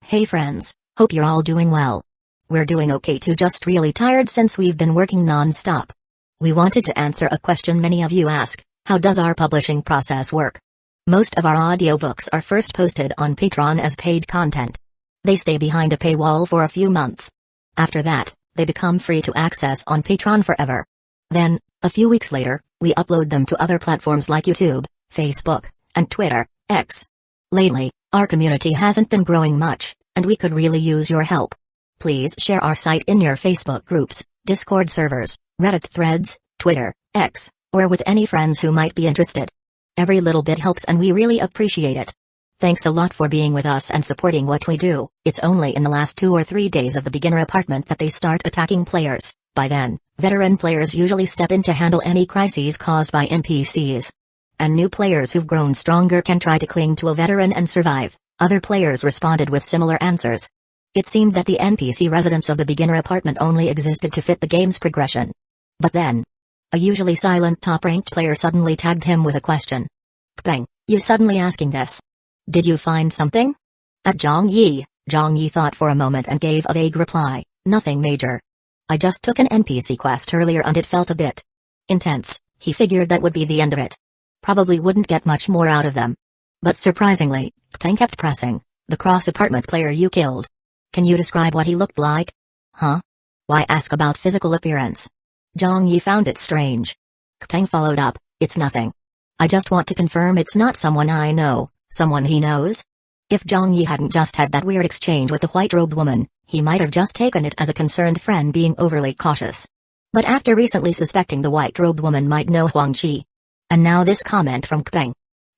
Hey friends, hope you're all doing well. We're doing okay too, just really tired since we've been working non-stop. We wanted to answer a question many of you ask: how does our publishing process work? Most of our audiobooks are first posted on Patreon as paid content. They stay behind a paywall for a few months. After that, they become free to access on Patreon forever. Then, a few weeks later, we upload them to other platforms like YouTube, Facebook, and Twitter, X. Lately, our community hasn't been growing much, and we could really use your help. Please share our site in your Facebook groups, Discord servers, Reddit threads, Twitter, X, or with any friends who might be interested. Every little bit helps and we really appreciate it. Thanks a lot for being with us and supporting what we do. It's only in the last 2 or 3 days of the beginner apartment that they start attacking players. By then, veteran players usually step in to handle any crises caused by NPCs. And new players who've grown stronger can try to cling to a veteran and survive. Other players responded with similar answers. It seemed that the NPC residents of the beginner apartment only existed to fit the game's progression. But then, a usually silent top-ranked player suddenly tagged him with a question. "Bang, you suddenly asking this? Did you find something?" At Zhang Yi thought for a moment and gave a vague reply, "Nothing major. I just took an NPC quest earlier and it felt a bit intense." He figured that would be the end of it. Probably wouldn't get much more out of them. But surprisingly, Bang kept pressing. "The cross-apartment player you killed. Can you describe what he looked like?" "Huh? Why ask about physical appearance?" Zhang Yi found it strange. Bang followed up, "It's nothing. I just want to confirm it's not someone I know, someone he knows." If Zhang Yi hadn't just had that weird exchange with the white-robed woman, he might have just taken it as a concerned friend being overly cautious. But after recently suspecting the white-robed woman might know Huang Qi, and now this comment from Bang,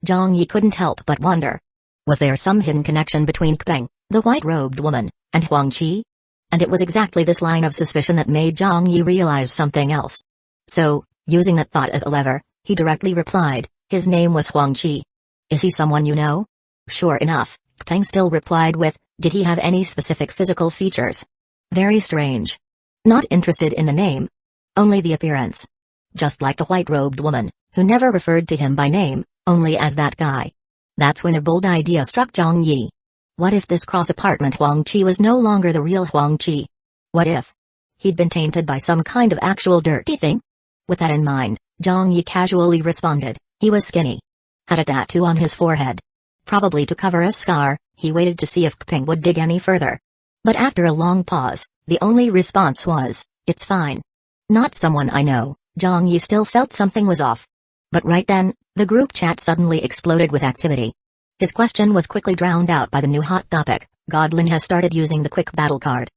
Zhang Yi couldn't help but wonder. Was there some hidden connection between Bang, the white-robed woman, and Huang Qi? And it was exactly this line of suspicion that made Zhang Yi realize something else. So, using that thought as a lever, he directly replied, "His name was Huang Qi. Is he someone you know?" Sure enough, Bang still replied with, "Did he have any specific physical features?" Very strange. Not interested in the name. Only the appearance. Just like the white-robed woman, who never referred to him by name, only as that guy. That's when a bold idea struck Zhang Yi. What if this cross-apartment Huang Qi was no longer the real Huang Qi? What if he'd been tainted by some kind of actual dirty thing? With that in mind, Zhang Yi casually responded, "He was skinny. Had a tattoo on his forehead. Probably to cover a scar." He waited to see if Bang would dig any further. But after a long pause, the only response was, "It's fine. Not someone I know." Zhang Yi still felt something was off. But right then, the group chat suddenly exploded with activity. His question was quickly drowned out by the new hot topic: Godlin has started using the quick battle card.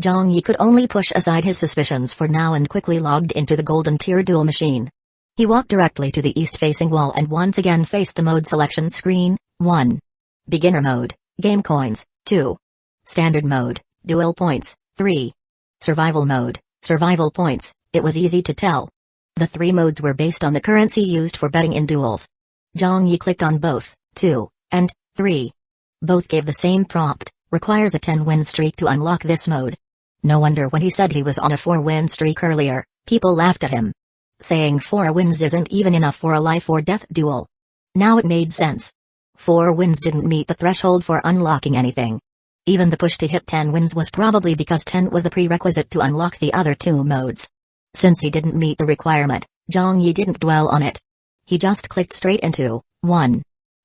Zhang Yi could only push aside his suspicions for now and quickly logged into the golden tier duel machine. He walked directly to the east-facing wall and once again faced the mode selection screen. 1. Beginner mode, game coins, 2. Standard mode, duel points, 3. Survival mode, survival points. It was easy to tell. The 3 modes were based on the currency used for betting in duels. Zhang Yi clicked on both, 2 and 3. Both gave the same prompt: requires a 10-win streak to unlock this mode. No wonder when he said he was on a 4-win streak earlier, people laughed at him. Saying 4 wins isn't even enough for a life-or-death duel. Now it made sense. 4 wins didn't meet the threshold for unlocking anything. Even the push to hit 10 wins was probably because 10 was the prerequisite to unlock the other 2 modes. Since he didn't meet the requirement, Zhang Yi didn't dwell on it. He just clicked straight into 1.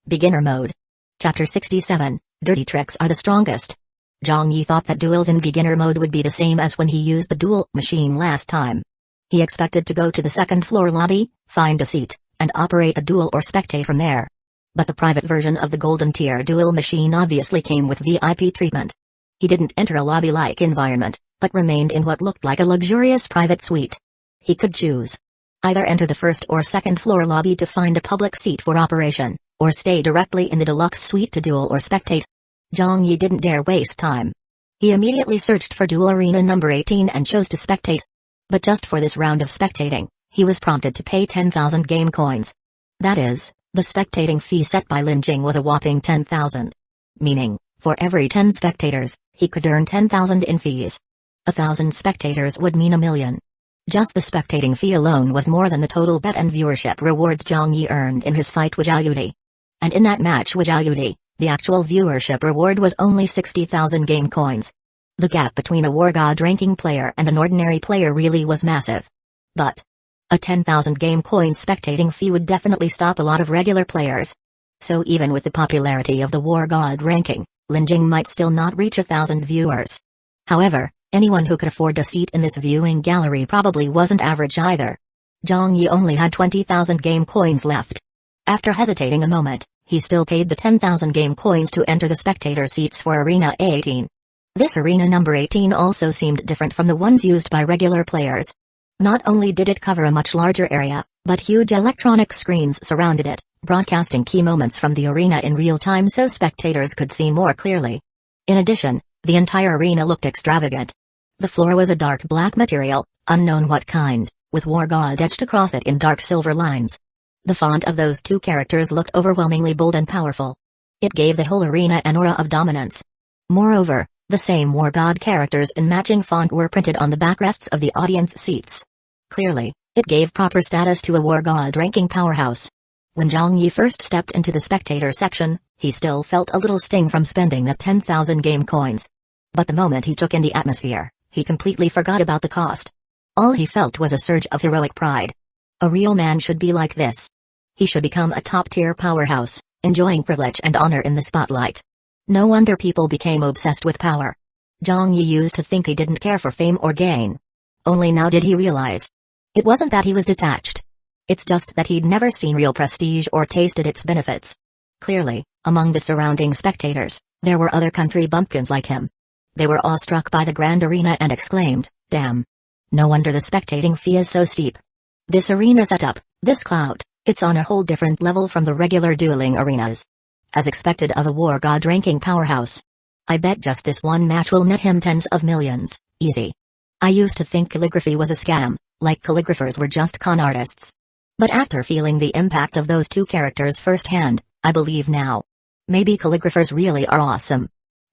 Beginner mode. Chapter 67, Dirty Tricks Are the Strongest. Zhang Yi thought that duels in beginner mode would be the same as when he used the duel machine last time. He expected to go to the second-floor lobby, find a seat, and operate a duel or spectate from there. But the private version of the golden tier duel machine obviously came with VIP treatment. He didn't enter a lobby-like environment, but remained in what looked like a luxurious private suite. He could choose. Either enter the first or second-floor lobby to find a public seat for operation, or stay directly in the deluxe suite to duel or spectate. Zhang Yi didn't dare waste time. He immediately searched for duel arena number 18 and chose to spectate. But just for this round of spectating, he was prompted to pay 10,000 game coins. That is, the spectating fee set by Lin Jing was a whopping 10,000. Meaning, for every 10 spectators, he could earn 10,000 in fees. 1,000 spectators would mean 1,000,000. Just the spectating fee alone was more than the total bet and viewership rewards Zhang Yi earned in his fight with Zhao Yudi. And in that match with Zhao Yudi, The actual viewership reward was only 60,000 game coins. The gap between a War God ranking player and an ordinary player really was massive. But a 10,000 game coin spectating fee would definitely stop a lot of regular players. So even with the popularity of the War God ranking, Linjing might still not reach 1,000 viewers. However, anyone who could afford a seat in this viewing gallery probably wasn't average either. Zhang Yi only had 20,000 game coins left. After hesitating a moment, he still paid the 10,000 game coins to enter the spectator seats for Arena 18. This arena number 18 also seemed different from the ones used by regular players. Not only did it cover a much larger area, but huge electronic screens surrounded it, broadcasting key moments from the arena in real time so spectators could see more clearly. In addition, the entire arena looked extravagant. The floor was a dark black material, unknown what kind, with War God etched across it in dark silver lines. The font of those two characters looked overwhelmingly bold and powerful. It gave the whole arena an aura of dominance. Moreover, the same War God characters in matching font were printed on the backrests of the audience seats. Clearly, it gave proper status to a War God ranking powerhouse. When Zhang Yi first stepped into the spectator section, he still felt a little sting from spending the 10,000 game coins. But the moment he took in the atmosphere, he completely forgot about the cost. All he felt was a surge of heroic pride. A real man should be like this. He should become a top-tier powerhouse, enjoying privilege and honor in the spotlight. No wonder people became obsessed with power. Zhang Yi used to think he didn't care for fame or gain. Only now did he realize. It wasn't that he was detached. It's just that he'd never seen real prestige or tasted its benefits. Clearly, among the surrounding spectators, there were other country bumpkins like him. They were awestruck by the grand arena and exclaimed, "Damn! No wonder the spectating fee is so steep. This arena setup, this clout, it's on a whole different level from the regular dueling arenas." As expected of a War God ranking powerhouse. I bet just this one match will net him tens of millions, easy. I used to think calligraphy was a scam, like calligraphers were just con artists. But after feeling the impact of those two characters firsthand, I believe now. Maybe calligraphers really are awesome.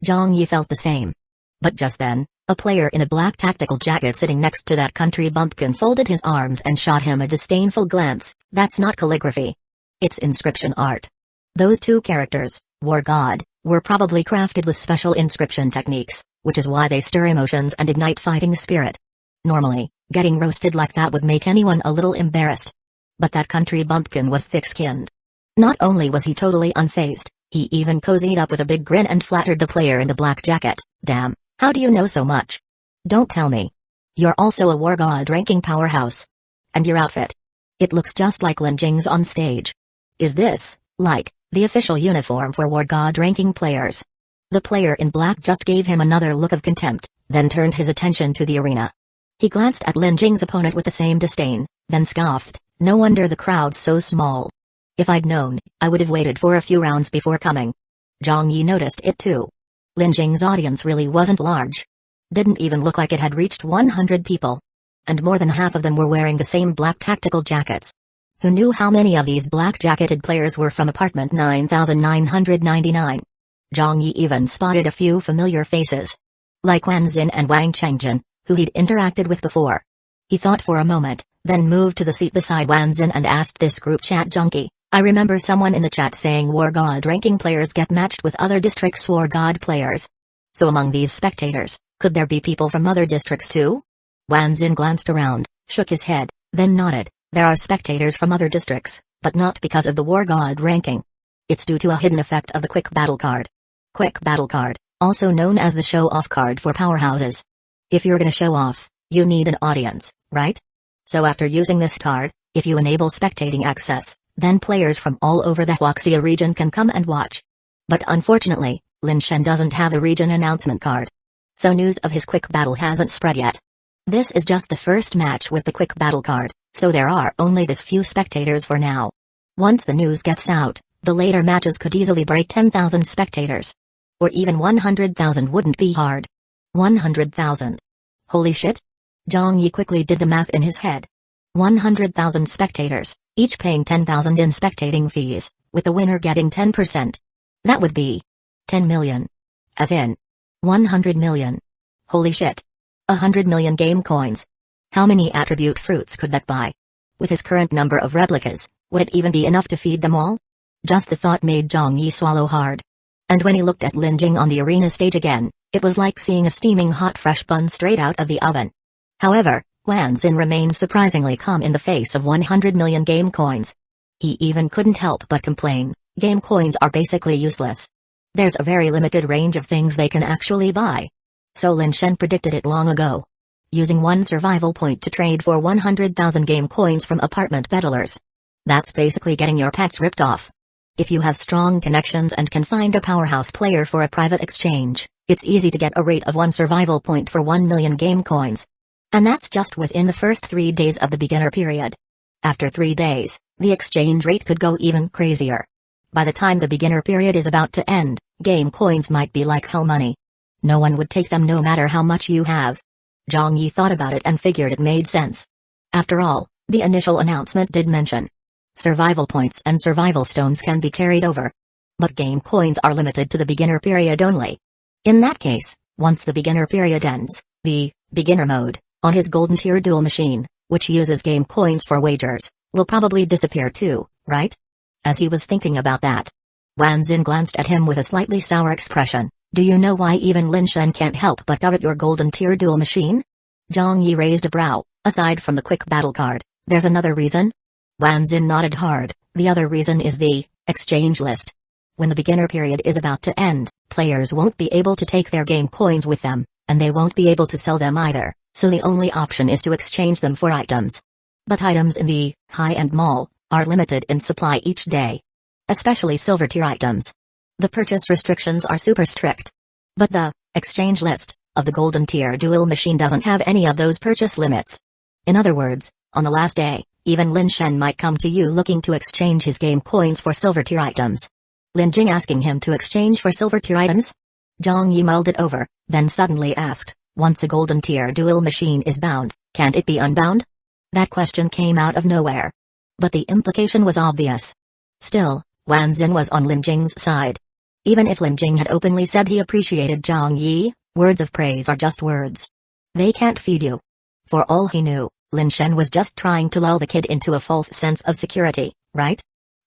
Zhang Yi felt the same. But just then, a player in a black tactical jacket sitting next to that country bumpkin folded his arms and shot him a disdainful glance. That's not calligraphy. It's inscription art. Those two characters, War God, were probably crafted with special inscription techniques, which is why they stir emotions and ignite fighting spirit. Normally, getting roasted like that would make anyone a little embarrassed. But that country bumpkin was thick-skinned. Not only was he totally unfazed, he even cozied up with a big grin and flattered the player in the black jacket. "Damn, how do you know so much? Don't tell me. You're also a War God ranking powerhouse. And your outfit? It looks just like Lin Jing's on stage. Is this, like, the official uniform for War God ranking players?" The player in black just gave him another look of contempt, then turned his attention to the arena. He glanced at Lin Jing's opponent with the same disdain, then scoffed, "No wonder the crowd's so small. If I'd known, I would have waited for a few rounds before coming." Zhang Yi noticed it too. Lin Jing's audience really wasn't large. Didn't even look like it had reached 100 people. And more than half of them were wearing the same black tactical jackets. Who knew how many of these black-jacketed players were from apartment 9999? Zhang Yi even spotted a few familiar faces. Like Wan Xin and Wang Chengjin, who he'd interacted with before. He thought for a moment, then moved to the seat beside Wan Xin and asked this group chat junkie, "I remember someone in the chat saying War God ranking players get matched with other districts' War God players. So among these spectators, could there be people from other districts too?" Wan Xin glanced around, shook his head, then nodded. "There are spectators from other districts, but not because of the War God ranking. It's due to a hidden effect of the Quick Battle card. Quick Battle card, also known as the show-off card for powerhouses. If you're gonna show off, you need an audience, right? So after using this card, if you enable spectating access, then players from all over the Huaxia region can come and watch. But unfortunately, Lin Shen doesn't have a region announcement card. So news of his Quick Battle hasn't spread yet. This is just the first match with the Quick Battle card, so there are only this few spectators for now. Once the news gets out, the later matches could easily break 10,000 spectators. Or even 100,000 wouldn't be hard. 100,000. Holy shit? Zhang Yi quickly did the math in his head. 100,000 spectators, each paying 10,000 in spectating fees, with the winner getting 10%. That would be 10 million. As in 100 million. Holy shit. 100 million game coins. How many attribute fruits could that buy? With his current number of replicas, would it even be enough to feed them all? Just the thought made Zhang Yi swallow hard. And when he looked at Lin Jing on the arena stage again, it was like seeing a steaming hot fresh bun straight out of the oven. However, Wan Xin remained surprisingly calm in the face of 100 million game coins. He even couldn't help but complain, game coins are basically useless. There's a very limited range of things they can actually buy. So Lin Shen predicted it long ago. Using one survival point to trade for 100,000 game coins from apartment peddlers. That's basically getting your pets ripped off. If you have strong connections and can find a powerhouse player for a private exchange, it's easy to get a rate of 1 survival point for 1 million game coins. And that's just within the first 3 days of the beginner period. After 3 days, the exchange rate could go even crazier. By the time the beginner period is about to end, game coins might be like hell money. No one would take them no matter how much you have. Zhang Yi thought about it and figured it made sense. After all, the initial announcement did mention survival points and survival stones can be carried over. But game coins are limited to the beginner period only. In that case, once the beginner period ends, the beginner mode on his golden tier duel machine, which uses game coins for wagers, will probably disappear too, right? As he was thinking about that, Wan Xin glanced at him with a slightly sour expression. Do you know why even Lin Shen can't help but covet your golden tier duel machine? Zhang Yi raised a brow. Aside from the quick battle card, there's another reason? Wan Xin nodded hard. The other reason is the exchange list. When the beginner period is about to end, players won't be able to take their game coins with them, and they won't be able to sell them either, so the only option is to exchange them for items. But items in the high-end mall are limited in supply each day. Especially silver tier items. The purchase restrictions are super strict. But the exchange list of the golden tier duel machine doesn't have any of those purchase limits. In other words, on the last day, even Lin Shen might come to you looking to exchange his game coins for silver tier items. Lin Jing asking him to exchange for silver tier items? Zhang Yi mulled it over, then suddenly asked, once a golden tier duel machine is bound, can't it be unbound? That question came out of nowhere. But the implication was obvious. Still, Wan Xin was on Lin Jing's side. Even if Lin Jing had openly said he appreciated Zhang Yi, words of praise are just words. They can't feed you. For all he knew, Lin Shen was just trying to lull the kid into a false sense of security, right?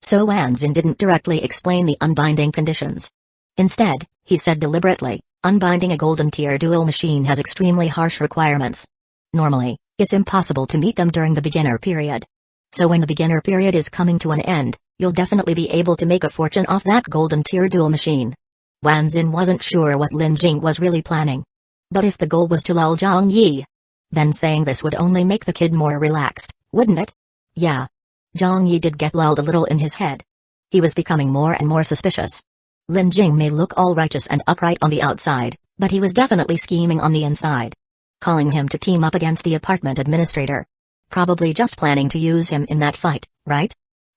So Wan Xin didn't directly explain the unbinding conditions. Instead, he said deliberately, unbinding a golden tier duel machine has extremely harsh requirements. Normally, it's impossible to meet them during the beginner period. So when the beginner period is coming to an end, you'll definitely be able to make a fortune off that golden tier duel machine. Wan Xin wasn't sure what Lin Jing was really planning. But if the goal was to lull Zhang Yi, then saying this would only make the kid more relaxed, wouldn't it? Yeah. Zhang Yi did get lulled a little in his head. He was becoming more and more suspicious. Lin Jing may look all righteous and upright on the outside, but he was definitely scheming on the inside. Calling him to team up against the apartment administrator. Probably just planning to use him in that fight, right?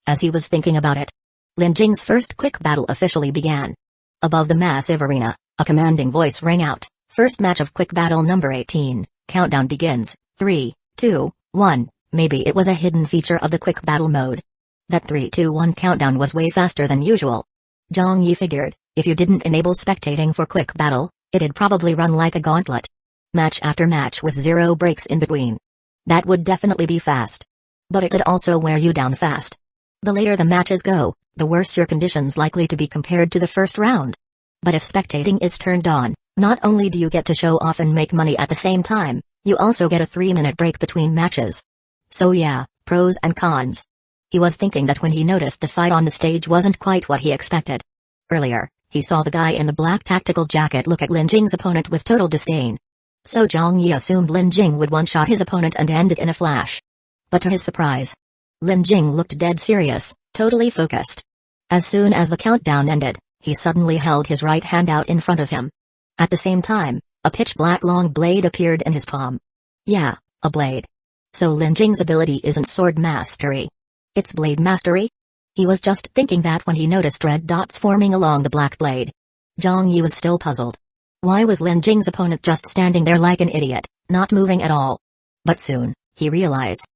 As he was thinking about it, Lin Jing's first quick battle officially began. Above the massive arena, a commanding voice rang out, first match of quick battle number 18, countdown begins, 3, 2, 1, maybe it was a hidden feature of the quick battle mode. That 3, 2, 1 countdown was way faster than usual. Zhang Yi figured, if you didn't enable spectating for quick battle, it'd probably run like a gauntlet. Match after match with 0 breaks in between. That would definitely be fast. But it could also wear you down fast. The later the matches go, the worse your conditions likely to be compared to the first round. But if spectating is turned on, not only do you get to show off and make money at the same time, you also get a 3-minute break between matches. So yeah, pros and cons. He was thinking that when he noticed the fight on the stage wasn't quite what he expected. Earlier, he saw the guy in the black tactical jacket look at Lin Jing's opponent with total disdain. So Zhang Yi assumed Lin Jing would one-shot his opponent and end it in a flash. But to his surprise, Lin Jing looked dead serious, totally focused. As soon as the countdown ended, he suddenly held his right hand out in front of him. At the same time, a pitch-black long blade appeared in his palm. Yeah, a blade. So Lin Jing's ability isn't sword mastery. It's blade mastery? He was just thinking that when he noticed red dots forming along the black blade. Zhang Yi was still puzzled. Why was Lin Jing's opponent just standing there like an idiot, not moving at all? But soon, he realized.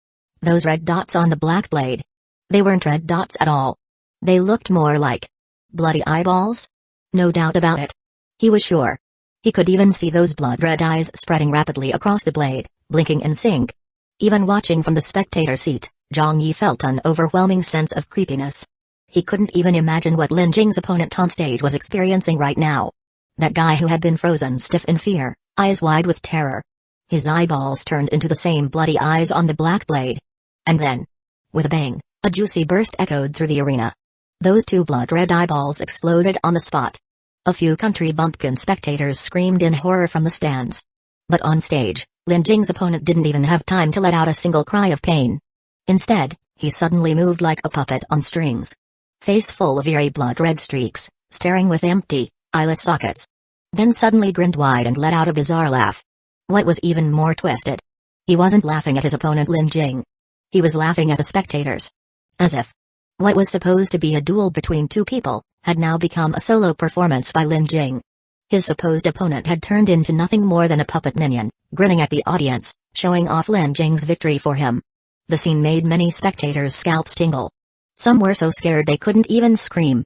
Those red dots on the black blade. They weren't red dots at all. They looked more like bloody eyeballs? No doubt about it. He was sure. He could even see those blood-red eyes spreading rapidly across the blade, blinking in sync. Even watching from the spectator seat, Zhang Yi felt an overwhelming sense of creepiness. He couldn't even imagine what Lin Jing's opponent on stage was experiencing right now. That guy who had been frozen stiff in fear, eyes wide with terror. His eyeballs turned into the same bloody eyes on the black blade. And then, with a bang, a juicy burst echoed through the arena. Those two blood-red eyeballs exploded on the spot. A few country bumpkin spectators screamed in horror from the stands. But on stage, Lin Jing's opponent didn't even have time to let out a single cry of pain. Instead, he suddenly moved like a puppet on strings. Face full of eerie blood-red streaks, staring with empty, eyeless sockets. Then suddenly grinned wide and let out a bizarre laugh. What was even more twisted? He wasn't laughing at his opponent Lin Jing. He was laughing at the spectators. As if what was supposed to be a duel between two people had now become a solo performance by Lin Jing. His supposed opponent had turned into nothing more than a puppet minion, grinning at the audience, showing off Lin Jing's victory for him. The scene made many spectators' scalps tingle. Some were so scared they couldn't even scream.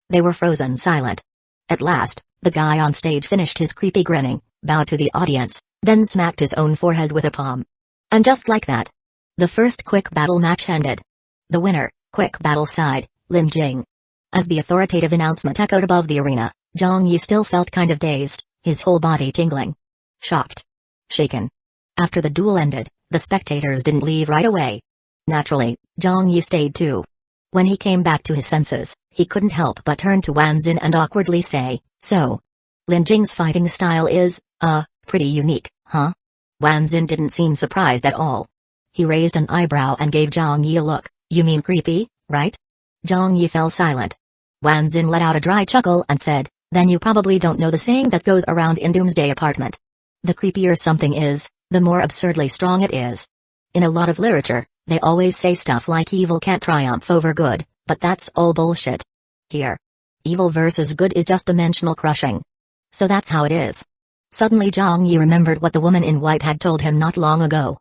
They were frozen silent. At last, the guy on stage finished his creepy grinning, bowed to the audience, then smacked his own forehead with a palm. And just like that, the first quick battle match ended. The winner, quick battle side, Lin Jing. As the authoritative announcement echoed above the arena, Zhang Yi still felt kind of dazed, his whole body tingling. Shocked. Shaken. After the duel ended, the spectators didn't leave right away. Naturally, Zhang Yi stayed too. When he came back to his senses, he couldn't help but turn to Wan Xin and awkwardly say, "So, Lin Jing's fighting style is, pretty unique, huh?" Wan Xin didn't seem surprised at all. He raised an eyebrow and gave Zhang Yi a look. "You mean creepy, right?" Zhang Yi fell silent. Wan Xin let out a dry chuckle and said, "Then you probably don't know the saying that goes around in Doomsday apartment. The creepier something is, the more absurdly strong it is. In a lot of literature, they always say stuff like evil can't triumph over good, but that's all bullshit. Here, evil versus good is just dimensional crushing. So that's how it is." Suddenly Zhang Yi remembered what the woman in white had told him not long ago.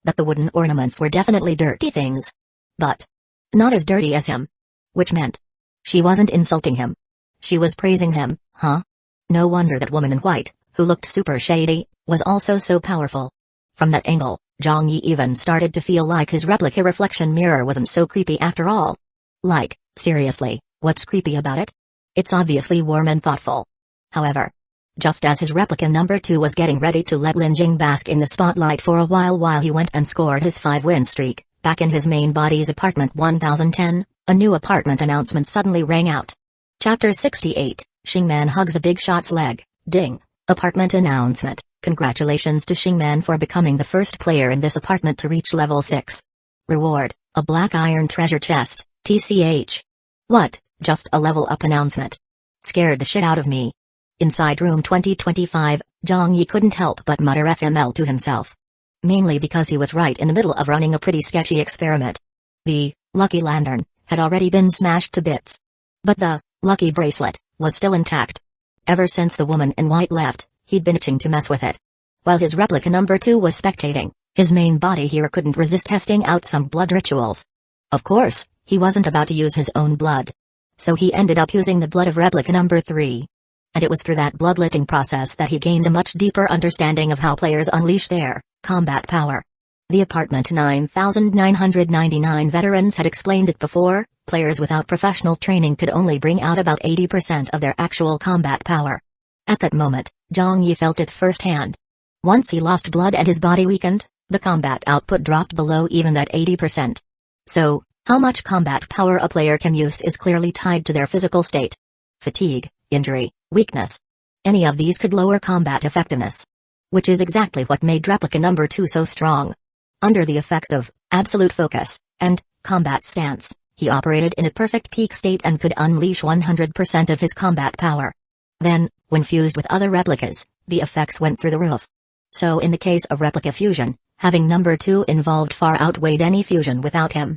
That the wooden ornaments were definitely dirty things. But not as dirty as him. Which meant she wasn't insulting him. She was praising him, huh? No wonder that woman in white, who looked super shady, was also so powerful. From that angle, Zhang Yi even started to feel like his replica reflection mirror wasn't so creepy after all. Like, seriously, what's creepy about it? It's obviously warm and thoughtful. However, just as his replica number 2 was getting ready to let Lin Jing bask in the spotlight for a while he went and scored his 5-win streak, back in his main body's apartment 1010, a new apartment announcement suddenly rang out. Chapter 68, Shingman hugs a big shot's leg, ding, apartment announcement. Congratulations to Shingman for becoming the first player in this apartment to reach level 6. Reward, a black iron treasure chest, TCH. What, just a level up announcement? Scared the shit out of me. Inside room 2025, Zhang Yi couldn't help but mutter FML to himself. Mainly because he was right in the middle of running a pretty sketchy experiment. The lucky lantern had already been smashed to bits. But the lucky bracelet was still intact. Ever since the woman in white left, he'd been itching to mess with it. While his replica number 2 was spectating, his main body here couldn't resist testing out some blood rituals. Of course, he wasn't about to use his own blood. So he ended up using the blood of replica number 3. And it was through that bloodletting process that he gained a much deeper understanding of how players unleash their combat power. The apartment 9999 veterans had explained it before. Players without professional training could only bring out about 80% of their actual combat power. At that moment, Zhang Yi felt it firsthand. Once he lost blood and his body weakened, the combat output dropped below even that 80%. So, how much combat power a player can use is clearly tied to their physical state. Fatigue, injury, weakness. Any of these could lower combat effectiveness. Which is exactly what made replica number 2 so strong. Under the effects of absolute focus and combat stance, he operated in a perfect peak state and could unleash 100% of his combat power. Then, when fused with other replicas, the effects went through the roof. So in the case of replica fusion, having number 2 involved far outweighed any fusion without him.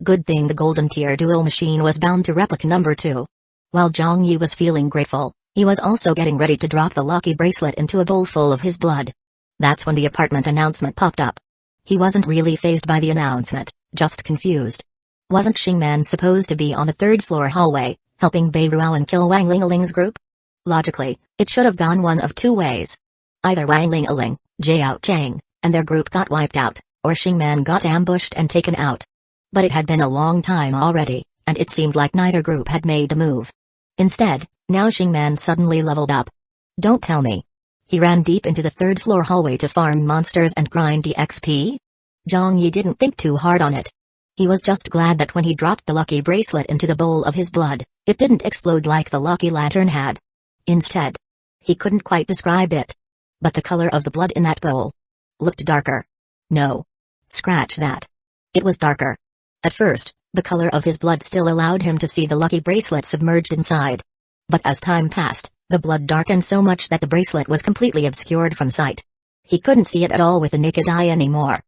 Good thing the golden tier dual machine was bound to replica number 2. While Zhang Yi was feeling grateful, he was also getting ready to drop the lucky bracelet into a bowl full of his blood. That's when the apartment announcement popped up. He wasn't really fazed by the announcement, just confused. Wasn't Shingman supposed to be on the 3rd floor hallway, helping Bei Ruoan kill Wang Lingaling's group? Logically, it should have gone one of two ways. Either Wang Lingaling, Jiao Chang, and their group got wiped out, or Shingman got ambushed and taken out. But it had been a long time already, and it seemed like neither group had made a move. Instead, now Xingman suddenly leveled up. Don't tell me. He ran deep into the third-floor hallway to farm monsters and grind EXP? Zhang Yi didn't think too hard on it. He was just glad that when he dropped the lucky bracelet into the bowl of his blood, it didn't explode like the lucky lantern had. Instead, he couldn't quite describe it. But the color of the blood in that bowl looked darker. No. Scratch that. It was darker. At first, the color of his blood still allowed him to see the lucky bracelet submerged inside. But as time passed, the blood darkened so much that the bracelet was completely obscured from sight. He couldn't see it at all with the naked eye anymore.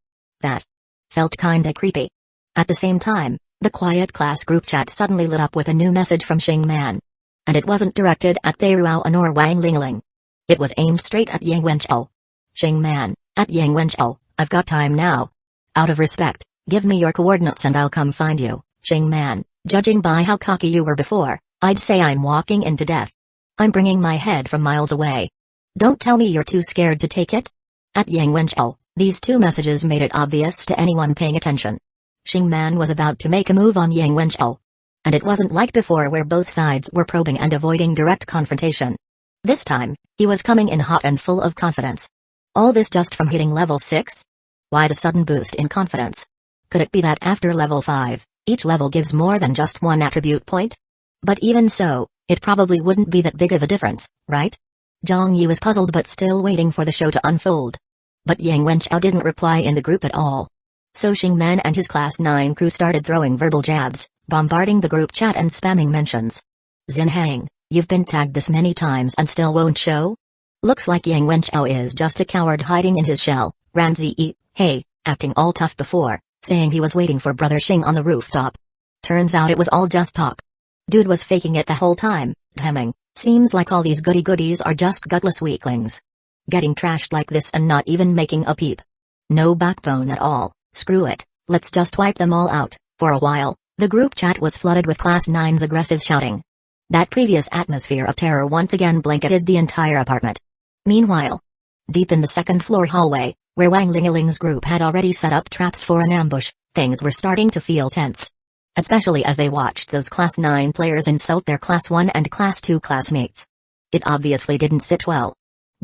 That felt kinda creepy. At the same time, the quiet class group chat suddenly lit up with a new message from Xingman. And it wasn't directed at Thayuan nor Wang Lingling. It was aimed straight at Yang Wenchou. Xingman, at Yang Wenchou, I've got time now. Out of respect, give me your coordinates and I'll come find you. Xingman, judging by how cocky you were before, I'd say I'm walking into death. I'm bringing my head from miles away. Don't tell me you're too scared to take it. At Yang Wenchou, these two messages made it obvious to anyone paying attention. Xingman was about to make a move on Yang Wenchou. And it wasn't like before where both sides were probing and avoiding direct confrontation. This time, he was coming in hot and full of confidence. All this just from hitting level 6? Why the sudden boost in confidence? Could it be that after level 5, each level gives more than just one attribute point? But even so, it probably wouldn't be that big of a difference, right? Zhang Yi was puzzled but still waiting for the show to unfold. But Yang Wenchou didn't reply in the group at all. So Xingman and his Class 9 crew started throwing verbal jabs, bombarding the group chat and spamming mentions. Xinhang, you've been tagged this many times and still won't show? Looks like Yang Wenchou is just a coward hiding in his shell. Ran Zi, hey, acting all tough before, saying he was waiting for Brother Xing on the rooftop. Turns out it was all just talk. Dude was faking it the whole time, hemming. Seems like all these goody-goodies are just gutless weaklings. Getting trashed like this and not even making a peep. No backbone at all, screw it, let's just wipe them all out. For a while, the group chat was flooded with Class 9's aggressive shouting. That previous atmosphere of terror once again blanketed the entire apartment. Meanwhile, deep in the second-floor hallway, where Wang Lingling's group had already set up traps for an ambush, things were starting to feel tense. Especially as they watched those Class 9 players insult their Class 1 and Class 2 classmates. It obviously didn't sit well.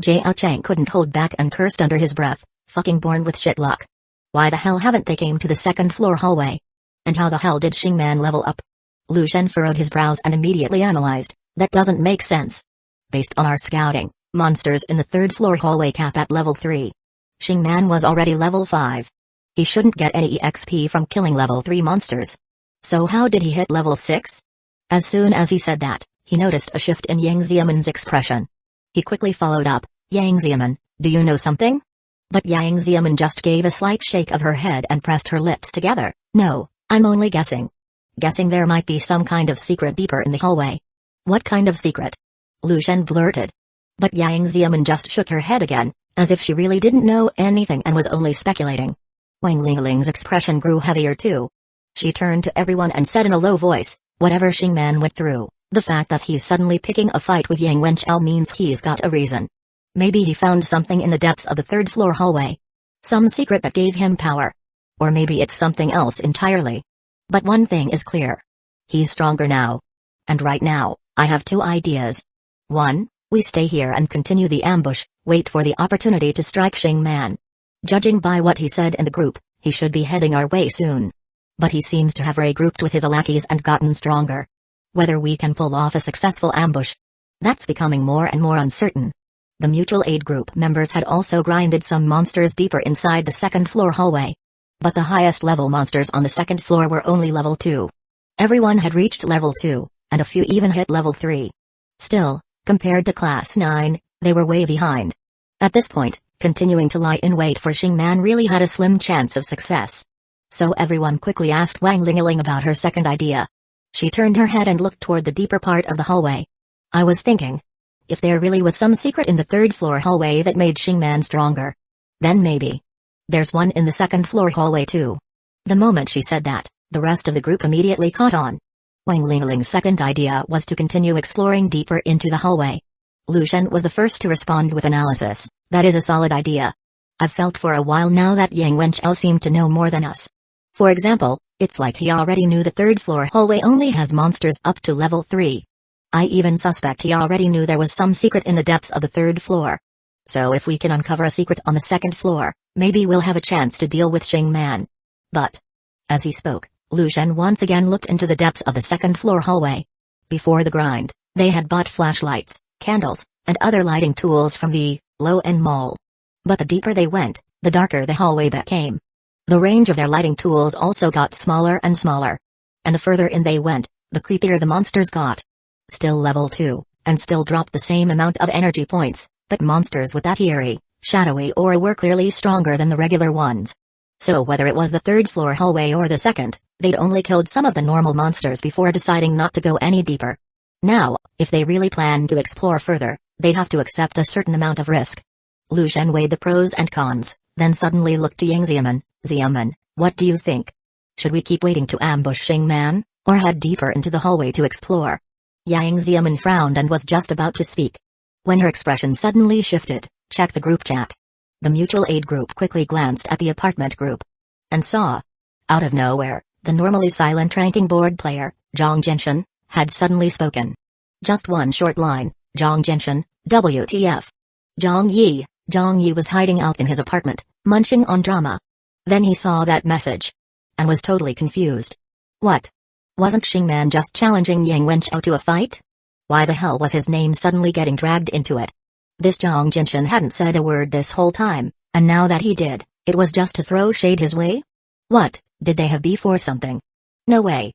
Jiao Chang couldn't hold back and cursed under his breath, fucking born with shit luck. Why the hell haven't they came to the second-floor hallway? And how the hell did Xingman level up? Lu Shen furrowed his brows and immediately analyzed, that doesn't make sense. Based on our scouting, monsters in the third-floor hallway cap at level 3. Xingman was already level 5. He shouldn't get any EXP from killing level 3 monsters. So how did he hit level 6? As soon as he said that, he noticed a shift in Yang Xiaoman's expression. He quickly followed up, Yang Xiaoman, do you know something? But Yang Xiaoman just gave a slight shake of her head and pressed her lips together. No, I'm only guessing. Guessing there might be some kind of secret deeper in the hallway. What kind of secret? Lu Shen blurted. But Yang Xiaoman just shook her head again, as if she really didn't know anything and was only speculating. Wang Lingling's expression grew heavier too. She turned to everyone and said in a low voice, whatever Xingman went through, the fact that he's suddenly picking a fight with Yang Wenchou means he's got a reason. Maybe he found something in the depths of the third-floor hallway. Some secret that gave him power. Or maybe it's something else entirely. But one thing is clear. He's stronger now. And right now, I have two ideas. 1, we stay here and continue the ambush, wait for the opportunity to strike Xingman. Judging by what he said in the group, he should be heading our way soon. But he seems to have regrouped with his lackeys and gotten stronger. Whether we can pull off a successful ambush, that's becoming more and more uncertain. The mutual aid group members had also grinded some monsters deeper inside the second-floor hallway. But the highest level monsters on the second floor were only level 2. Everyone had reached level 2, and a few even hit level 3. Still, compared to Class 9, they were way behind. At this point, continuing to lie in wait for Xingman really had a slim chance of success. So everyone quickly asked Wang Lingling about her second idea. She turned her head and looked toward the deeper part of the hallway. I was thinking, if there really was some secret in the third-floor hallway that made Xingman stronger, then maybe there's one in the second-floor hallway too. The moment she said that, the rest of the group immediately caught on. Wang Lingling's second idea was to continue exploring deeper into the hallway. Lu Shen was the first to respond with analysis. That is a solid idea. I've felt for a while now that Yang Wenchou seemed to know more than us. For example, it's like he already knew the third floor hallway only has monsters up to level 3. I even suspect he already knew there was some secret in the depths of the third floor. So if we can uncover a secret on the second floor, maybe we'll have a chance to deal with Shing-man. But, as he spoke, Lu Shen once again looked into the depths of the second floor hallway. Before the grind, they had bought flashlights, candles, and other lighting tools from the low-end mall. But the deeper they went, the darker the hallway became. The range of their lighting tools also got smaller and smaller. And the further in they went, the creepier the monsters got. Still level 2, and still dropped the same amount of energy points, but monsters with that eerie, shadowy aura were clearly stronger than the regular ones. So whether it was the third floor hallway or the second, they'd only killed some of the normal monsters before deciding not to go any deeper. Now, if they really planned to explore further, they'd have to accept a certain amount of risk. Lu Shen weighed the pros and cons, then suddenly looked to Yang Xiamen. Xiamen, what do you think? Should we keep waiting to ambush Shing-man, or head deeper into the hallway to explore? Yang Xiamen frowned and was just about to speak, when her expression suddenly shifted. Check the group chat. The mutual aid group quickly glanced at the apartment group, and saw, out of nowhere, the normally silent ranking board player, Zhang Jinshan, had suddenly spoken. Just one short line, Zhang Jinshan, WTF. Zhang Yi was hiding out in his apartment, munching on drama. Then he saw that message, and was totally confused. What? Wasn't Shing-man just challenging Yang Wenqiao to a fight? Why the hell was his name suddenly getting dragged into it? This Zhang Jinshan hadn't said a word this whole time, and now that he did, it was just to throw shade his way? What, did they have beef or something? No way.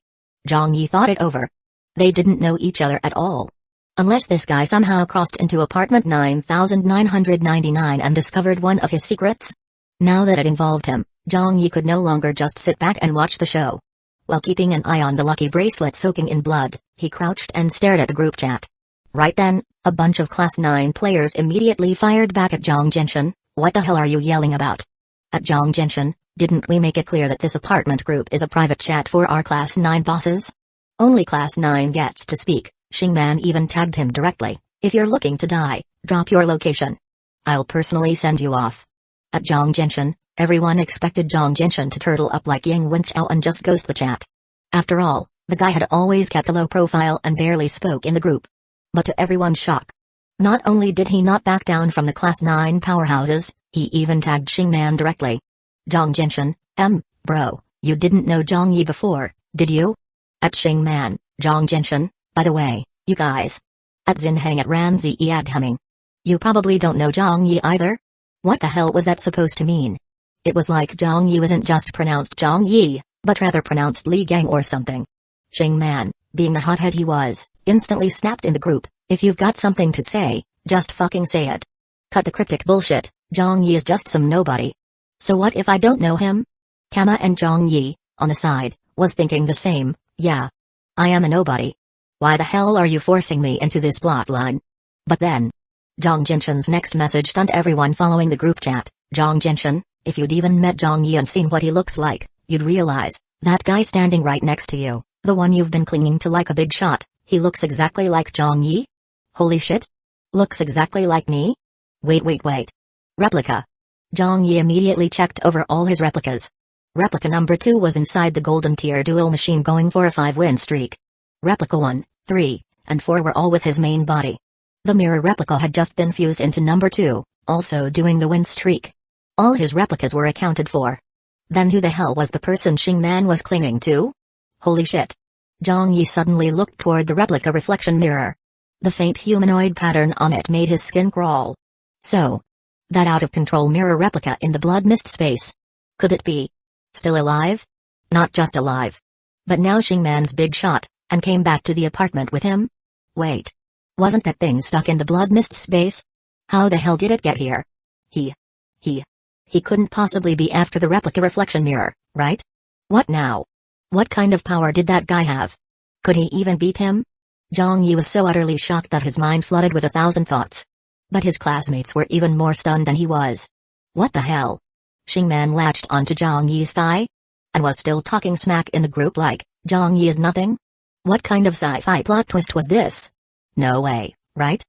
Zhang Yi thought it over. They didn't know each other at all. Unless this guy somehow crossed into apartment 9999 and discovered one of his secrets? Now that it involved him, Zhang Yi could no longer just sit back and watch the show. While keeping an eye on the lucky bracelet soaking in blood, he crouched and stared at the group chat. Right then, a bunch of Class 9 players immediately fired back at Zhang Jinshan. What the hell are you yelling about? At Zhang Jinshan, didn't we make it clear that this apartment group is a private chat for our Class 9 bosses? Only Class 9 gets to speak. Shing-man even tagged him directly. If you're looking to die, drop your location. I'll personally send you off. At Zhang Jinshan, everyone expected Zhang Jinshan to turtle up like Yang Wenqiao and just ghost the chat. After all, the guy had always kept a low profile and barely spoke in the group. But to everyone's shock, not only did he not back down from the Class 9 powerhouses, he even tagged Shing-man directly. Zhang Jinshan, bro, you didn't know Zhang Yi before, did you? At Shing-man, Zhang Jinshan, by the way, you guys. At Zinheng at Ranzi Iad humming. You probably don't know Zhang Yi either? What the hell was that supposed to mean? It was like Zhang Yi wasn't just pronounced Zhang Yi, but rather pronounced Li Gang or something. Shing-man, being the hothead he was, instantly snapped in the group, if you've got something to say, just fucking say it. Cut the cryptic bullshit, Zhang Yi is just some nobody. So what if I don't know him? Kama and Zhang Yi, on the side, was thinking the same. Yeah. I am a nobody. Why the hell are you forcing me into this plotline? But then, Zhang Jinshan's next message stunned everyone following the group chat. Zhang Jinshan, if you'd even met Zhang Yi and seen what he looks like, you'd realize, that guy standing right next to you, the one you've been clinging to like a big shot, he looks exactly like Zhang Yi? Holy shit? Looks exactly like me? Wait. Replica. Zhang Yi immediately checked over all his replicas. Replica number 2 was inside the golden tier duel machine going for a 5-win streak. Replica 1, 3, and 4 were all with his main body. The mirror replica had just been fused into number 2, also doing the win streak. All his replicas were accounted for. Then who the hell was the person Shing-man was clinging to? Holy shit. Zhang Yi suddenly looked toward the replica reflection mirror. The faint humanoid pattern on it made his skin crawl. So, that out-of-control mirror replica in the blood mist space. Could it be still alive? Not just alive, but now Shing-man's big shot, and came back to the apartment with him? Wait. Wasn't that thing stuck in the blood mist space? How the hell did it get here? He couldn't possibly be after the replica reflection mirror, right? What now? What kind of power did that guy have? Could he even beat him? Zhang Yi was so utterly shocked that his mind flooded with 1,000 thoughts. But his classmates were even more stunned than he was. What the hell? Shing-man latched onto Zhang Yi's thigh? And was still talking smack in the group like, Zhang Yi is nothing? What kind of sci-fi plot twist was this? No way, right?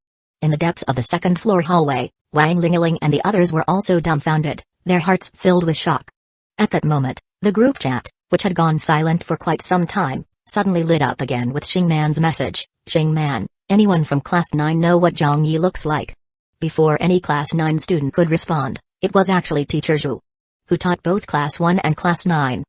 In the depths of the second floor hallway, Wang Lingaling and the others were also dumbfounded, their hearts filled with shock. At that moment, the group chat, which had gone silent for quite some time, suddenly lit up again with Xingman's message. Xingman, anyone from Class 9 know what Zhang Yi looks like? Before any Class 9 student could respond, it was actually Teacher Zhu, who taught both Class 1 and Class 9,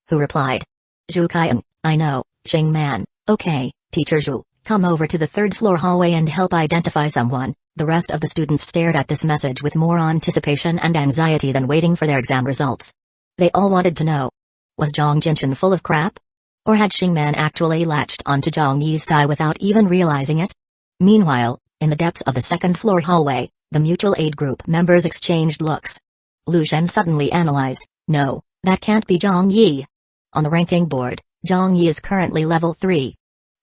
who replied. Zhu Qiang, I know, Xingman. Okay, Teacher Zhu, come over to the third floor hallway and help identify someone. The rest of the students stared at this message with more anticipation and anxiety than waiting for their exam results. They all wanted to know. Was Zhang Jinshan full of crap? Or had Xingman actually latched onto Zhang Yi's thigh without even realizing it? Meanwhile, in the depths of the second floor hallway, the mutual aid group members exchanged looks. Lu Shen suddenly analyzed, no, that can't be Zhang Yi. On the ranking board, Zhang Yi is currently level 3.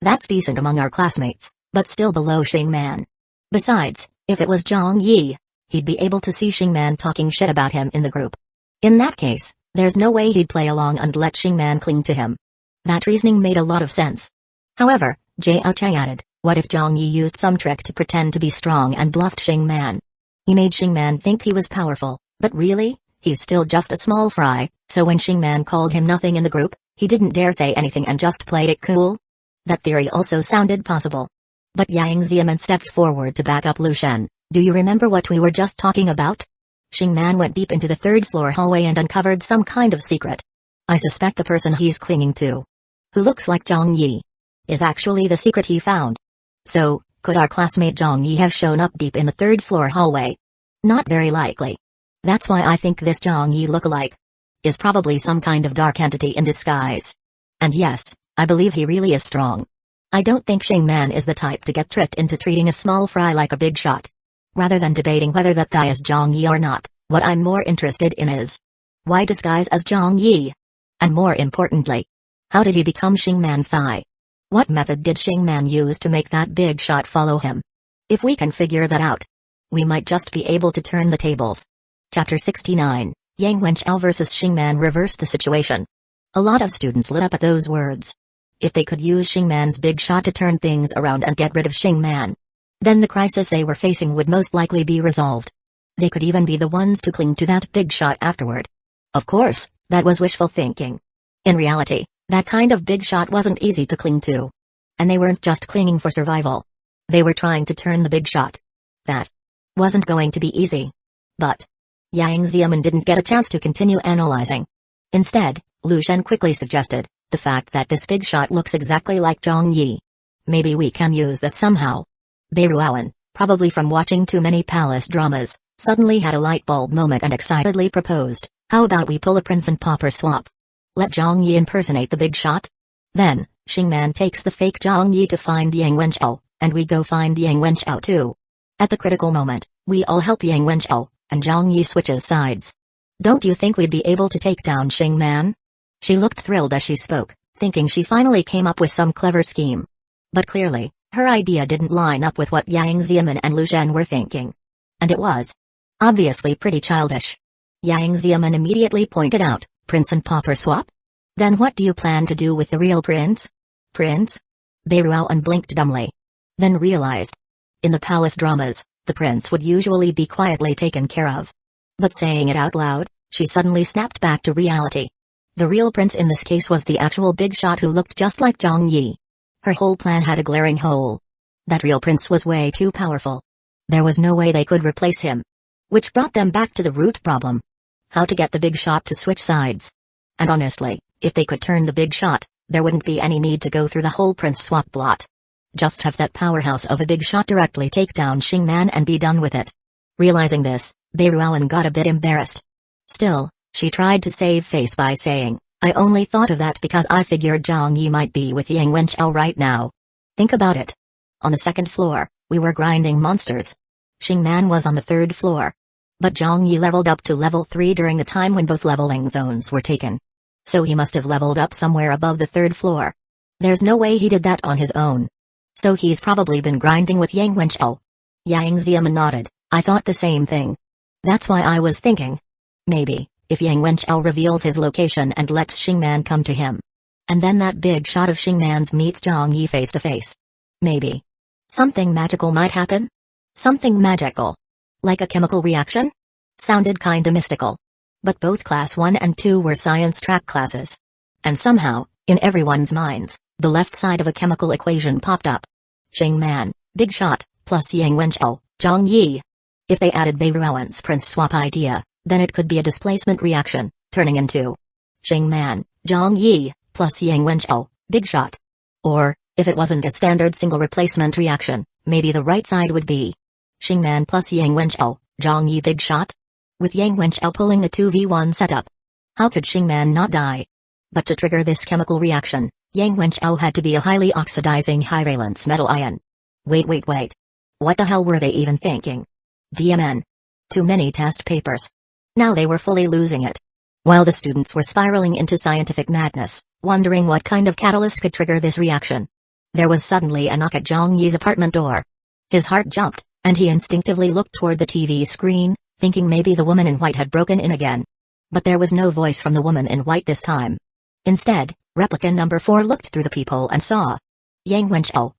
That's decent among our classmates, but still below Xingman. Besides, if it was Zhang Yi, he'd be able to see Xingman talking shit about him in the group. In that case, there's no way he'd play along and let Xingman cling to him. That reasoning made a lot of sense. However, Jiao Chang added, what if Zhang Yi used some trick to pretend to be strong and bluffed Xingman? He made Xingman think he was powerful, but really, he's still just a small fry, so when Xingman called him nothing in the group, he didn't dare say anything and just played it cool? That theory also sounded possible. But Yang Xiamen stepped forward to back up Lu Shen. Do you remember what we were just talking about? Xingman went deep into the third floor hallway and uncovered some kind of secret. I suspect the person he's clinging to, who looks like Zhang Yi, is actually the secret he found. So, could our classmate Zhang Yi have shown up deep in the third floor hallway? Not very likely. That's why I think this Zhang Yi lookalike is probably some kind of dark entity in disguise. And yes, I believe he really is strong. I don't think Xingman is the type to get tricked into treating a small fry like a big shot. Rather than debating whether that guy is Zhang Yi or not, what I'm more interested in is, why disguise as Zhang Yi? And more importantly, how did he become Xingman's thigh? What method did Xingman use to make that big shot follow him? If we can figure that out, we might just be able to turn the tables. Chapter 69, Yang Wenchao vs Xingman reversed the situation. A lot of students lit up at those words. If they could use Xingman's big shot to turn things around and get rid of Xingman, then the crisis they were facing would most likely be resolved. They could even be the ones to cling to that big shot afterward. Of course, that was wishful thinking. In reality, that kind of big shot wasn't easy to cling to. And they weren't just clinging for survival. They were trying to turn the big shot. That wasn't going to be easy. But Yang Xiamen didn't get a chance to continue analyzing. Instead, Lu Shen quickly suggested, the fact that this big shot looks exactly like Zhang Yi. Maybe we can use that somehow. Beiruowen, probably from watching too many palace dramas, suddenly had a light bulb moment and excitedly proposed, how about we pull a prince and pauper swap? Let Zhang Yi impersonate the big shot? Then, Xingman takes the fake Zhang Yi to find Yang Wenchao, and we go find Yang Wenchao too. At the critical moment, we all help Yang Wenchao, and Zhang Yi switches sides. Don't you think we'd be able to take down Xingman? She looked thrilled as she spoke, thinking she finally came up with some clever scheme. But clearly, her idea didn't line up with what Yang Xiamen and Lu Shen were thinking. And it was obviously pretty childish. Yang Xiamen immediately pointed out, prince and pauper swap? Then what do you plan to do with the real prince? Prince? Beiruowen blinked dumbly. Then realized. In the palace dramas, the prince would usually be quietly taken care of. But saying it out loud, she suddenly snapped back to reality. The real prince in this case was the actual big shot who looked just like Zhang Yi. Her whole plan had a glaring hole. That real prince was way too powerful. There was no way they could replace him. Which brought them back to the root problem. How to get the big shot to switch sides. And honestly, if they could turn the big shot, there wouldn't be any need to go through the whole prince swap plot. Just have that powerhouse of a big shot directly take down Xingman and be done with it. Realizing this, Beiruowen got a bit embarrassed. Still, she tried to save face by saying, I only thought of that because I figured Zhang Yi might be with Yang Wenchao right now. Think about it. On the second floor, we were grinding monsters. Xingman was on the third floor. But Zhang Yi leveled up to level 3 during the time when both leveling zones were taken. So he must have leveled up somewhere above the third floor. There's no way he did that on his own. So he's probably been grinding with Yang Wenchao. Yang Xiamen nodded, I thought the same thing. That's why I was thinking. Maybe, if Yang Wenchao reveals his location and lets Xingman come to him. And then that big shot of Xingman's meets Zhang Yi face to face. Maybe something magical might happen? Something magical. Like a chemical reaction? Sounded kinda mystical. But both Class 1 and 2 were science track classes. And somehow, in everyone's minds, the left side of a chemical equation popped up. Shingman, Big Shot, plus Yang Wenchao, Zhang Yi. If they added Beiruowen's Prince Swap idea, then it could be a displacement reaction, turning into Shingman, Zhang Yi, plus Yang Wenchao, Big Shot. Or, if it wasn't a standard single replacement reaction, maybe the right side would be Shingman plus Yang Wenchao, Zhang Yi Big Shot? With Yang Wenchao pulling a 2v1 setup. How could Shingman not die? But to trigger this chemical reaction, Yang Wenchao had to be a highly oxidizing high-valence metal ion. Wait. What the hell were they even thinking? DMN. Too many test papers. Now they were fully losing it. While the students were spiraling into scientific madness, wondering what kind of catalyst could trigger this reaction, there was suddenly a knock at Zhang Yi's apartment door. His heart jumped, and he instinctively looked toward the TV screen, thinking maybe the woman in white had broken in again. But there was no voice from the woman in white this time. Instead, replica number 4 looked through the peephole and saw Yang Wenchao.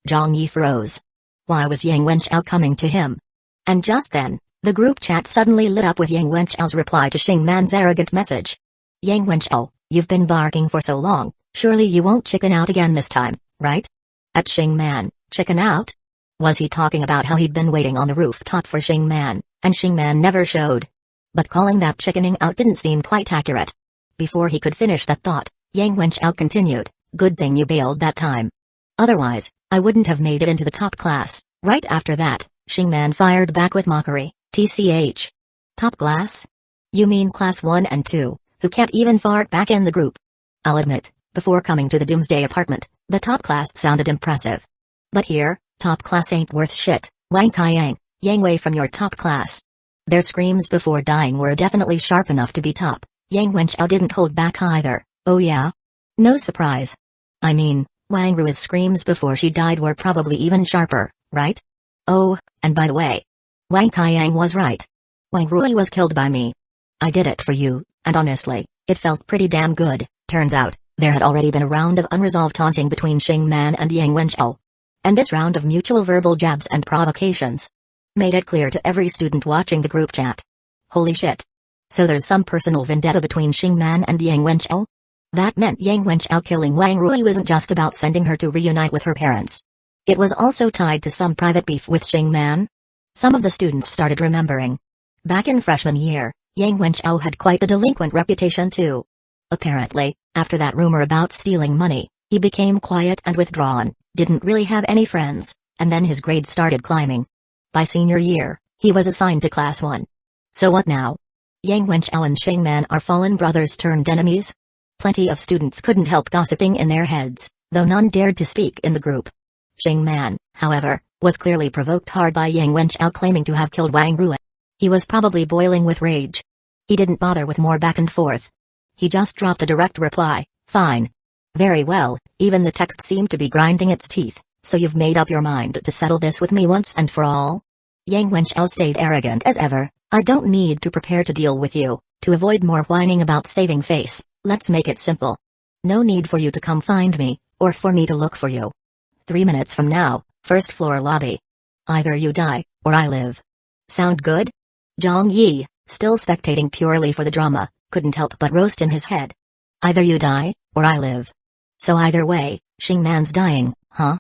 Zhang Yi froze. Why was Yang Wenchao coming to him? And just then, the group chat suddenly lit up with Yang Wenchao's reply to Shingman's arrogant message. Yang Wenchao, you've been barking for so long, surely you won't chicken out again this time, right? At Shingman, chicken out? Was he talking about how he'd been waiting on the rooftop for Shingman, and Shingman never showed? But calling that chickening out didn't seem quite accurate. Before he could finish that thought, Yang Wenchao continued, good thing you bailed that time. Otherwise, I wouldn't have made it into the top class. Right after that, Shingman fired back with mockery, TCH. Top class? You mean class 1 and 2, who can't even fart back in the group? I'll admit, before coming to the Doomsday apartment, the top class sounded impressive. But here, top class ain't worth shit. Wang Kaiyang, Yang Wei from your top class. Their screams before dying were definitely sharp enough to be top. Yang Wenchao didn't hold back either. Oh yeah? No surprise. I mean, Wang Rui's screams before she died were probably even sharper, right? Oh, and by the way, Wang Kaiyang was right. Wang Rui was killed by me. I did it for you, and honestly, it felt pretty damn good. Turns out, there had already been a round of unresolved taunting between Shingman and Yang Wenchao. And this round of mutual verbal jabs and provocations made it clear to every student watching the group chat. Holy shit. So there's some personal vendetta between Shingman and Yang Wenchao? That meant Yang Wenchao killing Wang Rui wasn't just about sending her to reunite with her parents. It was also tied to some private beef with Shingman. Some of the students started remembering. Back in freshman year, Yang Wenchao had quite the delinquent reputation too. Apparently, after that rumor about stealing money, he became quiet and withdrawn, didn't really have any friends, and then his grades started climbing. By senior year, he was assigned to class 1. So what now? Yang Wenchao and Shingman are fallen brothers turned enemies? Plenty of students couldn't help gossiping in their heads, though none dared to speak in the group. Shingman, however, was clearly provoked hard by Yang Wenchao claiming to have killed Wang Rui. He was probably boiling with rage. He didn't bother with more back and forth. He just dropped a direct reply, fine. Very well, even the text seemed to be grinding its teeth, so you've made up your mind to settle this with me once and for all? Yang Wenchao stayed arrogant as ever. I don't need to prepare to deal with you. To avoid more whining about saving face, let's make it simple. No need for you to come find me, or for me to look for you. 3 minutes from now, first floor lobby. Either you die, or I live. Sound good? Zhang Yi, still spectating purely for the drama, couldn't help but roast in his head. Either you die, or I live. So either way, Shingman's dying, huh?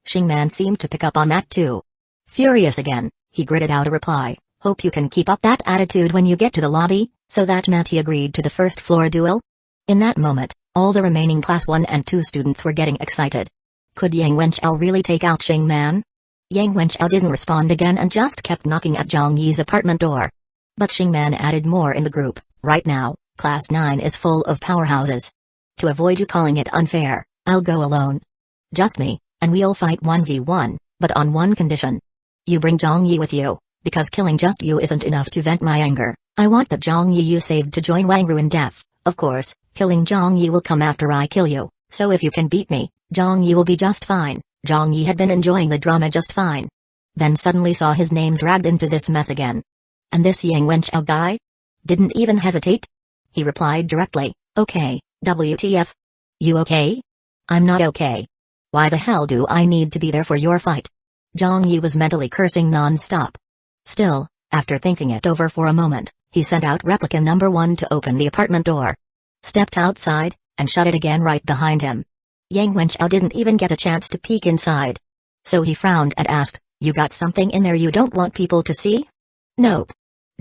Shingman seemed to pick up on that too. Furious again, he gritted out a reply. Hope you can keep up that attitude when you get to the lobby. So that meant he agreed to the first floor duel? In that moment, all the remaining class 1 and 2 students were getting excited. Could Yang Wenchao really take out Shingman? Yang Wenchao didn't respond again and just kept knocking at Zhang Yi's apartment door. But Shingman added more in the group. Right now, class 9 is full of powerhouses. To avoid you calling it unfair, I'll go alone. Just me, and we'll fight 1v1, but on one condition. You bring Zhang Yi with you. Because killing just you isn't enough to vent my anger. I want that Zhang Yi you saved to join Wang Ru in death. Of course, killing Zhang Yi will come after I kill you, so if you can beat me, Zhang Yi will be just fine. Zhang Yi had been enjoying the drama just fine. Then suddenly saw his name dragged into this mess again. And this Yang Wenchao guy? Didn't even hesitate? He replied directly, okay, WTF? You okay? I'm not okay. Why the hell do I need to be there for your fight? Zhang Yi was mentally cursing non-stop. Still, after thinking it over for a moment, he sent out replica number 1 to open the apartment door. Stepped outside, and shut it again right behind him. Yang Wenchao didn't even get a chance to peek inside. So he frowned and asked, "You got something in there you don't want people to see?" "Nope."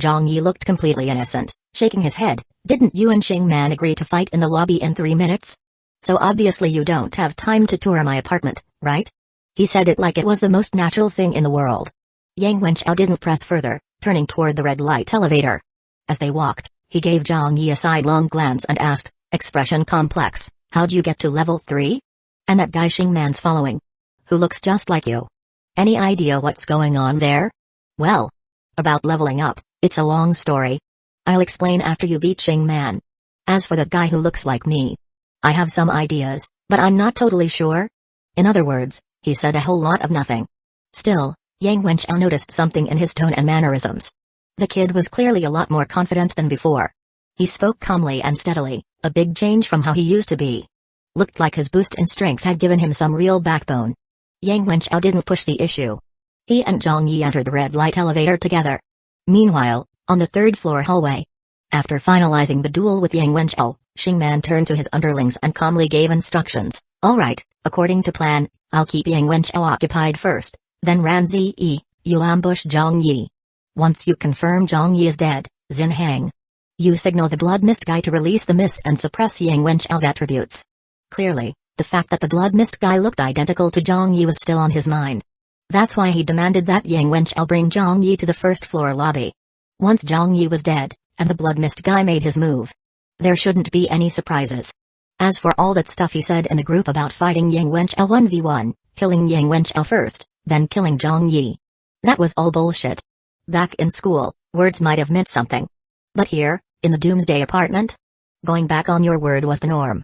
Zhang Yi looked completely innocent, shaking his head. "Didn't you and Xing Man agree to fight in the lobby in 3 minutes? So obviously you don't have time to tour my apartment, right?" He said it like it was the most natural thing in the world. Yang Wenchao didn't press further, turning toward the red light elevator. As they walked, he gave Zhang Yi a sidelong glance and asked, "Expression complex, how'd you get to level 3? And that guy Xing Man's following, who looks just like you. Any idea what's going on there?" "Well, about leveling up, it's a long story. I'll explain after you beat Xing Man. As for that guy who looks like me, I have some ideas, but I'm not totally sure." In other words, he said a whole lot of nothing. Still, Yang Wenchao noticed something in his tone and mannerisms. The kid was clearly a lot more confident than before. He spoke calmly and steadily, a big change from how he used to be. Looked like his boost in strength had given him some real backbone. Yang Wenchao didn't push the issue. He and Zhang Yi entered the red light elevator together. Meanwhile, on the 3rd floor hallway, after finalizing the duel with Yang Wenchao, Xing Man turned to his underlings and calmly gave instructions. "All right, according to plan, I'll keep Yang Wenchao occupied first, then Ran Ziyi, you ambush Zhang Yi. Once you confirm Zhang Yi is dead, Xin Hang, you signal the Blood Mist guy to release the mist and suppress Yang Wenchao's attributes." Clearly, the fact that the Blood Mist guy looked identical to Zhang Yi was still on his mind. That's why he demanded that Yang Wenchao bring Zhang Yi to the 1st floor lobby. Once Zhang Yi was dead, and the Blood Mist guy made his move, there shouldn't be any surprises. As for all that stuff he said in the group about fighting Yang Wenchao 1v1, killing Yang Wenchao first, then killing Zhang Yi, that was all bullshit. Back in school, words might have meant something. But here, in the Doomsday apartment, going back on your word was the norm.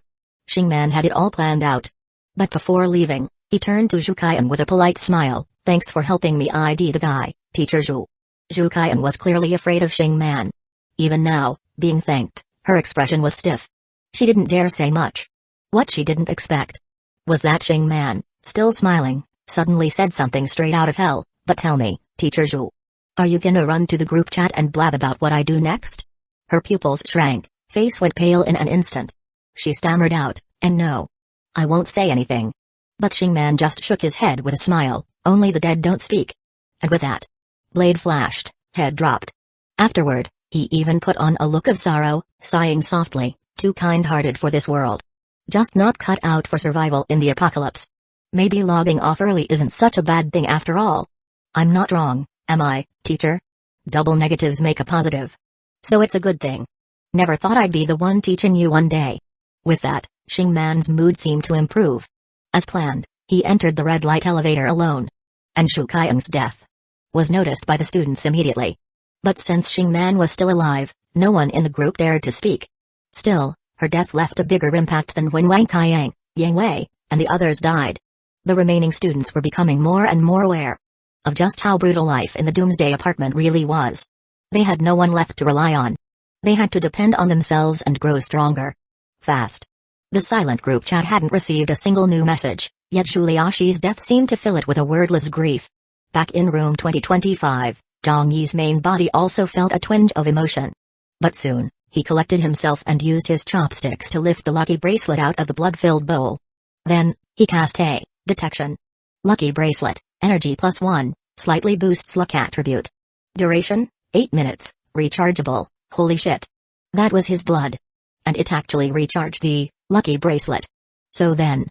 Xing Man had it all planned out. But before leaving, he turned to Zhu Kaiyan with a polite smile. "Thanks for helping me ID the guy, Teacher Zhu." Zhu Kaiyan was clearly afraid of Xing Man. Even now, being thanked, her expression was stiff. She didn't dare say much. What she didn't expect was that Xing Man, still smiling, suddenly said something straight out of hell. "But tell me, Teacher Zhu, are you gonna run to the group chat and blab about what I do next?" Her pupils shrank, face went pale in an instant. She stammered out, "And no, I won't say anything." But Xing Man just shook his head with a smile. "Only the dead don't speak." And with that, blade flashed, head dropped. Afterward, he even put on a look of sorrow, sighing softly, "Too kind-hearted for this world. Just not cut out for survival in the apocalypse. Maybe logging off early isn't such a bad thing after all. I'm not wrong, am I, teacher? Double negatives make a positive. So it's a good thing. Never thought I'd be the one teaching you one day." With that, Xing Man's mood seemed to improve. As planned, he entered the red light elevator alone. And Zhu Kaiyan's death was noticed by the students immediately. But since Xing Man was still alive, no one in the group dared to speak. Still, her death left a bigger impact than when Wang Kaiyang, Yang Wei, and the others died. The remaining students were becoming more and more aware of just how brutal life in the Doomsday apartment really was. They had no one left to rely on. They had to depend on themselves and grow stronger. Fast. The silent group chat hadn't received a single new message, yet Juliashi's death seemed to fill it with a wordless grief. Back in room 2025, Zhang Yi's main body also felt a twinge of emotion. But soon, he collected himself and used his chopsticks to lift the lucky bracelet out of the blood-filled bowl. Then, he cast a detection. Lucky bracelet, energy +1, slightly boosts luck attribute. Duration, 8 minutes, rechargeable. Holy shit. That was his blood. And it actually recharged the lucky bracelet. So then,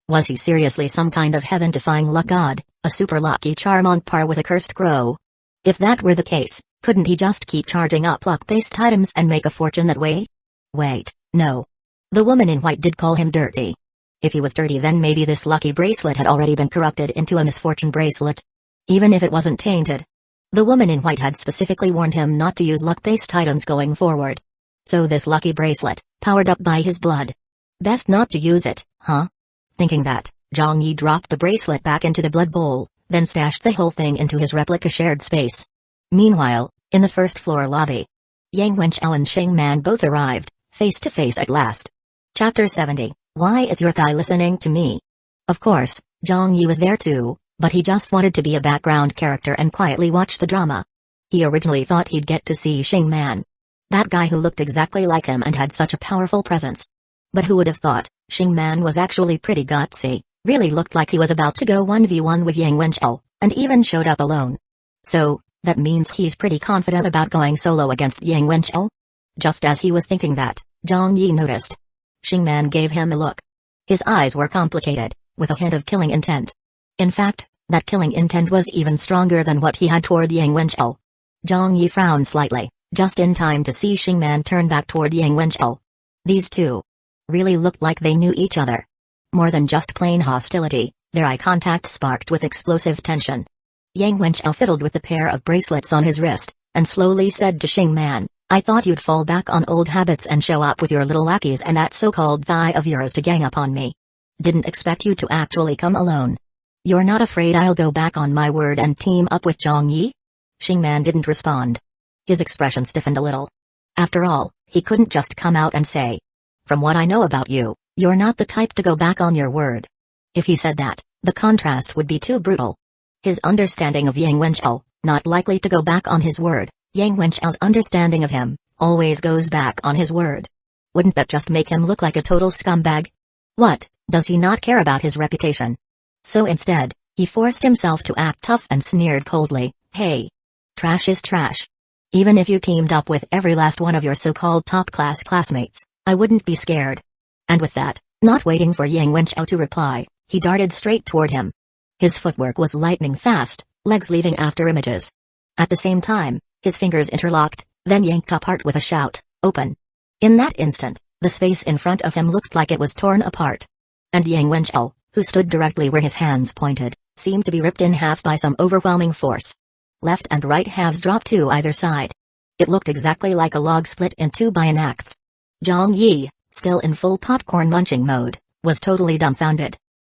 was he seriously some kind of heaven-defying luck god, a super lucky charm on par with a cursed crow? If that were the case, couldn't he just keep charging up luck-based items and make a fortune that way? Wait, no. The woman in white did call him dirty. If he was dirty, then maybe this lucky bracelet had already been corrupted into a misfortune bracelet. Even if it wasn't tainted. The woman in white had specifically warned him not to use luck-based items going forward. So this lucky bracelet, powered up by his blood. Best not to use it, huh? Thinking that, Zhang Yi dropped the bracelet back into the blood bowl, then stashed the whole thing into his replica shared space. Meanwhile, in the 1st floor lobby, Yang Wenchao and Xing Man both arrived, face to face at last. Chapter 70, Why is your thigh listening to me? Of course, Zhang Yi was there too, but he just wanted to be a background character and quietly watch the drama. He originally thought he'd get to see Xing Man. That guy who looked exactly like him and had such a powerful presence. But who would have thought, Xingman was actually pretty gutsy, really looked like he was about to go 1v1 with Yang Wenqiao, and even showed up alone. So, that means he's pretty confident about going solo against Yang Wenqiao? Just as he was thinking that, Zhang Yi noticed. Xingman gave him a look. His eyes were complicated, with a hint of killing intent. In fact, that killing intent was even stronger than what he had toward Yang Wenqiao. Zhang Yi frowned slightly, just in time to see Xingman turn back toward Yang Wenqiao. These two really looked like they knew each other. More than just plain hostility, their eye contact sparked with explosive tension. Yang Wenqiao fiddled with the pair of bracelets on his wrist, and slowly said to Xingman, "I thought you'd fall back on old habits and show up with your little lackeys and that so-called thigh of yours to gang up on me. Didn't expect you to actually come alone. You're not afraid I'll go back on my word and team up with Zhang Yi?" Xingman didn't respond. His expression stiffened a little. After all, he couldn't just come out and say, "From what I know about you, you're not the type to go back on your word." If he said that, the contrast would be too brutal. His understanding of Yang Wenqiao, not likely to go back on his word. Yang Wenqiao's understanding of him, always goes back on his word. Wouldn't that just make him look like a total scumbag? What, does he not care about his reputation? So instead, he forced himself to act tough and sneered coldly, "Hey. Trash is trash. Even if you teamed up with every last one of your so-called top-class classmates, I wouldn't be scared." And with that, not waiting for Yang Wenqiao to reply, he darted straight toward him. His footwork was lightning fast, legs leaving after images. At the same time, his fingers interlocked, then yanked apart with a shout, "Open!" In that instant, the space in front of him looked like it was torn apart. And Yang Wenqiao, who stood directly where his hands pointed, seemed to be ripped in half by some overwhelming force. Left and right halves dropped to either side. It looked exactly like a log split in two by an axe. Zhang Yi, still in full popcorn munching mode, was totally dumbfounded.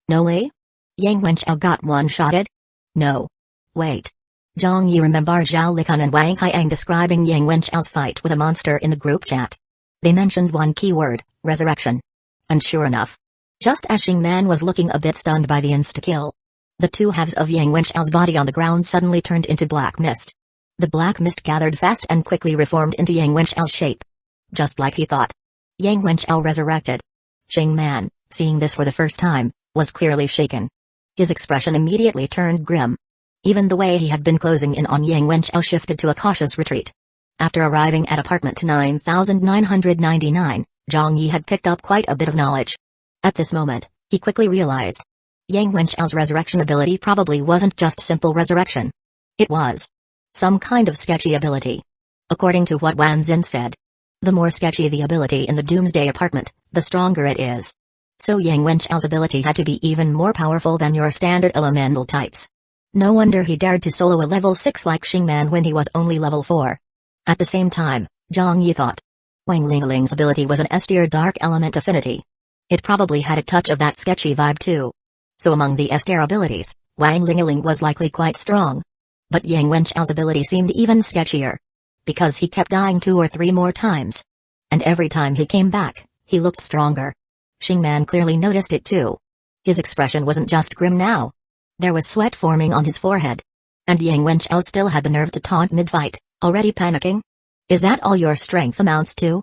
No way? Yang Wenqiao got one-shotted? No. Wait. Zhang Yi remembered Zhao Likun and Wang Haiyang describing Yang Wenqiao's fight with a monster in the group chat. They mentioned one keyword, resurrection. And sure enough, just as Xingman was looking a bit stunned by the insta-kill, the two halves of Yang Wenqiao's body on the ground suddenly turned into black mist. The black mist gathered fast and quickly reformed into Yang Wenqiao's shape. Just like he thought. Yang Wenqiao resurrected. Xingman, seeing this for the first time, was clearly shaken. His expression immediately turned grim. Even the way he had been closing in on Yang Wenqiao shifted to a cautious retreat. After arriving at apartment 9999, Zhang Yi had picked up quite a bit of knowledge. At this moment, he quickly realized Yang Wenqiao's resurrection ability probably wasn't just simple resurrection. It was some kind of sketchy ability. According to what Wan Xin said, the more sketchy the ability in the Doomsday apartment, the stronger it is. So Yang Wenqiao's ability had to be even more powerful than your standard elemental types. No wonder he dared to solo a level 6 like Xingman when he was only level 4. At the same time, Zhang Yi thought Wang Lingling's ability was an S-tier dark element affinity. It probably had a touch of that sketchy vibe too. So among the S-tier abilities, Wang Lingling was likely quite strong. But Yang Wenqiao's ability seemed even sketchier. Because he kept dying 2 or 3 more times. And every time he came back, he looked stronger. Xingman clearly noticed it too. His expression wasn't just grim now. There was sweat forming on his forehead. And Yang Wenqiao still had the nerve to taunt mid-fight, already panicking? Is that all your strength amounts to?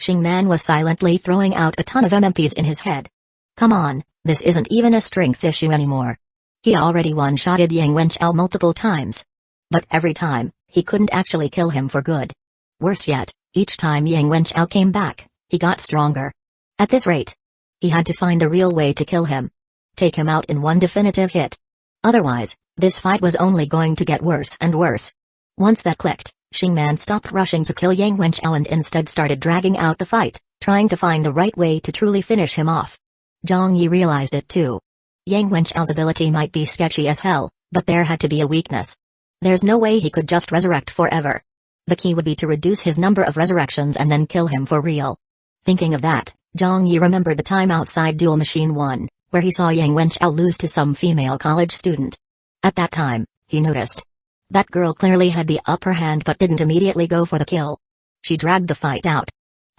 Xingman was silently throwing out a ton of MMPs in his head. Come on, this isn't even a strength issue anymore. He already one-shotted Yang Wenqiao multiple times. But every time, he couldn't actually kill him for good. Worse yet, each time Yang Wenqiao came back, he got stronger. At this rate, he had to find a real way to kill him. Take him out in one definitive hit. Otherwise, this fight was only going to get worse and worse. Once that clicked, Xingman stopped rushing to kill Yang Wenqiao and instead started dragging out the fight, trying to find the right way to truly finish him off. Zhang Yi realized it too. Yang Wenqiao's ability might be sketchy as hell, but there had to be a weakness. There's no way he could just resurrect forever. The key would be to reduce his number of resurrections and then kill him for real. Thinking of that, Zhang Yi remembered the time outside Duel Machine 1, where he saw Yang Wenqiao lose to some female college student. At that time, he noticed that girl clearly had the upper hand but didn't immediately go for the kill. She dragged the fight out.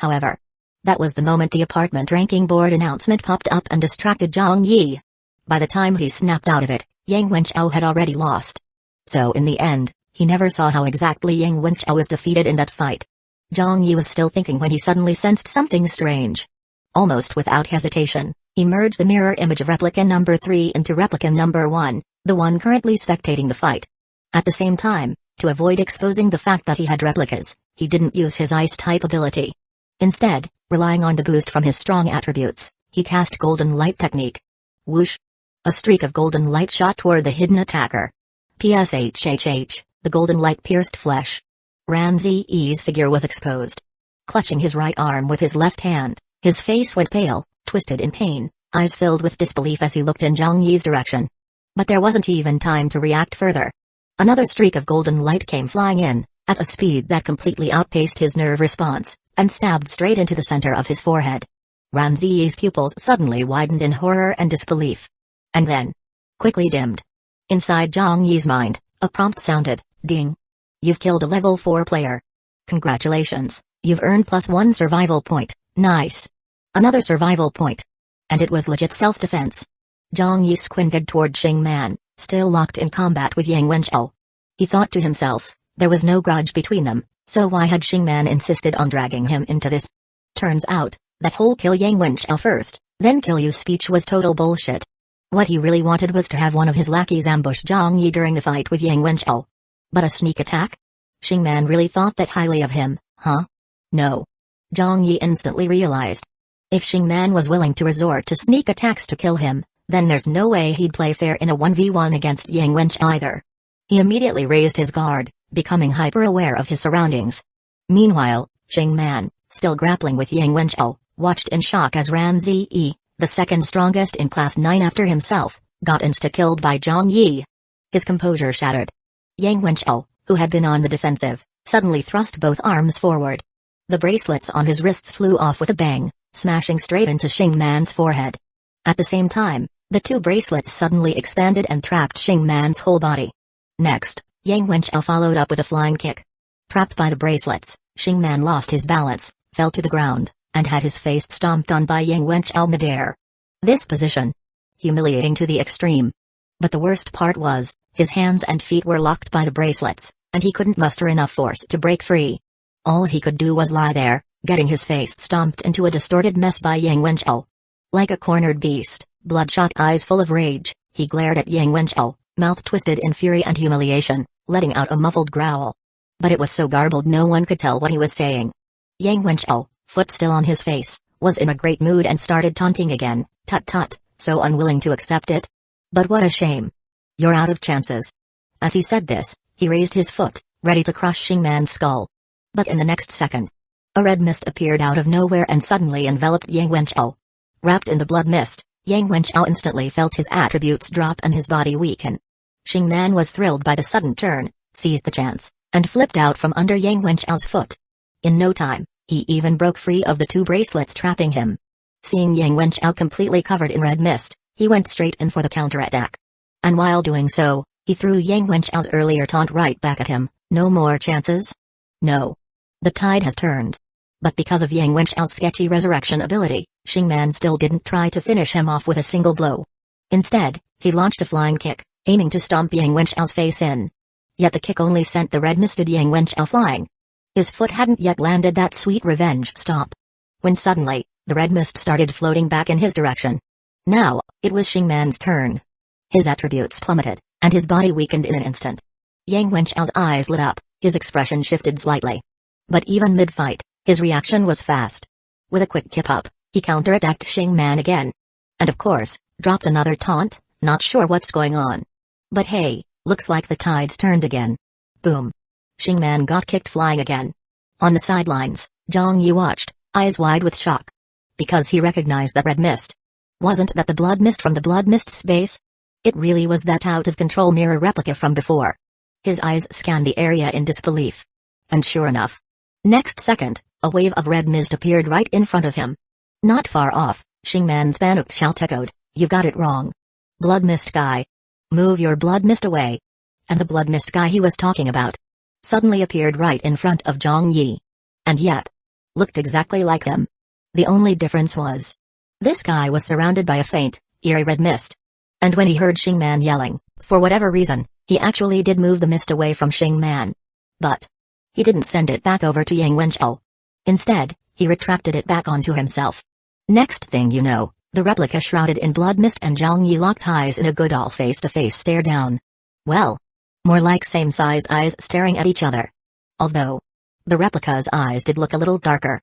However, that was the moment the apartment ranking board announcement popped up and distracted Zhang Yi. By the time he snapped out of it, Yang Wenqiao had already lost. So in the end, he never saw how exactly Yang Wenqiao was defeated in that fight. Zhang Yi was still thinking when he suddenly sensed something strange. Almost without hesitation, he merged the mirror image of replica number 3 into replica number 1, the one currently spectating the fight. At the same time, to avoid exposing the fact that he had replicas, he didn't use his ice-type ability. Instead, relying on the boost from his strong attributes, he cast Golden Light technique. Whoosh! A streak of golden light shot toward the hidden attacker. PSHHH, the golden light pierced flesh. Ranzi's figure was exposed. Clutching his right arm with his left hand, his face went pale, twisted in pain, eyes filled with disbelief as he looked in Zhang Yi's direction. But there wasn't even time to react further. Another streak of golden light came flying in, at a speed that completely outpaced his nerve response, and stabbed straight into the center of his forehead. Ranzi's pupils suddenly widened in horror and disbelief. And then, quickly dimmed. Inside Zhang Yi's mind, a prompt sounded, ding. You've killed a level 4 player. Congratulations, you've earned +1 survival point, nice. Another survival point. And it was legit self-defense. Zhang Yi squinted toward Xing Man, still locked in combat with Yang Wenqiao. He thought to himself, there was no grudge between them, so why had Xing Man insisted on dragging him into this? Turns out, that whole kill Yang Wenqiao first, then kill you speech was total bullshit. What he really wanted was to have one of his lackeys ambush Zhang Yi during the fight with Yang Wenqiao. But a sneak attack? Xing Man really thought that highly of him, huh? No. Zhang Yi instantly realized. If Xing Man was willing to resort to sneak attacks to kill him, then there's no way he'd play fair in a 1v1 against Yang Wenqiao either. He immediately raised his guard, becoming hyper-aware of his surroundings. Meanwhile, Xing Man, still grappling with Yang Wenqiao, watched in shock as Ranzi, the second strongest in Class 9 after himself, got insta-killed by Zhang Yi. His composure shattered. Yang Wenqiao, who had been on the defensive, suddenly thrust both arms forward. The bracelets on his wrists flew off with a bang, smashing straight into Xing Man's forehead. At the same time, the two bracelets suddenly expanded and trapped Xing Man's whole body. Next, Yang Wenqiao followed up with a flying kick. Trapped by the bracelets, Xing Man lost his balance, fell to the ground, and had his face stomped on by Yang Wenqiao midair. This position. Humiliating to the extreme. But the worst part was, his hands and feet were locked by the bracelets, and he couldn't muster enough force to break free. All he could do was lie there, getting his face stomped into a distorted mess by Yang Wenqiao. Like a cornered beast, bloodshot eyes full of rage, he glared at Yang Wenqiao, mouth twisted in fury and humiliation, letting out a muffled growl. But it was so garbled no one could tell what he was saying. Yang Wenqiao, foot still on his face, was in a great mood and started taunting again, tut-tut, so unwilling to accept it. But what a shame. You're out of chances. As he said this, he raised his foot, ready to crush Xing Man's skull. But in the next second, a red mist appeared out of nowhere and suddenly enveloped Yang Wenqiao. Wrapped in the blood mist, Yang Wenqiao instantly felt his attributes drop and his body weaken. Xing Man was thrilled by the sudden turn, seized the chance, and flipped out from under Yang Wenqiao's foot. In no time, he even broke free of the two bracelets trapping him. Seeing Yang Wenqiao completely covered in red mist, he went straight in for the counterattack. And while doing so, he threw Yang Wenqiao's earlier taunt right back at him. No more chances? No. The tide has turned. But because of Yang Wenqiao's sketchy resurrection ability, Xing Man still didn't try to finish him off with a single blow. Instead, he launched a flying kick, aiming to stomp Yang Wenqiao's face in. Yet the kick only sent the red-misted Yang Wenqiao flying. His foot hadn't yet landed that sweet revenge stomp. When suddenly, the red mist started floating back in his direction. Now, it was Xing Man's turn. His attributes plummeted, and his body weakened in an instant. Yang Wenqiao's eyes lit up, his expression shifted slightly. But even mid-fight, his reaction was fast. With a quick kip-up, he counterattacked Xing Man again. And of course, dropped another taunt, not sure what's going on. But hey, looks like the tide's turned again. Boom. Xing Man got kicked flying again. On the sidelines, Zhang Yi watched, eyes wide with shock. Because he recognized that red mist. Wasn't that the blood mist from the blood mist's base? It really was that out-of-control mirror replica from before. His eyes scanned the area in disbelief. And sure enough. Next second, a wave of red mist appeared right in front of him. Not far off, Xing Man's panicked shout echoed, "You got it wrong. Blood mist guy. Move your blood mist away." And the blood mist guy he was talking about suddenly appeared right in front of Zhang Yi. And yet, looked exactly like him. The only difference was, this guy was surrounded by a faint, eerie red mist. And when he heard Xing Man yelling, for whatever reason, he actually did move the mist away from Xing Man. But he didn't send it back over to Yang Wenqiao. Instead, he retracted it back onto himself. Next thing you know, the replica shrouded in blood mist and Zhang Yi locked eyes in a good all face-to-face stare down. Well, more like same-sized eyes staring at each other. Although, the replica's eyes did look a little darker.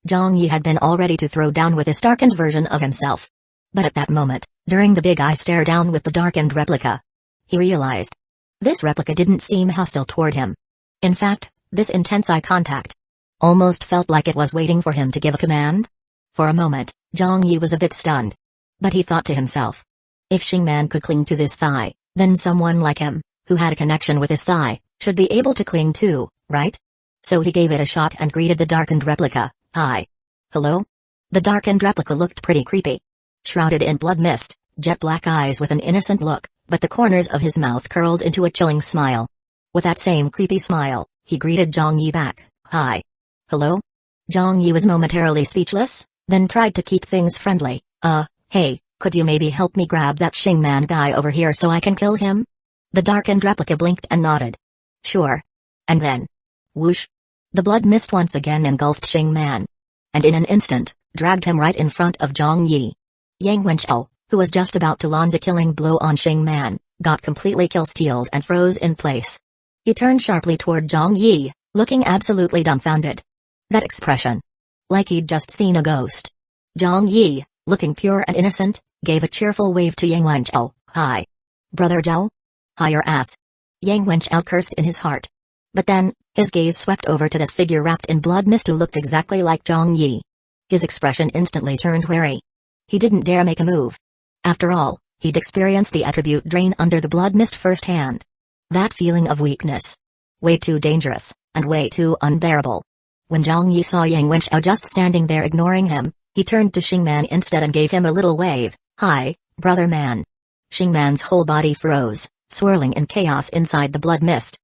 Zhang Yi had been all ready to throw down with this darkened version of himself. But at that moment, during the big eye stare down with the darkened replica, he realized this replica didn't seem hostile toward him. In fact, this intense eye contact almost felt like it was waiting for him to give a command. For a moment, Zhang Yi was a bit stunned. But he thought to himself, if Xingman could cling to this thigh, then someone like him, who had a connection with his thigh, should be able to cling too, right? So he gave it a shot and greeted the darkened replica. Hi. Hello? The darkened replica looked pretty creepy. Shrouded in blood mist, jet black eyes with an innocent look, but the corners of his mouth curled into a chilling smile. With that same creepy smile, he greeted Zhang Yi back. Hi. Hello? Zhang Yi was momentarily speechless, then tried to keep things friendly. Hey, could you maybe help me grab that Xingman guy over here so I can kill him? The darkened replica blinked and nodded. Sure. And then, whoosh. The blood mist once again engulfed Xingman. And in an instant, dragged him right in front of Zhang Yi. Yang Wenqiao, who was just about to land a killing blow on Xingman, got completely kill-stealed and froze in place. He turned sharply toward Zhang Yi, looking absolutely dumbfounded. That expression. Like he'd just seen a ghost. Zhang Yi, looking pure and innocent, gave a cheerful wave to Yang Wenqiao. Hi. Brother Zhao? Hi your ass. Yang Wenqiao cursed in his heart. But then, his gaze swept over to that figure wrapped in blood mist who looked exactly like Zhang Yi. His expression instantly turned wary. He didn't dare make a move. After all, he'd experienced the attribute drain under the blood mist firsthand. That feeling of weakness. Way too dangerous, and way too unbearable. When Zhang Yi saw Yang Wenqiao just standing there ignoring him, he turned to Xingman instead and gave him a little wave. Hi, brother man. Xingman's whole body froze, swirling in chaos inside the blood mist.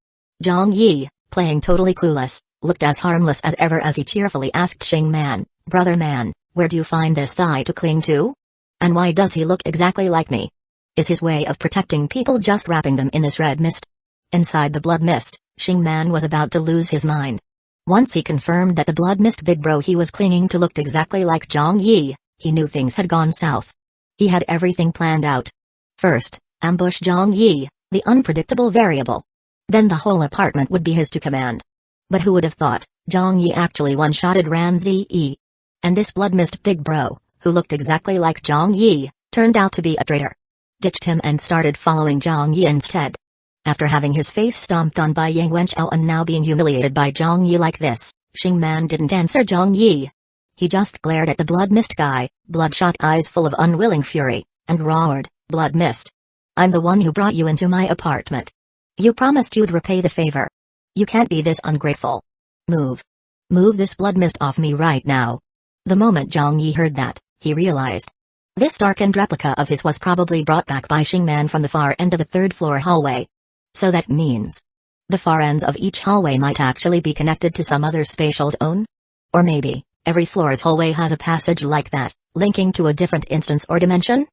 Zhang Yi, playing totally clueless, looked as harmless as ever as he cheerfully asked Xingman, brother man, where do you find this thigh to cling to? And why does he look exactly like me? Is his way of protecting people just wrapping them in this red mist? Inside the blood mist, Xingman was about to lose his mind. Once he confirmed that the blood mist big bro he was clinging to looked exactly like Zhang Yi, he knew things had gone south. He had everything planned out. First, ambush Zhang Yi, the unpredictable variable. Then the whole apartment would be his to command. But who would have thought, Zhang Yi actually one-shotted Ran Zi. And this blood mist big bro, who looked exactly like Zhang Yi, turned out to be a traitor. Ditched him and started following Zhang Yi instead. After having his face stomped on by Yang Wenqiao and now being humiliated by Zhang Yi like this, Xingman didn't answer Zhang Yi. He just glared at the blood mist guy, bloodshot eyes full of unwilling fury, and roared, blood mist. I'm the one who brought you into my apartment. You promised you'd repay the favor. You can't be this ungrateful. Move. Move this blood mist off me right now. The moment Zhang Yi heard that, he realized. This darkened replica of his was probably brought back by Xingman from the far end of the third-floor hallway. So that means the far ends of each hallway might actually be connected to some other spatial zone? Or maybe, every floor's hallway has a passage like that, linking to a different instance or dimension?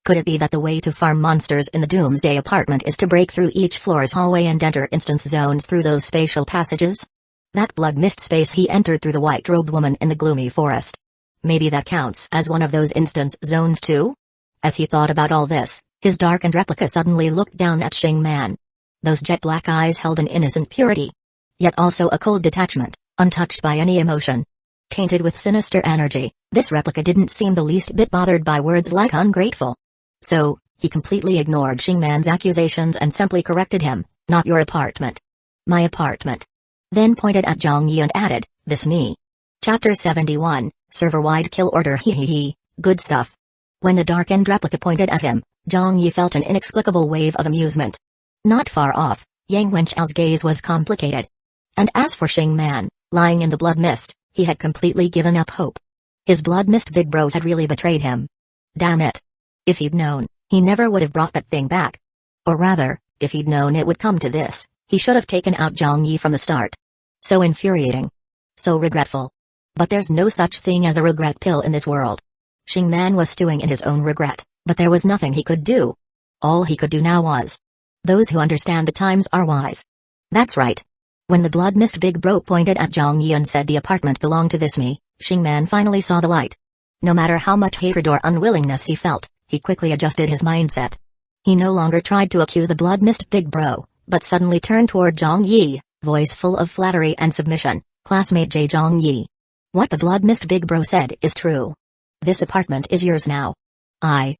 Could it be that the way to farm monsters in the Doomsday apartment is to break through each floor's hallway and enter instance zones through those spatial passages? That blood mist space he entered through the white-robed woman in the gloomy forest. Maybe that counts as one of those instance zones too? As he thought about all this, his darkened replica suddenly looked down at Xingman. Those jet-black eyes held an innocent purity. Yet also a cold detachment, untouched by any emotion. Tainted with sinister energy, this replica didn't seem the least bit bothered by words like ungrateful. So, he completely ignored Xingman's accusations and simply corrected him, not your apartment. My apartment. Then pointed at Zhang Yi and added, this me. Chapter 71, Server-wide kill order hehehe, good stuff. When the darkened replica pointed at him, Zhang Yi felt an inexplicable wave of amusement. Not far off, Yang Wenqiao's gaze was complicated. And as for Xingman, lying in the blood mist, he had completely given up hope. His blood mist big bro had really betrayed him. Damn it. If he'd known, he never would have brought that thing back. Or rather, if he'd known it would come to this, he should have taken out Zhang Yi from the start. So infuriating. So regretful. But there's no such thing as a regret pill in this world. Xingman was stewing in his own regret, but there was nothing he could do. All he could do now was. Those who understand the times are wise. That's right. When the blood mist big bro pointed at Zhang Yi and said the apartment belonged to this me, Xingman finally saw the light. No matter how much hatred or unwillingness he felt, he quickly adjusted his mindset. He no longer tried to accuse the blood mist big bro, but suddenly turned toward Zhang Yi, voice full of flattery and submission. Classmate J. Zhang Yi. What the blood mist big bro said is true. This apartment is yours now. I'm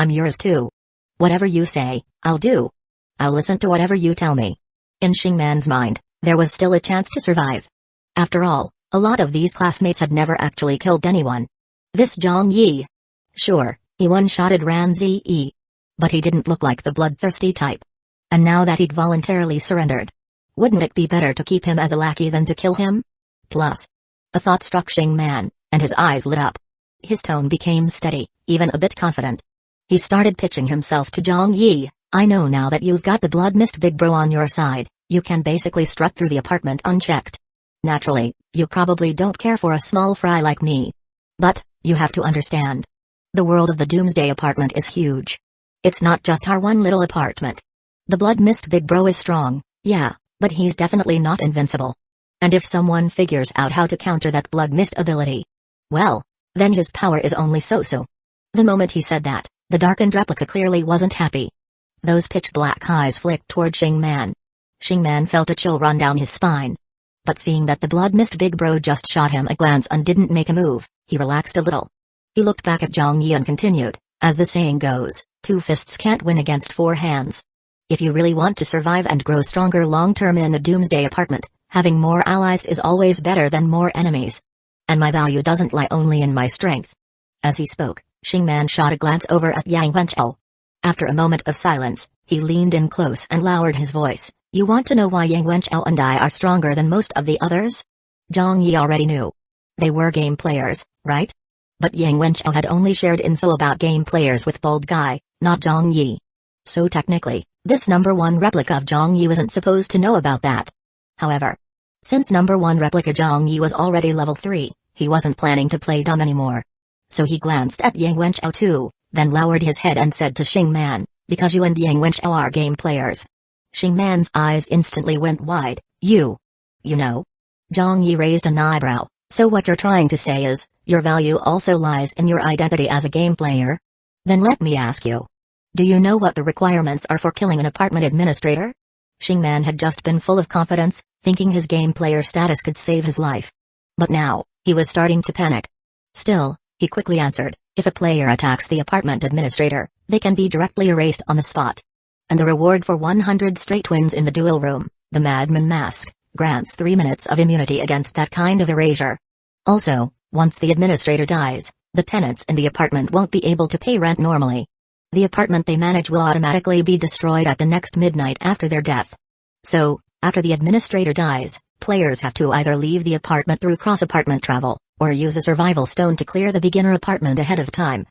yours too. Whatever you say, I'll do. I'll listen to whatever you tell me. In Xingman's mind, there was still a chance to survive. After all, a lot of these classmates had never actually killed anyone. This Zhang Yi. Sure, he one-shotted Ran Zi, but he didn't look like the bloodthirsty type. And now that he'd voluntarily surrendered, wouldn't it be better to keep him as a lackey than to kill him? Plus, a thought struck Xingman, and his eyes lit up. His tone became steady, even a bit confident. He started pitching himself to Zhang Yi. I know now that you've got the blood mist big bro on your side, you can basically strut through the apartment unchecked. Naturally, you probably don't care for a small fry like me. But, you have to understand. The world of the Doomsday apartment is huge. It's not just our one little apartment. The blood mist big bro is strong, yeah, but he's definitely not invincible. And if someone figures out how to counter that blood mist ability, well, then his power is only so-so. The moment he said that, the darkened replica clearly wasn't happy. Those pitch-black eyes flicked toward Xingman. Xingman felt a chill run down his spine. But seeing that the blood mist big bro just shot him a glance and didn't make a move, he relaxed a little. He looked back at Zhang Yi and continued, as the saying goes, 2 fists can't win against 4 hands. If you really want to survive and grow stronger long-term in the Doomsday apartment, having more allies is always better than more enemies. And my value doesn't lie only in my strength. As he spoke, Xingman shot a glance over at Yang Wenchao. After a moment of silence, he leaned in close and lowered his voice. You want to know why Yang Wenchao and I are stronger than most of the others? Zhang Yi already knew. They were game players, right? But Yang Wenchao had only shared info about game players with Bold Guy, not Zhang Yi. So technically, this number 1 replica of Zhang Yi wasn't supposed to know about that. However, since number 1 replica Zhang Yi was already level 3, he wasn't planning to play dumb anymore. So he glanced at Yang Wenchao too, then lowered his head and said to Xingman, because you and Yang Wenchao are game players. Xingman's eyes instantly went wide. You know? Zhang Yi raised an eyebrow. So what you're trying to say is, your value also lies in your identity as a game player? Then let me ask you. Do you know what the requirements are for killing an apartment administrator? Xingman had just been full of confidence, thinking his game player status could save his life. But now, he was starting to panic. Still, he quickly answered, if a player attacks the apartment administrator, they can be directly erased on the spot. And the reward for 100 straight wins in the duel room, the Madman Mask, grants 3 minutes of immunity against that kind of erasure. Also, once the administrator dies, the tenants in the apartment won't be able to pay rent normally. The apartment they manage will automatically be destroyed at the next midnight after their death. So, after the administrator dies, players have to either leave the apartment through cross-apartment travel, or use a survival stone to clear the beginner apartment ahead of time.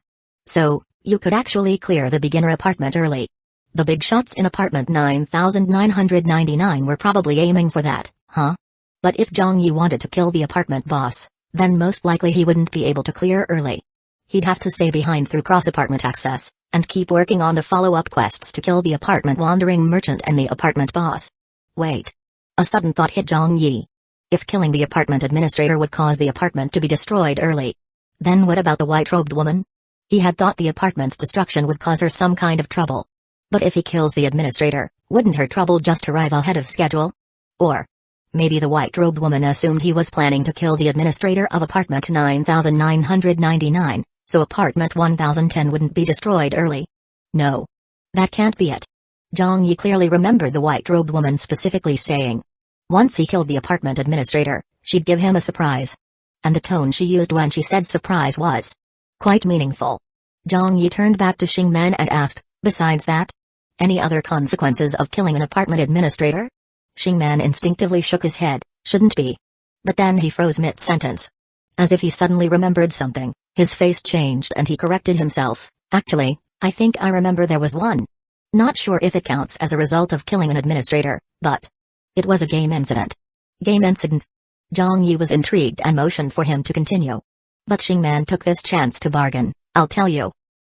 So, you could actually clear the beginner apartment early. The big shots in apartment 9999 were probably aiming for that, huh? But if Zhang Yi wanted to kill the apartment boss, then most likely he wouldn't be able to clear early. He'd have to stay behind through cross-apartment access, and keep working on the follow-up quests to kill the apartment wandering merchant and the apartment boss. Wait. A sudden thought hit Zhang Yi. If killing the apartment administrator would cause the apartment to be destroyed early, then what about the white-robed woman? He had thought the apartment's destruction would cause her some kind of trouble. But if he kills the administrator, wouldn't her trouble just arrive ahead of schedule? Or maybe the white-robed woman assumed he was planning to kill the administrator of apartment 9999, so apartment 1010 wouldn't be destroyed early. No. That can't be it. Zhang Yi clearly remembered the white-robed woman specifically saying, once he killed the apartment administrator, she'd give him a surprise. And the tone she used when she said surprise was quite meaningful. Zhang Yi turned back to Xingman and asked, besides that? Any other consequences of killing an apartment administrator? Xingman instinctively shook his head, shouldn't be. But then he froze mid-sentence. As if he suddenly remembered something, his face changed and he corrected himself. Actually, I think I remember there was one. Not sure if it counts as a result of killing an administrator, but it was a game incident. Game incident? Zhang Yi was intrigued and motioned for him to continue. But Xingman took this chance to bargain, I'll tell you.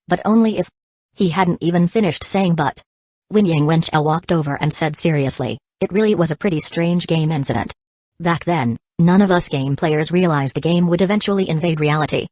But only if. He hadn't even finished saying but. When Yang Wenchao walked over and said seriously, it really was a pretty strange game incident. Back then, none of us game players realized the game would eventually invade reality.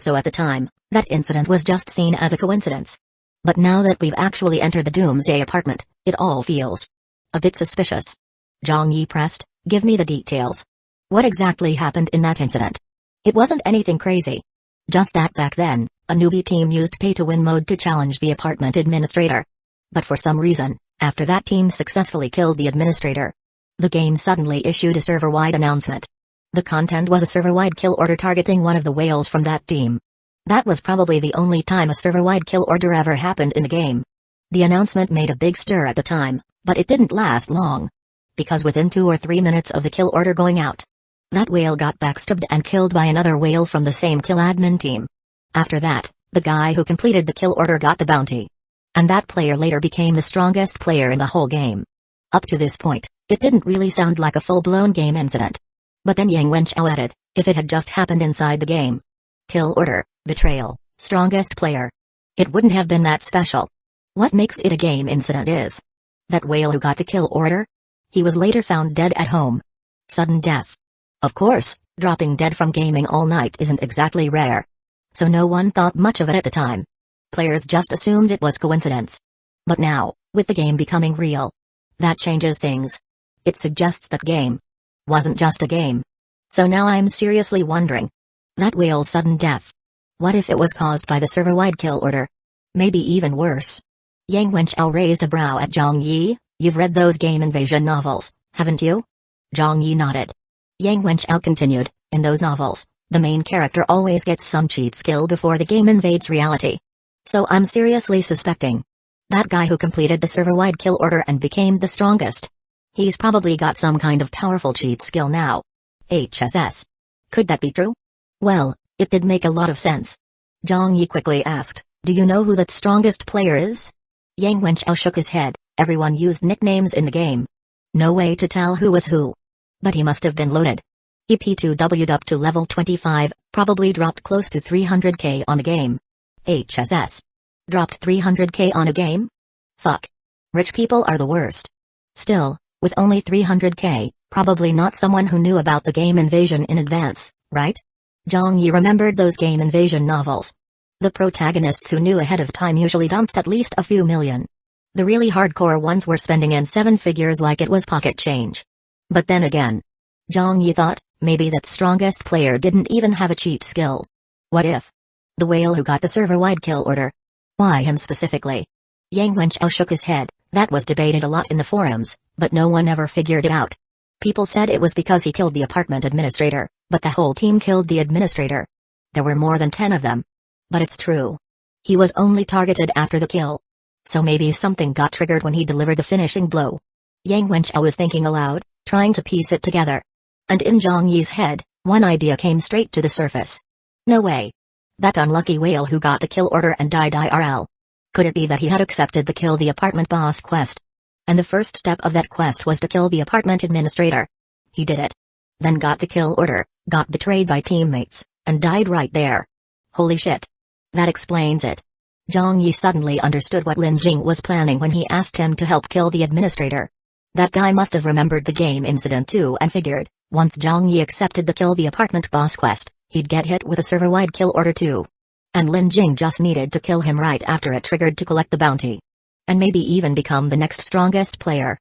So at the time, that incident was just seen as a coincidence. But now that we've actually entered the Doomsday apartment, it all feels a bit suspicious. Zhang Yi pressed, give me the details. What exactly happened in that incident? It wasn't anything crazy. Just that back then, a newbie team used pay-to-win mode to challenge the apartment administrator. But for some reason, after that team successfully killed the administrator, the game suddenly issued a server-wide announcement. The content was a server-wide kill order targeting one of the whales from that team. That was probably the only time a server-wide kill order ever happened in the game. The announcement made a big stir at the time, but it didn't last long. Because within 2 or 3 minutes of the kill order going out, that whale got backstabbed and killed by another whale from the same kill admin team. After that, the guy who completed the kill order got the bounty. And that player later became the strongest player in the whole game. Up to this point, it didn't really sound like a full-blown game incident. But then Yang Wenchao added, if it had just happened inside the game. Kill order, betrayal, strongest player. It wouldn't have been that special. What makes it a game incident is that whale who got the kill order? He was later found dead at home. Sudden death. Of course, dropping dead from gaming all night isn't exactly rare. So no one thought much of it at the time. Players just assumed it was coincidence. But now, with the game becoming real, that changes things. It suggests that game wasn't just a game. So now I'm seriously wondering. That whale's sudden death. What if it was caused by the server-wide kill order? Maybe even worse. Yang Wenchao raised a brow at Zhang Yi. You've read those game invasion novels, haven't you? Zhang Yi nodded. Yang Wenchao continued, in those novels, the main character always gets some cheat skill before the game invades reality. So I'm seriously suspecting that guy who completed the server-wide kill order and became the strongest. He's probably got some kind of powerful cheat skill now. HSS. Could that be true? Well, it did make a lot of sense. Zhang Yi quickly asked, do you know who that strongest player is? Yang Wenchao shook his head. Everyone used nicknames in the game. No way to tell who was who. But he must have been loaded. EP2W'd up to level 25, probably dropped close to 300k on the game. HSS. Dropped 300k on a game? Fuck. Rich people are the worst. Still, with only 300k, probably not someone who knew about the game invasion in advance, right? Zhang Yi remembered those game invasion novels. The protagonists who knew ahead of time usually dumped at least a few million. The really hardcore ones were spending in 7 figures like it was pocket change. But then again, Zhang Yi thought, maybe that strongest player didn't even have a cheat skill. What if the whale who got the server-wide kill order? Why him specifically? Yang Wenchao shook his head. That was debated a lot in the forums, but no one ever figured it out. People said it was because he killed the apartment administrator, but the whole team killed the administrator. There were more than 10 of them. But it's true. He was only targeted after the kill. So maybe something got triggered when he delivered the finishing blow. Yang Wenchao was thinking aloud, trying to piece it together. And in Zhang Yi's head, one idea came straight to the surface. No way. That unlucky whale who got the kill order and died IRL. Could it be that he had accepted the kill the apartment boss quest? And the first step of that quest was to kill the apartment administrator. He did it. Then got the kill order, got betrayed by teammates, and died right there. Holy shit. That explains it. Zhang Yi suddenly understood what Lin Jing was planning when he asked him to help kill the administrator. That guy must have remembered the game incident too and figured, once Zhang Yi accepted the kill the apartment boss quest, he'd get hit with a server-wide kill order too. And Lin Jing just needed to kill him right after it triggered to collect the bounty. And maybe even become the next strongest player.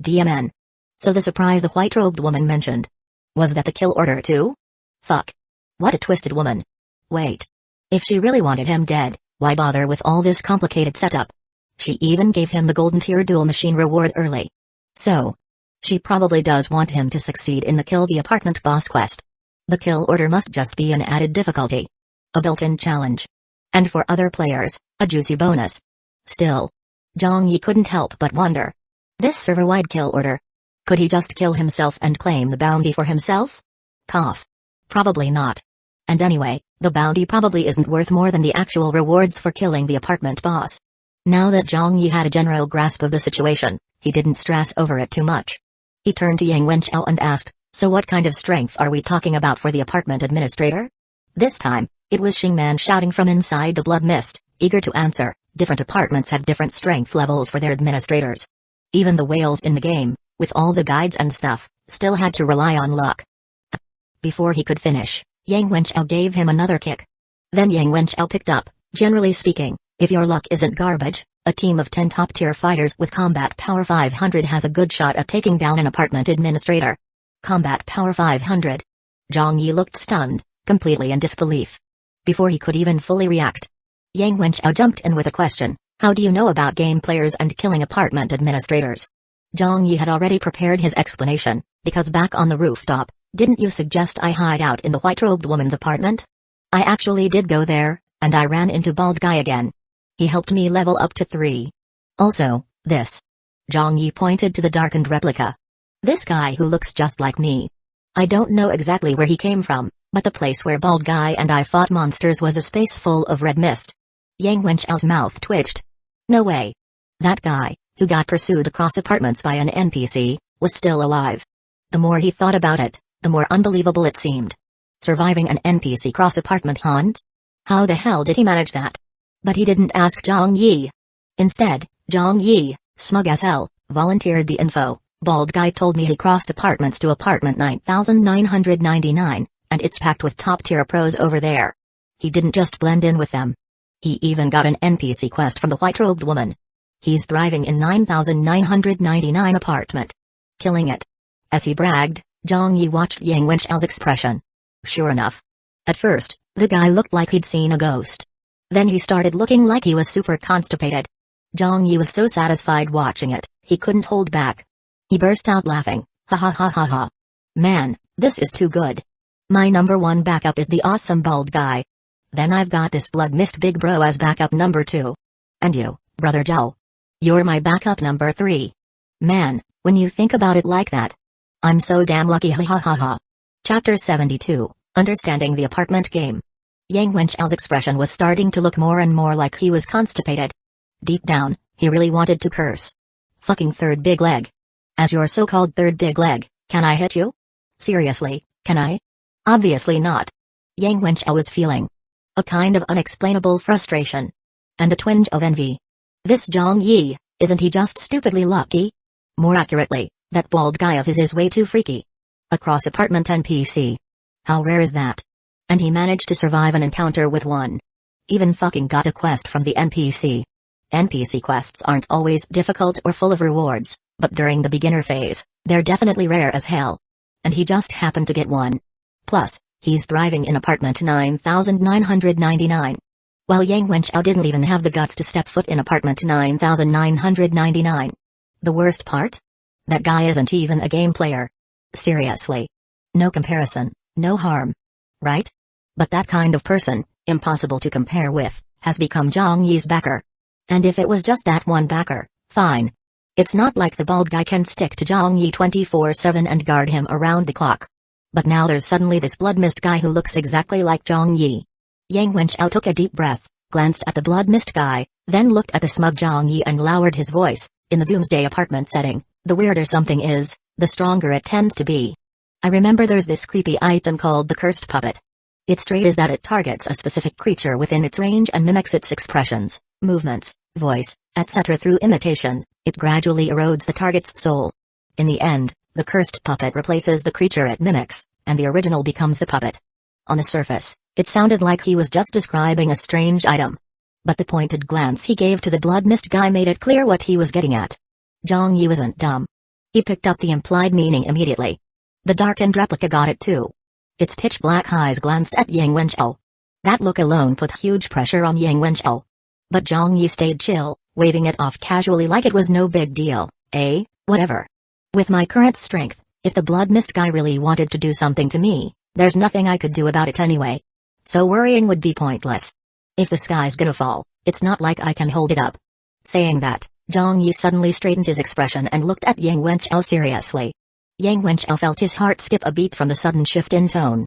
DMN. So the surprise the white-robed woman mentioned. Was that the kill order too? Fuck. What a twisted woman. Wait. If she really wanted him dead, why bother with all this complicated setup? She even gave him the golden tier dual machine reward early. So, she probably does want him to succeed in the kill the apartment boss quest. The kill order must just be an added difficulty. A built-in challenge. And for other players, a juicy bonus. Still, Zhang Yi couldn't help but wonder. This server-wide kill order. Could he just kill himself and claim the bounty for himself? Cough. Probably not. And anyway, the bounty probably isn't worth more than the actual rewards for killing the apartment boss. Now that Zhang Yi had a general grasp of the situation, he didn't stress over it too much. He turned to Yang Wenchao and asked, so what kind of strength are we talking about for the apartment administrator? This time, it was Xingman shouting from inside the blood mist, eager to answer. Different apartments have different strength levels for their administrators. Even the whales in the game, with all the guides and stuff, still had to rely on luck. Before he could finish, Yang Wenchao gave him another kick. Then Yang Wenchao picked up, generally speaking, if your luck isn't garbage, a team of 10 top-tier fighters with combat power 500 has a good shot at taking down an apartment administrator. Combat power 500. Zhang Yi looked stunned, completely in disbelief. Before he could even fully react, Yang Wenchao jumped in with a question, how do you know about game players and killing apartment administrators? Zhang Yi had already prepared his explanation, because back on the rooftop, didn't you suggest I hide out in the white-robed woman's apartment? I actually did go there, and I ran into bald guy again. He helped me level up to 3. Also, this. Zhang Yi pointed to the darkened replica. This guy who looks just like me. I don't know exactly where he came from, but the place where bald guy and I fought monsters was a space full of red mist. Yang Wenchao's mouth twitched. No way. That guy, who got pursued across apartments by an NPC, was still alive. The more he thought about it, the more unbelievable it seemed. Surviving an NPC cross-apartment hunt? How the hell did he manage that? But he didn't ask Zhang Yi. Instead, Zhang Yi, smug as hell, volunteered the info. Bald guy told me he crossed apartments to apartment 9999, and it's packed with top-tier pros over there. He didn't just blend in with them. He even got an NPC quest from the white-robed woman. He's thriving in 9999 apartment. Killing it. As he bragged, Zhang Yi watched Yang Wenchao's expression. Sure enough. At first, the guy looked like he'd seen a ghost. Then he started looking like he was super constipated. Zhang Yi was so satisfied watching it, he couldn't hold back. He burst out laughing, ha ha ha ha ha. Man, this is too good. My number 1 backup is the awesome bald guy. Then I've got this blood mist big bro as backup number 2. And you, brother Zhao. You're my backup number 3. Man, when you think about it like that. I'm so damn lucky ha ha ha ha. Chapter 72, Understanding the Apartment Game. Yang Wenchao's expression was starting to look more and more like he was constipated. Deep down, he really wanted to curse. Fucking third big leg. As your so-called third big leg, can I hit you? Seriously, can I? Obviously not. Yang Wenchao was feeling a kind of unexplainable frustration. And a twinge of envy. This Zhang Yi, isn't he just stupidly lucky? More accurately, that bald guy of his is way too freaky. A cross-apartment NPC. How rare is that? And he managed to survive an encounter with one. Even fucking got a quest from the NPC. NPC quests aren't always difficult or full of rewards, but during the beginner phase, they're definitely rare as hell. And he just happened to get one. Plus, he's thriving in apartment 9999. While Yang Wenchao didn't even have the guts to step foot in apartment 9999. The worst part? That guy isn't even a game player. Seriously. No comparison, no harm. Right? But that kind of person, impossible to compare with, has become Zhang Yi's backer. And if it was just that one backer, fine. It's not like the bald guy can stick to Zhang Yi 24/7 and guard him around the clock. But now there's suddenly this blood mist guy who looks exactly like Zhang Yi. Yang Wenchao took a deep breath, glanced at the blood mist guy, then looked at the smug Zhang Yi and lowered his voice. In the Doomsday apartment setting, the weirder something is, the stronger it tends to be. I remember there's this creepy item called the cursed puppet. Its trait is that it targets a specific creature within its range and mimics its expressions, movements, voice, etc. through imitation. It gradually erodes the target's soul. In the end, the cursed puppet replaces the creature it mimics, and the original becomes the puppet. On the surface, it sounded like he was just describing a strange item. But the pointed glance he gave to the blood mist guy made it clear what he was getting at. Zhang Yi wasn't dumb. He picked up the implied meaning immediately. The darkened replica got it too. Its pitch black eyes glanced at Yang Wenchao. That look alone put huge pressure on Yang Wenchao. But Zhang Yi stayed chill, waving it off casually like it was no big deal. Whatever. With my current strength, if the blood mist guy really wanted to do something to me, there's nothing I could do about it anyway. So worrying would be pointless. If the sky's gonna fall, it's not like I can hold it up. Saying that, Zhang Yi suddenly straightened his expression and looked at Yang Wenchao seriously. Yang Wenchao felt his heart skip a beat from the sudden shift in tone.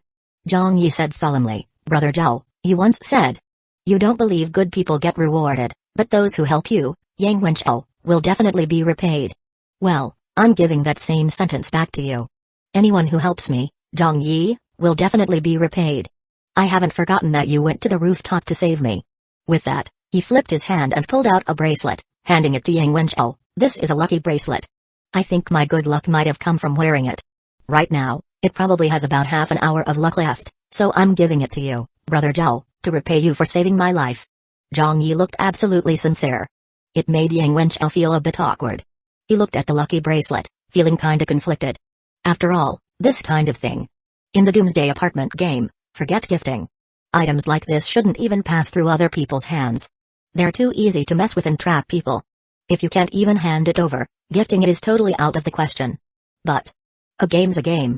Zhang Yi said solemnly, Brother Zhao, you once said, you don't believe good people get rewarded, but those who help you, Yang Wenchao, will definitely be repaid. Well, I'm giving that same sentence back to you. Anyone who helps me, Zhang Yi, will definitely be repaid. I haven't forgotten that you went to the rooftop to save me. With that, he flipped his hand and pulled out a bracelet, handing it to Yang Wenchao. This is a lucky bracelet. I think my good luck might have come from wearing it. Right now, it probably has about half an hour of luck left, so I'm giving it to you, Brother Zhao. To repay you for saving my life. Zhang Yi looked absolutely sincere. It made Yang Wenchao feel a bit awkward. He looked at the lucky bracelet, feeling kinda conflicted. After all, this kind of thing. In the Doomsday apartment game, forget gifting. Items like this shouldn't even pass through other people's hands. They're too easy to mess with and trap people. If you can't even hand it over, gifting it is totally out of the question. But a game's a game.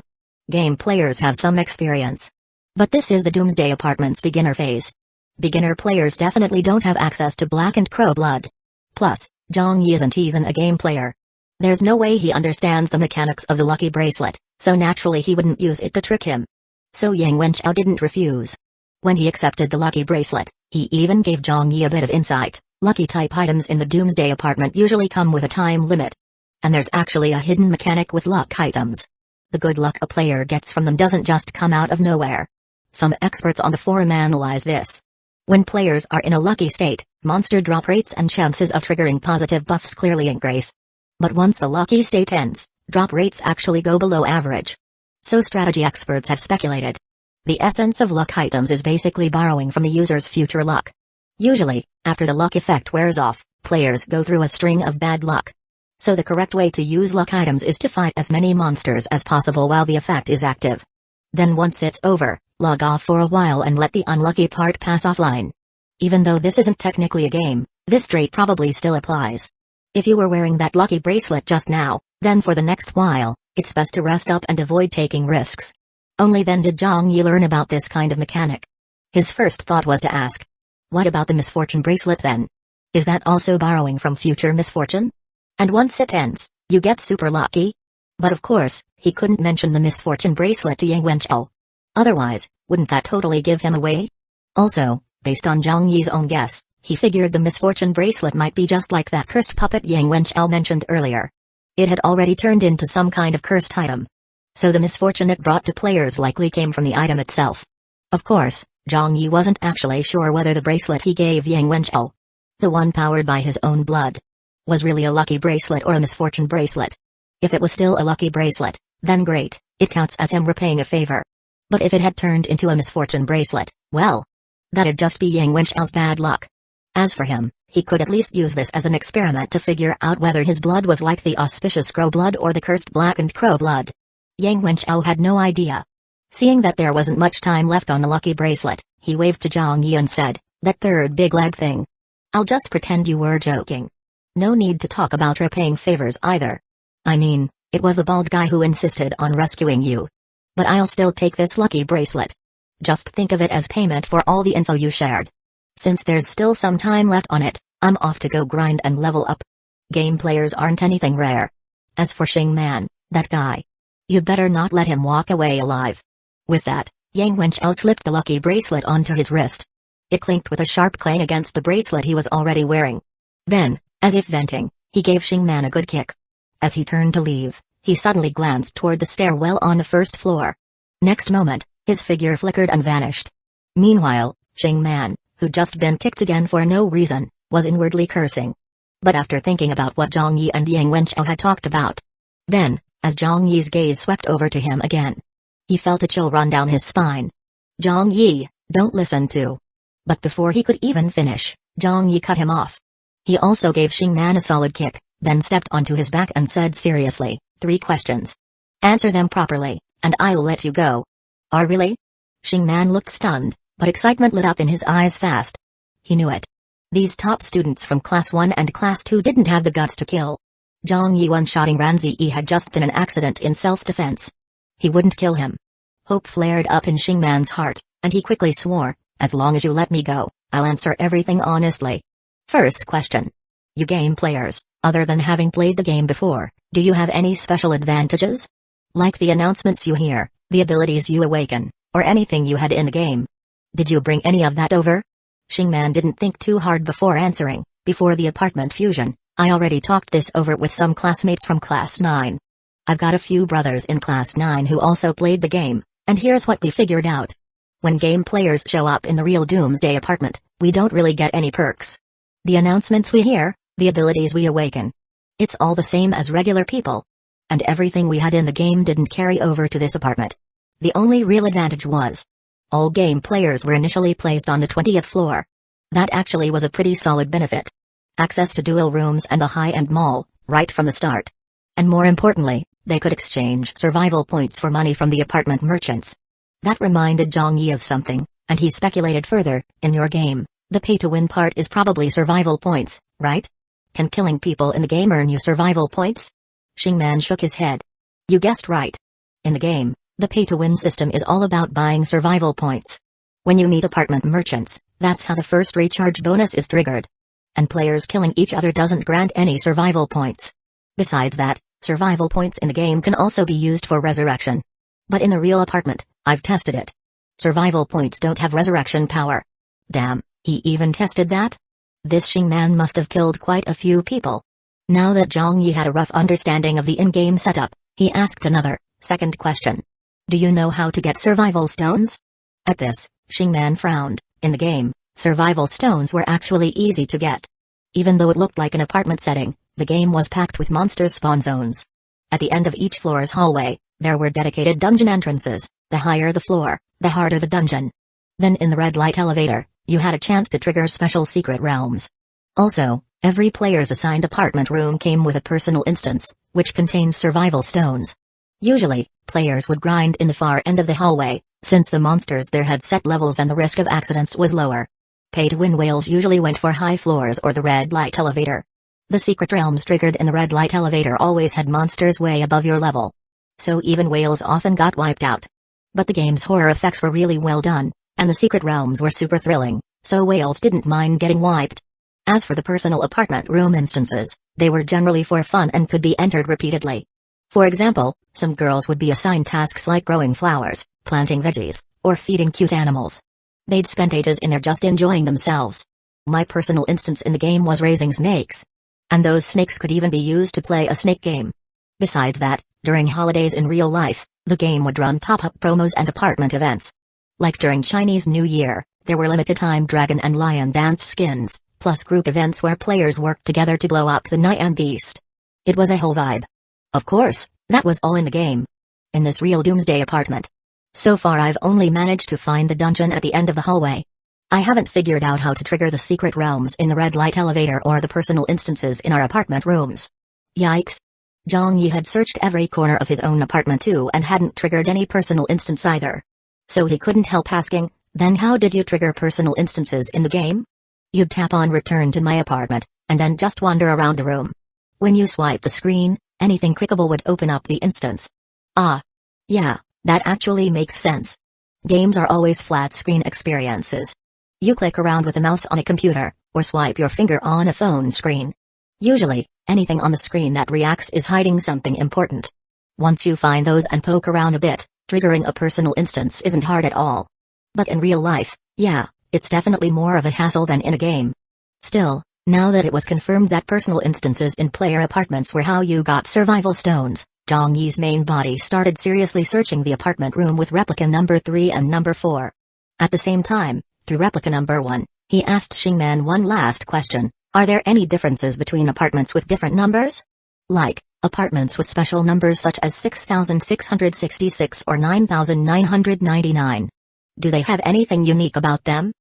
Game players have some experience. But this is the Doomsday apartment's beginner phase. Beginner players definitely don't have access to Black and Crow blood. Plus, Zhang Yi isn't even a game player. There's no way he understands the mechanics of the lucky bracelet, so naturally he wouldn't use it to trick him. So Yang Wenchao didn't refuse. When he accepted the lucky bracelet, he even gave Zhang Yi a bit of insight. Lucky type items in the Doomsday apartment usually come with a time limit. And there's actually a hidden mechanic with luck items. The good luck a player gets from them doesn't just come out of nowhere. Some experts on the forum analyze this. When players are in a lucky state, monster drop rates and chances of triggering positive buffs clearly increase. But once the lucky state ends, drop rates actually go below average. So strategy experts have speculated. The essence of luck items is basically borrowing from the user's future luck. Usually, after the luck effect wears off, players go through a string of bad luck. So the correct way to use luck items is to fight as many monsters as possible while the effect is active. Then once it's over, log off for a while and let the unlucky part pass offline. Even though this isn't technically a game, this trait probably still applies. If you were wearing that lucky bracelet just now, then for the next while, it's best to rest up and avoid taking risks. Only then did Zhang Yi learn about this kind of mechanic. His first thought was to ask, what about the misfortune bracelet then? Is that also borrowing from future misfortune? And once it ends, you get super lucky? But of course, he couldn't mention the misfortune bracelet to Yang Wenchao. Otherwise, wouldn't that totally give him away? Also, based on Zhang Yi's own guess, he figured the misfortune bracelet might be just like that cursed puppet Yang Wenchao mentioned earlier. It had already turned into some kind of cursed item. So the misfortune it brought to players likely came from the item itself. Of course, Zhang Yi wasn't actually sure whether the bracelet he gave Yang Wenchao, the one powered by his own blood, was really a lucky bracelet or a misfortune bracelet. If it was still a lucky bracelet, then great, it counts as him repaying a favor. But if it had turned into a misfortune bracelet, well, that'd just be Yang Wenchao's bad luck. As for him, he could at least use this as an experiment to figure out whether his blood was like the auspicious crow blood or the cursed black and crow blood. Yang Wenchao had no idea. Seeing that there wasn't much time left on the lucky bracelet, he waved to Zhang Yi and said, that third big leg thing. I'll just pretend you were joking. No need to talk about repaying favors either. I mean, it was the bald guy who insisted on rescuing you. But I'll still take this lucky bracelet. Just think of it as payment for all the info you shared. Since there's still some time left on it, I'm off to go grind and level up. Game players aren't anything rare. As for Shingman, that guy, you'd better not let him walk away alive. With that, Yang Wenchao slipped the lucky bracelet onto his wrist. It clinked with a sharp clang against the bracelet he was already wearing. Then, as if venting, he gave Shingman a good kick. As he turned to leave, he suddenly glanced toward the stairwell on the first floor. Next moment, his figure flickered and vanished. Meanwhile, Shingman, who'd just been kicked again for no reason, was inwardly cursing. But after thinking about what Zhang Yi and Yang Wenchao had talked about, then, as Zhang Yi's gaze swept over to him again, he felt a chill run down his spine. Zhang Yi, don't listen to. But before he could even finish, Zhang Yi cut him off. He also gave Shingman a solid kick, then stepped onto his back and said seriously, 3 questions. Answer them properly, and I'll let you go. Oh really? Shingman looked stunned, but excitement lit up in his eyes fast. He knew it. These top students from Class 1 and Class 2 didn't have the guts to kill. Zhang Yi one-shotting Ranzi had just been an accident in self-defense. He wouldn't kill him. Hope flared up in Shingman's heart, and he quickly swore, as long as you let me go, I'll answer everything honestly. First question. You game players, other than having played the game before, do you have any special advantages? Like the announcements you hear, the abilities you awaken, or anything you had in the game? Did you bring any of that over? Shingman didn't think too hard before answering. Before the apartment fusion, I already talked this over with some classmates from Class 9. I've got a few brothers in Class 9 who also played the game, and here's what we figured out. When game players show up in the real Doomsday apartment, we don't really get any perks. The announcements we hear, the abilities we awaken. It's all the same as regular people. And everything we had in the game didn't carry over to this apartment. The only real advantage was All game players were initially placed on the 20th floor. That actually was a pretty solid benefit. Access to dual rooms and the high-end mall, right from the start. And more importantly, they could exchange survival points for money from the apartment merchants. That reminded Zhang Yi of something, and he speculated further. In your game, the pay-to-win part is probably survival points, right? Can killing people in the game earn you survival points? Xingman shook his head. You guessed right. In the game, the pay-to-win system is all about buying survival points. When you meet apartment merchants, that's how the first recharge bonus is triggered. And players killing each other doesn't grant any survival points. Besides that, survival points in the game can also be used for resurrection. But in the real apartment, I've tested it. Survival points don't have resurrection power. Damn, he even tested that? This Xingman must have killed quite a few people. Now that Zhang Yi had a rough understanding of the in-game setup, he asked another, second question. Do you know how to get survival stones? At this, Xingman frowned. In the game, survival stones were actually easy to get. Even though it looked like an apartment setting, the game was packed with monsters' spawn zones. At the end of each floor's hallway, there were dedicated dungeon entrances. The higher the floor, the harder the dungeon. Then in the red light elevator, you had a chance to trigger special secret realms. Also, every player's assigned apartment room came with a personal instance, which contained survival stones. Usually, players would grind in the far end of the hallway, since the monsters there had set levels and the risk of accidents was lower. Pay-to-win whales usually went for high floors or the red light elevator. The secret realms triggered in the red light elevator always had monsters way above your level. So even whales often got wiped out. But the game's horror effects were really well done, and the secret realms were super thrilling, so whales didn't mind getting wiped. As for the personal apartment room instances, they were generally for fun and could be entered repeatedly. For example, some girls would be assigned tasks like growing flowers, planting veggies, or feeding cute animals. They'd spend ages in there just enjoying themselves. My personal instance in the game was raising snakes. And those snakes could even be used to play a snake game. Besides that, during holidays in real life, the game would run top-up promos and apartment events. Like during Chinese New Year, there were limited-time dragon and lion dance skins, plus group events where players worked together to blow up the Nyan Beast. It was a whole vibe. Of course, that was all in the game. In this real Doomsday apartment. So far I've only managed to find the dungeon at the end of the hallway. I haven't figured out how to trigger the secret realms in the red light elevator or the personal instances in our apartment rooms. Yikes. Zhang Yi had searched every corner of his own apartment too and hadn't triggered any personal instance either. So he couldn't help asking, then how did you trigger personal instances in the game? You'd tap on return to my apartment, and then just wander around the room. When you swipe the screen, anything clickable would open up the instance. Ah. Yeah, that actually makes sense. Games are always flat screen experiences. You click around with a mouse on a computer, or swipe your finger on a phone screen. Usually, anything on the screen that reacts is hiding something important. Once you find those and poke around a bit, triggering a personal instance isn't hard at all. But in real life, yeah, it's definitely more of a hassle than in a game. Still, now that it was confirmed that personal instances in player apartments were how you got survival stones, Zhang Yi's main body started seriously searching the apartment room with replica number 3 and number 4. At the same time, through replica number 1, he asked Xingman one last question. Are there any differences between apartments with different numbers? Like, apartments with special numbers such as 6666 or 9999. Do they have anything unique about them?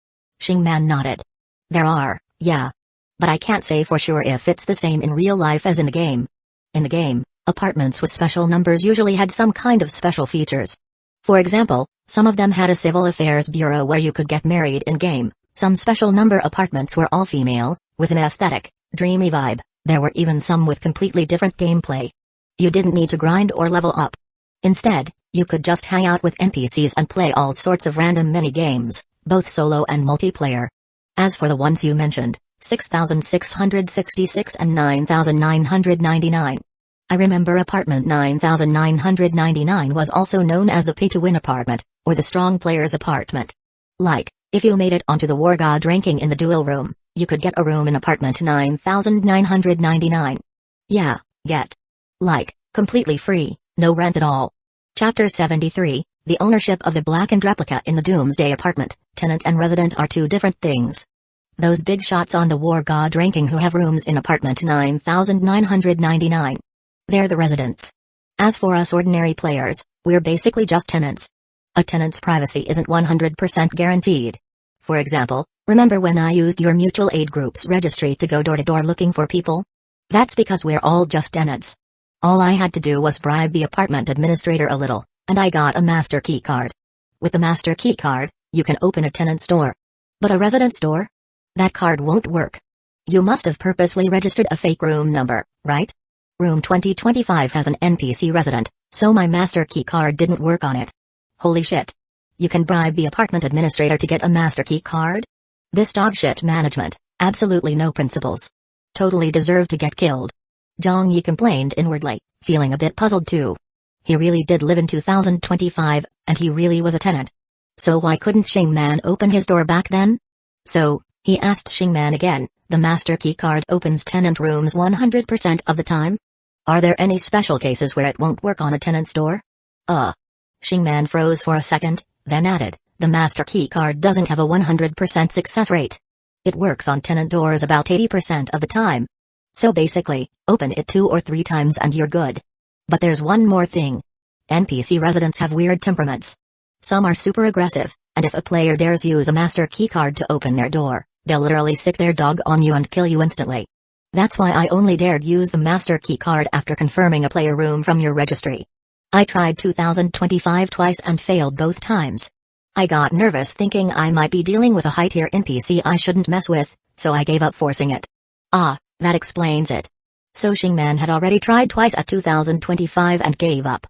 Xingman nodded. There are, yeah. But I can't say for sure if it's the same in real life as in the game. In the game, apartments with special numbers usually had some kind of special features. For example, some of them had a civil affairs bureau where you could get married in-game. Some special number apartments were all female, with an aesthetic, dreamy vibe. There were even some with completely different gameplay. You didn't need to grind or level up. Instead, you could just hang out with NPCs and play all sorts of random mini-games, both solo and multiplayer. As for the ones you mentioned, 6666 and 9999. I remember apartment 9999 was also known as the pay-to-win apartment, or the strong player's apartment. Like, if you made it onto the war god ranking in the duel room, you could get a room in apartment 9999. Yeah, get. Like, completely free, no rent at all. Chapter 73, The ownership of the blackened replica in the Doomsday apartment. Tenant and resident are two different things. Those big shots on the war god ranking who have rooms in apartment 9999. They're the residents. As for us ordinary players, we're basically just tenants. A tenant's privacy isn't 100% guaranteed. For example, remember when I used your mutual aid group's registry to go door to door looking for people? That's because we're all just tenants. All I had to do was bribe the apartment administrator a little, and I got a master key card. With the master key card, you can open a tenant's door. But a resident's door? That card won't work. You must have purposely registered a fake room number, right? Room 2025 has an NPC resident, so my master key card didn't work on it. Holy shit. You can bribe the apartment administrator to get a master key card? This dogshit management, absolutely no principles. Totally deserve to get killed. Zhang Yi complained inwardly, feeling a bit puzzled too. He really did live in 2025, and he really was a tenant. So why couldn't Xingman open his door back then? So, he asked Xingman again, the master key card opens tenant rooms 100% of the time? Are there any special cases where it won't work on a tenant's door? Xingman froze for a second, then added, the master key card doesn't have a 100% success rate. It works on tenant doors about 80% of the time. So basically, open it 2 or 3 times and you're good. But there's one more thing. NPC residents have weird temperaments. Some are super aggressive, and if a player dares use a master key card to open their door, they'll literally sick their dog on you and kill you instantly. That's why I only dared use the master key card after confirming a player room from your registry. I tried 2025 twice and failed both times. I got nervous thinking I might be dealing with a high-tier NPC I shouldn't mess with, so I gave up forcing it. That explains it. So Xingman had already tried twice at 2025 and gave up.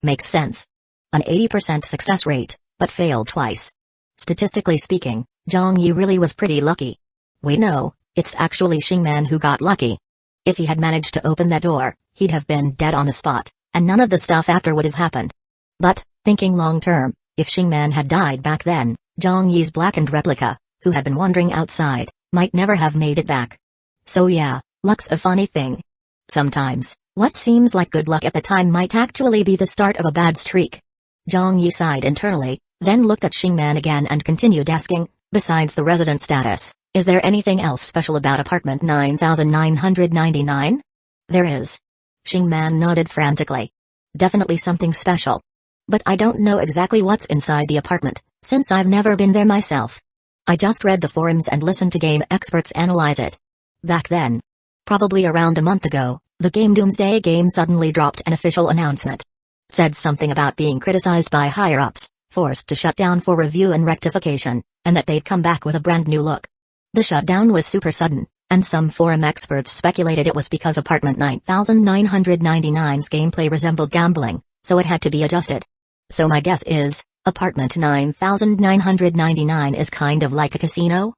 Makes sense. An 80% success rate, but failed twice. Statistically speaking, Zhang Yi really was pretty lucky. Wait no, it's actually Xingman who got lucky. If he had managed to open that door, he'd have been dead on the spot, and none of the stuff after would have happened. But, thinking long term, if Xingman had died back then, Zhang Yi's blackened replica, who had been wandering outside, might never have made it back. So yeah, luck's a funny thing. Sometimes, what seems like good luck at the time might actually be the start of a bad streak. Zhang Yi sighed internally, then looked at Xingman again and continued asking, besides the resident status, is there anything else special about apartment 9999? There is. Xingman nodded frantically. Definitely something special. But I don't know exactly what's inside the apartment, since I've never been there myself. I just read the forums and listened to game experts analyze it. Back then, probably around a month ago, the game Doomsday game suddenly dropped an official announcement. Said something about being criticized by higher-ups, forced to shut down for review and rectification, and that they'd come back with a brand new look. The shutdown was super sudden, and some forum experts speculated it was because Apartment 9999's gameplay resembled gambling, so it had to be adjusted. So my guess is, Apartment 9999 is kind of like a casino?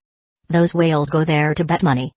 Those whales go there to bet money.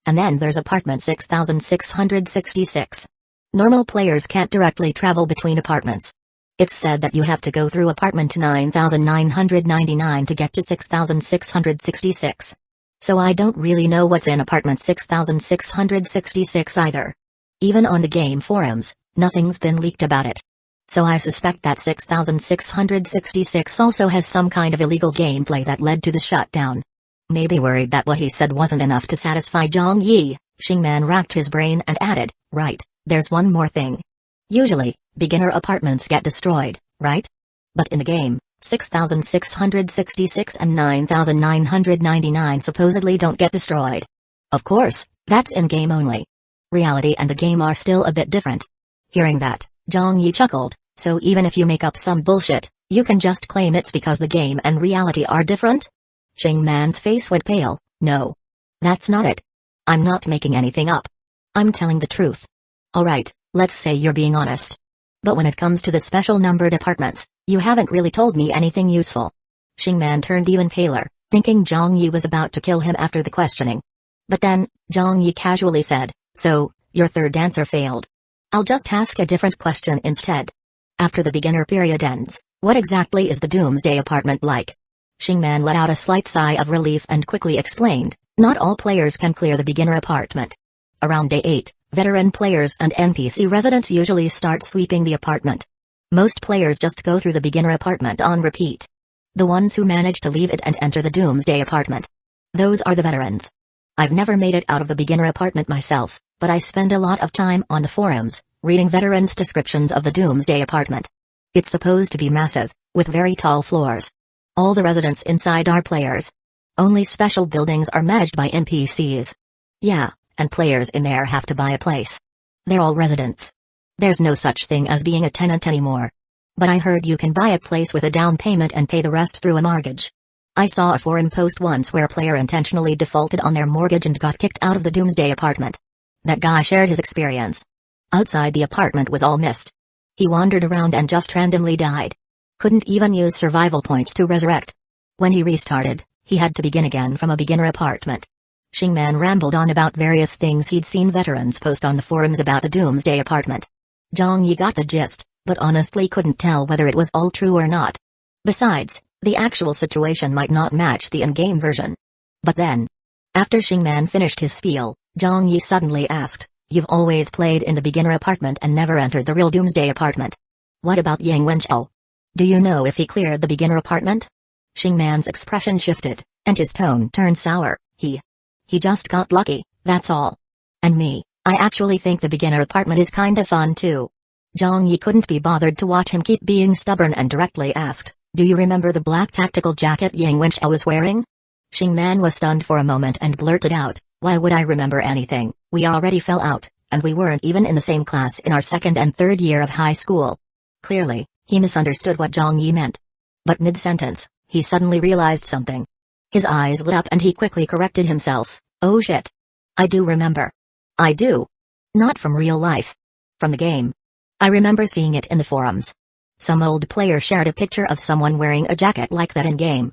And then there's Apartment 6666. Normal players can't directly travel between apartments. It's said that you have to go through Apartment 9999 to get to 6666. So I don't really know what's in Apartment 6666 either. Even on the game forums, nothing's been leaked about it. So I suspect that 6666 also has some kind of illegal gameplay that led to the shutdown. Maybe worried that what he said wasn't enough to satisfy Zhang Yi, Xingman racked his brain and added, right, there's one more thing. Usually, beginner apartments get destroyed, right? But in the game, 6666 and 9999 supposedly don't get destroyed. Of course, that's in-game only. Reality and the game are still a bit different. Hearing that, Zhang Yi chuckled, so even if you make up some bullshit, you can just claim it's because the game and reality are different? Xingman's face went pale. No. That's not it. I'm not making anything up. I'm telling the truth. Alright, let's say you're being honest. But when it comes to the special numbered apartments, you haven't really told me anything useful. Xingman turned even paler, thinking Zhang Yi was about to kill him after the questioning. But then, Zhang Yi casually said, so, your third answer failed. I'll just ask a different question instead. After the beginner period ends, what exactly is the Doomsday apartment like? Xingman let out a slight sigh of relief and quickly explained, not all players can clear the beginner apartment. Around day 8, veteran players and NPC residents usually start sweeping the apartment. Most players just go through the beginner apartment on repeat. The ones who manage to leave it and enter the Doomsday apartment. Those are the veterans. I've never made it out of the beginner apartment myself, but I spend a lot of time on the forums, reading veterans' descriptions of the Doomsday apartment. It's supposed to be massive, with very tall floors. All the residents inside are players. Only special buildings are managed by NPCs. Yeah, and players in there have to buy a place. They're all residents. There's no such thing as being a tenant anymore. But I heard you can buy a place with a down payment and pay the rest through a mortgage. I saw a forum post once where a player intentionally defaulted on their mortgage and got kicked out of the Doomsday apartment. That guy shared his experience. Outside the apartment was all mist. He wandered around and just randomly died. Couldn't even use survival points to resurrect. When he restarted, he had to begin again from a beginner apartment. Shingman rambled on about various things he'd seen veterans post on the forums about the Doomsday apartment. Zhang Yi got the gist, but honestly couldn't tell whether it was all true or not. Besides, the actual situation might not match the in-game version. But then, after Shingman finished his spiel, Zhang Yi suddenly asked, "You've always played in the beginner apartment and never entered the real Doomsday apartment. What about Yang Wenqiao? Do you know if he cleared the beginner apartment?" Shingman's expression shifted, and his tone turned sour. He just got lucky, that's all. And me, I actually think the beginner apartment is kinda fun too. Zhang Yi couldn't be bothered to watch him keep being stubborn and directly asked, "Do you remember the black tactical jacket Yang Wenqiao was wearing?" Shingman was stunned for a moment and blurted out, "Why would I remember anything? We already fell out, and we weren't even in the same class in our second and third year of high school." Clearly, he misunderstood what Zhang Yi meant. But mid-sentence, he suddenly realized something. His eyes lit up and he quickly corrected himself. "Oh shit. I do remember. I do. Not from real life. From the game. I remember seeing it in the forums. Some old player shared a picture of someone wearing a jacket like that in-game."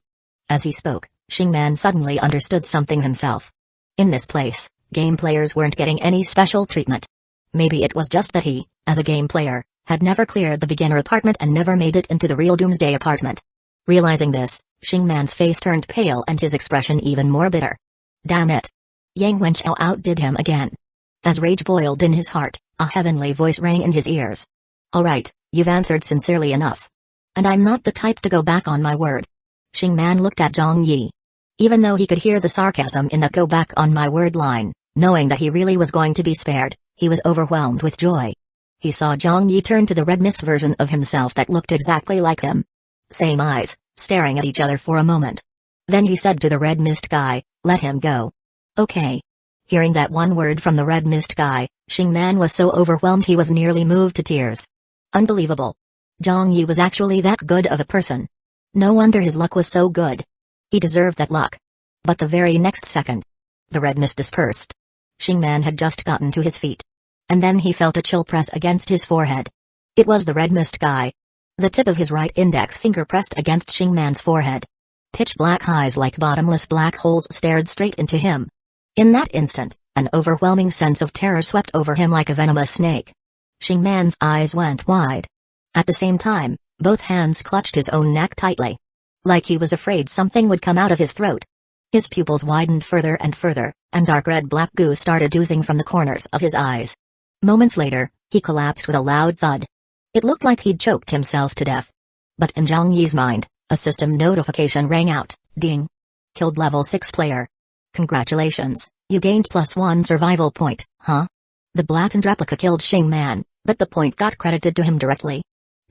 As he spoke, Shingman suddenly understood something himself. In this place, game players weren't getting any special treatment. Maybe it was just that he, as a game player, had never cleared the beginner apartment and never made it into the real Doomsday apartment. Realizing this, Shingman's face turned pale and his expression even more bitter. Damn it. Yang Wenqiao outdid him again. As rage boiled in his heart, a heavenly voice rang in his ears. "Alright, you've answered sincerely enough. And I'm not the type to go back on my word." Shingman looked at Zhang Yi. Even though he could hear the sarcasm in that "go back on my word" line, knowing that he really was going to be spared, he was overwhelmed with joy. He saw Zhang Yi turn to the red mist version of himself that looked exactly like him. Same eyes, staring at each other for a moment. Then he said to the red mist guy, "Let him go." "Okay." Hearing that one word from the red mist guy, Shingman was so overwhelmed he was nearly moved to tears. Unbelievable. Zhang Yi was actually that good of a person. No wonder his luck was so good. He deserved that luck. But the very next second, the red mist dispersed. Shingman had just gotten to his feet. And then he felt a chill press against his forehead. It was the red mist guy. The tip of his right index finger pressed against Shingman's forehead. Pitch black eyes like bottomless black holes stared straight into him. In that instant, an overwhelming sense of terror swept over him like a venomous snake. Shingman's eyes went wide. At the same time, both hands clutched his own neck tightly. Like he was afraid something would come out of his throat. His pupils widened further and further, and dark red-black goo started oozing from the corners of his eyes. Moments later, he collapsed with a loud thud. It looked like he'd choked himself to death. But in Zhang Yi's mind, a system notification rang out. Ding. Killed level 6 player. Congratulations, you gained +1 survival point, huh? The blackened replica killed Shingman, but the point got credited to him directly.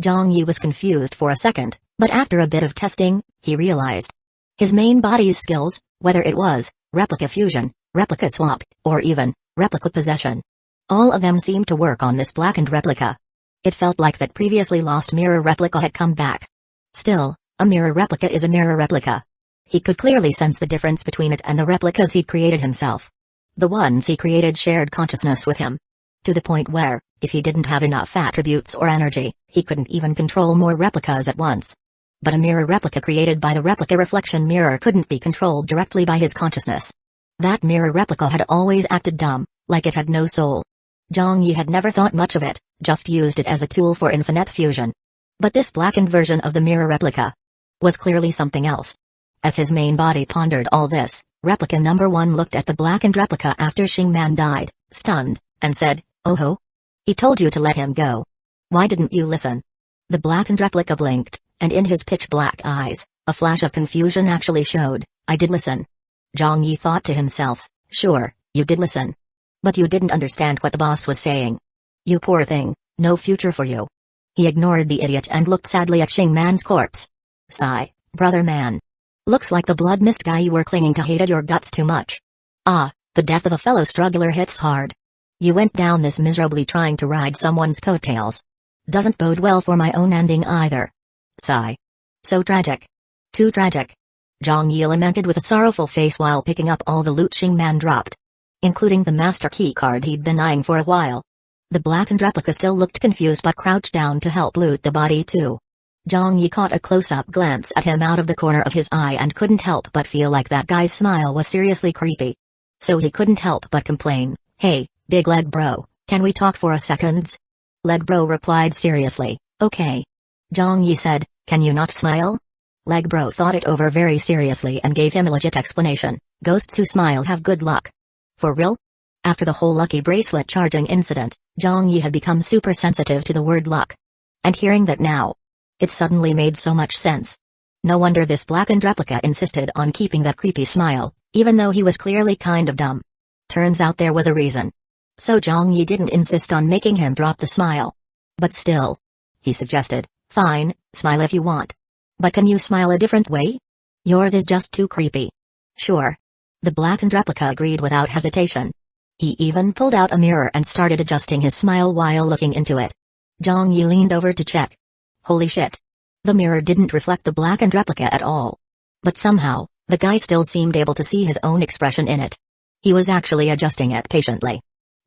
Zhang Yi was confused for a second, but after a bit of testing, he realized. His main body's skills, whether it was replica fusion, replica swap, or even replica possession. All of them seemed to work on this blackened replica. It felt like that previously lost mirror replica had come back. Still, a mirror replica is a mirror replica. He could clearly sense the difference between it and the replicas he'd created himself. The ones he created shared consciousness with him. To the point where, if he didn't have enough attributes or energy, he couldn't even control more replicas at once. But a mirror replica created by the replica reflection mirror couldn't be controlled directly by his consciousness. That mirror replica had always acted dumb, like it had no soul. Zhang Yi had never thought much of it, just used it as a tool for infinite fusion. But this blackened version of the mirror replica was clearly something else. As his main body pondered all this, replica number 1 looked at the blackened replica after Shingman died, stunned, and said, "Oh ho? He told you to let him go. Why didn't you listen?" The blackened replica blinked, and in his pitch-black eyes, a flash of confusion actually showed. "I did listen." Zhang Yi thought to himself, "Sure, you did listen. But you didn't understand what the boss was saying. You poor thing, no future for you. He ignored the idiot and looked sadly at Xing Man's corpse. Sigh, brother man. Looks like the blood mist guy you were clinging to hated your guts too much. Ah, the death of a fellow struggler hits hard. You went down this miserably trying to ride someone's coattails. Doesn't bode well for my own ending either. Sigh. So tragic. Too tragic. Zhang Yi lamented with a sorrowful face while picking up all the loot Xing Man dropped, including the master key card he'd been eyeing for a while. The blackened replica still looked confused but crouched down to help loot the body too. Zhang Yi caught a close-up glance at him out of the corner of his eye and couldn't help but feel like that guy's smile was seriously creepy. So he couldn't help but complain, "Hey, big leg bro, can we talk for a second?" Leg bro replied seriously, "Okay." Zhang Yi said, "Can you not smile?" Leg bro thought it over very seriously and gave him a legit explanation, "Ghosts who smile have good luck." For real? After the whole lucky bracelet charging incident, Zhang Yi had become super sensitive to the word luck. And hearing that now, it suddenly made so much sense. No wonder this blackened replica insisted on keeping that creepy smile, even though he was clearly kind of dumb. Turns out there was a reason. So Zhang Yi didn't insist on making him drop the smile. But still, he suggested, "Fine, smile if you want. But can you smile a different way? Yours is just too creepy." "Sure." The blackened replica agreed without hesitation. He even pulled out a mirror and started adjusting his smile while looking into it. Zhang Yi leaned over to check. Holy shit. The mirror didn't reflect the blackened replica at all. But somehow, the guy still seemed able to see his own expression in it. He was actually adjusting it patiently.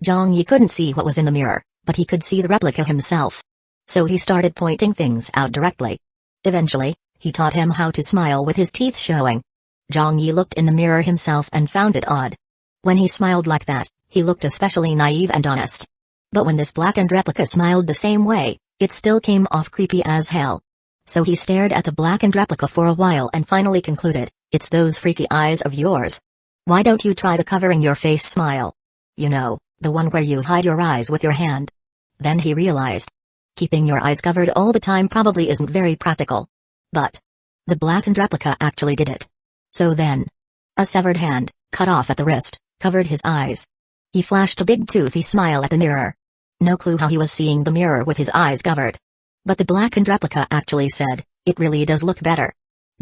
Zhang Yi couldn't see what was in the mirror, but he could see the replica himself. So he started pointing things out directly. Eventually, he taught him how to smile with his teeth showing. Zhang Yi looked in the mirror himself and found it odd. When he smiled like that, he looked especially naive and honest. But when this blackened replica smiled the same way, it still came off creepy as hell. So he stared at the blackened replica for a while and finally concluded, "It's those freaky eyes of yours. Why don't you try the covering your face smile? You know, the one where you hide your eyes with your hand." Then he realized, keeping your eyes covered all the time probably isn't very practical. But the blackened replica actually did it. So then, a severed hand, cut off at the wrist, covered his eyes. He flashed a big toothy smile at the mirror. No clue how he was seeing the mirror with his eyes covered. But the blackened replica actually said, "It really does look better."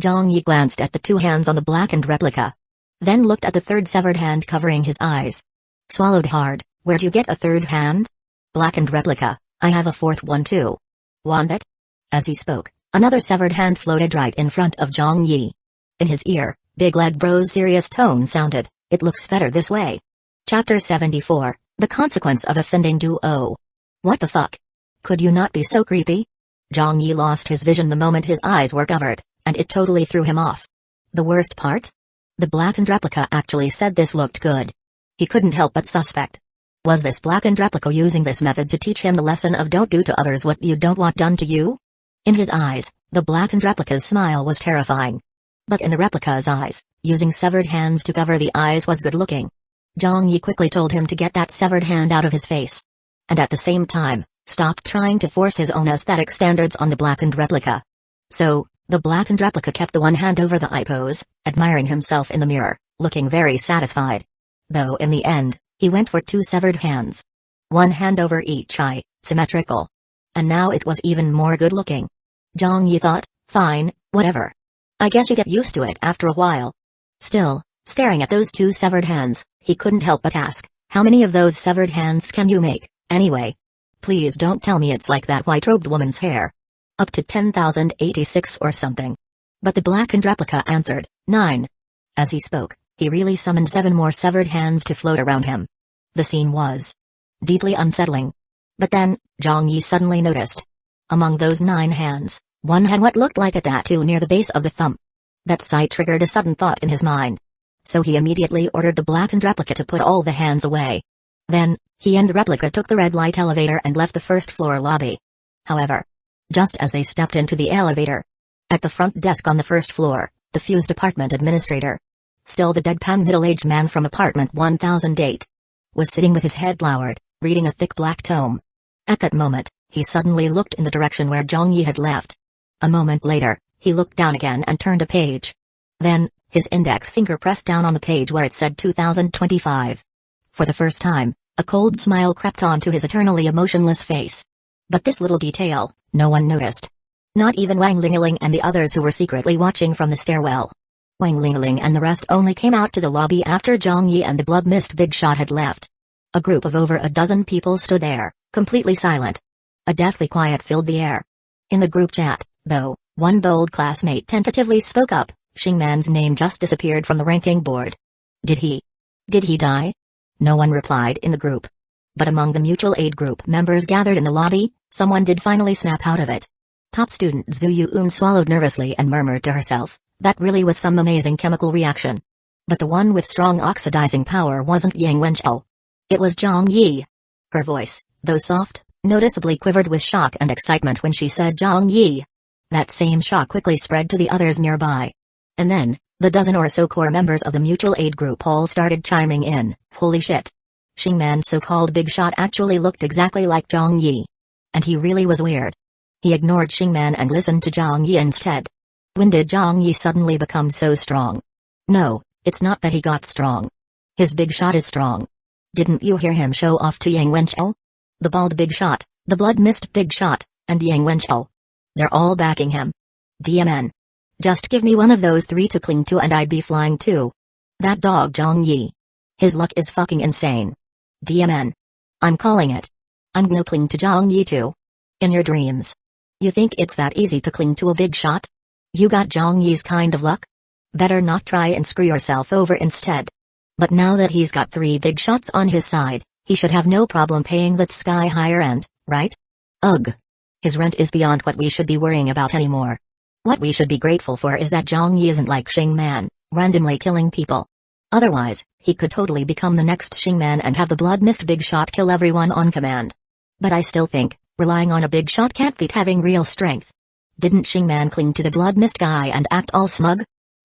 Zhang Yi glanced at the two hands on the blackened replica. Then looked at the third severed hand covering his eyes. Swallowed hard. "Where'd you get a third hand?" "Blackened replica, I have a fourth one too. Want it?" As he spoke, another severed hand floated right in front of Zhang Yi. In his ear, Big Leg Bro's serious tone sounded, "It looks better this way." Chapter 74, The Consequence of Offending Duo. What the fuck? Could you not be so creepy? Zhang Yi lost his vision the moment his eyes were covered, and it totally threw him off. The worst part? The blackened replica actually said this looked good. He couldn't help but suspect. Was this blackened replica using this method to teach him the lesson of don't do to others what you don't want done to you? In his eyes, the blackened replica's smile was terrifying. But in the replica's eyes, using severed hands to cover the eyes was good-looking. Zhang Yi quickly told him to get that severed hand out of his face. And at the same time, stop trying to force his own aesthetic standards on the blackened replica. So, the blackened replica kept the one hand over the eye pose, admiring himself in the mirror, looking very satisfied. Though in the end, he went for two severed hands. One hand over each eye, symmetrical. And now it was even more good-looking. Zhang Yi thought, fine, whatever. I guess you get used to it after a while. Still, staring at those two severed hands, he couldn't help but ask, how many of those severed hands can you make, anyway? Please don't tell me it's like that white-robed woman's hair. Up to 10,086 or something. But the blackened replica answered, 9. As he spoke, he really summoned 7 more severed hands to float around him. The scene was deeply unsettling. But then, Zhang Yi suddenly noticed. Among those 9 hands, one had what looked like a tattoo near the base of the thumb. That sight triggered a sudden thought in his mind. So he immediately ordered the blackened replica to put all the hands away. Then, he and the replica took the red light elevator and left the first-floor lobby. However, just as they stepped into the elevator, at the front desk on the first floor, the fused apartment administrator, still the deadpan middle-aged man from apartment 1008, was sitting with his head lowered, reading a thick black tome. At that moment, he suddenly looked in the direction where Zhang Yi had left. A moment later, he looked down again and turned a page. Then, his index finger pressed down on the page where it said 2025. For the first time, a cold smile crept onto his eternally emotionless face. But this little detail, no one noticed. Not even Wang Ling and the others who were secretly watching from the stairwell. Wang Ling and the rest only came out to the lobby after Zhang Yi and the blood mist big shot had left. A group of over a dozen people stood there, completely silent. A deathly quiet filled the air. In the group chat, though, one bold classmate tentatively spoke up. Xingman's name just disappeared from the ranking board. Did he die? No one replied in the group. But among the mutual aid group members gathered in the lobby, someone did finally snap out of it. Top student Zhu Yuun swallowed nervously and murmured to herself, that really was some amazing chemical reaction. But the one with strong oxidizing power wasn't Yang Wenqiao. It was Zhang Yi. Her voice, though soft, noticeably quivered with shock and excitement when she said Zhang Yi. That same shock quickly spread to the others nearby. And then, the dozen or so core members of the mutual aid group all started chiming in, holy shit. Xingman's so-called big shot actually looked exactly like Zhang Yi. And he really was weird. He ignored Xingman and listened to Zhang Yi instead. When did Zhang Yi suddenly become so strong? No, it's not that he got strong. His big shot is strong. Didn't you hear him show off to Yang Wenqiao? The bald big shot, the blood mist big shot, and Yang Wenqiao. They're all backing him. DMN. Just give me one of those three to cling to and I'd be flying too. That dog Zhang Yi. His luck is fucking insane. DMN. I'm calling it. I'm gonna cling to Zhang Yi too. In your dreams. You think it's that easy to cling to a big shot? You got Zhang Yi's kind of luck? Better not try and screw yourself over instead. But now that he's got 3 big shots on his side, he should have no problem paying that sky higher end, right? Ugh. His rent is beyond what we should be worrying about anymore. What we should be grateful for is that Zhang Yi isn't like Xingman, randomly killing people. Otherwise, he could totally become the next Xingman and have the blood mist big shot kill everyone on command. But I still think, relying on a big shot can't beat having real strength. Didn't Xingman cling to the blood mist guy and act all smug?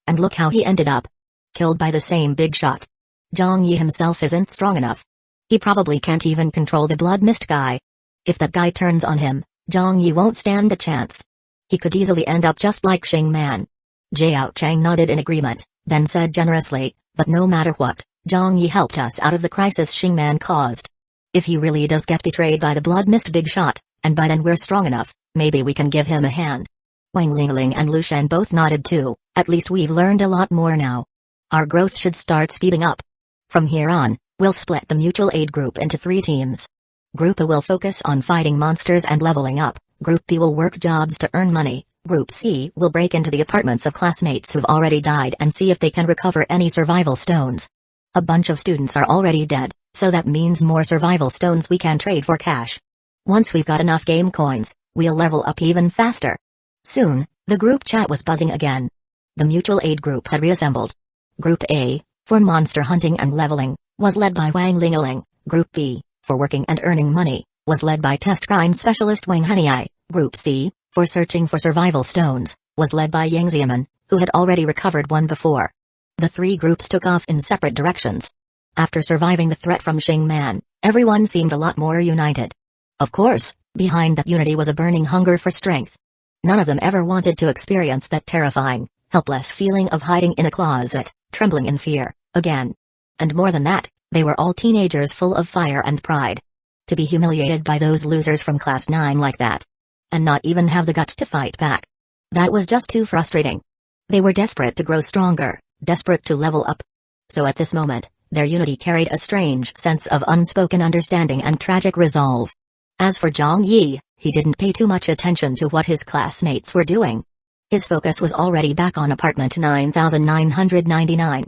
And look how he ended up. Killed by the same big shot. Zhang Yi himself isn't strong enough. He probably can't even control the blood mist guy. If that guy turns on him, Zhang Yi won't stand a chance. He could easily end up just like Xingman. Jiao Chang nodded in agreement, then said generously, but no matter what, Zhang Yi helped us out of the crisis Xingman caused. If he really does get betrayed by the blood mist big shot, and by then we're strong enough, maybe we can give him a hand. Wang Ling and Lu Shen both nodded too. At least we've learned a lot more now. Our growth should start speeding up. From here on, we'll split the mutual aid group into 3 teams. Group A will focus on fighting monsters and leveling up. Group B will work jobs to earn money. Group C will break into the apartments of classmates who've already died and see if they can recover any survival stones. A bunch of students are already dead, so that means more survival stones we can trade for cash. Once we've got enough game coins, we'll level up even faster. Soon, the group chat was buzzing again. The mutual aid group had reassembled. Group A, for monster hunting and leveling, was led by Wang Ling. Group B, for working and earning money, was led by test grind specialist Wang Haniai. Group C, for searching for survival stones, was led by Yang Xiamen, who had already recovered one before. The 3 groups took off in separate directions. After surviving the threat from Xingman, everyone seemed a lot more united. Of course, behind that unity was a burning hunger for strength. None of them ever wanted to experience that terrifying, helpless feeling of hiding in a closet, trembling in fear, again. And more than that, they were all teenagers full of fire and pride. To be humiliated by those losers from Class 9 like that. And not even have the guts to fight back. That was just too frustrating. They were desperate to grow stronger, desperate to level up. So at this moment, their unity carried a strange sense of unspoken understanding and tragic resolve. As for Zhang Yi, he didn't pay too much attention to what his classmates were doing. His focus was already back on apartment 9999.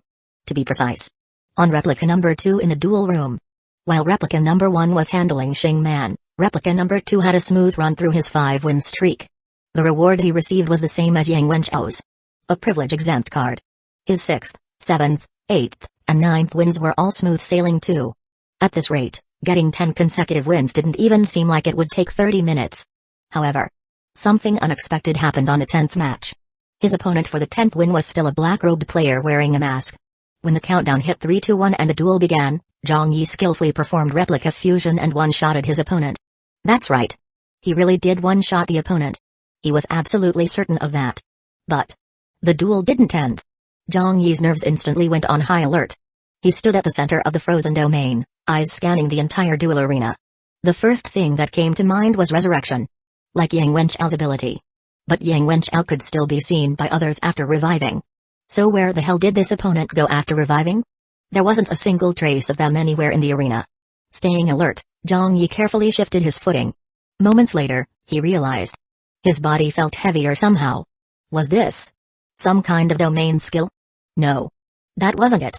To be precise. On replica number 2 in the duel room. While replica number 1 was handling Xingman, replica number 2 had a smooth run through his 5-win streak. The reward he received was the same as Yang Wenqiao's. A privilege-exempt card. His 6th, 7th, 8th, and 9th wins were all smooth sailing too. At this rate, getting 10 consecutive wins didn't even seem like it would take 30 minutes. However, something unexpected happened on the 10th match. His opponent for the 10th win was still a black-robed player wearing a mask. When the countdown hit 3, 2, 1 and the duel began, Zhang Yi skillfully performed replica fusion and one-shotted his opponent. That's right. He really did one-shot the opponent. He was absolutely certain of that. But the duel didn't end. Zhang Yi's nerves instantly went on high alert. He stood at the center of the frozen domain, eyes scanning the entire duel arena. The first thing that came to mind was resurrection. Like Yang Wenchao's ability. But Yang Wenchao could still be seen by others after reviving. So where the hell did this opponent go after reviving? There wasn't a single trace of them anywhere in the arena. Staying alert, Zhang Yi carefully shifted his footing. Moments later, he realized. His body felt heavier somehow. Was this some kind of domain skill? No. That wasn't it.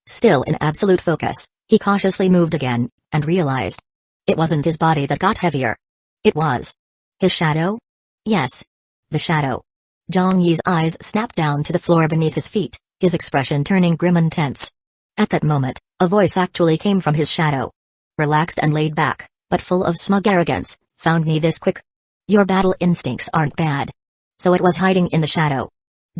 Still in absolute focus, he cautiously moved again, and realized. It wasn't his body that got heavier. It was his shadow? Yes. The shadow. Zhang Yi's eyes snapped down to the floor beneath his feet, his expression turning grim and tense. At that moment, a voice actually came from his shadow. Relaxed and laid back, but full of smug arrogance. Found me this quick? Your battle instincts aren't bad. So it was hiding in the shadow.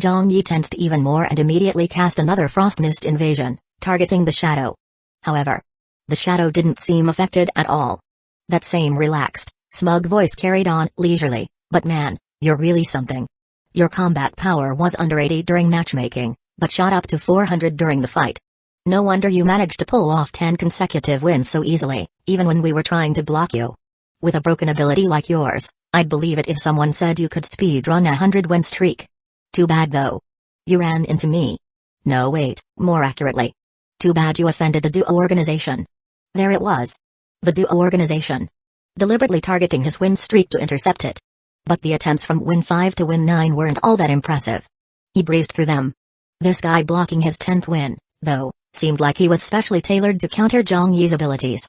Zhang Yi tensed even more and immediately cast another frost mist invasion, targeting the shadow. However, the shadow didn't seem affected at all. That same relaxed, smug voice carried on leisurely, but man, you're really something. Your combat power was under 80 during matchmaking, but shot up to 400 during the fight. No wonder you managed to pull off 10 consecutive wins so easily, even when we were trying to block you. With a broken ability like yours, I'd believe it if someone said you could speedrun a 100-win streak. Too bad though. You ran into me. No wait, more accurately. Too bad you offended the Duo organization. There it was. The Duo organization. Deliberately targeting his win streak to intercept it. But the attempts from win 5 to win 9 weren't all that impressive. He breezed through them. This guy blocking his 10th win, though, seemed like he was specially tailored to counter Zhang Yi's abilities.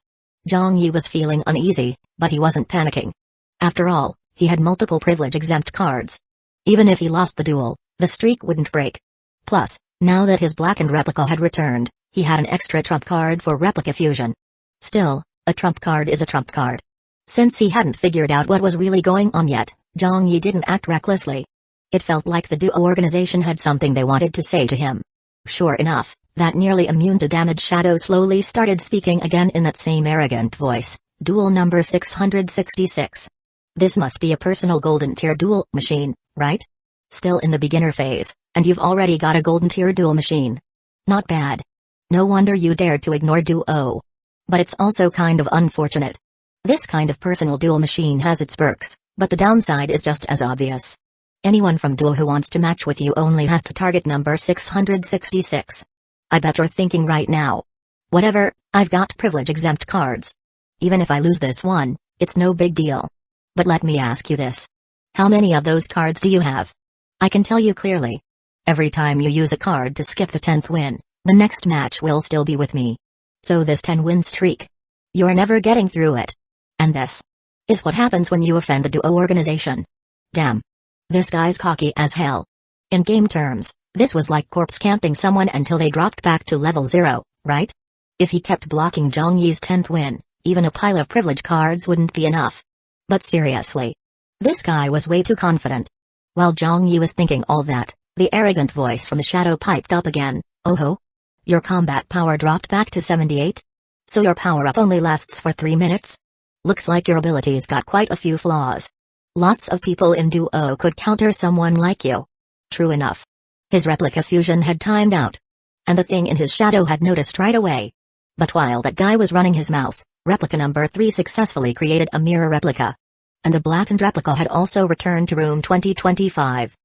Zhang Yi was feeling uneasy, but he wasn't panicking. After all, he had multiple privilege-exempt cards. Even if he lost the duel, the streak wouldn't break. Plus, now that his blackened replica had returned, he had an extra trump card for replica fusion. Still, a trump card is a trump card. Since he hadn't figured out what was really going on yet, Zhang Yi didn't act recklessly. It felt like the Duo organization had something they wanted to say to him. Sure enough, that nearly immune to damage shadow slowly started speaking again in that same arrogant voice. Duel number 666. This must be a personal golden tier duel machine, right? Still in the beginner phase, and you've already got a golden tier duel machine. Not bad. No wonder you dared to ignore Duo. But it's also kind of unfortunate. This kind of personal duel machine has its perks, but the downside is just as obvious. Anyone from Duo who wants to match with you only has to target number 666. I bet you're thinking right now. Whatever, I've got privilege-exempt cards. Even if I lose this one, it's no big deal. But let me ask you this. How many of those cards do you have? I can tell you clearly. Every time you use a card to skip the 10th win, the next match will still be with me. So this 10-win streak. You're never getting through it. And this is what happens when you offend the Duo organization. Damn. This guy's cocky as hell. In game terms, this was like corpse camping someone until they dropped back to level 0, right? If he kept blocking Zhang Yi's 10th win, even a pile of privilege cards wouldn't be enough. But seriously. This guy was way too confident. While Zhang Yi was thinking all that, the arrogant voice from the shadow piped up again. Oh ho? Your combat power dropped back to 78? So your power-up only lasts for 3 minutes? Looks like your abilities got quite a few flaws. Lots of people in Duo could counter someone like you. True enough. His replica fusion had timed out. And the thing in his shadow had noticed right away. But while that guy was running his mouth, replica number 3 successfully created a mirror replica. And the blackened replica had also returned to room 2025.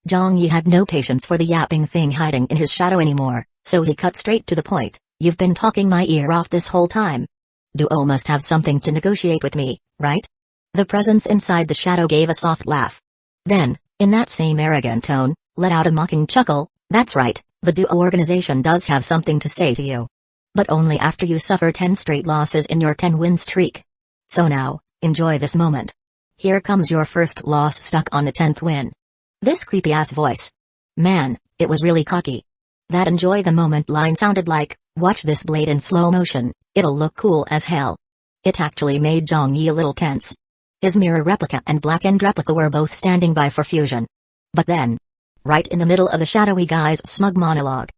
Zhang Yi had no patience for the yapping thing hiding in his shadow anymore, so he cut straight to the point. You've been talking my ear off this whole time. Duo must have something to negotiate with me, right? The presence inside the shadow gave a soft laugh. Then, in that same arrogant tone, let out a mocking chuckle. That's right, the Duo organization does have something to say to you. But only after you suffer 10 straight losses in your 10-win streak. So now, enjoy this moment. Here comes your first loss stuck on the 10th win. This creepy-ass voice. Man, it was really cocky. That enjoy the moment line sounded like, watch this blade in slow motion, it'll look cool as hell. It actually made Zhang Yi a little tense. His mirror replica and blackened replica were both standing by for fusion. But then, right in the middle of the shadowy guy's smug monologue,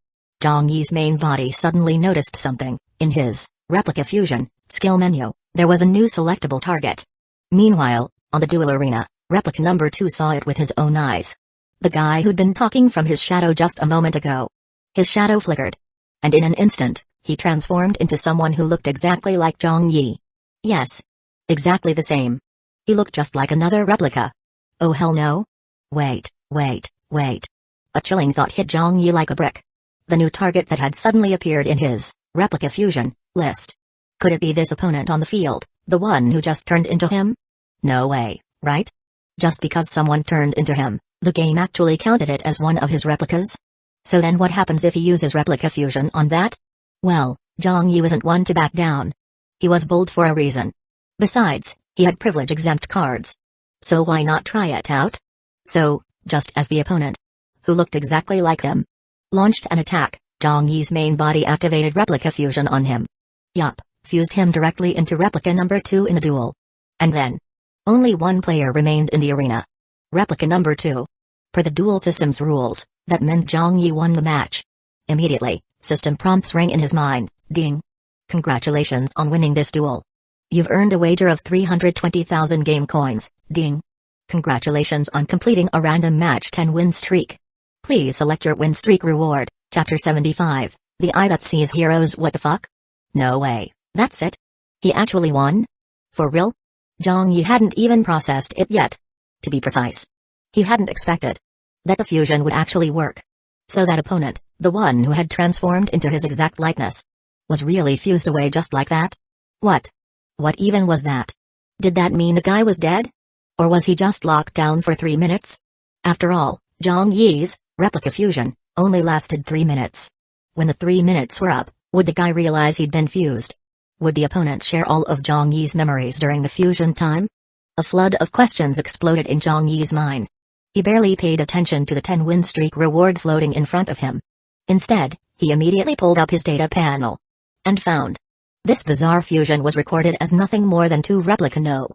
Zhang Yi's main body suddenly noticed something. In his replica fusion skill menu, there was a new selectable target. Meanwhile, on the duel arena, replica number 2 saw it with his own eyes. The guy who'd been talking from his shadow just a moment ago. His shadow flickered. And in an instant, he transformed into someone who looked exactly like Zhang Yi. Yes. Exactly the same. He looked just like another replica. Oh hell no? Wait. A chilling thought hit Zhang Yi like a brick. The new target that had suddenly appeared in his replica fusion list. Could it be this opponent on the field, the one who just turned into him? No way, right? Just because someone turned into him, the game actually counted it as one of his replicas? So then what happens if he uses replica fusion on that? Well, Zhang Yi wasn't one to back down. He was bold for a reason. Besides, he had privilege-exempt cards. So why not try it out? So, just as the opponent, who looked exactly like him, launched an attack, Zhang Yi's main body activated replica fusion on him. Yup, fused him directly into replica number 2 in the duel. And then, only one player remained in the arena. Replica number 2. Per the duel system's rules, that meant Zhang Yi won the match. Immediately, system prompts rang in his mind, ding. Congratulations on winning this duel. You've earned a wager of 320,000 game coins, ding. Congratulations on completing a random match 10 win streak. Please select your win streak reward, Chapter 75, The Eye That Sees Heroes. What the fuck? No way, that's it? He actually won? For real? Zhang Yi hadn't even processed it yet. To be precise, he hadn't expected that the fusion would actually work. So that opponent, the one who had transformed into his exact likeness, was really fused away just like that? What? What even was that? Did that mean the guy was dead? Or was he just locked down for 3 minutes? After all, Zhang Yi's replica fusion only lasted 3 minutes. When the 3 minutes were up, would the guy realize he'd been fused? Would the opponent share all of Zhang Yi's memories during the fusion time? A flood of questions exploded in Zhang Yi's mind. He barely paid attention to the 10 win streak reward floating in front of him. Instead, he immediately pulled up his data panel and found this bizarre fusion was recorded as nothing more than 2 replica no.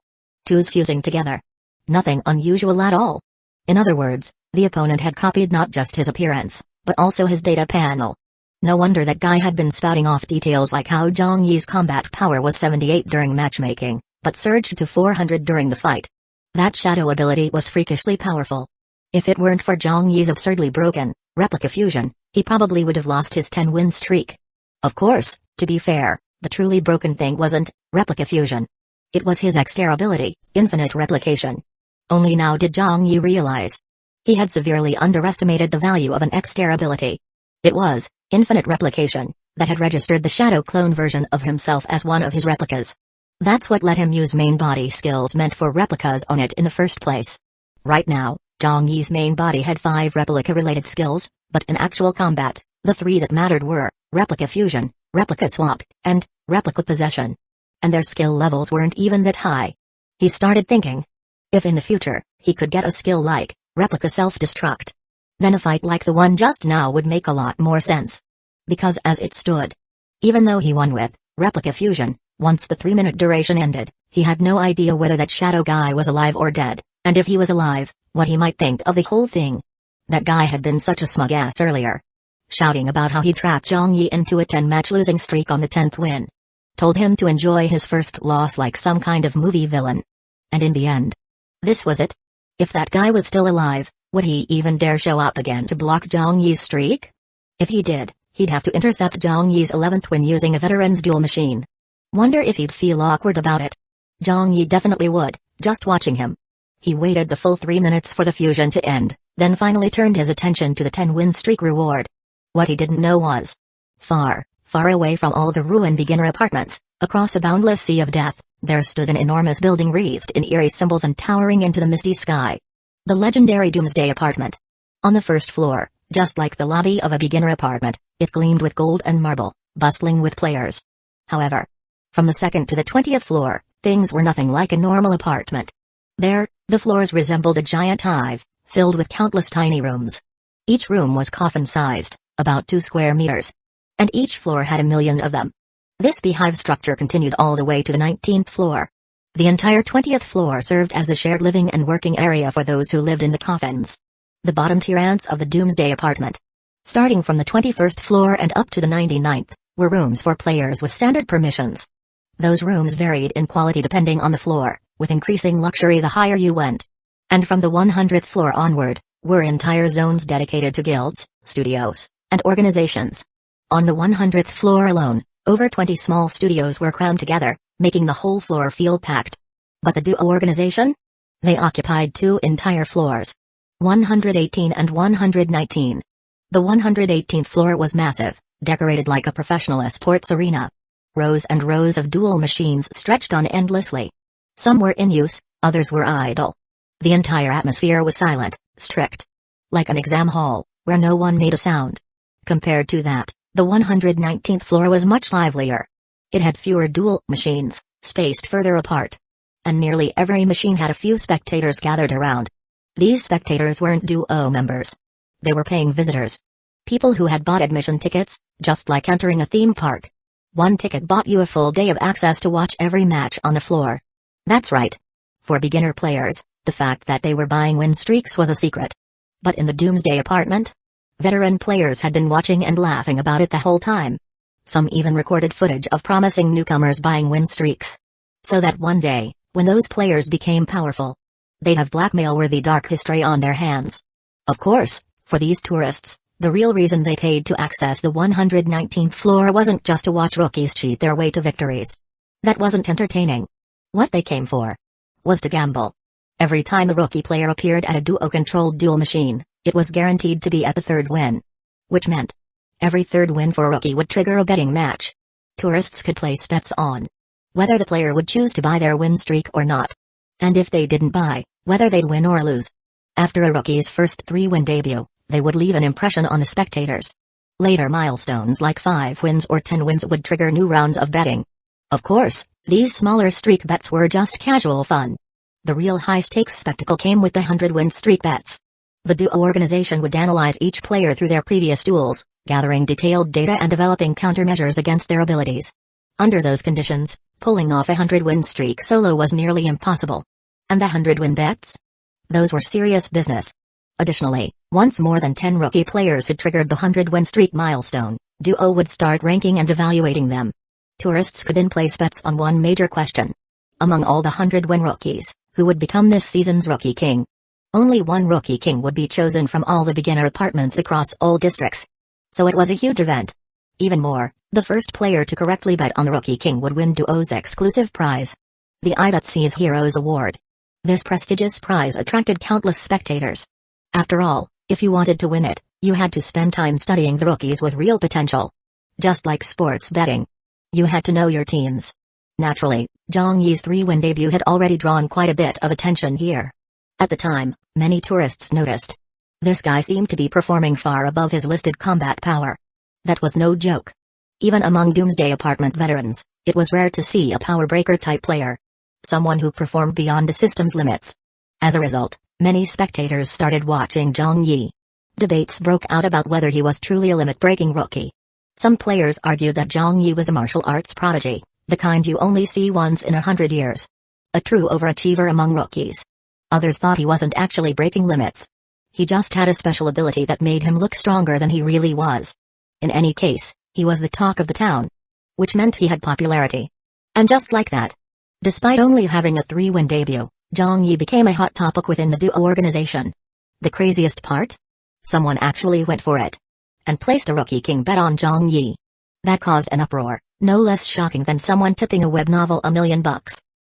2s fusing together. Nothing unusual at all. In other words, the opponent had copied not just his appearance, but also his data panel. No wonder that guy had been spouting off details like how Zhang Yi's combat power was 78 during matchmaking, but surged to 400 during the fight. That shadow ability was freakishly powerful. If it weren't for Zhang Yi's absurdly broken replica fusion, he probably would have lost his 10 win streak. Of course, to be fair, the truly broken thing wasn't replica fusion. It was his extra ability, infinite replication. Only now did Zhang Yi realize he had severely underestimated the value of an extra ability. It was infinite replication that had registered the shadow clone version of himself as one of his replicas. That's what let him use main body skills meant for replicas on it in the first place. Right now, Zhang Yi's main body had 5 replica-related skills, but in actual combat, the 3 that mattered were replica fusion, replica swap, and replica possession. And their skill levels weren't even that high. He started thinking, if in the future, he could get a skill like replica self-destruct, then a fight like the one just now would make a lot more sense. Because as it stood, even though he won with replica fusion, once the 3-minute duration ended, he had no idea whether that shadow guy was alive or dead, and if he was alive, what he might think of the whole thing. That guy had been such a smug ass earlier, shouting about how he trapped Zhang Yi into a 10-match losing streak on the 10th win. Told him to enjoy his first loss like some kind of movie villain. And in the end, this was it. If that guy was still alive, would he even dare show up again to block Zhang Yi's streak? If he did, he'd have to intercept Zhang Yi's 11th win using a veteran's duel machine. Wonder if he'd feel awkward about it. Zhang Yi definitely would, just watching him. He waited the full 3 minutes for the fusion to end, then finally turned his attention to the 10-win streak reward. What he didn't know was, far, far away from all the ruined beginner apartments, across a boundless sea of death, there stood an enormous building wreathed in eerie symbols and towering into the misty sky. The legendary Doomsday apartment. On the first floor, just like the lobby of a beginner apartment, it gleamed with gold and marble, bustling with players. However, from the 2nd to the 20th floor, things were nothing like a normal apartment. There, the floors resembled a giant hive, filled with countless tiny rooms. Each room was coffin-sized, about 2 square meters. And each floor had 1,000,000 of them. This beehive structure continued all the way to the 19th floor. The entire 20th floor served as the shared living and working area for those who lived in the coffins. The bottom-tier ants of the Doomsday apartment. Starting from the 21st floor and up to the 99th, were rooms for players with standard permissions. Those rooms varied in quality depending on the floor, with increasing luxury the higher you went. And from the 100th floor onward, were entire zones dedicated to guilds, studios, and organizations. On the 100th floor alone, over 20 small studios were crammed together, making the whole floor feel packed. But the duo organization? They occupied 2 entire floors. 118 and 119. The 118th floor was massive, decorated like a professional sports arena. Rows and rows of duel machines stretched on endlessly. Some were in use, others were idle. The entire atmosphere was silent, strict. Like an exam hall, where no one made a sound. Compared to that, the 119th floor was much livelier. It had fewer duel machines, spaced further apart. And nearly every machine had a few spectators gathered around. These spectators weren't duo members. They were paying visitors. People who had bought admission tickets, just like entering a theme park. One ticket bought you a full day of access to watch every match on the floor. That's right. For beginner players, the fact that they were buying win streaks was a secret. But in the Doomsday apartment? Veteran players had been watching and laughing about it the whole time. Some even recorded footage of promising newcomers buying win streaks. So that one day, when those players became powerful, they'd have blackmail-worthy dark history on their hands. Of course, for these tourists, the real reason they paid to access the 119th floor wasn't just to watch rookies cheat their way to victories. That wasn't entertaining. What they came for was to gamble. Every time a rookie player appeared at a duo-controlled duel machine, it was guaranteed to be at the third win. Which meant, every third win for a rookie would trigger a betting match. Tourists could place bets on whether the player would choose to buy their win streak or not. And if they didn't buy, whether they'd win or lose. After a rookie's first 3-win debut, they would leave an impression on the spectators. Later milestones like 5 wins or 10 wins would trigger new rounds of betting. Of course, these smaller streak bets were just casual fun. The real high-stakes spectacle came with the 100-win streak bets. The duo organization would analyze each player through their previous duels, gathering detailed data and developing countermeasures against their abilities. Under those conditions, pulling off a 100-win streak solo was nearly impossible. And the 100-win bets? Those were serious business. Additionally, once more than 10 rookie players had triggered the 100-win streak milestone, duo would start ranking and evaluating them. Tourists could then place bets on one major question. Among all the 100-win rookies, who would become this season's Rookie King? Only one Rookie King would be chosen from all the beginner apartments across all districts. So it was a huge event. Even more, the first player to correctly bet on the Rookie King would win Duo's exclusive prize. The Eye That Sees Heroes Award. This prestigious prize attracted countless spectators. After all, if you wanted to win it, you had to spend time studying the rookies with real potential. Just like sports betting. You had to know your teams. Naturally, Zhang Yi's 3-win debut had already drawn quite a bit of attention here. At the time, many tourists noticed. This guy seemed to be performing far above his listed combat power. That was no joke. Even among Doomsday apartment veterans, it was rare to see a power breaker type player. Someone who performed beyond the system's limits. As a result, many spectators started watching Zhang Yi. Debates broke out about whether he was truly a limit-breaking rookie. Some players argued that Zhang Yi was a martial arts prodigy, the kind you only see once in 100 years. A true overachiever among rookies. Others thought he wasn't actually breaking limits. He just had a special ability that made him look stronger than he really was. In any case, he was the talk of the town. Which meant he had popularity. And just like that, despite only having a 3-win debut, Zhang Yi became a hot topic within the duo organization. The craziest part? Someone actually went for it. And placed a Rookie King bet on Zhang Yi. That caused an uproar, no less shocking than someone tipping a web novel $1 million.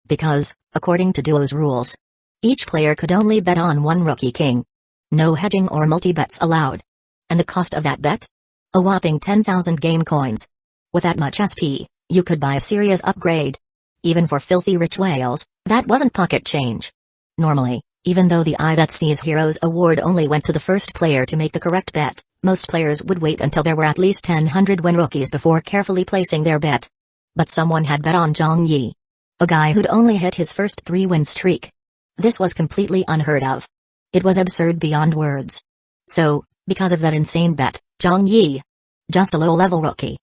Because, according to duo's rules, each player could only bet on one Rookie King. No hedging or multi-bets allowed. And the cost of that bet? A whopping 10,000 game coins. With that much SP, you could buy a serious upgrade. Even for filthy rich whales, that wasn't pocket change. Normally, even though the Eye That Sees Heroes award only went to the first player to make the correct bet, most players would wait until there were at least 10 100-win rookies before carefully placing their bet. But someone had bet on Zhang Yi. A guy who'd only hit his first 3-win streak. This was completely unheard of. It was absurd beyond words. So, because of that insane bet, Zhang Yi, just a low-level rookie,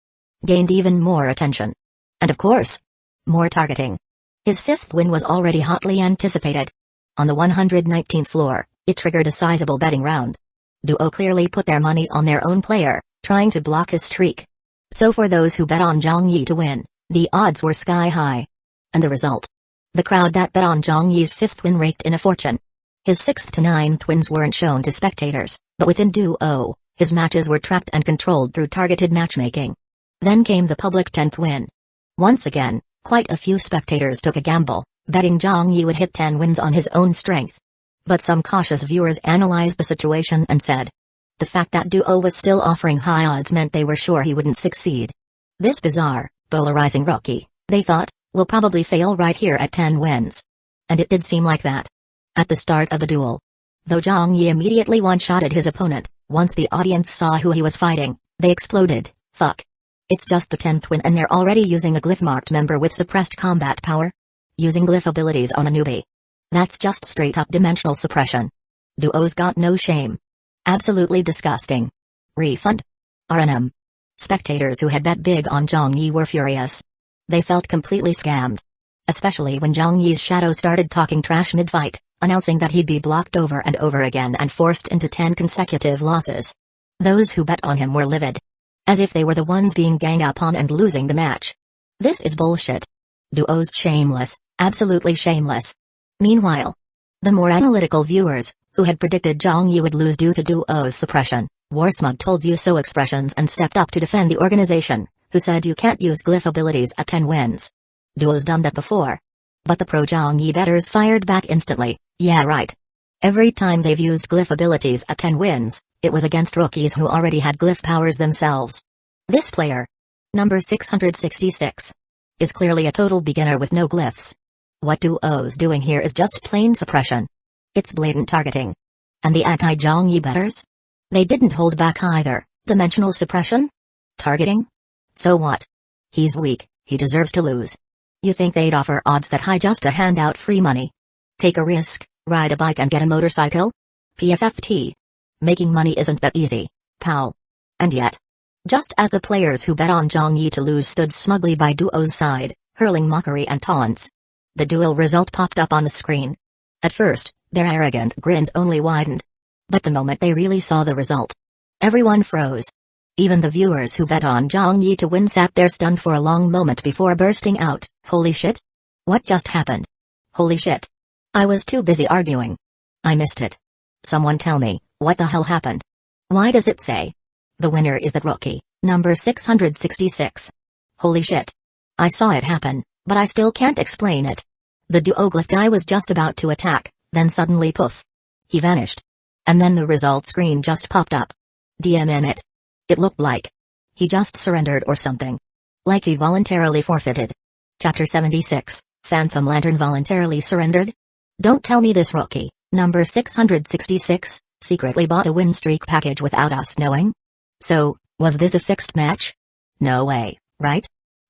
gained even more attention. And of course, more targeting. His 5th win was already hotly anticipated. On the 119th floor, it triggered a sizable betting round. Duo clearly put their money on their own player, trying to block his streak. So for those who bet on Zhang Yi to win, the odds were sky high. And the result? The crowd that bet on Zhang Yi's 5th win raked in a fortune. His 6th to 9th wins weren't shown to spectators, but within Duo, his matches were tracked and controlled through targeted matchmaking. Then came the public 10th win. Once again, Quite a few spectators took a gamble, betting Zhang Yi would hit 10 wins on his own strength. But some cautious viewers analyzed the situation and said, the fact that Duo was still offering high odds meant they were sure he wouldn't succeed. This bizarre, polarizing rookie, they thought, will probably fail right here at 10 wins. And it did seem like that. At the start of the duel, though Zhang Yi immediately one-shotted his opponent, once the audience saw who he was fighting, they exploded. Fuck. It's just the 10th win and they're already using a glyph-marked member with suppressed combat power? Using glyph abilities on a newbie. That's just straight-up dimensional suppression. Duo's got no shame. Absolutely disgusting. Refund? RNM. Spectators who had bet big on Zhang Yi were furious. They felt completely scammed. Especially when Zhang Yi's shadow started talking trash mid-fight, announcing that he'd be blocked over and over again and forced into 10 consecutive losses. Those who bet on him were livid. As if they were the ones being ganged up on and losing the match. This is bullshit. Duo's shameless, absolutely shameless. Meanwhile, the more analytical viewers, who had predicted Zhang Yi would lose due to Duo's suppression, wore smug told you so expressions and stepped up to defend the organization, who said you can't use glyph abilities at 10 wins. Duo's done that before. But the pro Zhang Yi bettors fired back instantly, yeah right. Every time they've used glyph abilities at 10 wins, it was against rookies who already had glyph powers themselves. This player, number 666, is clearly a total beginner with no glyphs. What Duo's doing here is just plain suppression. It's blatant targeting. And the anti-Zhang Yi bettors? They didn't hold back either. Dimensional suppression? Targeting? So what? He's weak, he deserves to lose. You think they'd offer odds that high just to hand out free money? Take a risk, ride a bike and get a motorcycle? PFFT. Making money isn't that easy, pal. And yet, just as the players who bet on Zhang Yi to lose stood smugly by Duo's side, hurling mockery and taunts, the duel result popped up on the screen. At first, their arrogant grins only widened. But the moment they really saw the result, everyone froze. Even the viewers who bet on Zhang Yi to win sat there stunned for a long moment before bursting out, holy shit? What just happened? Holy shit. I was too busy arguing. I missed it. Someone tell me, what the hell happened? Why does it say? The winner is that rookie, number 666. Holy shit. I saw it happen, but I still can't explain it. The duoglyph guy was just about to attack, then suddenly poof. He vanished. And then the result screen just popped up. DM in it. It looked like he just surrendered or something. Like he voluntarily forfeited. Chapter 76, Phantom Lantern voluntarily surrendered? Don't tell me this rookie, number 666, secretly bought a win streak package without us knowing? So, was this a fixed match? No way, right?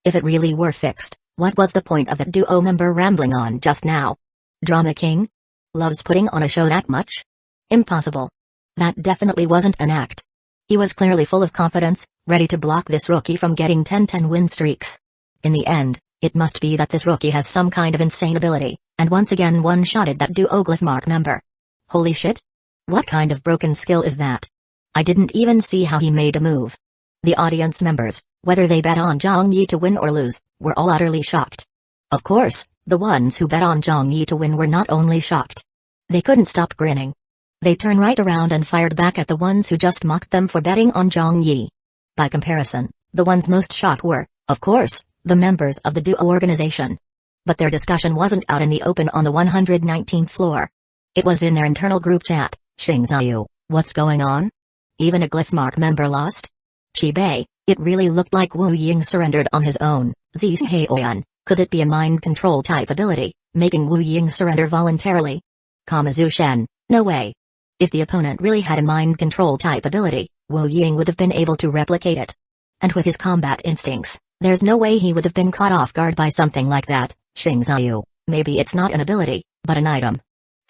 If it really were fixed, what was the point of that duo member rambling on just now? Drama king? Loves putting on a show that much? Impossible. That definitely wasn't an act. He was clearly full of confidence, ready to block this rookie from getting 10 win streaks. In the end, it must be that this rookie has some kind of insane ability, and once again one-shotted that duoglyph mark member. Holy shit? What kind of broken skill is that? I didn't even see how he made a move. The audience members, whether they bet on Zhang Yi to win or lose, were all utterly shocked. Of course, the ones who bet on Zhang Yi to win were not only shocked. They couldn't stop grinning. They turned right around and fired back at the ones who just mocked them for betting on Zhang Yi. By comparison, the ones most shocked were, of course, the members of the duo organization. But their discussion wasn't out in the open on the 119th floor. It was in their internal group chat. Xingzhou, what's going on? Even a glyph mark member lost? Chibei, it really looked like Wu Ying surrendered on his own. Zishaiyan, could it be a mind control type ability, making Wu Ying surrender voluntarily? Kamazu Shen, no way. If the opponent really had a mind control type ability, Wu Ying would have been able to replicate it. And with his combat instincts, there's no way he would have been caught off guard by something like that. Xingzhou, maybe it's not an ability, but an item.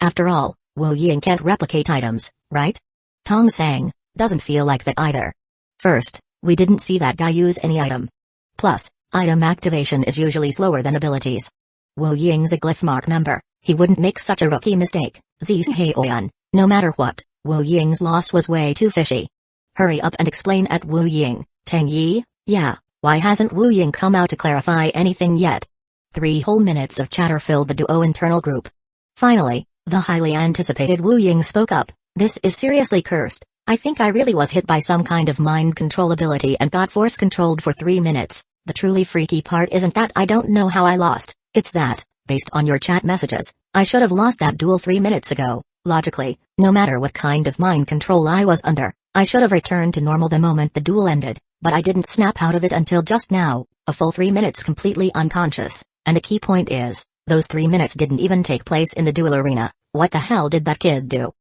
After all, Wu Ying can't replicate items, right? Tong Sang, doesn't feel like that either. First, we didn't see that guy use any item. Plus, item activation is usually slower than abilities. Wu Ying's a glyph mark member, he wouldn't make such a rookie mistake. Zishaiyan, no matter what, Wu Ying's loss was way too fishy. Hurry up and explain at Wu Ying, Tang Yi, yeah, why hasn't Wu Ying come out to clarify anything yet? 3 whole minutes of chatter filled the duo internal group. Finally, the highly anticipated Wu Ying spoke up, this is seriously cursed. I think I really was hit by some kind of mind control ability and got force controlled for 3 minutes. The truly freaky part isn't that I don't know how I lost, it's that, based on your chat messages, I should have lost that duel 3 minutes ago. Logically, no matter what kind of mind control I was under, I should have returned to normal the moment the duel ended, but I didn't snap out of it until just now, a full 3 minutes completely unconscious, and the key point is, those 3 minutes didn't even take place in the duel arena. What the hell did that kid do?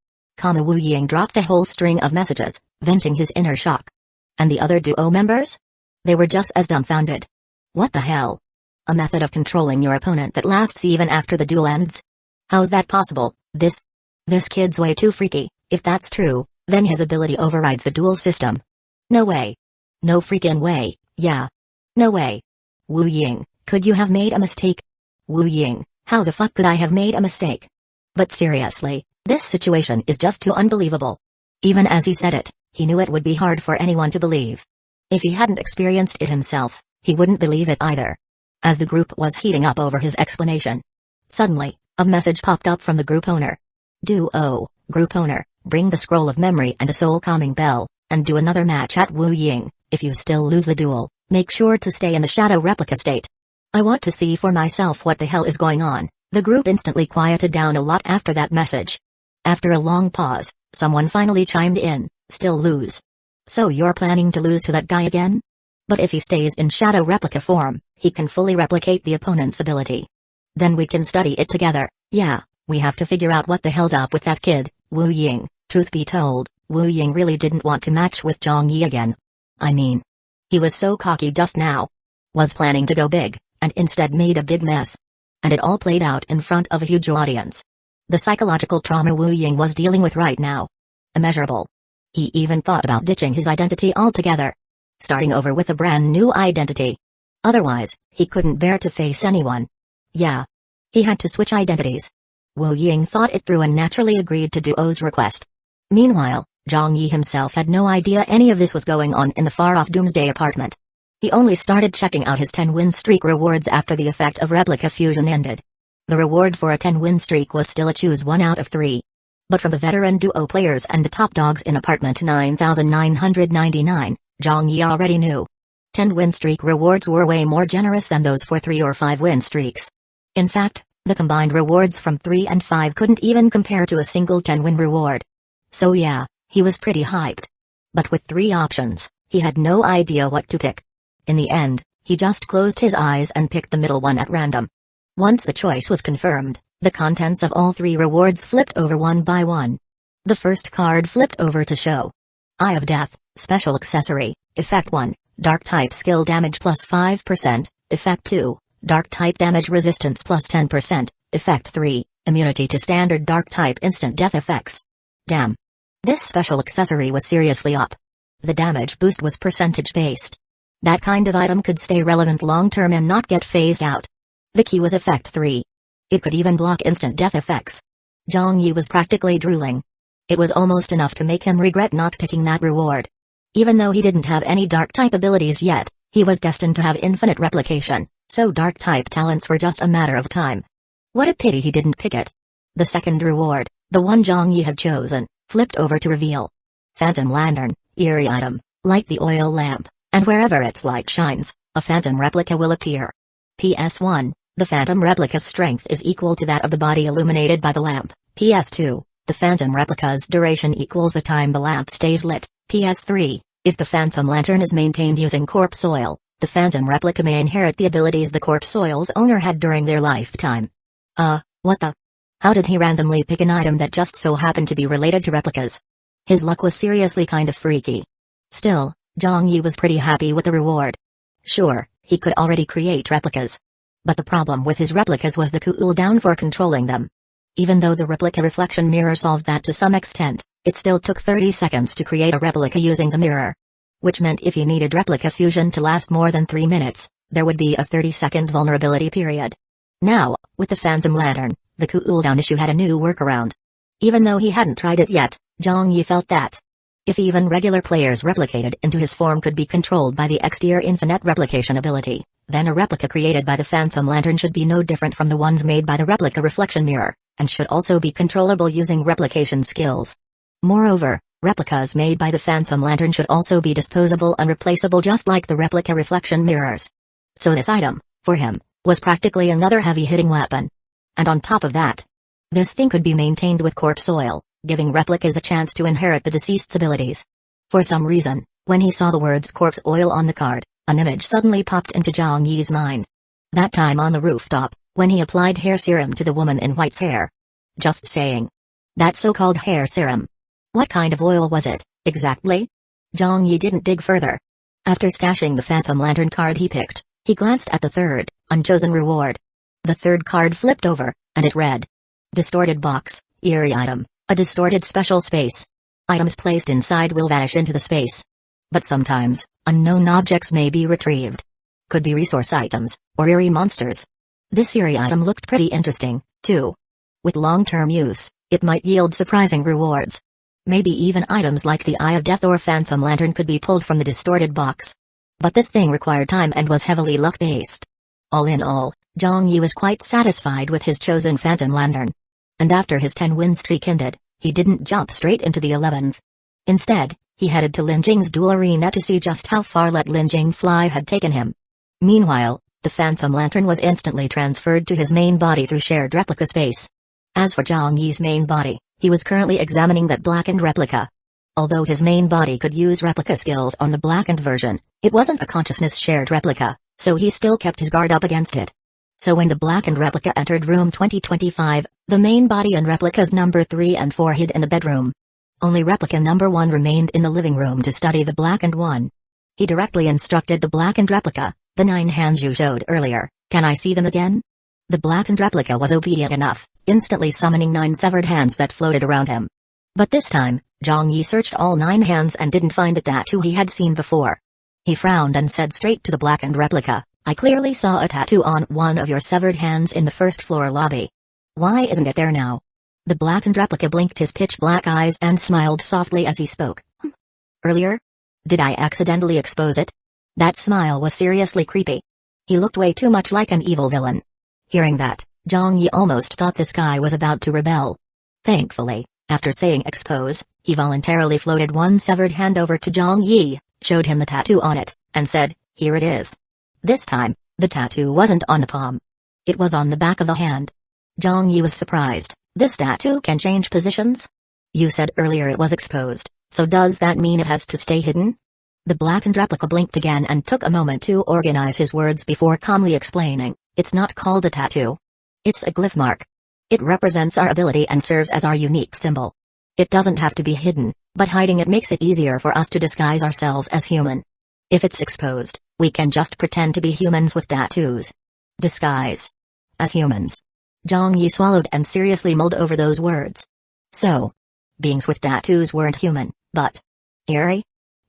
Wu Ying dropped a whole string of messages, venting his inner shock. And the other duo members? They were just as dumbfounded. What the hell? A method of controlling your opponent that lasts even after the duel ends? How's that possible? This kid's way too freaky. If that's true, then his ability overrides the duel system. No way. No freaking way, yeah. No way. Wu Ying, could you have made a mistake? Wu Ying, how the fuck could I have made a mistake? But seriously, this situation is just too unbelievable. Even as he said it, he knew it would be hard for anyone to believe. If he hadn't experienced it himself, he wouldn't believe it either. As the group was heating up over his explanation, suddenly, a message popped up from the group owner. Group owner, bring the scroll of memory and a soul calming bell, and do another match at Wu Ying. If you still lose the duel, make sure to stay in the shadow replica state. I want to see for myself what the hell is going on. The group instantly quieted down a lot after that message. After a long pause, someone finally chimed in, still lose. So you're planning to lose to that guy again? But if he stays in shadow replica form, he can fully replicate the opponent's ability. Then we can study it together. Yeah, we have to figure out what the hell's up with that kid, Wu Ying. Truth be told, Wu Ying really didn't want to match with Zhang Yi again. I mean, he was so cocky just now. Was planning to go big, and instead made a big mess. And it all played out in front of a huge audience. The psychological trauma Wu Ying was dealing with right now. Immeasurable. He even thought about ditching his identity altogether. Starting over with a brand new identity. Otherwise, he couldn't bear to face anyone. Yeah. He had to switch identities. Wu Ying thought it through and naturally agreed to Duo's request. Meanwhile, Zhang Yi himself had no idea any of this was going on in the far-off Doomsday apartment. He only started checking out his 10-win streak rewards after the effect of replica fusion ended. The reward for a 10-win streak was still a choose 1 out of 3. But from the veteran duo players and the top dogs in apartment 9999, Zhang Yi already knew. 10-win streak rewards were way more generous than those for 3 or 5-win streaks. In fact, the combined rewards from 3 and 5 couldn't even compare to a single 10-win reward. So yeah, he was pretty hyped. But with 3 options, he had no idea what to pick. In the end, he just closed his eyes and picked the middle one at random. Once the choice was confirmed, the contents of all 3 rewards flipped over one by one. The first card flipped over to show Eye of Death, Special Accessory, Effect 1, Dark Type Skill Damage plus 5%, Effect 2, Dark Type Damage Resistance plus 10%, Effect 3, Immunity to Standard Dark Type Instant Death Effects. Damn. This special accessory was seriously up. The damage boost was percentage-based. That kind of item could stay relevant long-term and not get phased out. The key was Effect 3. It could even block instant death effects. Zhang Yi was practically drooling. It was almost enough to make him regret not picking that reward. Even though he didn't have any dark-type abilities yet, he was destined to have infinite replication, so dark-type talents were just a matter of time. What a pity he didn't pick it. The second reward, the one Zhang Yi had chosen, flipped over to reveal Phantom Lantern, eerie item, light the oil lamp, and wherever its light shines, a phantom replica will appear. PS1, the phantom replica's strength is equal to that of the body illuminated by the lamp. PS2, the phantom replica's duration equals the time the lamp stays lit. PS3, if the phantom lantern is maintained using corpse oil, the phantom replica may inherit the abilities the corpse oil's owner had during their lifetime. What the? How did he randomly pick an item that just so happened to be related to replicas? His luck was seriously kind of freaky. Still, Zhang Yi was pretty happy with the reward. Sure, he could already create replicas. But the problem with his replicas was the cooldown for controlling them. Even though the replica reflection mirror solved that to some extent, it still took 30 seconds to create a replica using the mirror. Which meant if he needed replica fusion to last more than 3 minutes, there would be a 30-second vulnerability period. Now, with the Phantom Lantern, the cooldown issue had a new workaround. Even though he hadn't tried it yet, Zhang Yi felt that if even regular players replicated into his form could be controlled by the X-tier infinite replication ability, then a replica created by the Phantom Lantern should be no different from the ones made by the replica reflection mirror, and should also be controllable using replication skills. Moreover, replicas made by the Phantom Lantern should also be disposable and replaceable just like the replica reflection mirrors. So this item, for him, was practically another heavy-hitting weapon. And on top of that, this thing could be maintained with corpse oil, giving replicas a chance to inherit the deceased's abilities. For some reason, when he saw the words corpse oil on the card, an image suddenly popped into Zhang Yi's mind. That time on the rooftop, when he applied hair serum to the woman in white's hair. Just saying. That so-called hair serum. What kind of oil was it, exactly? Zhang Yi didn't dig further. After stashing the Phantom Lantern card he picked, he glanced at the third, unchosen reward. The third card flipped over, and it read. Distorted box, eerie item, a distorted special space. Items placed inside will vanish into the space. But sometimes, unknown objects may be retrieved. Could be resource items, or eerie monsters. This eerie item looked pretty interesting, too. With long-term use, it might yield surprising rewards. Maybe even items like the Eye of Death or Phantom Lantern could be pulled from the distorted box. But this thing required time and was heavily luck-based. All in all, Zhang Yi was quite satisfied with his chosen Phantom Lantern. And after his 10-win streak ended, he didn't jump straight into the 11th. Instead, he headed to Lin Jing's duel arena to see just how far Let Lin Jing Fly had taken him. Meanwhile, the Phantom Lantern was instantly transferred to his main body through shared replica space. As for Zhang Yi's main body, he was currently examining that blackened replica. Although his main body could use replica skills on the blackened version, it wasn't a consciousness-shared replica, so he still kept his guard up against it. So when the blackened replica entered room 2025, the main body and replicas number 3 and 4 hid in the bedroom. Only replica number 1 remained in the living room to study the blackened one. He directly instructed the blackened replica, the 9 hands you showed earlier, can I see them again? The blackened replica was obedient enough, instantly summoning 9 severed hands that floated around him. But this time, Zhang Yi searched all 9 hands and didn't find the tattoo he had seen before. He frowned and said straight to the blackened replica, I clearly saw a tattoo on one of your severed hands in the first floor lobby. Why isn't it there now? The blackened replica blinked his pitch-black eyes and smiled softly as he spoke. Earlier? Did I accidentally expose it? That smile was seriously creepy. He looked way too much like an evil villain. Hearing that, Zhang Yi almost thought this guy was about to rebel. Thankfully, after saying expose, he voluntarily floated one severed hand over to Zhang Yi, showed him the tattoo on it, and said, here it is. This time, the tattoo wasn't on the palm. It was on the back of the hand. Zhang Yi was surprised. This tattoo can change positions? You said earlier it was exposed, so does that mean it has to stay hidden? The blackened replica blinked again and took a moment to organize his words before calmly explaining, it's not called a tattoo. It's a glyph mark. It represents our ability and serves as our unique symbol. It doesn't have to be hidden, but hiding it makes it easier for us to disguise ourselves as human. If it's exposed, we can just pretend to be humans with tattoos. Disguise. As humans. Zhang Yi swallowed and seriously mulled over those words. So, beings with tattoos weren't human, but eerie?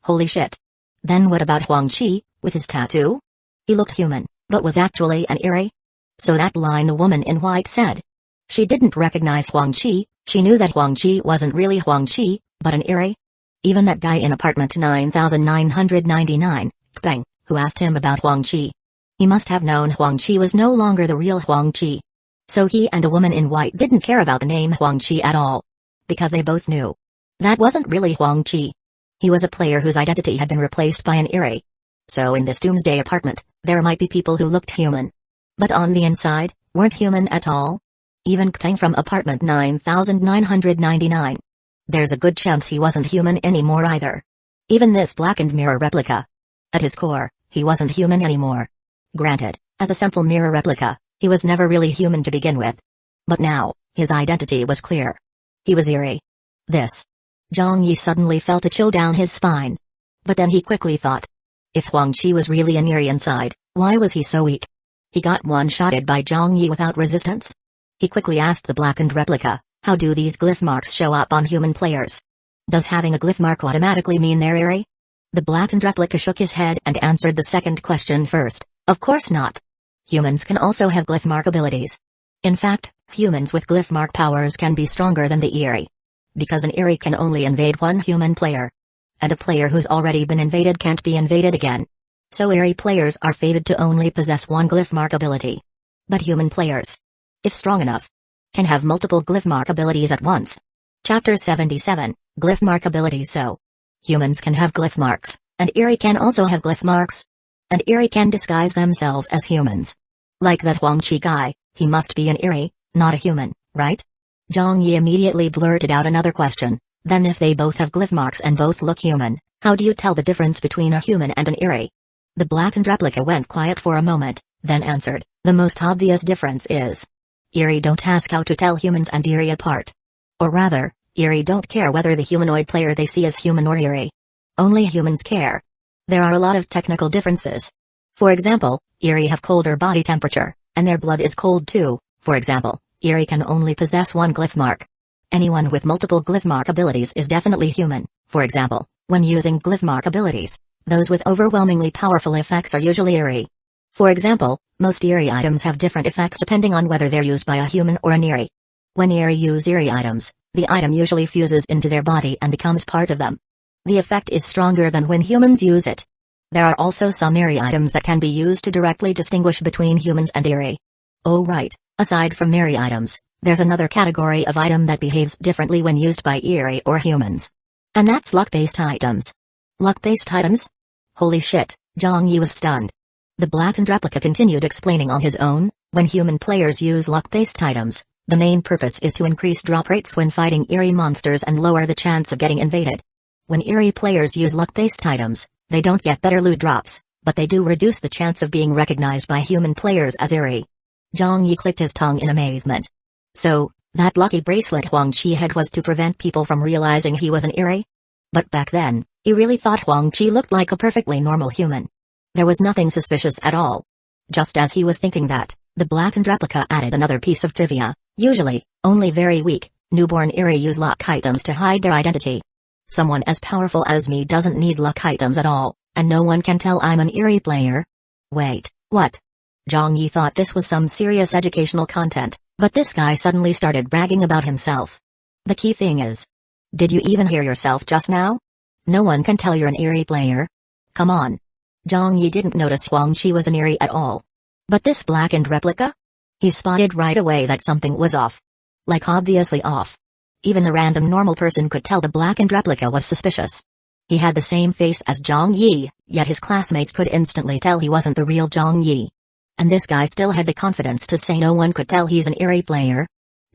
Holy shit. Then what about Huang Qi, with his tattoo? He looked human, but was actually an eerie? So that line the woman in white said. She didn't recognize Huang Qi, she knew that Huang Qi wasn't really Huang Qi, but an eerie? Even that guy in apartment 9999, Kpeng, who asked him about Huang Qi. He must have known Huang Qi was no longer the real Huang Qi. So he and the woman in white didn't care about the name Huang Qi at all. Because they both knew. That wasn't really Huang Qi. He was a player whose identity had been replaced by an eerie. So in this Doomsday apartment, there might be people who looked human. But on the inside, weren't human at all? Even Kpeng from apartment 9999. There's a good chance he wasn't human anymore either. Even this blackened mirror replica. At his core, he wasn't human anymore. Granted, as a simple mirror replica, he was never really human to begin with. But now, his identity was clear. He was eerie. This. Zhang Yi suddenly felt a chill down his spine. But then he quickly thought. If Huang Qi was really an eerie inside, why was he so weak? He got one-shotted by Zhang Yi without resistance? He quickly asked the blackened replica, how do these glyph marks show up on human players? Does having a glyph mark automatically mean they're eerie? The blackened replica shook his head and answered the second question first, of course not. Humans can also have glyph mark abilities. In fact, humans with glyph mark powers can be stronger than the eerie. Because an eerie can only invade one human player. And a player who's already been invaded can't be invaded again. So eerie players are fated to only possess one glyph mark ability. But human players, if strong enough, can have multiple glyph mark abilities at once. Chapter 77, Glyph Mark Abilities. So, humans can have glyph marks, and eerie can also have glyph marks. And Eri can disguise themselves as humans. Like that Huang Chi guy, he must be an Eri, not a human, right? Zhang Yi immediately blurted out another question. Then if they both have glyph marks and both look human, how do you tell the difference between a human and an Eri? The blackened replica went quiet for a moment, then answered, the most obvious difference is Eri don't ask how to tell humans and Eri apart. Or rather, Eri don't care whether the humanoid player they see is human or Eri. Only humans care. There are a lot of technical differences. For example, Eri have colder body temperature, and their blood is cold too. For example, Eri can only possess one glyph mark. Anyone with multiple glyph mark abilities is definitely human. For example, when using glyph mark abilities, those with overwhelmingly powerful effects are usually Eri. For example, most Eri items have different effects depending on whether they're used by a human or an Eri. When Eri use Eri items, the item usually fuses into their body and becomes part of them. The effect is stronger than when humans use it. There are also some Eri items that can be used to directly distinguish between humans and Eri. Oh right, aside from Eri items, there's another category of item that behaves differently when used by Eri or humans. And that's luck-based items. Luck-based items? Holy shit, Zhang Yi was stunned. The blackened replica continued explaining on his own, when human players use luck-based items, the main purpose is to increase drop rates when fighting Eri monsters and lower the chance of getting invaded. When Eri players use luck-based items, they don't get better loot drops, but they do reduce the chance of being recognized by human players as Eri. Zhang Yi clicked his tongue in amazement. So, that lucky bracelet Huang Chi had was to prevent people from realizing he was an Eri? But back then, he really thought Huang Chi looked like a perfectly normal human. There was nothing suspicious at all. Just as he was thinking that, the blackened replica added another piece of trivia. Usually, only very weak, newborn Eri use luck items to hide their identity. Someone as powerful as me doesn't need luck items at all, and no one can tell I'm an Eri player. Wait, what? Zhang Yi thought this was some serious educational content, but this guy suddenly started bragging about himself. The key thing is, did you even hear yourself just now? No one can tell you're an Eri player. Come on. Zhang Yi didn't notice Huang Chi was an Eri at all. But this blackened replica? He spotted right away that something was off. Like obviously off. Even a random normal person could tell the blackened replica was suspicious. He had the same face as Zhang Yi, yet his classmates could instantly tell he wasn't the real Zhang Yi. And this guy still had the confidence to say no one could tell he's an Eri player.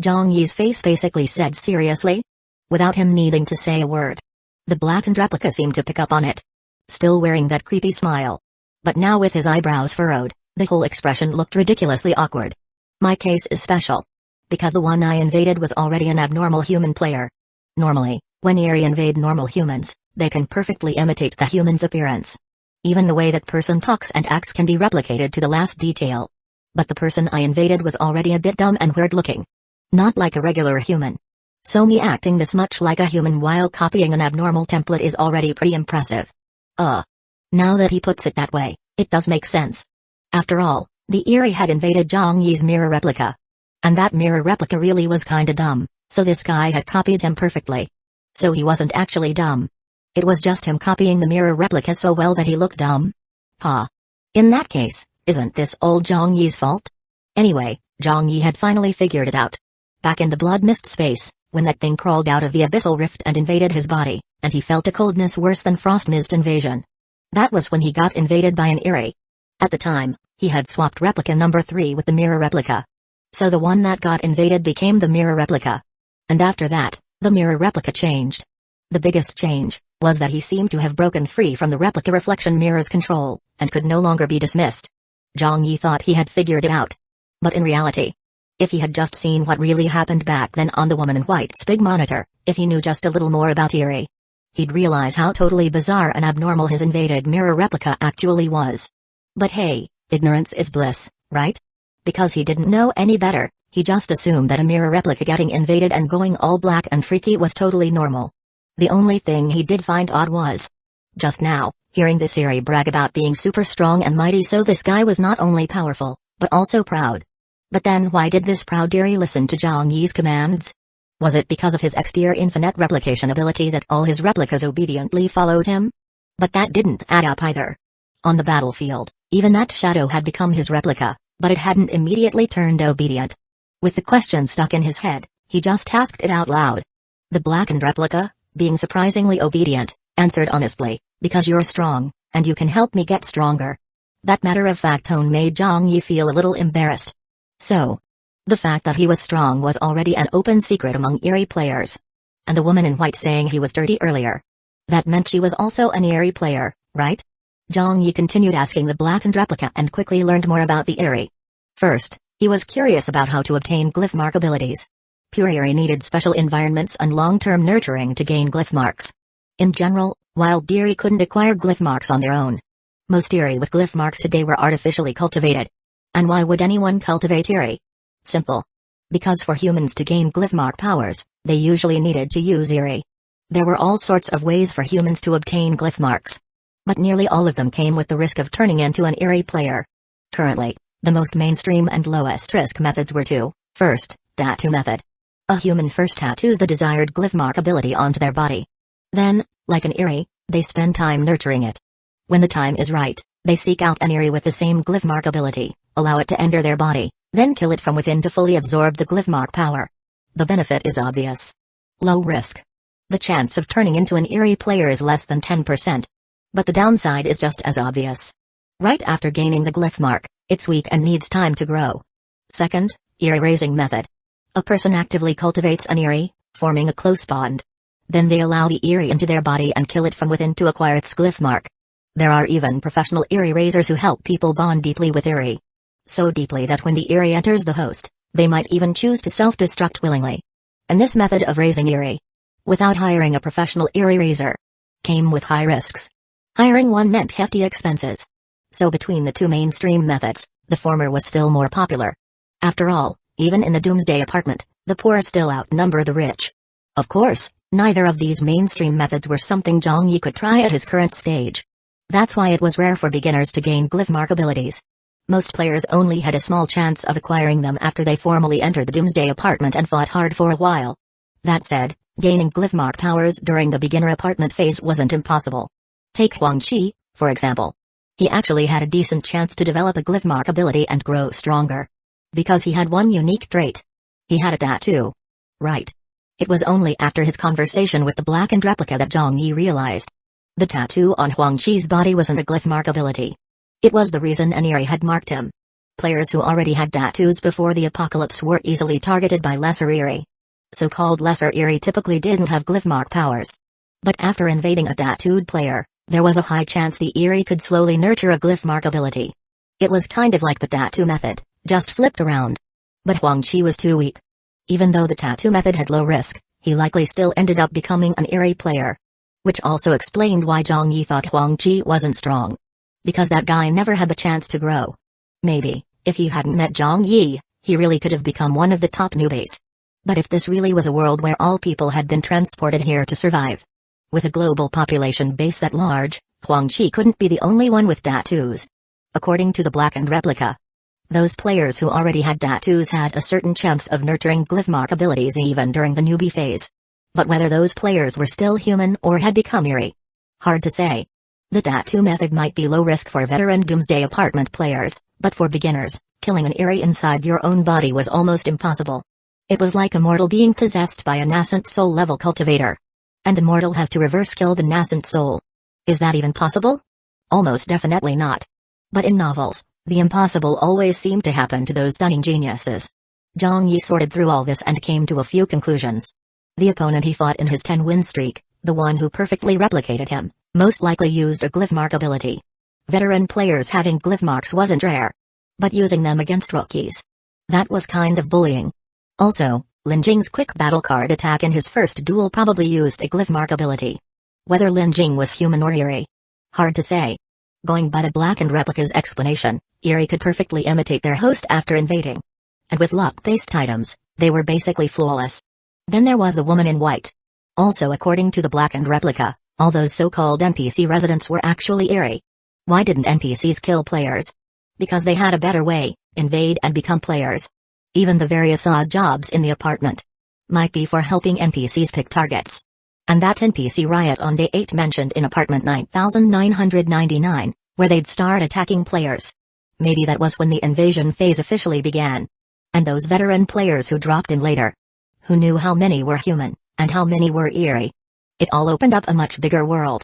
Zhang Yi's face basically said seriously? Without him needing to say a word. The blackened replica seemed to pick up on it. Still wearing that creepy smile. But now with his eyebrows furrowed, the whole expression looked ridiculously awkward. My case is special. Because the one I invaded was already an abnormal human player. Normally, when Eri invade normal humans, they can perfectly imitate the human's appearance. Even the way that person talks and acts can be replicated to the last detail. But the person I invaded was already a bit dumb and weird looking. Not like a regular human. So me acting this much like a human while copying an abnormal template is already pretty impressive. Now that he puts it that way, it does make sense. After all, the Eri had invaded Zhang Yi's mirror replica. And that mirror replica really was kinda dumb, so this guy had copied him perfectly. So he wasn't actually dumb. It was just him copying the mirror replica so well that he looked dumb? In that case, isn't this old Zhang Yi's fault? Anyway, Zhang Yi had finally figured it out. Back in the blood mist space, when that thing crawled out of the abyssal rift and invaded his body, and he felt a coldness worse than frost mist invasion. That was when he got invaded by an Eri. At the time, he had swapped replica number 3 with the mirror replica. So the one that got invaded became the mirror replica. And after that, the mirror replica changed. The biggest change was that he seemed to have broken free from the replica reflection mirror's control, and could no longer be dismissed. Zhang Yi thought he had figured it out. But in reality, if he had just seen what really happened back then on the woman in white's big monitor, if he knew just a little more about Eri, he'd realize how totally bizarre and abnormal his invaded mirror replica actually was. But hey, ignorance is bliss, right? Because he didn't know any better, he just assumed that a mirror replica getting invaded and going all black and freaky was totally normal. The only thing he did find odd was, just now, hearing this Eri brag about being super strong and mighty, so this guy was not only powerful, but also proud. But then why did this proud Eri listen to Zhang Yi's commands? Was it because of his exterior infinite replication ability that all his replicas obediently followed him? But that didn't add up either. On the battlefield, even that shadow had become his replica, but it hadn't immediately turned obedient. With the question stuck in his head, he just asked it out loud. The blackened replica, being surprisingly obedient, answered honestly, because you're strong, and you can help me get stronger. That matter-of-fact tone made Zhang Yi feel a little embarrassed. So, the fact that he was strong was already an open secret among Eerie players. And the woman in white saying he was dirty earlier. That meant she was also an Eerie player, right? Zhang Yi continued asking the blackened replica and quickly learned more about the Eerie. First, he was curious about how to obtain glyph mark abilities. Pure Eerie needed special environments and long-term nurturing to gain glyph marks. In general, wild Eerie couldn't acquire glyph marks on their own. Most Eerie with glyph marks today were artificially cultivated. And why would anyone cultivate Eerie? Simple. Because for humans to gain glyph mark powers, they usually needed to use Eerie. There were all sorts of ways for humans to obtain glyph marks. But nearly all of them came with the risk of turning into an Eerie player. Currently, the most mainstream and lowest risk methods were two. First, tattoo method. A human first tattoos the desired glyph mark ability onto their body. Then, like an Eerie, they spend time nurturing it. When the time is right, they seek out an Eerie with the same glyph mark ability, allow it to enter their body, then kill it from within to fully absorb the glyph mark power. The benefit is obvious. Low risk. The chance of turning into an Eerie player is less than 10%. But the downside is just as obvious. Right after gaining the glyph mark, it's weak and needs time to grow. Second, Eerie raising method. A person actively cultivates an Eerie, forming a close bond. Then they allow the Eerie into their body and kill it from within to acquire its glyph mark. There are even professional Eerie raisers who help people bond deeply with Eerie. So deeply that when the Eerie enters the host, they might even choose to self-destruct willingly. And this method of raising Eerie, without hiring a professional Eerie raiser, came with high risks. Hiring one meant hefty expenses. So between the two mainstream methods, the former was still more popular. After all, even in the Doomsday apartment, the poor still outnumber the rich. Of course, neither of these mainstream methods were something Zhang Yi could try at his current stage. That's why it was rare for beginners to gain glyph mark abilities. Most players only had a small chance of acquiring them after they formally entered the Doomsday apartment and fought hard for a while. That said, gaining glyph mark powers during the beginner apartment phase wasn't impossible. Take Huang Qi, for example. He actually had a decent chance to develop a glyph mark ability and grow stronger. Because he had one unique trait. He had a tattoo. Right. It was only after his conversation with the blackened replica that Zhang Yi realized. The tattoo on Huang Qi's body wasn't a glyph mark ability. It was the reason an Eerie had marked him. Players who already had tattoos before the apocalypse were easily targeted by lesser Eerie. So-called lesser Eerie typically didn't have glyph mark powers. But after invading a tattooed player, there was a high chance the Eerie could slowly nurture a glyph mark ability. It was kind of like the tattoo method, just flipped around. But Huang Qi was too weak. Even though the tattoo method had low risk, he likely still ended up becoming an Eerie player. Which also explained why Zhang Yi thought Huang Qi wasn't strong. Because that guy never had the chance to grow. Maybe, if he hadn't met Zhang Yi, he really could have become one of the top newbies. But if this really was a world where all people had been transported here to survive. With a global population base that large, Huang Qi couldn't be the only one with tattoos. According to the blackened replica, those players who already had tattoos had a certain chance of nurturing glyph mark abilities even during the newbie phase. But whether those players were still human or had become Eerie, hard to say. The tattoo method might be low risk for veteran Doomsday apartment players, but for beginners, killing an Eerie inside your own body was almost impossible. It was like a mortal being possessed by a nascent soul-level cultivator. And the mortal has to reverse kill the nascent soul. Is that even possible? Almost definitely not. But in novels, the impossible always seemed to happen to those stunning geniuses. Zhang Yi sorted through all this and came to a few conclusions. The opponent he fought in his 10-win streak, the one who perfectly replicated him, most likely used a glyph mark ability. Veteran players having glyph marks wasn't rare. But using them against rookies, that was kind of bullying. Also, Lin Jing's quick battle card attack in his first duel probably used a glyph mark ability. Whether Lin Jing was human or Eerie, hard to say. Going by the blackened replica's explanation, Eerie could perfectly imitate their host after invading. And with luck-based items, they were basically flawless. Then there was the woman in white. Also according to the blackened replica, all those so-called NPC residents were actually Eerie. Why didn't NPCs kill players? Because they had a better way, invade and become players. Even the various odd jobs in the apartment might be for helping NPCs pick targets. And that NPC riot on day 8 mentioned in apartment 9999, where they'd start attacking players. Maybe that was when the invasion phase officially began. And those veteran players who dropped in later, who knew how many were human, and how many were Eerie. It all opened up a much bigger world.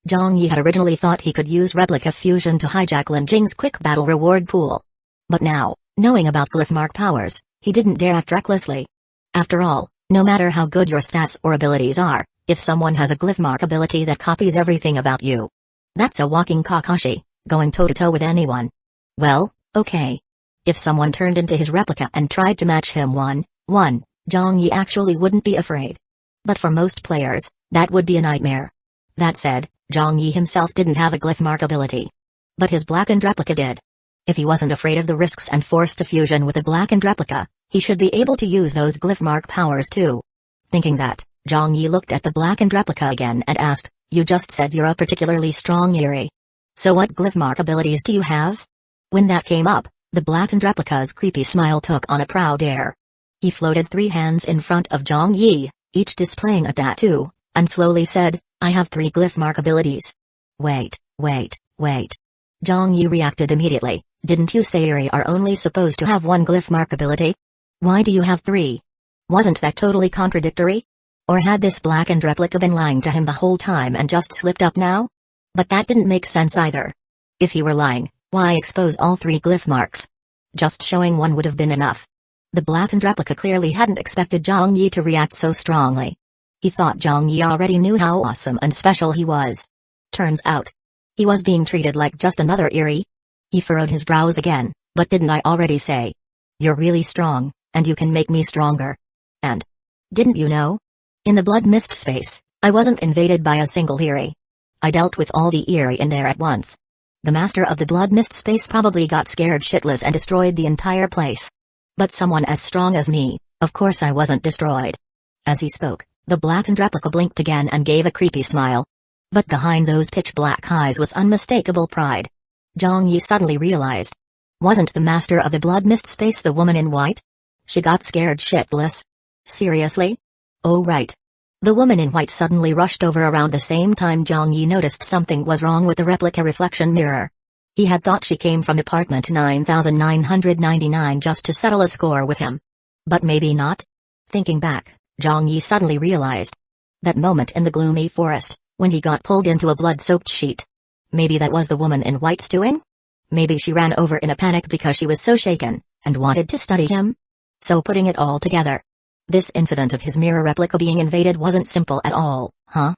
Zhang Yi had originally thought he could use replica fusion to hijack Lin Jing's quick battle reward pool. But now, knowing about glyph mark powers, he didn't dare act recklessly. After all, no matter how good your stats or abilities are, if someone has a glyph mark ability that copies everything about you, that's a walking Kakashi, going toe-to-toe with anyone. Well, okay. If someone turned into his replica and tried to match him 1-1, Zhang Yi actually wouldn't be afraid. But for most players, that would be a nightmare. That said, Zhang Yi himself didn't have a glyph mark ability. But his blackened replica did. If he wasn't afraid of the risks and forced to fusion with a blackened replica, he should be able to use those glyph mark powers too. Thinking that, Zhang Yi looked at the blackened replica again and asked, "You just said you're a particularly strong Eri. So what glyph mark abilities do you have?" When that came up, the blackened replica's creepy smile took on a proud air. He floated 3 hands in front of Zhang Yi, each displaying a tattoo, and slowly said, "I have 3 glyph mark abilities." Wait. Zhang Yi reacted immediately. "Didn't you say Eri are only supposed to have 1 glyph mark ability? Why do you have 3? Wasn't that totally contradictory? Or had this blackened replica been lying to him the whole time and just slipped up now? But that didn't make sense either. If he were lying, why expose all 3 glyph marks? Just showing 1 would have been enough." The blackened replica clearly hadn't expected Zhang Yi to react so strongly. He thought Zhang Yi already knew how awesome and special he was. Turns out, he was being treated like just another Eri. He furrowed his brows again. "But didn't I already say? You're really strong, and you can make me stronger. And didn't you know? In the blood mist space, I wasn't invaded by a single Eri. I dealt with all the Eri in there at once. The master of the blood mist space probably got scared shitless and destroyed the entire place. But someone as strong as me, of course I wasn't destroyed." As he spoke, the blackened replica blinked again and gave a creepy smile. But behind those pitch-black eyes was unmistakable pride. Zhang Yi suddenly realized. Wasn't the master of the blood mist space the woman in white? She got scared shitless. Seriously? Oh right. The woman in white suddenly rushed over around the same time Zhang Yi noticed something was wrong with the replica reflection mirror. He had thought she came from apartment 9999 just to settle a score with him. But maybe not? Thinking back, Zhang Yi suddenly realized. That moment in the gloomy forest, when he got pulled into a blood-soaked sheet. Maybe that was the woman in white's doing? Maybe she ran over in a panic because she was so shaken, and wanted to study him? So putting it all together, this incident of his mirror replica being invaded wasn't simple at all, huh?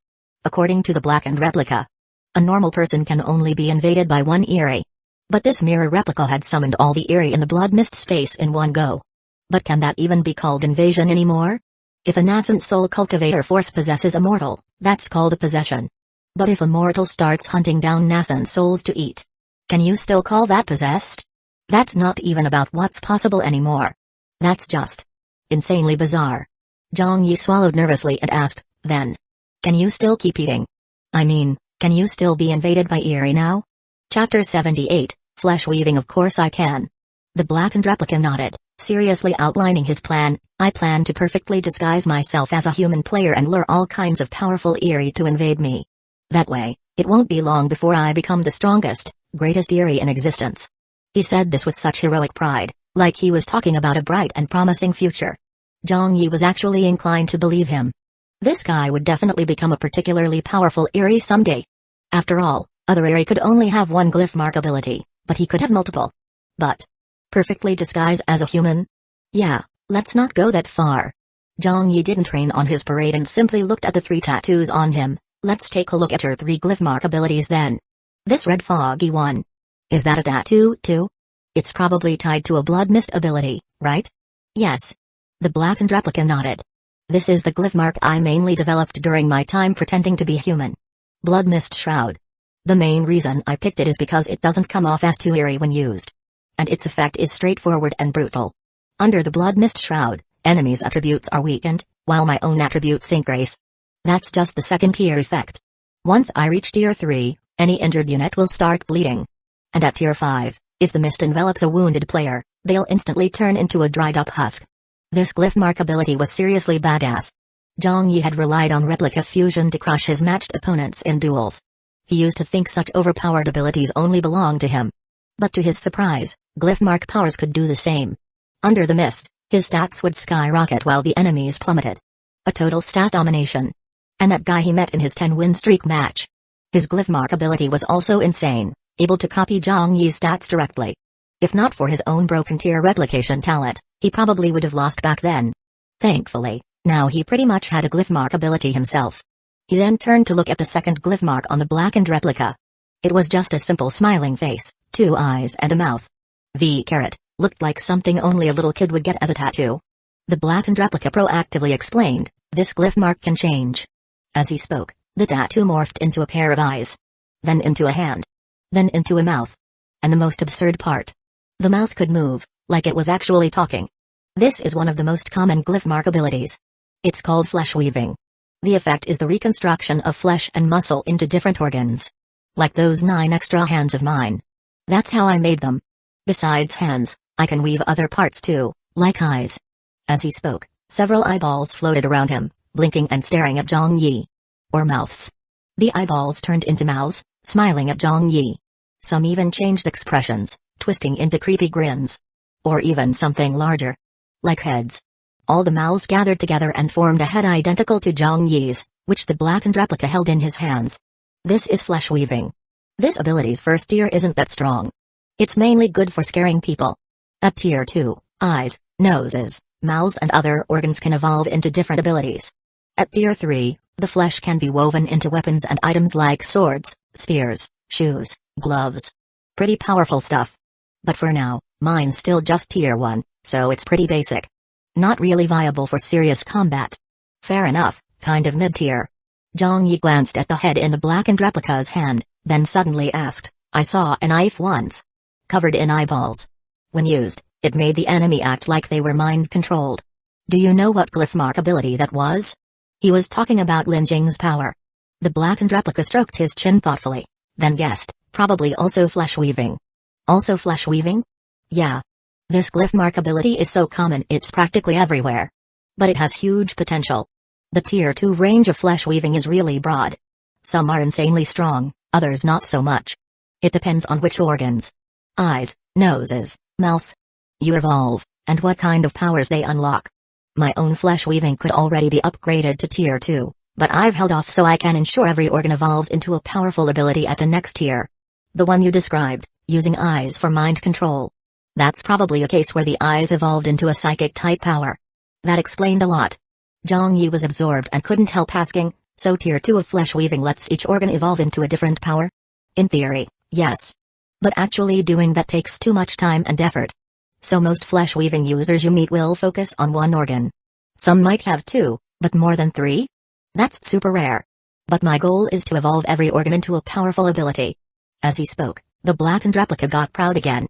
According to the blackened replica, a normal person can only be invaded by 1 Eri. But this mirror replica had summoned all the Eri in the blood mist space in one go. But can that even be called invasion anymore? If a nascent soul cultivator force possesses a mortal, that's called a possession. But if a mortal starts hunting down nascent souls to eat, can you still call that possessed? That's not even about what's possible anymore. That's just insanely bizarre. Zhang Yi swallowed nervously and asked, "Then, can you still keep eating? I mean, can you still be invaded by Eri now?" Chapter 78, Flesh Weaving. Of course I can. The blackened replica nodded, seriously outlining his plan. "I plan to perfectly disguise myself as a human player and lure all kinds of powerful Eri to invade me. That way, it won't be long before I become the strongest, greatest Eri in existence." He said this with such heroic pride, like he was talking about a bright and promising future. Zhang Yi was actually inclined to believe him. This guy would definitely become a particularly powerful Eri someday. After all, other Eri could only have 1 glyph mark ability, but he could have multiple. But perfectly disguise as a human? Yeah, let's not go that far. Zhang Yi didn't train on his parade and simply looked at the 3 tattoos on him. Let's take a look at her 3 glyph mark abilities then. This red foggy one. Is that a tattoo too? It's probably tied to a blood mist ability, right? Yes. The blackened replica nodded. This is the glyph mark I mainly developed during my time pretending to be human. Blood mist shroud. The main reason I picked it is because it doesn't come off as too eerie when used. And its effect is straightforward and brutal. Under the blood mist shroud, enemies' attributes are weakened, while my own attributes increase. That's just the second tier effect. Once I reach tier 3, any injured unit will start bleeding. And at tier 5, if the mist envelops a wounded player, they'll instantly turn into a dried-up husk. This glyph mark ability was seriously badass. Zhang Yi had relied on replica fusion to crush his matched opponents in duels. He used to think such overpowered abilities only belonged to him. But to his surprise, glyph mark powers could do the same. Under the mist, his stats would skyrocket while the enemies plummeted. A total stat domination. And that guy he met in his 10-win streak match. His glyph mark ability was also insane, able to copy Zhang Yi's stats directly. If not for his own broken tier replication talent, he probably would have lost back then. Thankfully, now he pretty much had a glyph mark ability himself. He then turned to look at the second glyph mark on the blackened replica. It was just a simple smiling face, 2 eyes and a mouth. The carrot looked like something only a little kid would get as a tattoo. The blackened replica proactively explained, this glyph mark can change. As he spoke, the tattoo morphed into a pair of eyes. Then into a hand. Then into a mouth. And the most absurd part. The mouth could move, like it was actually talking. This is one of the most common glyph mark abilities. It's called flesh weaving. The effect is the reconstruction of flesh and muscle into different organs. Like those 9 extra hands of mine. That's how I made them. Besides hands, I can weave other parts too, like eyes. As he spoke, several eyeballs floated around him, blinking and staring at Zhang Yi. Or mouths. The eyeballs turned into mouths, smiling at Zhang Yi. Some even changed expressions, twisting into creepy grins. Or even something larger. Like heads. All the mouths gathered together and formed a head identical to Zhang Yi's, which the blackened replica held in his hands. This is flesh weaving. This ability's first tier isn't that strong. It's mainly good for scaring people. At tier 2, eyes, noses, mouths and other organs can evolve into different abilities. At tier 3, the flesh can be woven into weapons and items like swords, spears, shoes, gloves. Pretty powerful stuff. But for now, mine's still just tier 1, so it's pretty basic. Not really viable for serious combat. Fair enough, kind of mid-tier. Zhang Yi glanced at the head in the blackened replica's hand, then suddenly asked, I saw a knife once. Covered in eyeballs. When used, it made the enemy act like they were mind-controlled. Do you know what glyph mark ability that was? He was talking about Lin Jing's power. The blackened replica stroked his chin thoughtfully, then guessed, probably also flesh weaving. Also flesh weaving? Yeah. This glyph mark ability is so common it's practically everywhere. But it has huge potential. The tier 2 range of flesh weaving is really broad. Some are insanely strong, others not so much. It depends on which organs. Eyes, noses, mouths. You evolve, and what kind of powers they unlock. My own flesh weaving could already be upgraded to tier 2, but I've held off so I can ensure every organ evolves into a powerful ability at the next tier. The one you described, using eyes for mind control. That's probably a case where the eyes evolved into a psychic-type power. That explained a lot. Zhang Yi was absorbed and couldn't help asking, so tier 2 of flesh weaving lets each organ evolve into a different power? In theory, yes. But actually doing that takes too much time and effort. So most flesh weaving users you meet will focus on one organ. Some might have 2, but more than 3? That's super rare. But my goal is to evolve every organ into a powerful ability. As he spoke, the blackened replica got proud again.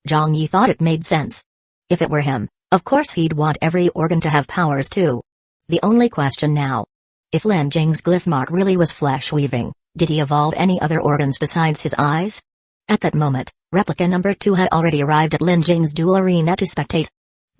Zhang Yi thought it made sense. If it were him, of course he'd want every organ to have powers too. The only question now. If Lin Jing's glyph mark really was flesh weaving, did he evolve any other organs besides his eyes? At that moment, replica number 2 had already arrived at Lin Jing's duel arena to spectate.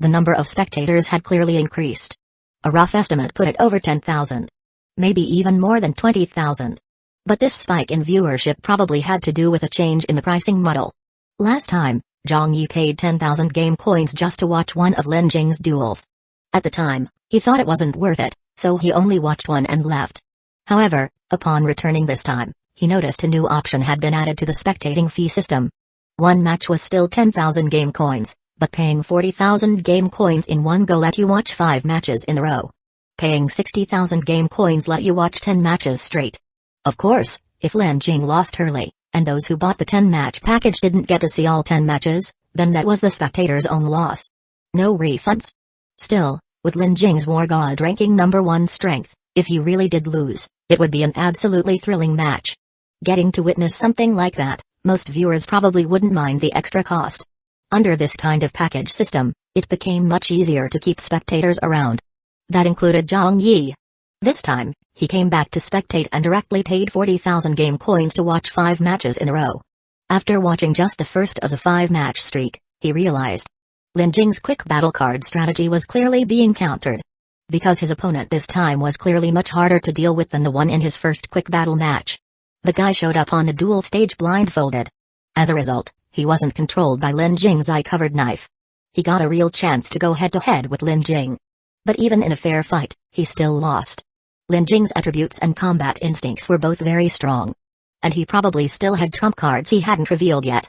The number of spectators had clearly increased. A rough estimate put it over 10,000. Maybe even more than 20,000. But this spike in viewership probably had to do with a change in the pricing model. Last time, Zhang Yi paid 10,000 game coins just to watch one of Lin Jing's duels. At the time, he thought it wasn't worth it, so he only watched one and left. However, upon returning this time, he noticed a new option had been added to the spectating fee system. One match was still 10,000 game coins, but paying 40,000 game coins in one go let you watch 5 matches in a row. Paying 60,000 game coins let you watch 10 matches straight. Of course, if Lin Jing lost early, and those who bought the 10-match package didn't get to see all 10 matches, then that was the spectator's own loss. No refunds? Still, with Lin Jing's War God ranking number 1 strength, if he really did lose, it would be an absolutely thrilling match. Getting to witness something like that, most viewers probably wouldn't mind the extra cost. Under this kind of package system, it became much easier to keep spectators around. That included Zhang Yi. This time, he came back to spectate and directly paid 40,000 game coins to watch 5 matches in a row. After watching just the first of the 5-match streak, he realized Lin Jing's quick battle card strategy was clearly being countered. Because his opponent this time was clearly much harder to deal with than the one in his first quick battle match. The guy showed up on the duel stage blindfolded. As a result, he wasn't controlled by Lin Jing's eye-covered knife. He got a real chance to go head-to-head with Lin Jing. But even in a fair fight, he still lost. Lin Jing's attributes and combat instincts were both very strong. And he probably still had trump cards he hadn't revealed yet.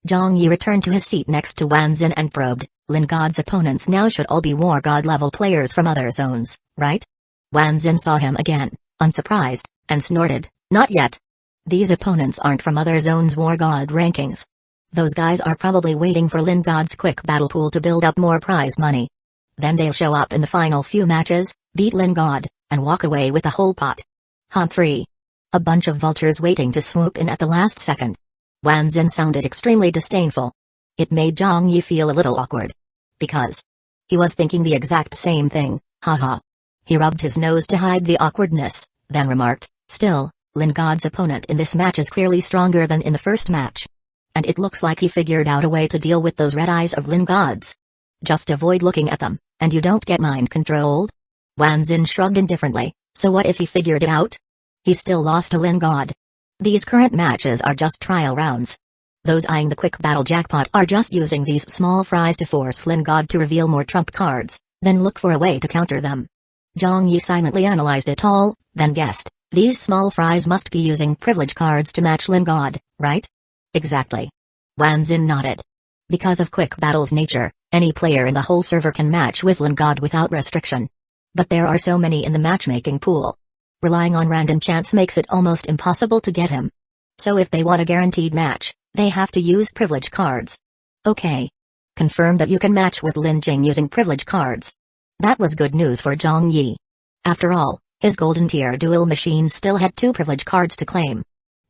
Zhang Yi returned to his seat next to Wanzin and probed, Lin God's opponents now should all be War God level players from other zones, right? Wanzin saw him again, unsurprised, and snorted, not yet. These opponents aren't from other zones' War God rankings. Those guys are probably waiting for Lin God's quick battle pool to build up more prize money. Then they'll show up in the final few matches, beat Lin God, and walk away with the whole pot. Humphrey. A bunch of vultures waiting to swoop in at the last second. Wanzin sounded extremely disdainful. It made Zhang Yi feel a little awkward. Because he was thinking the exact same thing, haha. He rubbed his nose to hide the awkwardness, then remarked, still, Lin God's opponent in this match is clearly stronger than in the first match. And it looks like he figured out a way to deal with those red eyes of Lin God's. Just avoid looking at them, and you don't get mind controlled? Wanzin shrugged indifferently, so what if he figured it out? He still lost to Lin God. These current matches are just trial rounds. Those eyeing the quick battle jackpot are just using these small fries to force Lin God to reveal more trump cards, then look for a way to counter them. Zhang Yi silently analyzed it all, then guessed, these small fries must be using privilege cards to match Lin God, right? Exactly. Wanzin nodded. Because of quick battle's nature, any player in the whole server can match with Lin God without restriction. But there are so many in the matchmaking pool. Relying on random chance makes it almost impossible to get him. So if they want a guaranteed match, they have to use privilege cards. Okay. Confirm that you can match with Lin Jing using privilege cards. That was good news for Zhang Yi. After all, his golden tier duel machine still had 2 privilege cards to claim.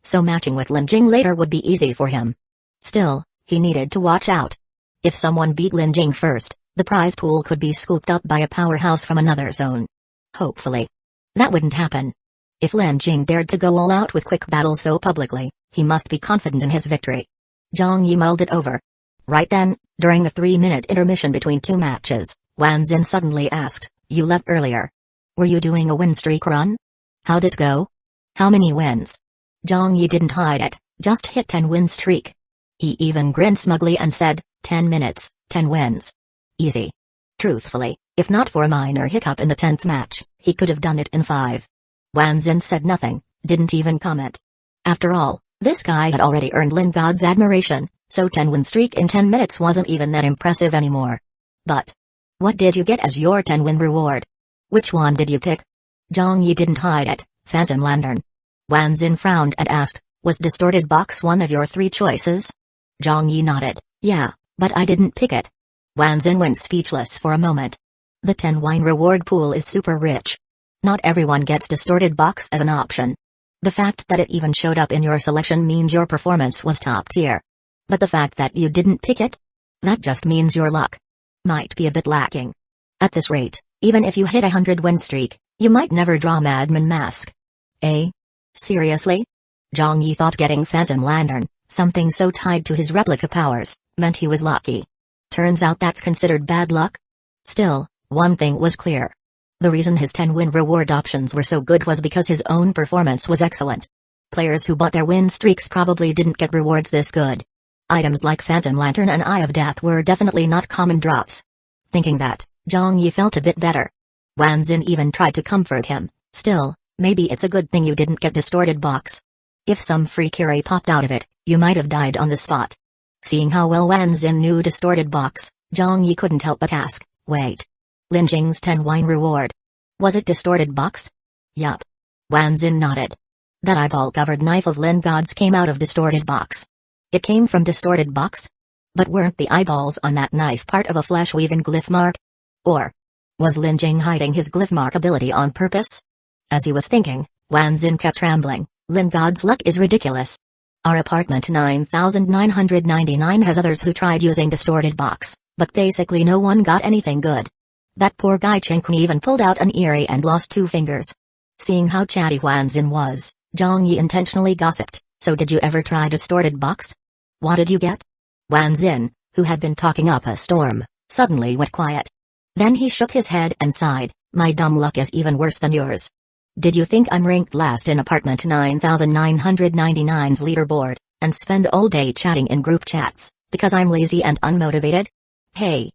So matching with Lin Jing later would be easy for him. Still, he needed to watch out. If someone beat Lin Jing first, the prize pool could be scooped up by a powerhouse from another zone. Hopefully. That wouldn't happen. If Lin Jing dared to go all out with quick battle so publicly, he must be confident in his victory. Zhang Yi mulled it over. Right then, during a 3-minute intermission between 2 matches, Wanzin suddenly asked, you left earlier. Were you doing a win streak run? How'd it go? How many wins? Zhang Yi didn't hide it, just hit 10 win streak. He even grinned smugly and said, 10 minutes, 10 wins. Easy. Truthfully, if not for a minor hiccup in the 10th match, he could have done it in 5. Wanzin said nothing, didn't even comment. After all, this guy had already earned Lin God's admiration, so 10 win streak in 10 minutes wasn't even that impressive anymore. But what did you get as your 10 win reward? Which one did you pick? Zhang Yi didn't hide it, Phantom Lantern. Wanzin frowned and asked, was Distorted Box one of your 3 choices? Zhang Yi nodded, yeah, but I didn't pick it. Wanzin went speechless for a moment. The 10 win reward pool is super rich. Not everyone gets Distorted Box as an option. The fact that it even showed up in your selection means your performance was top tier. But the fact that you didn't pick it? That just means your luck might be a bit lacking. At this rate, even if you hit 100 win streak, you might never draw Madman Mask. Eh? Seriously? Zhang Yi thought getting Phantom Lantern, something so tied to his replica powers, meant he was lucky. Turns out that's considered bad luck? Still, one thing was clear. The reason his 10 win reward options were so good was because his own performance was excellent. Players who bought their win streaks probably didn't get rewards this good. Items like Phantom Lantern and Eye of Death were definitely not common drops. Thinking that, Zhang Yi felt a bit better. Wanzin even tried to comfort him, still, maybe it's a good thing you didn't get Distorted Box. If some free carry popped out of it, you might have died on the spot. Seeing how well Wanzin knew Distorted Box, Zhang Yi couldn't help but ask, wait. Lin Jing's 10 win reward. Was it Distorted Box? Yup. Wanzin nodded. That eyeball-covered knife of Lin God's came out of Distorted Box. It came from Distorted Box? But weren't the eyeballs on that knife part of a flesh-weaving glyph mark? Or was Lin Jing hiding his glyph mark ability on purpose? As he was thinking, Wanzin kept rambling, Lin God's luck is ridiculous. Our apartment 9999 has others who tried using Distorted Box, but basically no one got anything good. That poor guy Chinkun even pulled out an earring and lost 2 fingers. Seeing how chatty Wanzin was, Zhang Yi intentionally gossiped, so did you ever try Distorted Box? What did you get? Wanzin, who had been talking up a storm, suddenly went quiet. Then he shook his head and sighed, my dumb luck is even worse than yours. Did you think I'm ranked last in apartment 9999's leaderboard, and spend all day chatting in group chats, because I'm lazy and unmotivated? Hey.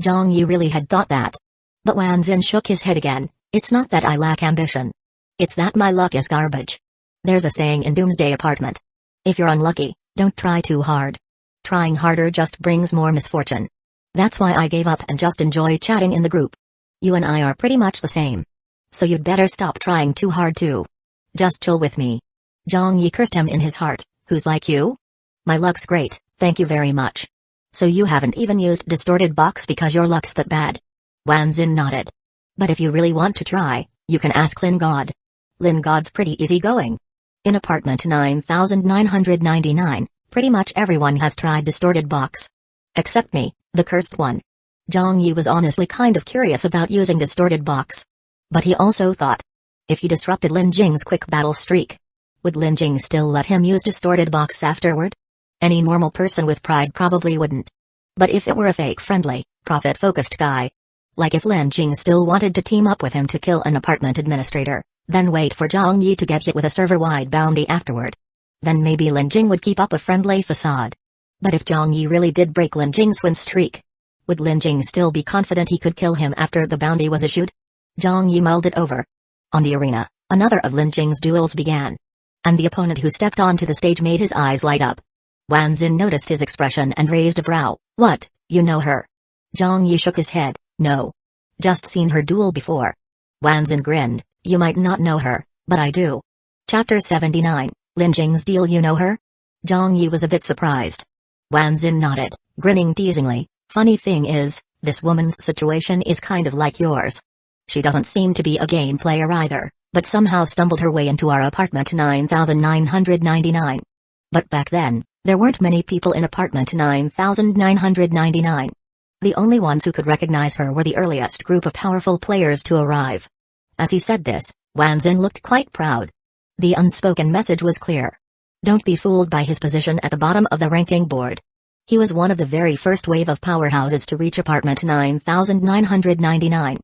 Zhang Yi really had thought that. But Wanzin shook his head again, it's not that I lack ambition. It's that my luck is garbage. There's a saying in Doomsday apartment. If you're unlucky, don't try too hard. Trying harder just brings more misfortune. That's why I gave up and just enjoy chatting in the group. You and I are pretty much the same. So you'd better stop trying too hard too. Just chill with me. Zhang Yi cursed him in his heart. Who's like you? My luck's great, thank you very much. So you haven't even used distorted box because your luck's that bad? Wanzin nodded. But if you really want to try, you can ask Lin God. Lin God's pretty easygoing. In apartment 9999, pretty much everyone has tried distorted box. Except me, the cursed one. Zhang Yi was honestly kind of curious about using distorted box. But he also thought, if he disrupted Lin Jing's quick battle streak, would Lin Jing still let him use distorted box afterward? Any normal person with pride probably wouldn't. But if it were a fake friendly, profit-focused guy, like if Lin Jing still wanted to team up with him to kill an apartment administrator, then wait for Zhang Yi to get hit with a server-wide bounty afterward, then maybe Lin Jing would keep up a friendly facade. But if Zhang Yi really did break Lin Jing's win streak, would Lin Jing still be confident he could kill him after the bounty was issued? Zhang Yi mulled it over. On the arena, another of Lin Jing's duels began. And the opponent who stepped onto the stage made his eyes light up. Wanzin noticed his expression and raised a brow. What, you know her? Zhang Yi shook his head. No. Just seen her duel before. Wanzin grinned. You might not know her, but I do. Chapter 79, Lin Jing's deal. You know her? Zhang Yi was a bit surprised. Wanzin nodded, grinning teasingly. Funny thing is, this woman's situation is kind of like yours. She doesn't seem to be a game player either, but somehow stumbled her way into our apartment 9999. But back then, there weren't many people in apartment 9999. The only ones who could recognize her were the earliest group of powerful players to arrive. As he said this, Wanzin looked quite proud. The unspoken message was clear. Don't be fooled by his position at the bottom of the ranking board. He was one of the very first wave of powerhouses to reach apartment 9999.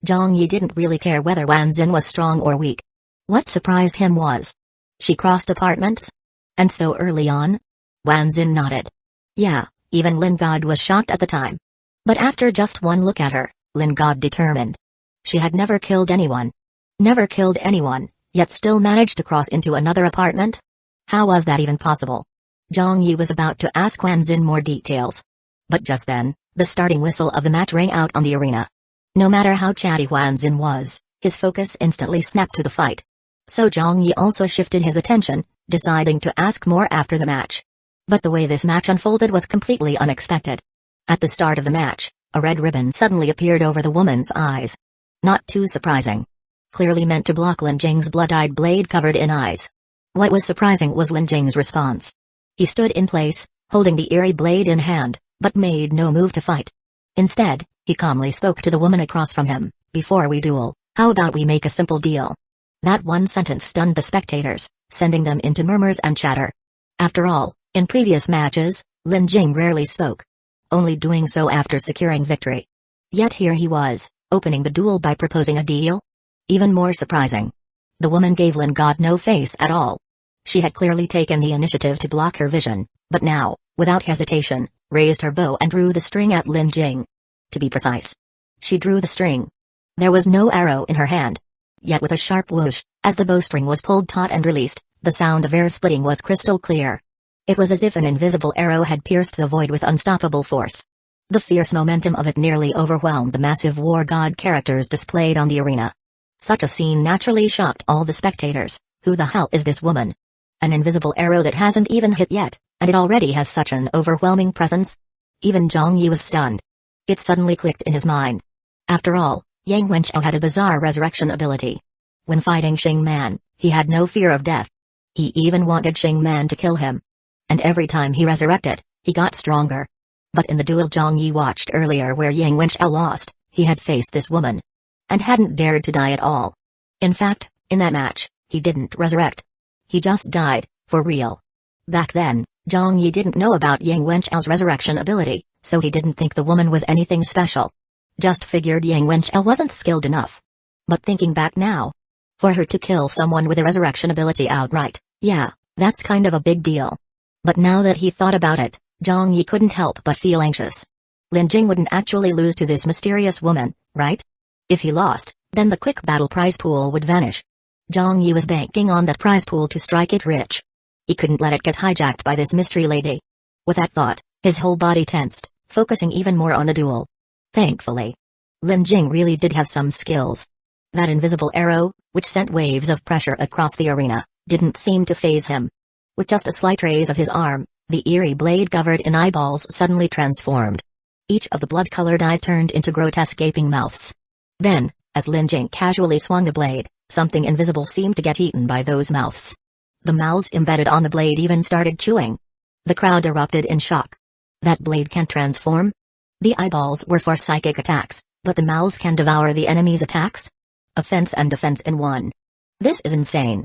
Zhang Yi didn't really care whether Wanzin was strong or weak. What surprised him was, she crossed apartments? And so early on? Wanzin nodded. Yeah, even Lin God was shocked at the time. But after just one look at her, Lin God determined. She had never killed anyone. Never killed anyone, yet still managed to cross into another apartment? How was that even possible? Zhang Yi was about to ask Wanzin more details. But just then, the starting whistle of the match rang out on the arena. No matter how chatty Wanzin was, his focus instantly snapped to the fight. So Zhang Yi also shifted his attention, deciding to ask more after the match. But the way this match unfolded was completely unexpected. At the start of the match, a red ribbon suddenly appeared over the woman's eyes. Not too surprising. Clearly meant to block Lin Jing's blood-eyed blade covered in eyes. What was surprising was Lin Jing's response. He stood in place, holding the eerie blade in hand, but made no move to fight. Instead, he calmly spoke to the woman across from him. Before we duel, how about we make a simple deal? That one sentence stunned the spectators, sending them into murmurs and chatter. After all, in previous matches, Lin Jing rarely spoke, only doing so after securing victory. Yet here he was, opening the duel by proposing a deal? Even more surprising. The woman gave Lin God no face at all. She had clearly taken the initiative to block her vision, but now, without hesitation, raised her bow and drew the string at Lin Jing. To be precise, she drew the string. There was no arrow in her hand. Yet with a sharp whoosh, as the bowstring was pulled taut and released, the sound of air splitting was crystal clear. It was as if an invisible arrow had pierced the void with unstoppable force. The fierce momentum of it nearly overwhelmed the massive war god characters displayed on the arena. Such a scene naturally shocked all the spectators. Who the hell is this woman? An invisible arrow that hasn't even hit yet, and it already has such an overwhelming presence? Even Zhang Yi was stunned. It suddenly clicked in his mind. After all, Yang Wenchao had a bizarre resurrection ability. When fighting Xing Man, he had no fear of death. He even wanted Xing Man to kill him. And every time he resurrected, he got stronger. But in the duel Zhang Yi watched earlier where Yang Wenchao lost, he had faced this woman. And hadn't dared to die at all. In fact, in that match, he didn't resurrect. He just died, for real. Back then, Zhang Yi didn't know about Yang Wenchao's resurrection ability, so he didn't think the woman was anything special. Just figured Yang Wenchao wasn't skilled enough. But thinking back now, for her to kill someone with a resurrection ability outright, yeah, that's kind of a big deal. But now that he thought about it, Zhang Yi couldn't help but feel anxious. Lin Jing wouldn't actually lose to this mysterious woman, right? If he lost, then the quick battle prize pool would vanish. Zhang Yi was banking on that prize pool to strike it rich. He couldn't let it get hijacked by this mystery lady. With that thought, his whole body tensed, focusing even more on the duel. Thankfully, Lin Jing really did have some skills. That invisible arrow, which sent waves of pressure across the arena, didn't seem to faze him. With just a slight raise of his arm, the eerie blade covered in eyeballs suddenly transformed. Each of the blood-colored eyes turned into grotesque gaping mouths. Then, as Lin Jing casually swung the blade, something invisible seemed to get eaten by those mouths. The mouths embedded on the blade even started chewing. The crowd erupted in shock. That blade can transform? The eyeballs were for psychic attacks, but the mouths can devour the enemy's attacks? Offense and defense in one. This is insane.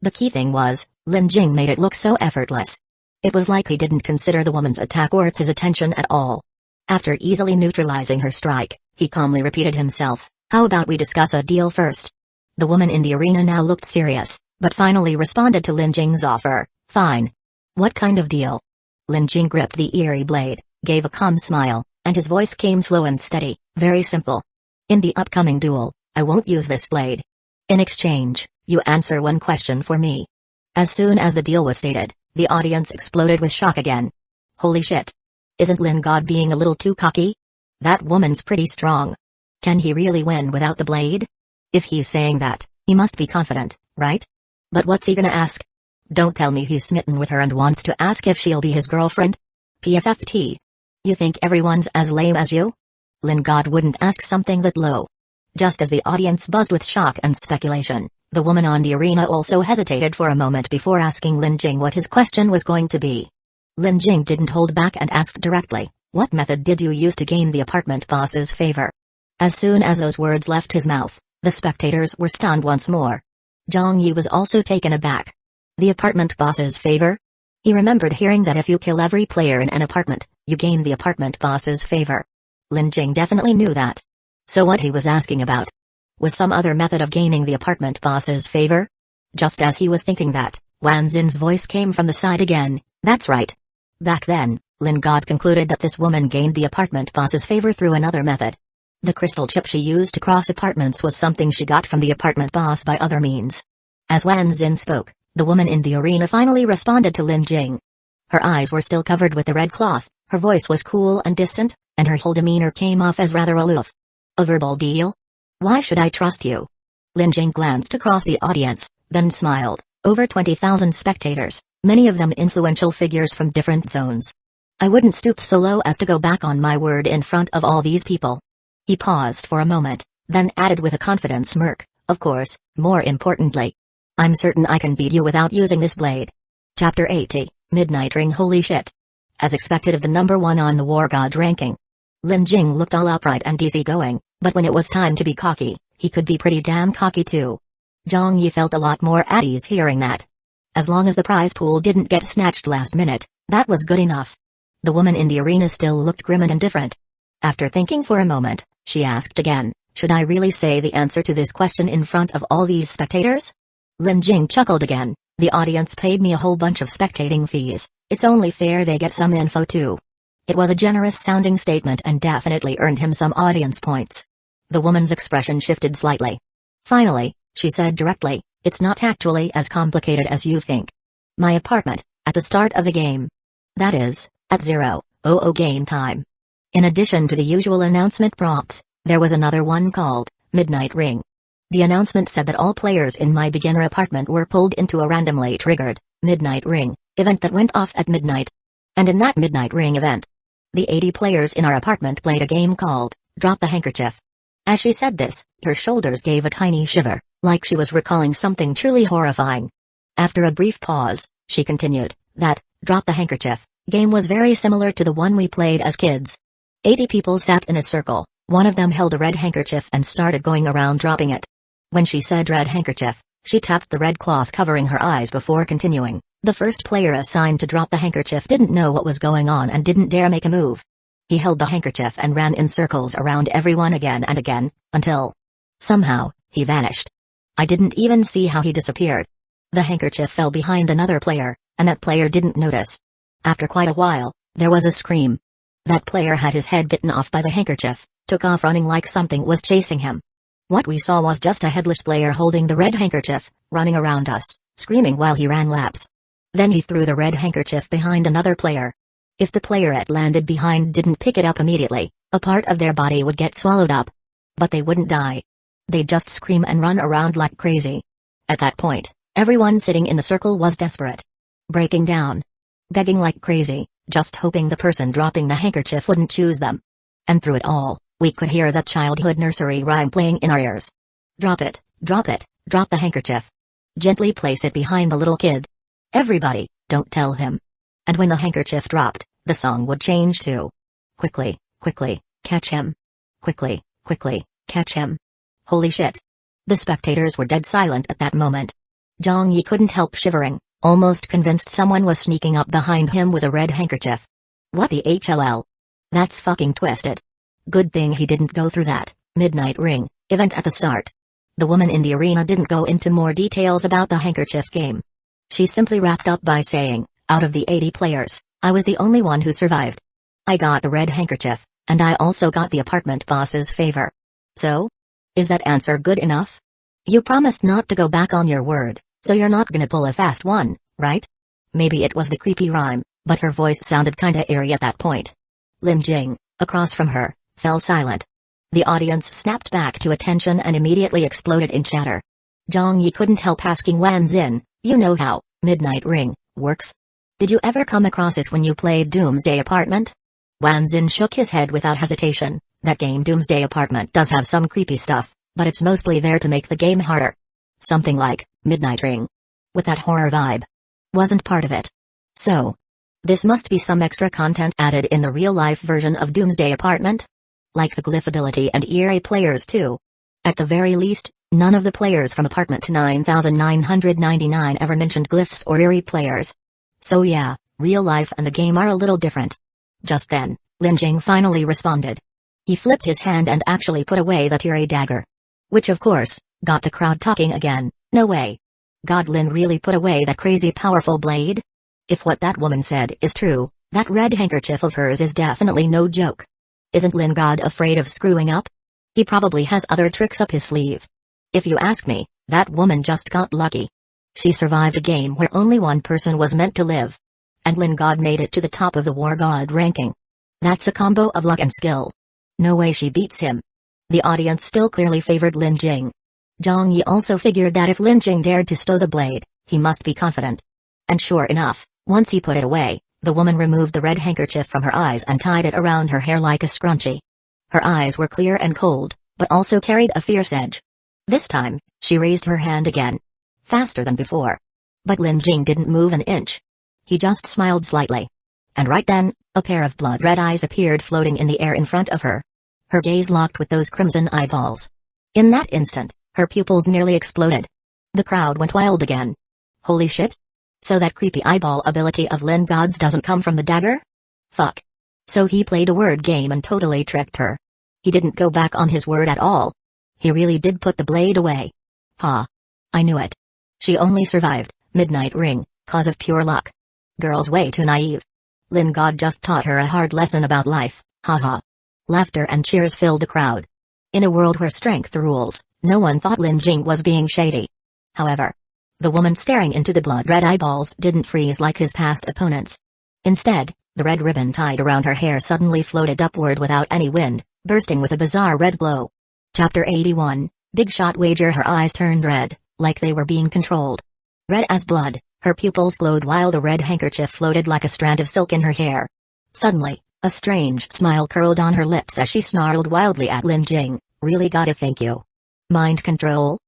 The key thing was, Lin Jing made it look so effortless. It was like he didn't consider the woman's attack worth his attention at all. After easily neutralizing her strike, he calmly repeated himself, "How about we discuss a deal first?" The woman in the arena now looked serious, but finally responded to Lin Jing's offer, "Fine. What kind of deal?" Lin Jing gripped the eerie blade, gave a calm smile, and his voice came slow and steady, "Very simple. In the upcoming duel, I won't use this blade. In exchange, you answer one question for me." As soon as the deal was stated, the audience exploded with shock again. Holy shit. Isn't Lin God being a little too cocky? That woman's pretty strong. Can he really win without the blade? If he's saying that, he must be confident, right? But what's he gonna ask? Don't tell me he's smitten with her and wants to ask if she'll be his girlfriend? PFFT. You think everyone's as lame as you? Lin God wouldn't ask something that low. Just as the audience buzzed with shock and speculation, the woman on the arena also hesitated for a moment before asking Lin Jing what his question was going to be. Lin Jing didn't hold back and asked directly, "What method did you use to gain the apartment boss's favor?" As soon as those words left his mouth, the spectators were stunned once more. Zhang Yi was also taken aback. The apartment boss's favor? He remembered hearing that if you kill every player in an apartment, you gain the apartment boss's favor. Lin Jing definitely knew that. So what he was asking about was some other method of gaining the apartment boss's favor? Just as he was thinking that, Wan Xin's voice came from the side again, "That's right." Back then, Lin God concluded that this woman gained the apartment boss's favor through another method. The crystal chip she used to cross apartments was something she got from the apartment boss by other means. As Wan Xin spoke, the woman in the arena finally responded to Lin Jing. Her eyes were still covered with the red cloth, her voice was cool and distant, and her whole demeanor came off as rather aloof. "A verbal deal? Why should I trust you?" Lin Jing glanced across the audience, then smiled. Over 20,000 spectators, many of them influential figures from different zones. "I wouldn't stoop so low as to go back on my word in front of all these people." He paused for a moment, then added with a confident smirk, "Of course, more importantly, I'm certain I can beat you without using this blade." Chapter 80, Midnight Ring. Holy shit. As expected of the number one on the War God ranking, Lin Jing looked all upright and easygoing, but when it was time to be cocky, he could be pretty damn cocky too. Zhang Yi felt a lot more at ease hearing that. As long as the prize pool didn't get snatched last minute, that was good enough. The woman in the arena still looked grim and indifferent. After thinking for a moment, she asked again, "Should I really say the answer to this question in front of all these spectators?" Lin Jing chuckled again, "The audience paid me a whole bunch of spectating fees, it's only fair they get some info too." It was a generous-sounding statement and definitely earned him some audience points. The woman's expression shifted slightly. Finally, she said directly, "It's not actually as complicated as you think. My apartment, at the start of the game. That is, at 0:00 game time. In addition to the usual announcement prompts, there was another one called Midnight Ring. The announcement said that all players in my beginner apartment were pulled into a randomly triggered Midnight Ring event that went off at midnight. And in that Midnight Ring event, the 80 players in our apartment played a game called Drop the Handkerchief." As she said this, her shoulders gave a tiny shiver, like she was recalling something truly horrifying. After a brief pause, she continued, "That Drop the Handkerchief game was very similar to the one we played as kids. 80 people sat in a circle, one of them held a red handkerchief and started going around dropping it. When she said red handkerchief, she tapped the red cloth covering her eyes before continuing. The first player assigned to drop the handkerchief didn't know what was going on and didn't dare make a move. He held the handkerchief and ran in circles around everyone again and again, until somehow, he vanished. I didn't even see how he disappeared. The handkerchief fell behind another player, and that player didn't notice. After quite a while, there was a scream. That player had his head bitten off by the handkerchief, took off running like something was chasing him. What we saw was just a headless player holding the red handkerchief, running around us, screaming while he ran laps. Then he threw the red handkerchief behind another player. If the player it landed behind didn't pick it up immediately, a part of their body would get swallowed up. But they wouldn't die. They'd just scream and run around like crazy. At that point, everyone sitting in the circle was desperate. Breaking down. Begging like crazy, just hoping the person dropping the handkerchief wouldn't choose them. And through it all, we could hear that childhood nursery rhyme playing in our ears. Drop it, drop the handkerchief. Gently place it behind the little kid. Everybody, don't tell him. And when the handkerchief dropped, the song would change to quickly, quickly, catch him. Quickly, quickly, catch him. Holy shit. The spectators were dead silent at that moment. Zhang Yi couldn't help shivering, almost convinced someone was sneaking up behind him with a red handkerchief. What the HLL? That's fucking twisted. Good thing he didn't go through that midnight ring event at the start. The woman in the arena didn't go into more details about the handkerchief game. She simply wrapped up by saying, out of the 80 players, I was the only one who survived. I got the red handkerchief, and I also got the apartment boss's favor. So? Is that answer good enough? You promised not to go back on your word, so you're not gonna pull a fast one, right? Maybe it was the creepy rhyme, but her voice sounded kinda eerie at that point. Lin Jing, across from her, fell silent. The audience snapped back to attention and immediately exploded in chatter. Zhang Yi couldn't help asking Wan Xin, you know how Midnight Ring works? Did you ever come across it when you played Doomsday Apartment? Wan Xin shook his head without hesitation. That game Doomsday Apartment does have some creepy stuff, but it's mostly there to make the game harder. Something like Midnight Ring, with that horror vibe, wasn't part of it. So, this must be some extra content added in the real-life version of Doomsday Apartment? Like the glyph ability and eerie players too. At the very least, none of the players from Apartment 9999 ever mentioned glyphs or eerie players. So yeah, real life and the game are a little different. Just then, Lin Jing finally responded. He flipped his hand and actually put away the eerie dagger. Which of course, got the crowd talking again. No way. God, Lin really put away that crazy powerful blade? If what that woman said is true, that red handkerchief of hers is definitely no joke. Isn't Lin God afraid of screwing up? He probably has other tricks up his sleeve. If you ask me, that woman just got lucky. She survived a game where only one person was meant to live. And Lin God made it to the top of the War God ranking. That's a combo of luck and skill. No way she beats him. The audience still clearly favored Lin Jing. Zhang Yi also figured that if Lin Jing dared to stow the blade, he must be confident. And sure enough, once he put it away, the woman removed the red handkerchief from her eyes and tied it around her hair like a scrunchie. Her eyes were clear and cold, but also carried a fierce edge. This time, she raised her hand again. Faster than before. But Lin Jing didn't move an inch. He just smiled slightly. And right then, a pair of blood-red eyes appeared floating in the air in front of her. Her gaze locked with those crimson eyeballs. In that instant, her pupils nearly exploded. The crowd went wild again. Holy shit! So that creepy eyeball ability of Lin God's doesn't come from the dagger? Fuck. So he played a word game and totally tricked her. He didn't go back on his word at all. He really did put the blade away. Ha. I knew it. She only survived Midnight Ring, cause of pure luck. Girl's way too naive. Lin God just taught her a hard lesson about life, haha. Laughter and cheers filled the crowd. In a world where strength rules, no one thought Lin Jing was being shady. However, the woman staring into the blood-red eyeballs didn't freeze like his past opponents. Instead, the red ribbon tied around her hair suddenly floated upward without any wind, bursting with a bizarre red glow. Chapter 81, Big Shot Wager. Her eyes turned red, like they were being controlled. Red as blood, her pupils glowed while the red handkerchief floated like a strand of silk in her hair. Suddenly, a strange smile curled on her lips as she snarled wildly at Lin Jing, really gotta thank you. Mind control?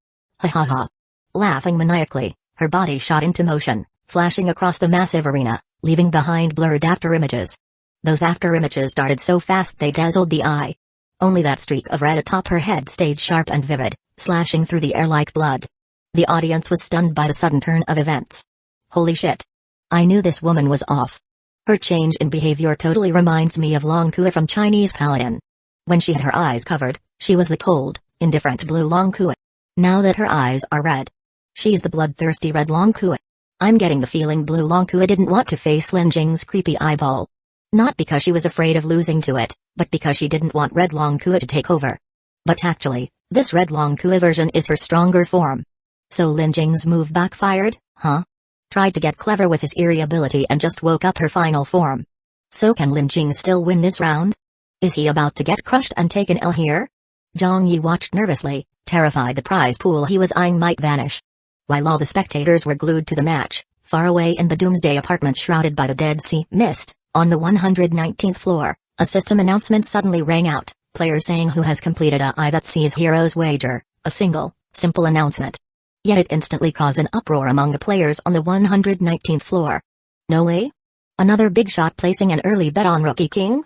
Ha ha ha. Laughing maniacally, her body shot into motion, flashing across the massive arena, leaving behind blurred afterimages. Those afterimages darted so fast they dazzled the eye. Only that streak of red atop her head stayed sharp and vivid, slashing through the air like blood. The audience was stunned by the sudden turn of events. Holy shit. I knew this woman was off. Her change in behavior totally reminds me of Long Kua from Chinese Paladin. When she had her eyes covered, she was the cold, indifferent blue Long Kua. Now that her eyes are red, she's the bloodthirsty red Long Kua. I'm getting the feeling blue Long Kua didn't want to face Lin Jing's creepy eyeball. Not because she was afraid of losing to it, but because she didn't want red Long Kua to take over. But actually, this red Long Kua version is her stronger form. So Lin Jing's move backfired, huh? Tried to get clever with his eerie ability and just woke up her final form. So can Lin Jing still win this round? Is he about to get crushed and take an L here? Zhang Yi watched nervously, terrified the prize pool he was eyeing might vanish. While all the spectators were glued to the match, far away in the Doomsday apartment shrouded by the Dead Sea mist, on the 119th floor, a system announcement suddenly rang out, player saying who has completed a I that sees heroes wager, a single, simple announcement. Yet it instantly caused an uproar among the players on the 119th floor. No way? Another big shot placing an early bet on Rookie King?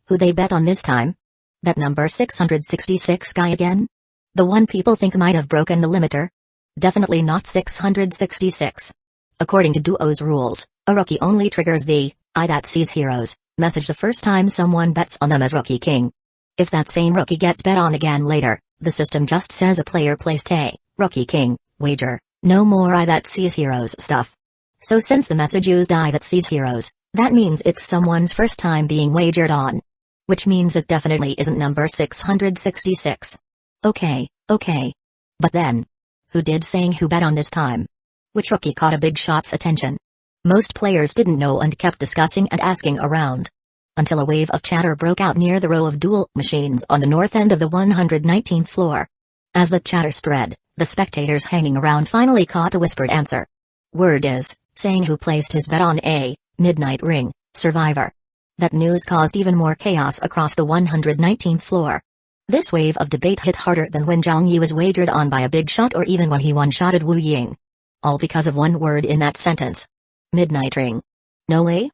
Who they bet on this time? That number 666 guy again? The one people think might have broken the limiter? Definitely not 666. According to Duo's rules, a rookie only triggers the I that sees heroes message the first time someone bets on them as Rookie King. If that same rookie gets bet on again later, the system just says a player placed a Rookie King wager, no more I that sees heroes stuff. So since the message used I that sees heroes, that means it's someone's first time being wagered on. Which means it definitely isn't number 666. Okay. But then, who did saying who bet on this time? Which rookie caught a big shot's attention? Most players didn't know and kept discussing and asking around. Until a wave of chatter broke out near the row of duel machines on the north end of the 119th floor. As the chatter spread, the spectators hanging around finally caught a whispered answer. Word is, saying who placed his bet on a Midnight Ring survivor. That news caused even more chaos across the 119th floor. This wave of debate hit harder than when Zhang Yi was wagered on by a big shot or even when he one-shotted Wu Ying. All because of one word in that sentence. Midnight Ring. No way?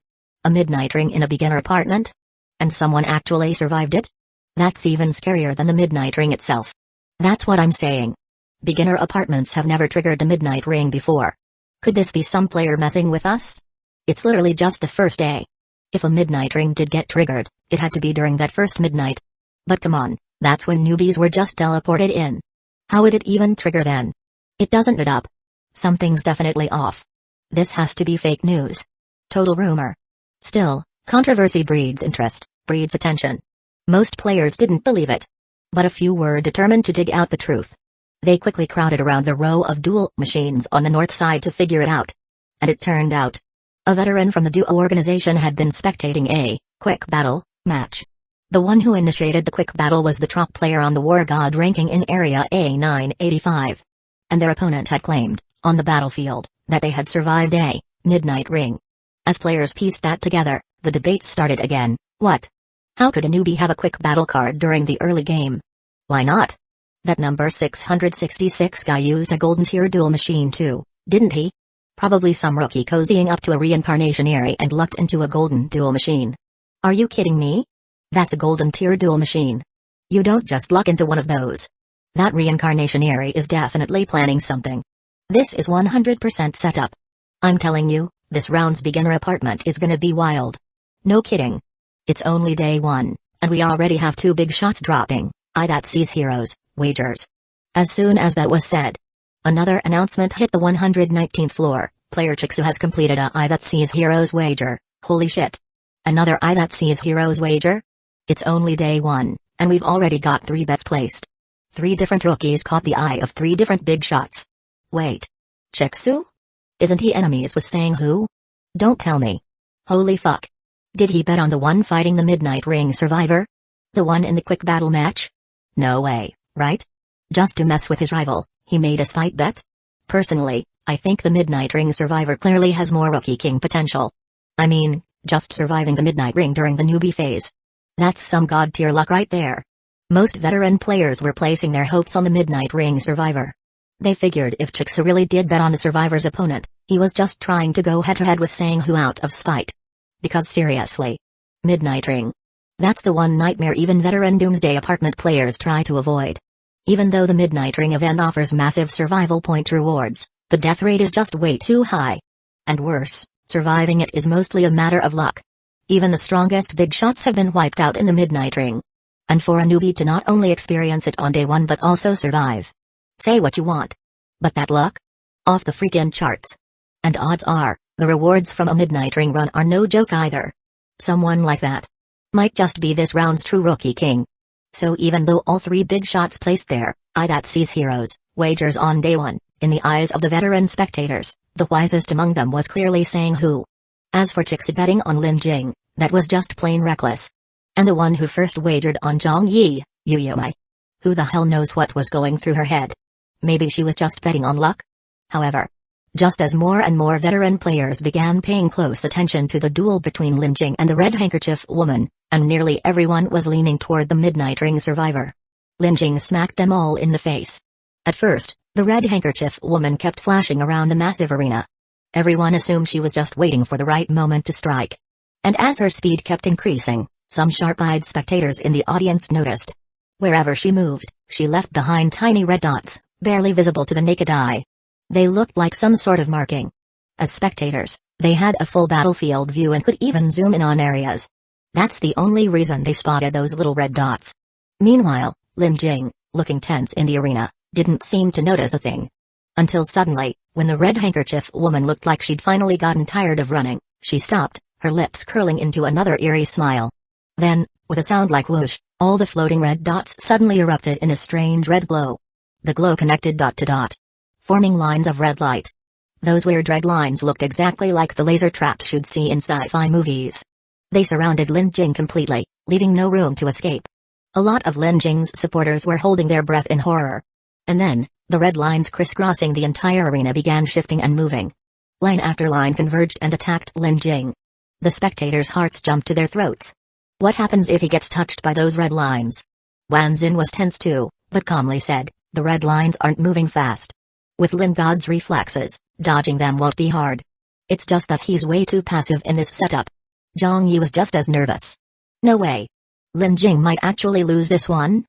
A midnight ring in a beginner apartment? And someone actually survived it? That's even scarier than the midnight ring itself. That's what I'm saying. Beginner apartments have never triggered a midnight ring before. Could this be some player messing with us? It's literally just the first day. If a midnight ring did get triggered, it had to be during that first midnight. But come on, that's when newbies were just teleported in. How would it even trigger then? It doesn't add up. Something's definitely off. This has to be fake news. Total rumor. Still, controversy breeds interest, breeds attention. Most players didn't believe it. But a few were determined to dig out the truth. They quickly crowded around the row of duel machines on the north side to figure it out. And it turned out, a veteran from the Duo organization had been spectating a quick battle match. The one who initiated the quick battle was the top player on the War God ranking in Area A985. And their opponent had claimed, on the battlefield, that they had survived a midnight ring. As players pieced that together, the debate started again. What? How could a newbie have a quick battle card during the early game? Why not? That number 666 guy used a golden tier duel machine too, didn't he? Probably some rookie cozying up to a reincarnationary and lucked into a golden duel machine. Are you kidding me? That's a golden tier duel machine. You don't just luck into one of those. That reincarnationary is definitely planning something. This is 100% setup. I'm telling you, this round's beginner apartment is gonna be wild. No kidding. It's only day one, and we already have 2 big shots dropping. I that sees heroes wagers. As soon as that was said, another announcement hit the 119th floor. Player Chixu has completed a I that sees heroes wager. Holy shit. Another I that sees heroes wager? It's only day one, and we've already got 3 bets placed. 3 different rookies caught the eye of 3 different big shots. Wait. Chixu? Isn't he enemies with saying who? Don't tell me. Holy fuck. Did he bet on the one fighting the Midnight Ring survivor? The one in the quick battle match? No way, right? Just to mess with his rival, he made a spite bet? Personally, I think the Midnight Ring survivor clearly has more Rookie King potential. I mean, just surviving the Midnight Ring during the newbie phase. That's some god-tier luck right there. Most veteran players were placing their hopes on the Midnight Ring survivor. They figured if Chixu really did bet on the survivor's opponent, he was just trying to go head-to-head with saying who out of spite. Because seriously. Midnight Ring. That's the one nightmare even veteran Doomsday apartment players try to avoid. Even though the Midnight Ring event offers massive survival point rewards, the death rate is just way too high. And worse, surviving it is mostly a matter of luck. Even the strongest big shots have been wiped out in the Midnight Ring. And for a newbie to not only experience it on day one but also survive. Say what you want. But that luck? Off the freaking charts. And odds are, the rewards from a Midnight Ring run are no joke either. Someone like that might just be this round's true Rookie King. So even though all 3 big shots placed there, I that sees heroes wagers on day one, In the eyes of the veteran spectators, the wisest among them was clearly saying who. As for chicks betting on Lin Jing, that was just plain reckless. And the one who first wagered on Zhang Yi, Yuyumai. Who the hell knows what was going through her head? Maybe she was just betting on luck? However, just as more and more veteran players began paying close attention to the duel between Lin Jing and the Red Handkerchief Woman, and nearly everyone was leaning toward the Midnight Ring survivor, Lin Jing smacked them all in the face. At first, the Red Handkerchief Woman kept flashing around the massive arena. Everyone assumed she was just waiting for the right moment to strike. And as her speed kept increasing, some sharp-eyed spectators in the audience noticed. Wherever she moved, she left behind tiny red dots, barely visible to the naked eye. They looked like some sort of marking. As spectators, they had a full battlefield view and could even zoom in on areas. That's the only reason they spotted those little red dots. Meanwhile, Lin Jing, looking tense in the arena, didn't seem to notice a thing. Until suddenly, when the Red Handkerchief Woman looked like she'd finally gotten tired of running, she stopped, her lips curling into another eerie smile. Then, with a sound like whoosh, all the floating red dots suddenly erupted in a strange red glow. The glow connected dot to dot, forming lines of red light. Those weird red lines looked exactly like the laser traps you'd see in sci-fi movies. They surrounded Lin Jing completely, leaving no room to escape. A lot of Lin Jing's supporters were holding their breath in horror. And then, the red lines crisscrossing the entire arena began shifting and moving. Line after line converged and attacked Lin Jing. The spectators' hearts jumped to their throats. What happens if he gets touched by those red lines? Wan Xin was tense too, but calmly said, the red lines aren't moving fast. With Lin God's reflexes, dodging them won't be hard. It's just that he's way too passive in this setup. Zhang Yi was just as nervous. No way. Lin Jing might actually lose this one?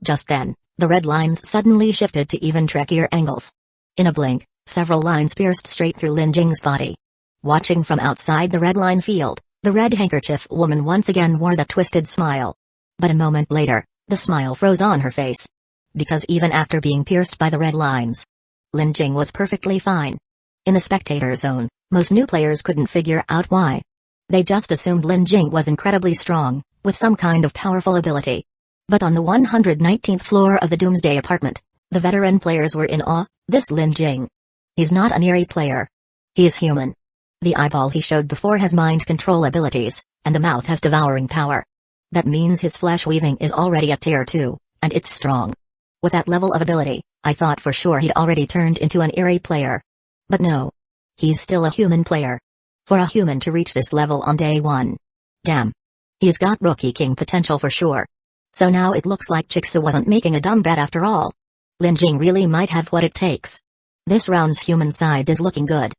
Just then, the red lines suddenly shifted to even trickier angles. In a blink, several lines pierced straight through Lin Jing's body. Watching from outside the red line field, the Red Handkerchief Woman once again wore that twisted smile. But a moment later, the smile froze on her face. Because even after being pierced by the red lines, Lin Jing was perfectly fine. In the spectator zone, most new players couldn't figure out why. They just assumed Lin Jing was incredibly strong, with some kind of powerful ability. But on the 119th floor of the Doomsday apartment, the veteran players were in awe. This Lin Jing. He's not an eerie player. He's human. The eyeball he showed before has mind control abilities, and the mouth has devouring power. That means his flesh weaving is already at tier 2, and it's strong. With that level of ability, I thought for sure he'd already turned into an eerie player. But no. He's still a human player. For a human to reach this level on day 1. Damn. He's got Rookie King potential for sure. So now it looks like Chiksa wasn't making a dumb bet after all. Lin Jing really might have what it takes. This round's human side is looking good.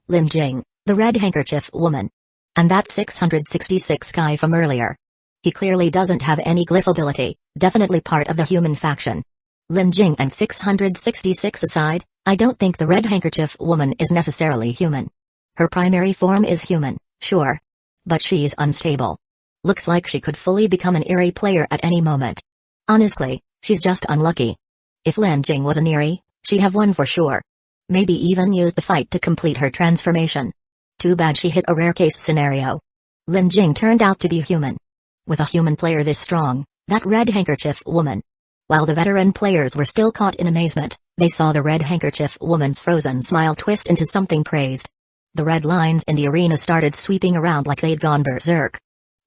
Lin Jing, the Red Handkerchief Woman. And that 666 guy from earlier. He clearly doesn't have any glyph ability, definitely part of the human faction. Lin Jing and 666 aside, I don't think the Red Handkerchief Woman is necessarily human. Her primary form is human, sure. But she's unstable. Looks like she could fully become an eerie player at any moment. Honestly, she's just unlucky. If Lin Jing was an eerie, she'd have won for sure. Maybe even used the fight to complete her transformation. Too bad she hit a rare case scenario. Lin Jing turned out to be human. With a human player this strong, that Red Handkerchief Woman. While the veteran players were still caught in amazement, they saw the Red Handkerchief Woman's frozen smile twist into something crazed. The red lines in the arena started sweeping around like they'd gone berserk.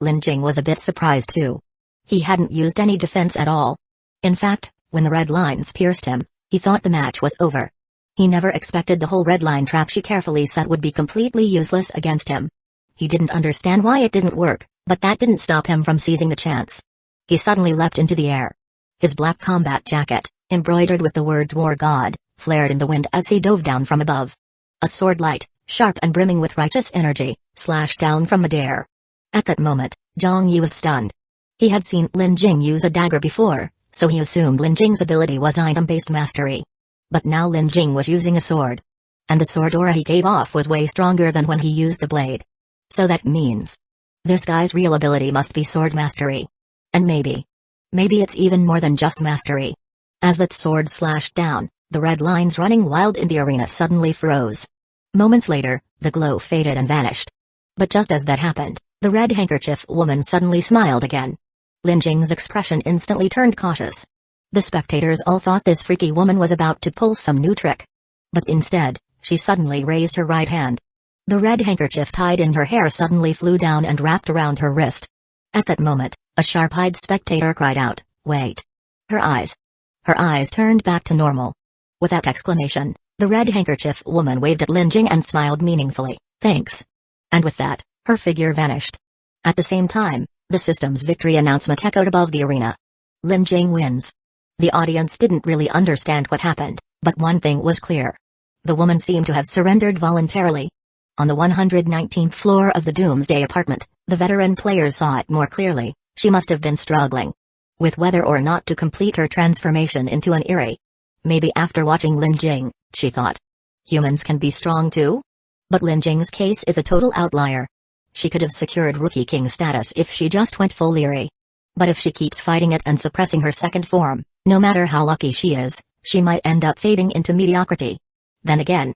Lin Jing was a bit surprised too. He hadn't used any defense at all. In fact, when the red lines pierced him, he thought the match was over. He never expected the whole red line trap she carefully set would be completely useless against him. He didn't understand why it didn't work, but that didn't stop him from seizing the chance. He suddenly leapt into the air. His black combat jacket, embroidered with the words War God, flared in the wind as he dove down from above. A sword light, sharp and brimming with righteous energy, slashed down from midair. At that moment, Zhang Yi was stunned. He had seen Lin Jing use a dagger before, so he assumed Lin Jing's ability was item-based mastery. But now Lin Jing was using a sword. And the sword aura he gave off was way stronger than when he used the blade. So that means this guy's real ability must be sword mastery. And maybe it's even more than just mastery. As that sword slashed down, the red lines running wild in the arena suddenly froze. Moments later, the glow faded and vanished. But just as that happened, the Red Handkerchief Woman suddenly smiled again. Lin Jing's expression instantly turned cautious. The spectators all thought this freaky woman was about to pull some new trick. But instead, she suddenly raised her right hand. The red handkerchief tied in her hair suddenly flew down and wrapped around her wrist. At that moment, a sharp-eyed spectator cried out, "Wait!" Her eyes turned back to normal. With that exclamation, the red handkerchief woman waved at Lin Jing and smiled meaningfully, "Thanks." And with that, her figure vanished. At the same time, the system's victory announcement echoed above the arena. Lin Jing wins. The audience didn't really understand what happened, but one thing was clear. The woman seemed to have surrendered voluntarily. On the 119th floor of the Doomsday apartment, the veteran players saw it more clearly. She must have been struggling with whether or not to complete her transformation into an Eri. Maybe after watching Lin Jing, she thought, humans can be strong too? But Lin Jing's case is a total outlier. She could have secured Rookie King status if she just went full Eri. But if she keeps fighting it and suppressing her second form, no matter how lucky she is, she might end up fading into mediocrity. Then again,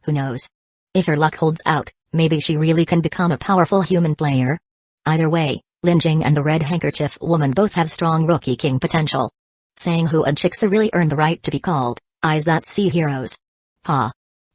who knows? If her luck holds out, maybe she really can become a powerful human player. Either way, Lin Jing and the red handkerchief woman both have strong Rookie King potential. Sanghu and Chixa really earned the right to be called eyes that see heroes.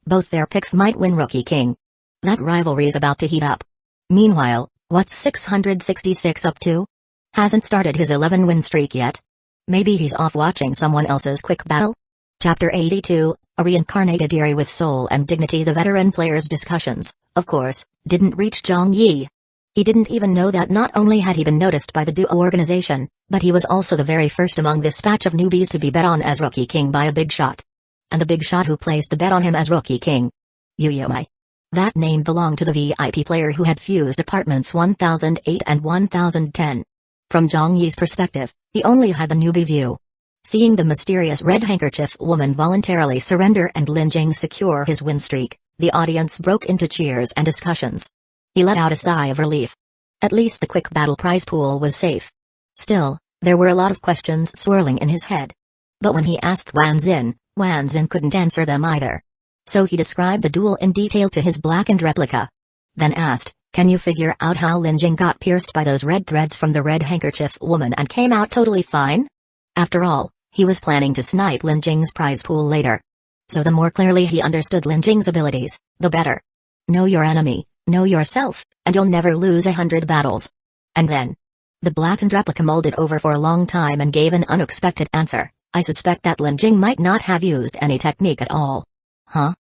Both their picks might win Rookie King. That rivalry's about to heat up. Meanwhile, what's 666 up to? Hasn't started his 11-win streak yet. Maybe he's off watching someone else's quick battle? Chapter 82, A Reincarnated Eri with Soul and Dignity. The veteran players' discussions, of course, didn't reach Zhang Yi. He didn't even know that not only had he been noticed by the Duo organization, but he was also the very first among this batch of newbies to be bet on as Rookie King by a big shot. And the big shot who placed the bet on him as Rookie King? Yuyomai. That name belonged to the VIP player who had fused apartments 1008 and 1010. From Zhang Yi's perspective, he only had the newbie view. Seeing the mysterious red handkerchief woman voluntarily surrender and Lin Jing secure his win streak, the audience broke into cheers and discussions. He let out a sigh of relief. At least the quick battle prize pool was safe. Still, there were a lot of questions swirling in his head. But when he asked Wan Xin couldn't answer them either. So he described the duel in detail to his blackened replica. Then asked, "Can you figure out how Lin Jing got pierced by those red threads from the red handkerchief woman and came out totally fine?" After all, he was planning to snipe Lin Jing's prize pool later. So the more clearly he understood Lin Jing's abilities, the better. Know your enemy, know yourself, and you'll never lose 100 battles. And then, the blackened replica mulled it over for a long time and gave an unexpected answer. "I suspect that Lin Jing might not have used any technique at all." Huh?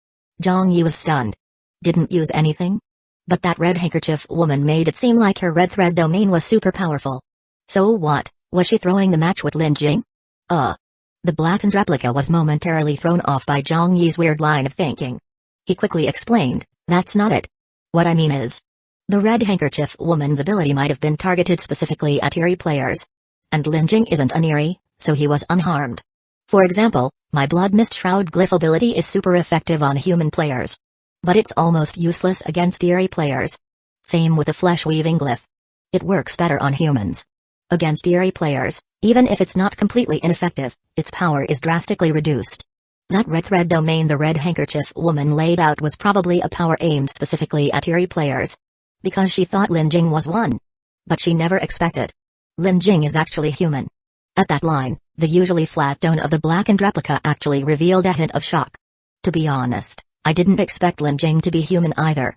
Zhang Yi was stunned. Didn't use anything? But that red handkerchief woman made it seem like her red thread domain was super powerful. So what, was she throwing the match with Lin Jing? The blackened replica was momentarily thrown off by Zhang Yi's weird line of thinking. He quickly explained, "That's not it. What I mean is, the red handkerchief woman's ability might have been targeted specifically at Eri players. And Lin Jing isn't an Eri, so he was unharmed. For example, my Blood Mist Shroud glyph ability is super effective on human players. But it's almost useless against Eri players. Same with the Flesh Weaving glyph. It works better on humans. Against Eri players, even if it's not completely ineffective, its power is drastically reduced. That red thread domain the red handkerchief woman laid out was probably a power aimed specifically at Eri players. Because she thought Lin Jing was one. But she never expected. Lin Jing is actually human." At that line, the usually flat tone of the blackened replica actually revealed a hint of shock. "To be honest, I didn't expect Lin Jing to be human either.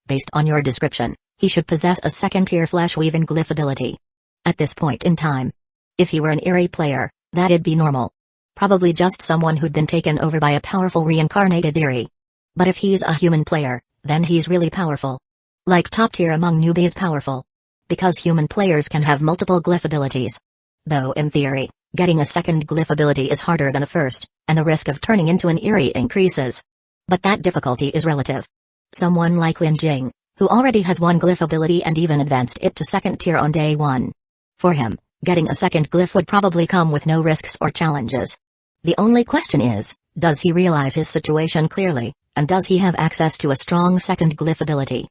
Based on your description, he should possess a second-tier flesh-weaving glyph ability. At this point in time. If he were an Eri player, that'd be normal. Probably just someone who'd been taken over by a powerful reincarnated Eri. But if he's a human player, then he's really powerful. Like top-tier among newbies powerful. Because human players can have multiple glyph abilities. Though in theory, getting a second glyph ability is harder than the first, and the risk of turning into an Eri increases. But that difficulty is relative. Someone like Lin Jing, who already has one glyph ability and even advanced it to second tier on day one. For him, getting a second glyph would probably come with no risks or challenges. The only question is, does he realize his situation clearly, and does he have access to a strong second glyph ability?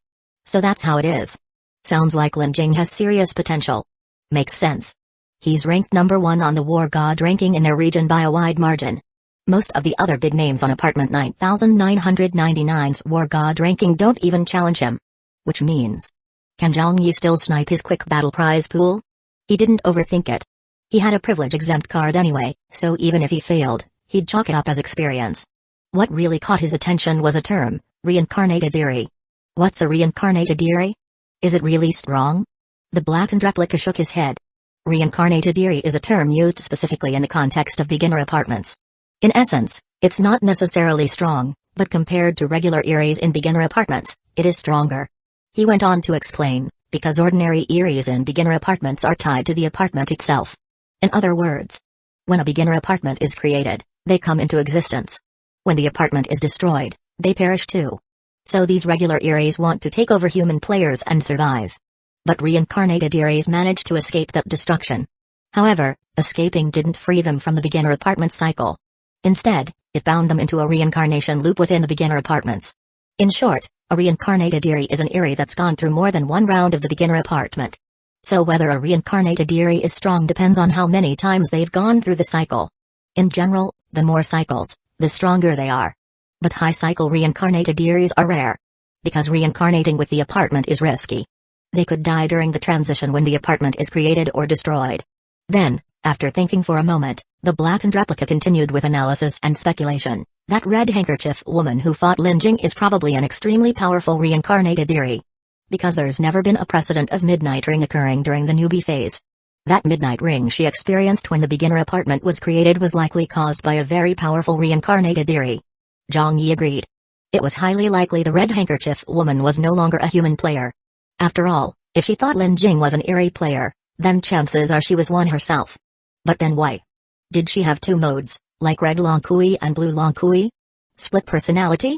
So that's how it is. Sounds like Lin Jing has serious potential. Makes sense. He's ranked number 1 on the War God ranking in their region by a wide margin. Most of the other big names on Apartment 9999's War God ranking don't even challenge him. Which means, can Zhang Yi still snipe his quick battle prize pool? He didn't overthink it. He had a privilege exempt card anyway, so even if he failed, he'd chalk it up as experience. What really caught his attention was a term, reincarnated Eri. What's a reincarnated Eri? Is it really strong? The blackened replica shook his head. Reincarnated Eri is a term used specifically in the context of beginner apartments. In essence, it's not necessarily strong, but compared to regular Eris in beginner apartments, it is stronger. He went on to explain, because ordinary Eris in beginner apartments are tied to the apartment itself. In other words, when a beginner apartment is created, they come into existence. When the apartment is destroyed, they perish too. So these regular Eris want to take over human players and survive. But reincarnated Eris managed to escape that destruction. However, escaping didn't free them from the beginner apartment cycle. Instead, it bound them into a reincarnation loop within the beginner apartments. In short, a reincarnated Eri is an Eri that's gone through more than one round of the beginner apartment. So whether a reincarnated Eri is strong depends on how many times they've gone through the cycle. In general, the more cycles, the stronger they are. But high-cycle reincarnated Eris are rare. Because reincarnating with the apartment is risky. They could die during the transition when the apartment is created or destroyed. Then, after thinking for a moment, the blackened replica continued with analysis and speculation. That red handkerchief woman who fought Lin Jing is probably an extremely powerful reincarnated Eri. Because there's never been a precedent of midnight ring occurring during the newbie phase. That midnight ring she experienced when the beginner apartment was created was likely caused by a very powerful reincarnated Eri. Zhang Yi agreed. It was highly likely the red handkerchief woman was no longer a human player. After all, if she thought Lin Jing was an Eri player, then chances are she was one herself. But then why? Did she have two modes, like red Long Kui and blue Long Kui? Split personality?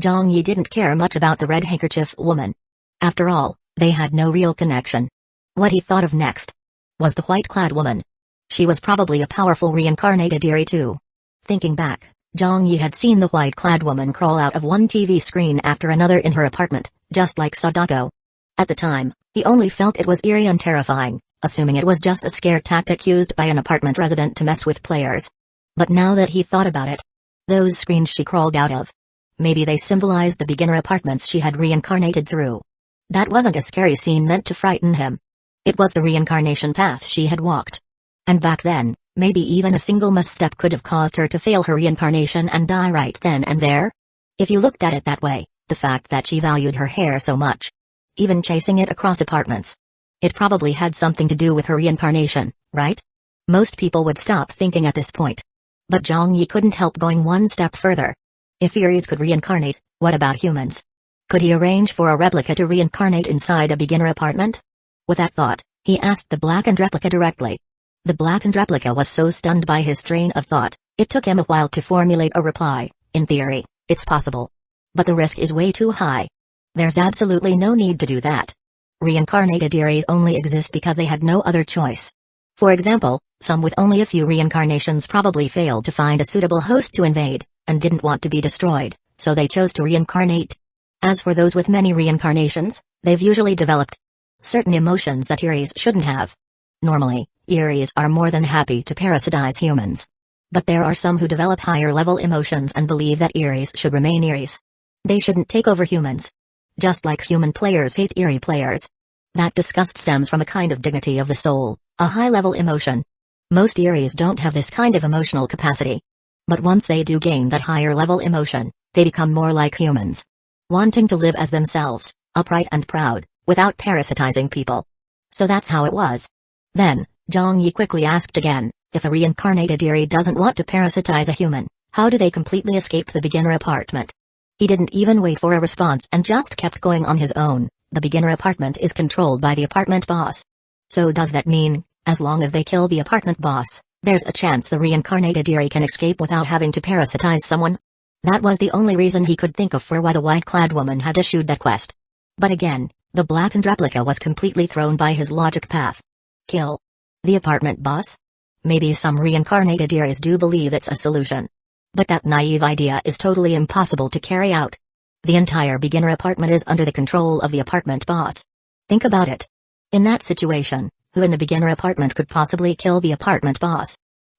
Zhang Yi didn't care much about the red handkerchief woman. After all, they had no real connection. What he thought of next was the white-clad woman. She was probably a powerful reincarnated Eri too. Thinking back, Zhang Yi had seen the white-clad woman crawl out of one TV screen after another in her apartment, just like Sadako. At the time, he only felt it was eerie and terrifying, assuming it was just a scare tactic used by an apartment resident to mess with players. But now that he thought about it, those screens she crawled out of, maybe they symbolized the beginner apartments she had reincarnated through. That wasn't a scary scene meant to frighten him. It was the reincarnation path she had walked. And back then, maybe even a single misstep could have caused her to fail her reincarnation and die right then and there. If you looked at it that way, the fact that she valued her hair so much, even chasing it across apartments, it probably had something to do with her reincarnation, right? Most people would stop thinking at this point. But Zhang Yi couldn't help going one step further. If Eris could reincarnate, what about humans? Could he arrange for a replica to reincarnate inside a beginner apartment? With that thought, he asked the blackened replica directly. The blackened replica was so stunned by his train of thought, it took him a while to formulate a reply. In theory, it's possible. But the risk is way too high. There's absolutely no need to do that. Reincarnated Eris only exist because they had no other choice. For example, some with only a few reincarnations probably failed to find a suitable host to invade, and didn't want to be destroyed, so they chose to reincarnate. As for those with many reincarnations, they've usually developed certain emotions that Eris shouldn't have. Normally, Eris are more than happy to parasitize humans. But there are some who develop higher-level emotions and believe that Eris should remain Eris. They shouldn't take over humans. Just like human players hate Eri players. That disgust stems from a kind of dignity of the soul, a high-level emotion. Most Eris don't have this kind of emotional capacity. But once they do gain that higher-level emotion, they become more like humans. Wanting to live as themselves, upright and proud, without parasitizing people. So that's how it was. Then, Zhang Yi quickly asked again, if a reincarnated Eri doesn't want to parasitize a human, how do they completely escape the beginner apartment? He didn't even wait for a response and just kept going on his own. The beginner apartment is controlled by the apartment boss. So does that mean, as long as they kill the apartment boss, there's a chance the reincarnated Eri can escape without having to parasitize someone? That was the only reason he could think of for why the white-clad woman had issued that quest. But again, the blackened replica was completely thrown by his logic path. Kill the apartment boss? Maybe some reincarnated Eris do believe it's a solution. But that naive idea is totally impossible to carry out. The entire beginner apartment is under the control of the apartment boss. Think about it. In that situation, who in the beginner apartment could possibly kill the apartment boss?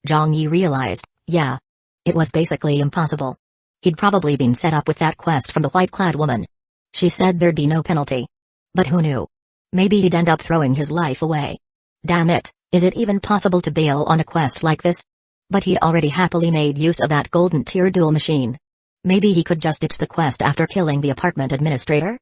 Zhang Yi realized, yeah. It was basically impossible. He'd probably been set up with that quest from the white-clad woman. She said there'd be no penalty. But who knew? Maybe he'd end up throwing his life away. Damn it, is it even possible to bail on a quest like this? But he'd already happily made use of that golden tier duel machine. Maybe he could just ditch the quest after killing the apartment administrator?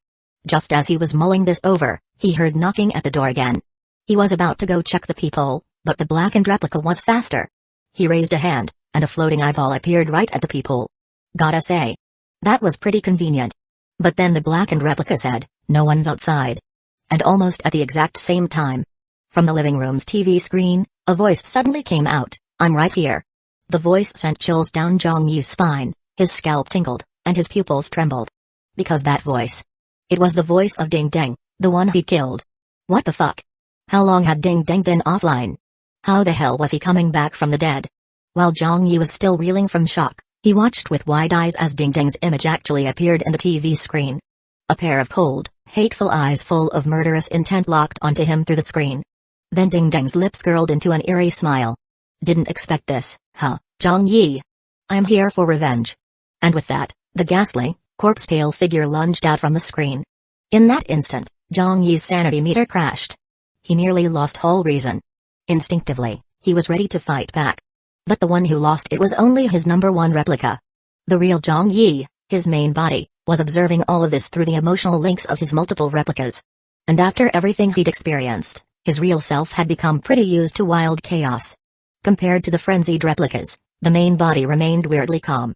Just as he was mulling this over, he heard knocking at the door again. He was about to go check the peephole, but the blackened replica was faster. He raised a hand, and a floating eyeball appeared right at the peephole. Gotta say, that was pretty convenient. But then the blackened replica said, "No one's outside." And almost at the exact same time, from the living room's TV screen, a voice suddenly came out, "I'm right here." The voice sent chills down Zhang Yi's spine, his scalp tingled, and his pupils trembled. Because that voice. It was the voice of Ding Deng, the one he killed. What the fuck? How long had Ding Deng been offline? How the hell was he coming back from the dead? While Zhang Yi was still reeling from shock, he watched with wide eyes as Ding Deng's image actually appeared in the TV screen. A pair of cold, hateful eyes full of murderous intent locked onto him through the screen. Then Ding Deng's lips curled into an eerie smile. "Didn't expect this, huh, Zhang Yi? I'm here for revenge." And with that, the ghastly, corpse-pale figure lunged out from the screen. In that instant, Zhang Yi's sanity meter crashed. He nearly lost all reason. Instinctively, he was ready to fight back. But the one who lost it was only his number one replica. The real Zhang Yi, his main body, was observing all of this through the emotional links of his multiple replicas. And after everything he'd experienced, his real self had become pretty used to wild chaos. Compared to the frenzied replicas, the main body remained weirdly calm.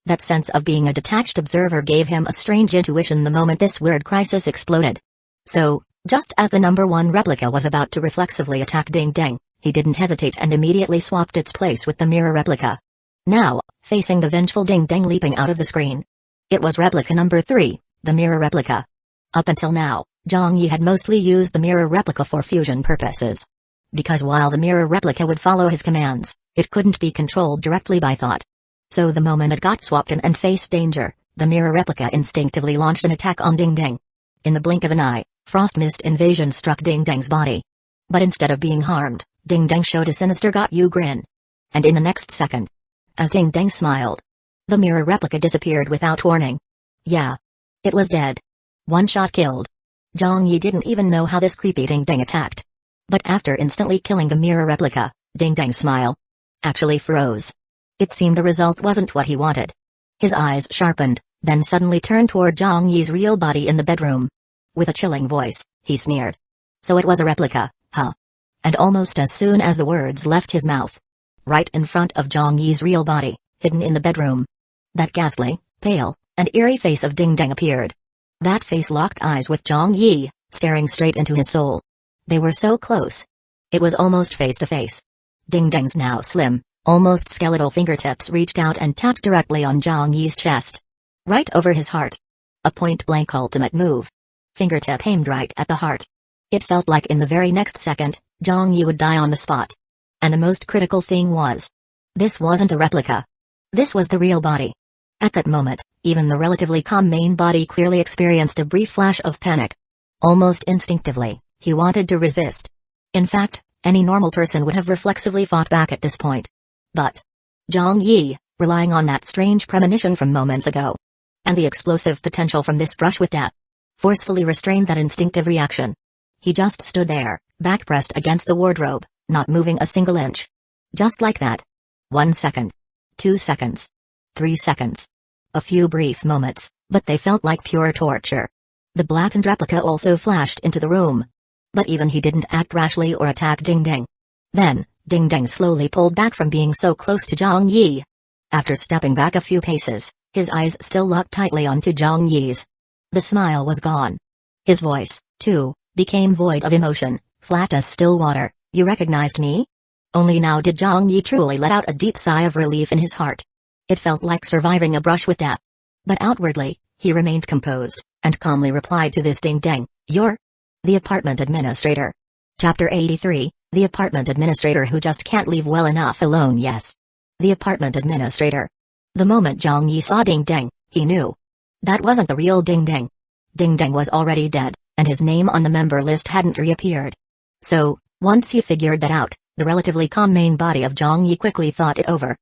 That sense of being a detached observer gave him a strange intuition the moment this weird crisis exploded. So, just as the number one replica was about to reflexively attack Ding Deng, he didn't hesitate and immediately swapped its place with the mirror replica. Now, facing the vengeful Ding Deng leaping out of the screen. It was replica number 3, the mirror replica. Up until now, Zhang Yi had mostly used the mirror replica for fusion purposes. Because while the mirror replica would follow his commands, it couldn't be controlled directly by thought. So the moment it got swapped in and faced danger, the mirror replica instinctively launched an attack on Ding Deng. In the blink of an eye, frost mist invasion struck Ding Deng's body. But instead of being harmed, Ding Deng showed a sinister got you grin. And in the next second, as Ding Deng smiled, the mirror replica disappeared without warning. Yeah. It was dead. One shot killed. Zhang Yi didn't even know how this creepy Ding Deng attacked. But after instantly killing the mirror replica, Ding Deng's smile actually froze. It seemed the result wasn't what he wanted. His eyes sharpened, then suddenly turned toward Zhang Yi's real body in the bedroom. With a chilling voice, he sneered. So it was a replica, huh? And almost as soon as the words left his mouth, right in front of Zhang Yi's real body, hidden in the bedroom, that ghastly, pale, and eerie face of Ding Deng appeared. That face locked eyes with Zhang Yi, staring straight into his soul. They were so close. It was almost face to face. Ding Deng's now slim, almost skeletal fingertips reached out and tapped directly on Zhang Yi's chest. Right over his heart. A point-blank ultimate move. Fingertip aimed right at the heart. It felt like in the very next second, Zhang Yi would die on the spot. And the most critical thing was, this wasn't a replica. This was the real body. At that moment, even the relatively calm main body clearly experienced a brief flash of panic. Almost instinctively, he wanted to resist. In fact, any normal person would have reflexively fought back at this point. But Zhang Yi, relying on that strange premonition from moments ago, and the explosive potential from this brush with death, forcefully restrained that instinctive reaction. He just stood there, back pressed against the wardrobe, not moving a single inch. Just like that. 1 second. 2 seconds. 3 seconds. A few brief moments, but they felt like pure torture. The blackened replica also flashed into the room. But even he didn't act rashly or attack Ding Deng. Then, Ding Deng slowly pulled back from being so close to Zhang Yi. After stepping back a few paces, his eyes still locked tightly onto Zhang Yi's. The smile was gone. His voice, too, became void of emotion, flat as still water. "You recognized me?" Only now did Zhang Yi truly let out a deep sigh of relief in his heart. It felt like surviving a brush with death. But outwardly, he remained composed, and calmly replied to this Ding Deng, "You're the apartment administrator." Chapter 83, The apartment administrator who just can't leave well enough alone. Yes. The apartment administrator. The moment Zhang Yi saw Ding Deng, he knew. That wasn't the real Ding Deng. Ding Deng was already dead, and his name on the member list hadn't reappeared. So, once he figured that out, the relatively calm main body of Zhang Yi quickly thought it over.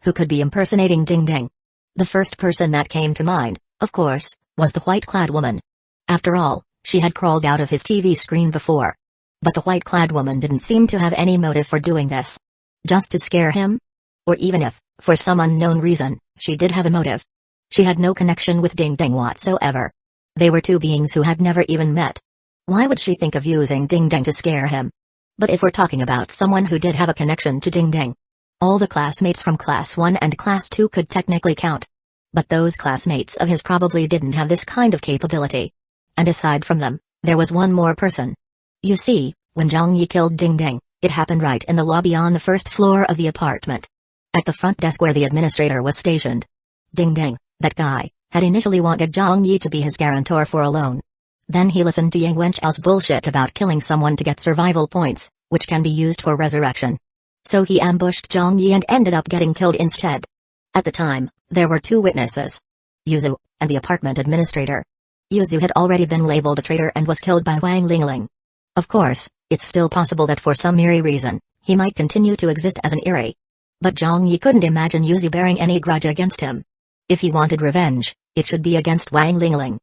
Who could be impersonating Ding Deng? The first person that came to mind, of course, was the white-clad woman. After all, she had crawled out of his TV screen before. But the white-clad woman didn't seem to have any motive for doing this. Just to scare him? Or even if, for some unknown reason, she did have a motive. She had no connection with Ding Ding whatsoever. They were two beings who had never even met. Why would she think of using Ding Ding to scare him? But if we're talking about someone who did have a connection to Ding Ding, all the classmates from Class 1 and Class 2 could technically count. But those classmates of his probably didn't have this kind of capability. And aside from them, there was one more person. You see, when Zhang Yi killed Ding Ding, it happened right in the lobby on the first floor of the apartment. At the front desk where the administrator was stationed. Ding Ding, that guy, had initially wanted Zhang Yi to be his guarantor for a loan. Then he listened to Yang Wenchao's bullshit about killing someone to get survival points, which can be used for resurrection. So he ambushed Zhang Yi and ended up getting killed instead. At the time, there were two witnesses. Yuzu, and the apartment administrator. Yuzu had already been labeled a traitor and was killed by Wang Lingling. Of course, it's still possible that for some eerie reason, he might continue to exist as an eerie. But Zhang Yi couldn't imagine Yuzu bearing any grudge against him. If he wanted revenge, it should be against Wang Lingling.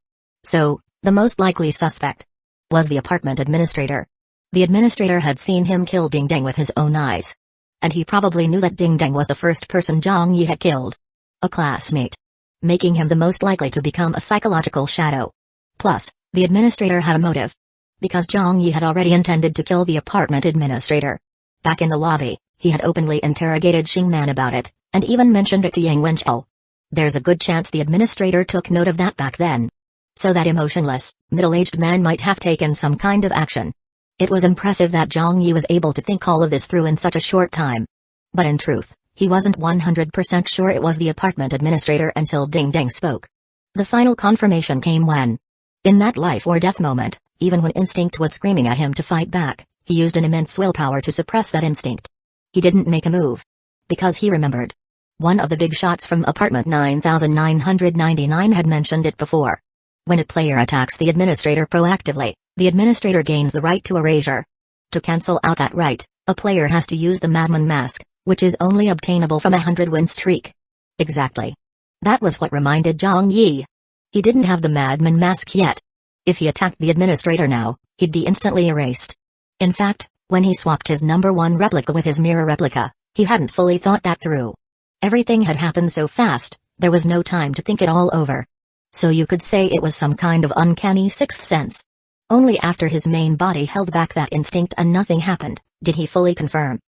So, the most likely suspect was the apartment administrator. The administrator had seen him kill Ding Ding with his own eyes. And he probably knew that Ding Ding was the first person Zhang Yi had killed. A classmate. Making him the most likely to become a psychological shadow. Plus, the administrator had a motive. Because Zhang Yi had already intended to kill the apartment administrator. Back in the lobby, he had openly interrogated Xing Man about it, and even mentioned it to Yang Wenchao. There's a good chance the administrator took note of that back then. So that emotionless, middle-aged man might have taken some kind of action. It was impressive that Zhang Yi was able to think all of this through in such a short time. But in truth, he wasn't 100% sure it was the apartment administrator until Ding Ding spoke. The final confirmation came when, in that life or death moment, even when instinct was screaming at him to fight back, he used an immense willpower to suppress that instinct. He didn't make a move. Because he remembered. One of the big shots from apartment 9999 had mentioned it before. When a player attacks the administrator proactively, the administrator gains the right to erasure. To cancel out that right, a player has to use the Madman Mask, which is only obtainable from a 100-win streak. Exactly. That was what reminded Zhang Yi. He didn't have the Madman Mask yet. If he attacked the administrator now, he'd be instantly erased. In fact, when he swapped his number 1 replica with his mirror replica, he hadn't fully thought that through. Everything had happened so fast, there was no time to think it all over. So you could say it was some kind of uncanny sixth sense. Only after his main body held back that instinct and nothing happened, did he fully confirm.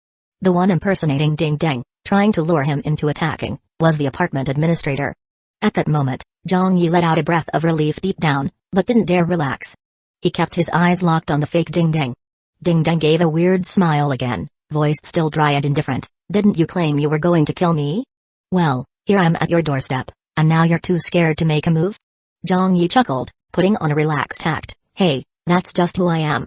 The one impersonating Ding Ding, trying to lure him into attacking, was the apartment administrator. At that moment, Zhang Yi let out a breath of relief deep down, but didn't dare relax. He kept his eyes locked on the fake Ding Ding. Ding Ding gave a weird smile again, voice still dry and indifferent. Didn't you claim you were going to kill me? Well, here I'm at your doorstep, and now you're too scared to make a move? Zhang Yi chuckled, putting on a relaxed act. Hey, that's just who I am.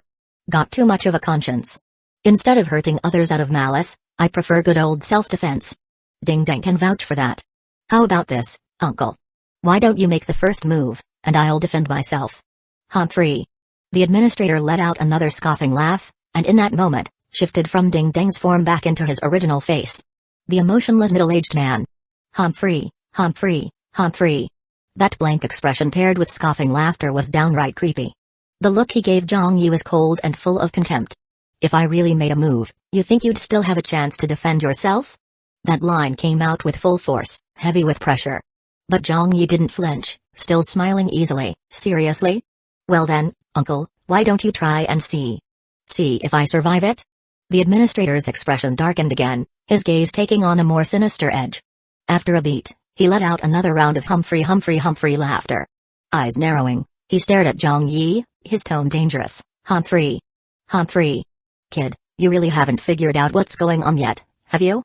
Got too much of a conscience. Instead of hurting others out of malice, I prefer good old self-defense. Ding Ding can vouch for that. How about this, uncle? Why don't you make the first move, and I'll defend myself? Humphrey. The administrator let out another scoffing laugh, and in that moment, shifted from Ding Ding's form back into his original face. The emotionless middle-aged man. Humphrey, Humphrey, Humphrey. That blank expression paired with scoffing laughter was downright creepy. The look he gave Zhang Yi was cold and full of contempt. If I really made a move, you think you'd still have a chance to defend yourself? That line came out with full force, heavy with pressure. But Zhang Yi didn't flinch, still smiling easily. Seriously? Well then, uncle, why don't you try and see? See if I survive it? The administrator's expression darkened again, his gaze taking on a more sinister edge. After a beat, he let out another round of Humphrey Humphrey Humphrey laughter. Eyes narrowing, he stared at Zhang Yi, his tone dangerous. Humphrey. Humphrey. Kid, you really haven't figured out what's going on yet, have you?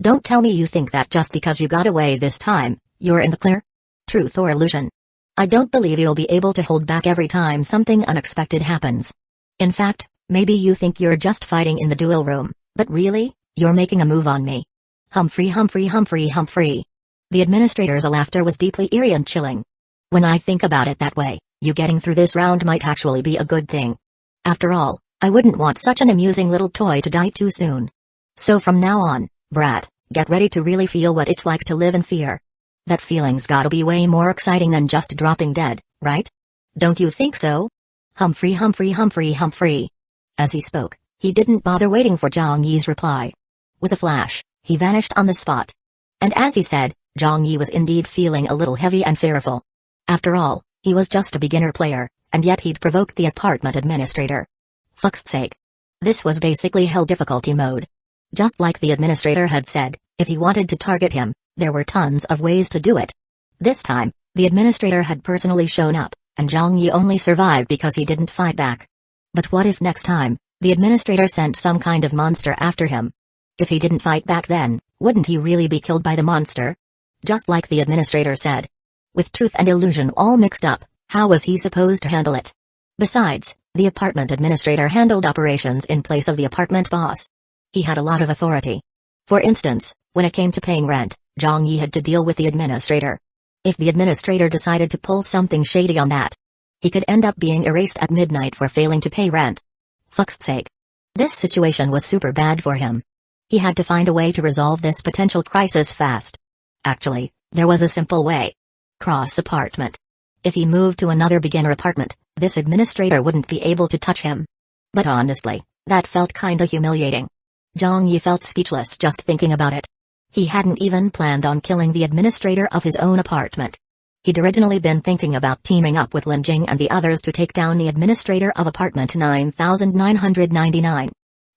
Don't tell me you think that just because you got away this time, you're in the clear? Truth or illusion? I don't believe you'll be able to hold back every time something unexpected happens. In fact, maybe you think you're just fighting in the duel room, but really, you're making a move on me. Humphrey Humphrey Humphrey Humphrey. The administrator's laughter was deeply eerie and chilling. When I think about it that way, you getting through this round might actually be a good thing. After all, I wouldn't want such an amusing little toy to die too soon. So from now on, brat, get ready to really feel what it's like to live in fear. That feeling's gotta be way more exciting than just dropping dead, right? Don't you think so? Humphrey Humphrey Humphrey Humphrey. As he spoke, he didn't bother waiting for Zhang Yi's reply. With a flash, he vanished on the spot. And as he said, Zhang Yi was indeed feeling a little heavy and fearful. After all, he was just a beginner player, and yet he'd provoked the apartment administrator. Fuck's sake. This was basically hell difficulty mode. Just like the administrator had said, if he wanted to target him, there were tons of ways to do it. This time, the administrator had personally shown up, and Zhang Yi only survived because he didn't fight back. But what if next time, the administrator sent some kind of monster after him? If he didn't fight back then, wouldn't he really be killed by the monster? Just like the administrator said. With truth and illusion all mixed up, how was he supposed to handle it? Besides, the apartment administrator handled operations in place of the apartment boss. He had a lot of authority. For instance, when it came to paying rent, Zhang Yi had to deal with the administrator. If the administrator decided to pull something shady on that, he could end up being erased at midnight for failing to pay rent. Fuck's sake. This situation was super bad for him. He had to find a way to resolve this potential crisis fast. Actually, there was a simple way. Cross apartment. If he moved to another beginner apartment, this administrator wouldn't be able to touch him. But honestly, that felt kinda humiliating. Zhang Yi felt speechless just thinking about it. He hadn't even planned on killing the administrator of his own apartment. He'd originally been thinking about teaming up with Lin Jing and the others to take down the administrator of apartment 9999.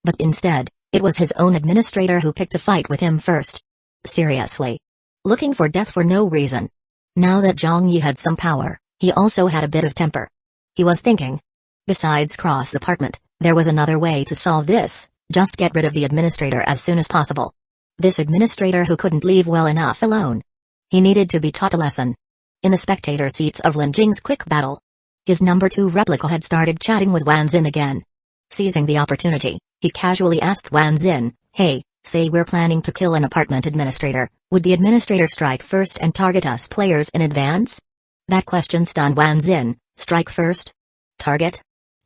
But instead, it was his own administrator who picked a fight with him first. Seriously. Looking for death for no reason. Now that Zhang Yi had some power, he also had a bit of temper. He was thinking. Besides cross apartment, there was another way to solve this, just get rid of the administrator as soon as possible. This administrator who couldn't leave well enough alone. He needed to be taught a lesson. In the spectator seats of Lin Jing's quick battle, his number 2 replica had started chatting with Wan Xin again. Seizing the opportunity, he casually asked Wan Xin, "Hey, say we're planning to kill an apartment administrator, would the administrator strike first and target us players in advance?" That question stunned Wan Xin. Strike first? Target?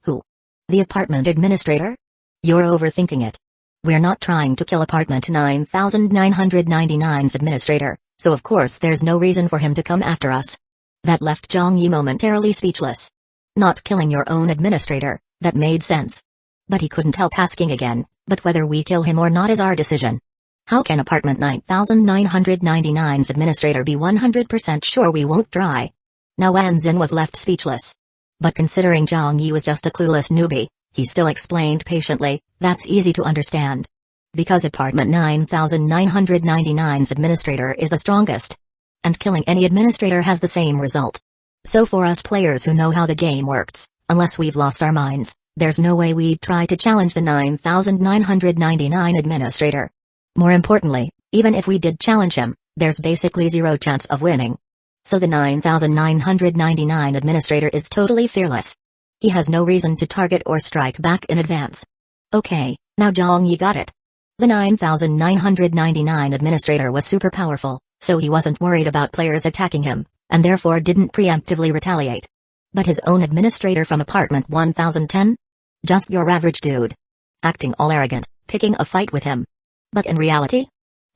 Who? The apartment administrator? You're overthinking it. We're not trying to kill apartment 9999's administrator, so of course there's no reason for him to come after us. That left Zhang Yi momentarily speechless. Not killing your own administrator, that made sense. But he couldn't help asking again, but whether we kill him or not is our decision. How can apartment 9999's administrator be 100% sure we won't try? Now Wan Xin was left speechless. But considering Zhang Yi was just a clueless newbie, he still explained patiently, that's easy to understand. Because apartment 9999's administrator is the strongest. And killing any administrator has the same result. So for us players who know how the game works, unless we've lost our minds, there's no way we'd try to challenge the 9999 administrator. More importantly, even if we did challenge him, there's basically zero chance of winning. So the 9999 administrator is totally fearless. He has no reason to target or strike back in advance. Okay, now Zhang Yi got it. The 9999 administrator was super powerful, so he wasn't worried about players attacking him, and therefore didn't preemptively retaliate. But his own administrator from apartment 1010? Just your average dude. Acting all arrogant, picking a fight with him. But in reality?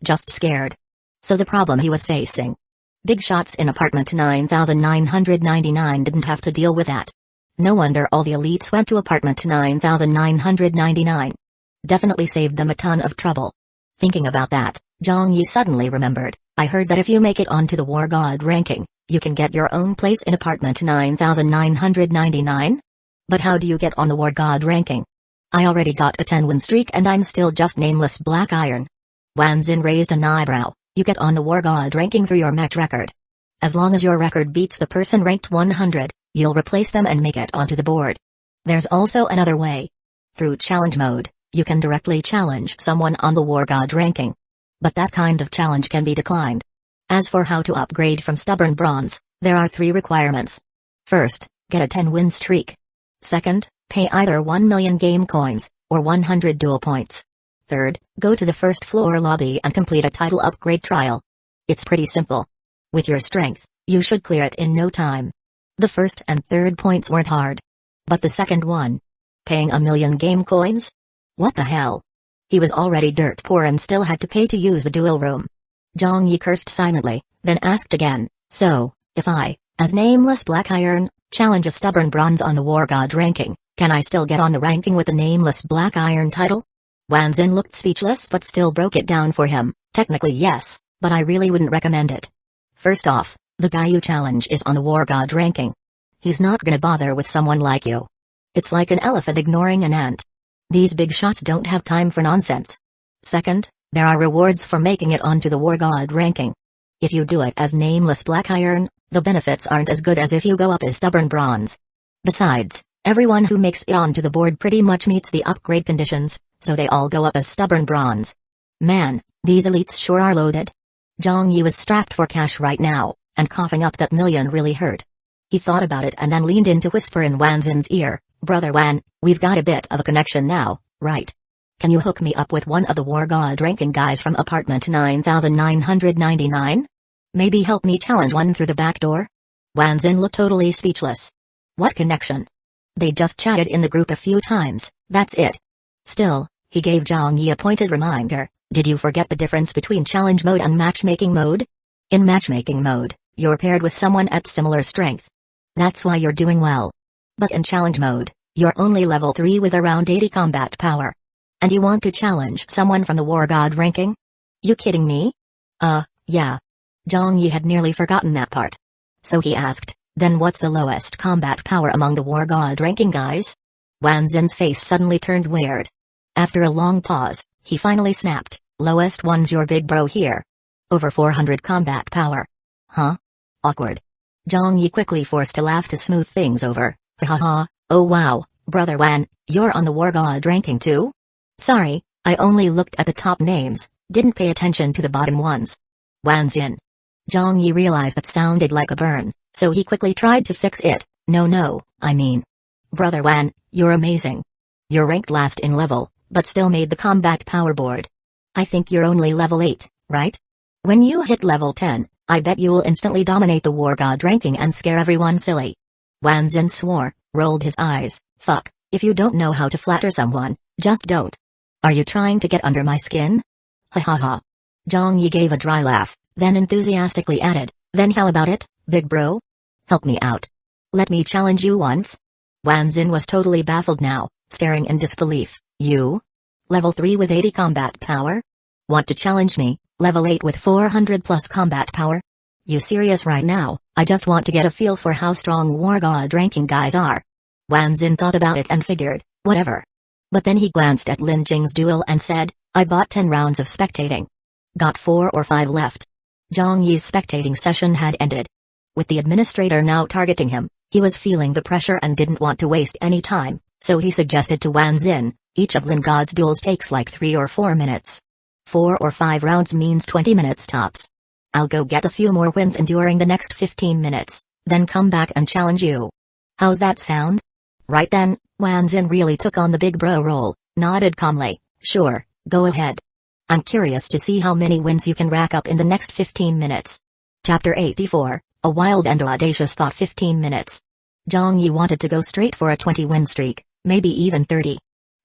Just scared. So the problem he was facing. Big shots in apartment 9999 didn't have to deal with that. No wonder all the elites went to apartment 9999. Definitely saved them a ton of trouble. Thinking about that, Zhang Yi suddenly remembered, I heard that if you make it onto the War God ranking, you can get your own place in apartment 9999? But how do you get on the War God ranking? I already got a 10-win streak and I'm still just nameless Black Iron. Wan Xin raised an eyebrow. You get on the War God ranking through your match record. As long as your record beats the person ranked 100, you'll replace them and make it onto the board. There's also another way. Through challenge mode, you can directly challenge someone on the War God ranking. But that kind of challenge can be declined. As for how to upgrade from Stubborn Bronze, there are 3 requirements. First, get a 10-win streak. Second, pay either 1 million game coins, or 100 duel points. Third, go to the first floor lobby and complete a title upgrade trial. It's pretty simple. With your strength, you should clear it in no time. The first and third points weren't hard. But the second one? Paying 1 million game coins? What the hell? He was already dirt poor and still had to pay to use the duel room. Zhang Yi cursed silently, then asked again, so, if I, as nameless Black Iron, challenge a Stubborn Bronze on the War God ranking, can I still get on the ranking with the nameless Black Iron title? Wan Xin looked speechless but still broke it down for him. Technically yes, but I really wouldn't recommend it. First off, the guy you challenge is on the War God ranking. He's not gonna bother with someone like you. It's like an elephant ignoring an ant. These big shots don't have time for nonsense. Second, there are rewards for making it onto the War God ranking. If you do it as nameless Black Iron, the benefits aren't as good as if you go up as stubborn Bronze. Besides, everyone who makes it onto the board pretty much meets the upgrade conditions, so they all go up as stubborn Bronze. Man, these elites sure are loaded. Zhang Yi was strapped for cash right now, and coughing up that million really hurt. He thought about it and then leaned in to whisper in Wan Xin's ear, "Brother Wan, we've got a bit of a connection now, right? Can you hook me up with one of the War God ranking guys from apartment 9999? Maybe help me challenge one through the back door?" Wan Xin looked totally speechless. What connection? They just chatted in the group a few times, that's it. Still, he gave Zhang Yi a pointed reminder, "Did you forget the difference between challenge mode and matchmaking mode? In matchmaking mode, you're paired with someone at similar strength. That's why you're doing well. But in challenge mode, you're only level 3 with around 80 combat power. And you want to challenge someone from the War God ranking? You kidding me?" Yeah. Zhang Yi had nearly forgotten that part. So he asked, "Then what's the lowest combat power among the War God ranking guys?" Wan Xin's face suddenly turned weird. After a long pause, he finally snapped, "Lowest one's your big bro here. Over 400 combat power." Huh? Awkward. Zhang Yi quickly forced a laugh to smooth things over. "Haha, oh wow, Brother Wan, you're on the War God ranking too? Sorry, I only looked at the top names, didn't pay attention to the bottom ones." Wan Xin. Zhang Yi realized that sounded like a burn, so he quickly tried to fix it. No, I mean, Brother Wan, you're amazing. You're ranked last in level, but still made the combat power board. I think you're only level 8, right? When you hit level 10, I bet you'll instantly dominate the War God ranking and scare everyone silly." Wan Xin swore, rolled his eyes, "Fuck, if you don't know how to flatter someone, just don't. Are you trying to get under my skin?" Ha ha ha. Zhang Yi gave a dry laugh, then enthusiastically added, "Then how about it, big bro? Help me out. Let me challenge you once." Wan Xin was totally baffled now, staring in disbelief. "You? Level 3 with 80 combat power? Want to challenge me, level 8 with 400 plus combat power? You serious right now? I just want to get a feel for how strong War God ranking guys are." Wan Xin thought about it and figured, whatever. But then he glanced at Lin Jing's duel and said, "I bought 10 rounds of spectating. Got 4 or 5 left." Zhang Yi's spectating session had ended. With the administrator now targeting him, he was feeling the pressure and didn't want to waste any time, so he suggested to Wan Xin, "Each of Lin God's duels takes like 3 or 4 minutes. 4 or 5 rounds means 20 minutes tops. I'll go get a few more wins during the next 15 minutes, then come back and challenge you. How's that sound?" Right then, Wan Xin really took on the big bro role, nodded calmly, "Sure, go ahead. I'm curious to see how many wins you can rack up in the next 15 minutes. Chapter 84, A Wild and Audacious Thought. 15 minutes. Zhang Yi wanted to go straight for a 20-win streak, maybe even 30.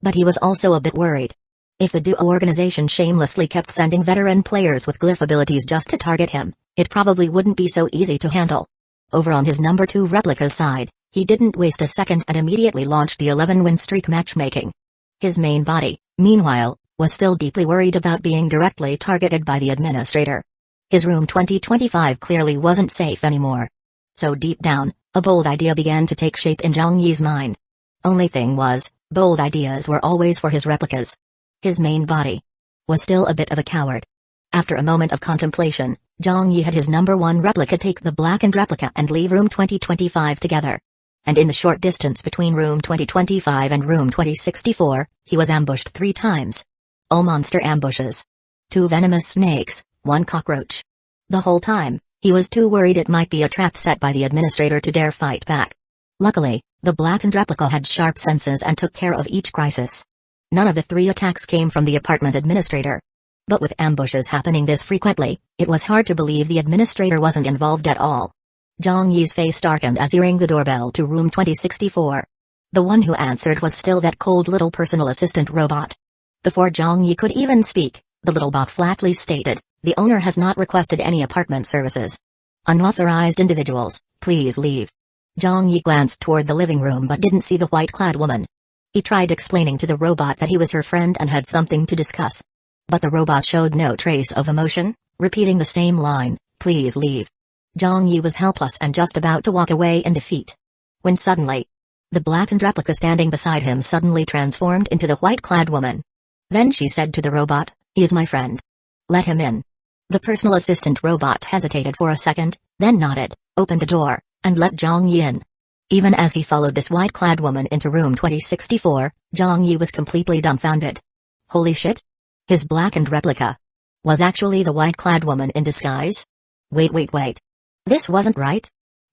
But he was also a bit worried. If the duo organization shamelessly kept sending veteran players with glyph abilities just to target him, it probably wouldn't be so easy to handle. Over on his number 2 replica's side, he didn't waste a second and immediately launched the 11-win streak matchmaking. His main body, meanwhile, was still deeply worried about being directly targeted by the administrator. His room 2025 clearly wasn't safe anymore. So deep down, a bold idea began to take shape in Zhang Yi's mind. Only thing was, bold ideas were always for his replicas. His main body was still a bit of a coward. After a moment of contemplation, Zhang Yi had his number 1 replica take the blackened replica and leave room 2025 together. And in the short distance between room 2025 and room 2064, he was ambushed 3 times. All monster ambushes. 2 venomous snakes, 1 cockroach. The whole time, he was too worried it might be a trap set by the administrator to dare fight back. Luckily, the blackened replica had sharp senses and took care of each crisis. None of the 3 attacks came from the apartment administrator. But with ambushes happening this frequently, it was hard to believe the administrator wasn't involved at all. Zhang Yi's face darkened as he rang the doorbell to room 2064. The one who answered was still that cold little personal assistant robot. Before Zhang Yi could even speak, the little bot flatly stated, "The owner has not requested any apartment services. Unauthorized individuals, please leave." Zhang Yi glanced toward the living room but didn't see the white-clad woman. He tried explaining to the robot that he was her friend and had something to discuss. But the robot showed no trace of emotion, repeating the same line, "Please leave." Zhang Yi was helpless and just about to walk away in defeat. When suddenly, the blackened replica standing beside him suddenly transformed into the white-clad woman. Then she said to the robot, "He's my friend. Let him in." The personal assistant robot hesitated for a second, then nodded, opened the door, and let Zhang Yi in. Even as he followed this white-clad woman into room 2064, Zhang Yi was completely dumbfounded. Holy shit! His blackened replica was actually the white-clad woman in disguise? Wait. This wasn't right?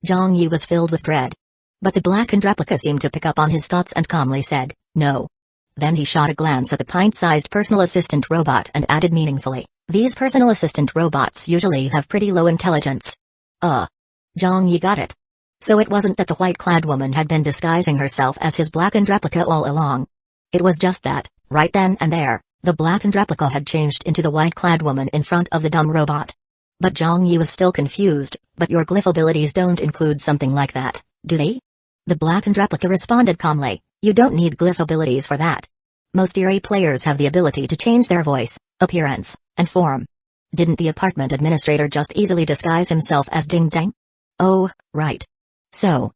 Zhang Yi was filled with dread. But the blackened replica seemed to pick up on his thoughts and calmly said, "No." Then he shot a glance at the pint-sized personal assistant robot and added meaningfully, "These personal assistant robots usually have pretty low intelligence." Zhang Yi got it. So it wasn't that the white-clad woman had been disguising herself as his blackened replica all along. It was just that, right then and there, the blackened replica had changed into the white-clad woman in front of the dumb robot. But Zhang Yi was still confused. "But your glyph abilities don't include something like that, do they?" The blackened replica responded calmly, "You don't need glyph abilities for that. Most Eerie players have the ability to change their voice, appearance, and form. Didn't the apartment administrator just easily disguise himself as Ding Dang?" "Oh, right. So."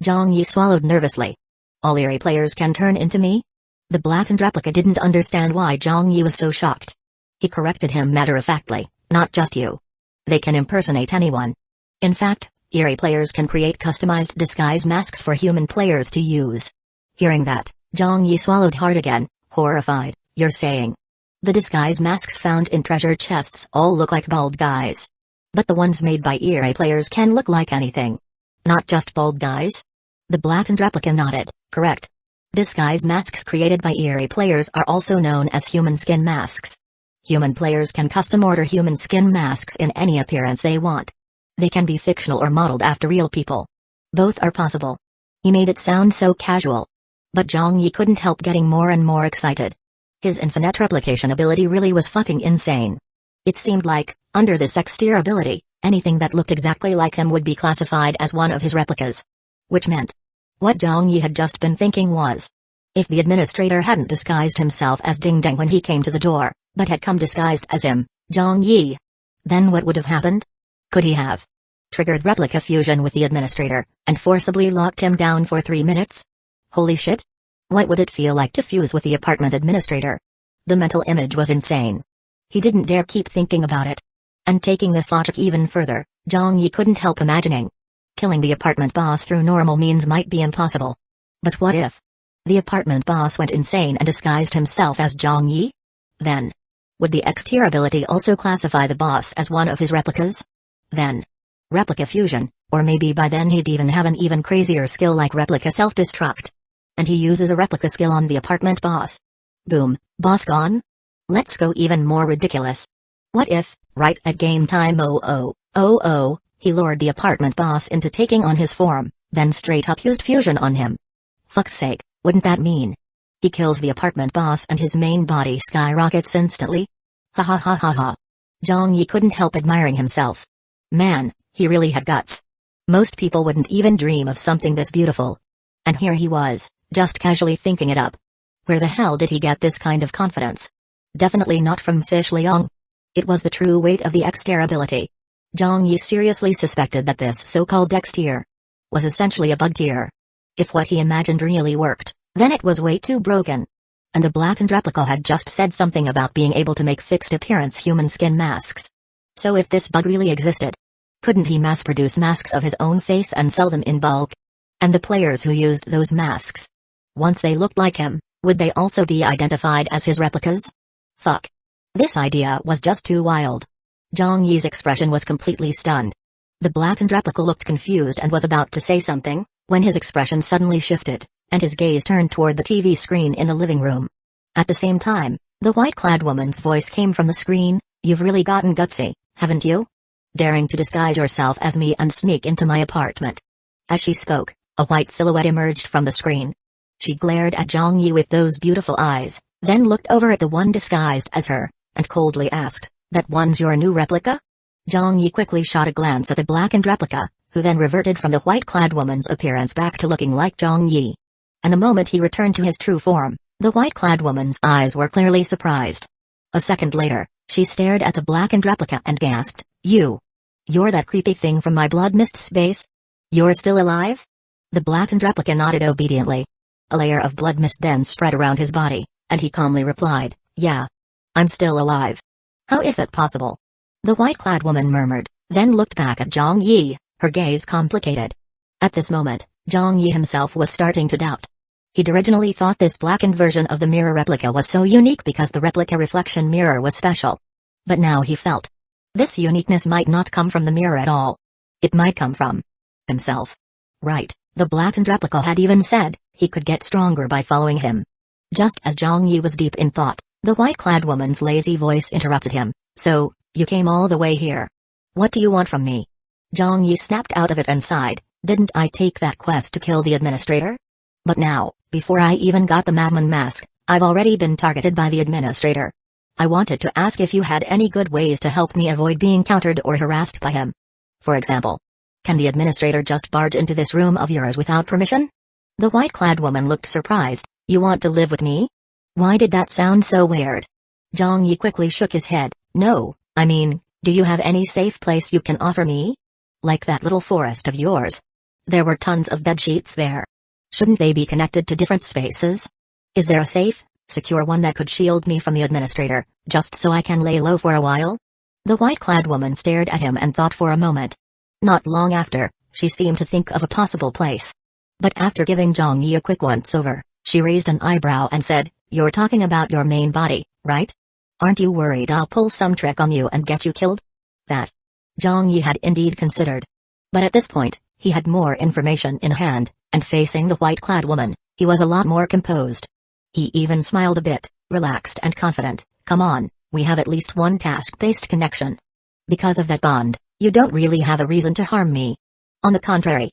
Zhang Yi swallowed nervously. "All Eerie players can turn into me?" The blackened replica didn't understand why Zhang Yi was so shocked. He corrected him matter-of-factly, "Not just you. They can impersonate anyone. In fact, Eerie players can create customized disguise masks for human players to use." Hearing that, Zhang Yi swallowed hard again, horrified. "You're saying the disguise masks found in treasure chests all look like bald guys? But the ones made by Eerie players can look like anything. Not just bald guys?" The blackened replica nodded, "Correct. Disguise masks created by Eerie players are also known as human skin masks. Human players can custom order human skin masks in any appearance they want. They can be fictional or modeled after real people. Both are possible." He made it sound so casual. But Zhang Yi couldn't help getting more and more excited. His infinite replication ability really was fucking insane. It seemed like, under this exterior ability, anything that looked exactly like him would be classified as one of his replicas. Which meant, what Zhang Yi had just been thinking was, if the administrator hadn't disguised himself as Ding Dang when he came to the door, but had come disguised as him, Zhang Yi, then what would have happened? Could he have triggered replica fusion with the administrator, and forcibly locked him down for 3 minutes? Holy shit! What would it feel like to fuse with the apartment administrator? The mental image was insane. He didn't dare keep thinking about it. And taking this logic even further, Zhang Yi couldn't help imagining. Killing the apartment boss through normal means might be impossible. But what if the apartment boss went insane and disguised himself as Zhang Yi? Then, would the exterior ability also classify the boss as one of his replicas? Then, replica fusion, or maybe by then he'd even have an even crazier skill like replica self-destruct. And he uses a replica skill on the apartment boss. Boom, boss gone? Let's go even more ridiculous. What if, right at game time he lured the apartment boss into taking on his form, then straight up used fusion on him? Fuck's sake, wouldn't that mean he kills the apartment boss and his main body skyrockets instantly? Ha ha ha ha ha. Zhang Yi couldn't help admiring himself. Man, he really had guts. Most people wouldn't even dream of something this beautiful. And here he was, just casually thinking it up. Where the hell did he get this kind of confidence? Definitely not from Fish Liang. It was the true weight of the exterior ability. Zhang Yi seriously suspected that this so-called exterior was essentially a bug tier. If what he imagined really worked, then it was way too broken. And the blackened replica had just said something about being able to make fixed appearance human skin masks. So if this bug really existed, couldn't he mass-produce masks of his own face and sell them in bulk? And the players who used those masks, once they looked like him, would they also be identified as his replicas? Fuck. This idea was just too wild. Zhang Yi's expression was completely stunned. The blackened replica looked confused and was about to say something, when his expression suddenly shifted, and his gaze turned toward the TV screen in the living room. At the same time, the white-clad woman's voice came from the screen, "You've really gotten gutsy, haven't you? Daring to disguise yourself as me and sneak into my apartment." As she spoke, a white silhouette emerged from the screen. She glared at Zhang Yi with those beautiful eyes, then looked over at the one disguised as her, and coldly asked, "That one's your new replica?" Zhang Yi quickly shot a glance at the blackened replica, who then reverted from the white-clad woman's appearance back to looking like Zhang Yi. And the moment he returned to his true form, the white-clad woman's eyes were clearly surprised. A second later, She stared at the blackened replica and gasped, You're that creepy thing from my blood mist space? You're still alive? The blackened replica nodded obediently. A layer of blood mist then spread around his body, and he calmly replied, Yeah. I'm still alive. How is that possible? The white-clad woman murmured, then looked back at Zhang Yi, her gaze complicated. At this moment, Zhang Yi himself was starting to doubt. He'd originally thought this blackened version of the mirror replica was so unique because the replica reflection mirror was special. But now he felt this uniqueness might not come from the mirror at all. It might come from himself. Right, the blackened replica had even said he could get stronger by following him. Just as Zhang Yi was deep in thought, the white-clad woman's lazy voice interrupted him. So, you came all the way here. What do you want from me? Zhang Yi snapped out of it and sighed, Didn't I take that quest to kill the administrator? But now, before I even got the madman mask, I've already been targeted by the administrator. I wanted to ask if you had any good ways to help me avoid being countered or harassed by him. For example, can the administrator just barge into this room of yours without permission? The white-clad woman looked surprised. You want to live with me? Why did that sound so weird? Zhang Yi quickly shook his head. No, I mean, do you have any safe place you can offer me? Like that little forest of yours. There were tons of bedsheets there. Shouldn't they be connected to different spaces? Is there a safe, secure one that could shield me from the administrator, just so I can lay low for a while? The white-clad woman stared at him and thought for a moment. Not long after, she seemed to think of a possible place. But after giving Zhang Yi a quick once-over, she raised an eyebrow and said, You're talking about your main body, right? Aren't you worried I'll pull some trick on you and get you killed? That Zhang Yi had indeed considered. But at this point, he had more information in hand, and facing the white-clad woman, he was a lot more composed. He even smiled a bit, relaxed and confident. Come on, we have at least one task-based connection. Because of that bond, you don't really have a reason to harm me. On the contrary.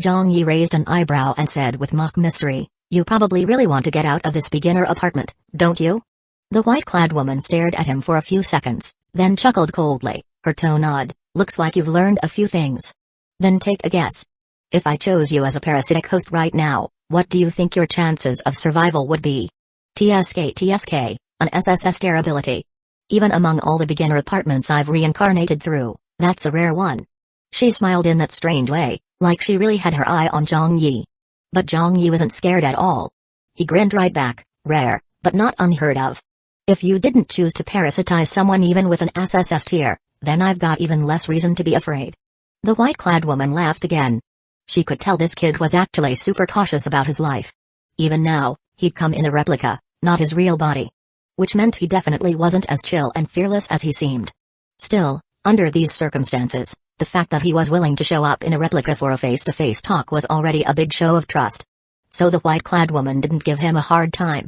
Zhang Yi raised an eyebrow and said with mock mystery, You probably really want to get out of this beginner apartment, don't you? The white-clad woman stared at him for a few seconds, then chuckled coldly, her tone odd. Looks like you've learned a few things. Then take a guess. If I chose you as a parasitic host right now, what do you think your chances of survival would be? TSK, an SSS dare ability. Even among all the beginner apartments I've reincarnated through, that's a rare one. She smiled in that strange way, like she really had her eye on Zhang Yi. But Zhang Yi wasn't scared at all. He grinned right back, rare, but not unheard of. If you didn't choose to parasitize someone even with an SSS tier, then I've got even less reason to be afraid. The white-clad woman laughed again. She could tell this kid was actually super cautious about his life. Even now, he'd come in a replica, not his real body. Which meant he definitely wasn't as chill and fearless as he seemed. Still, under these circumstances, the fact that he was willing to show up in a replica for a face-to-face talk was already a big show of trust. So the white-clad woman didn't give him a hard time.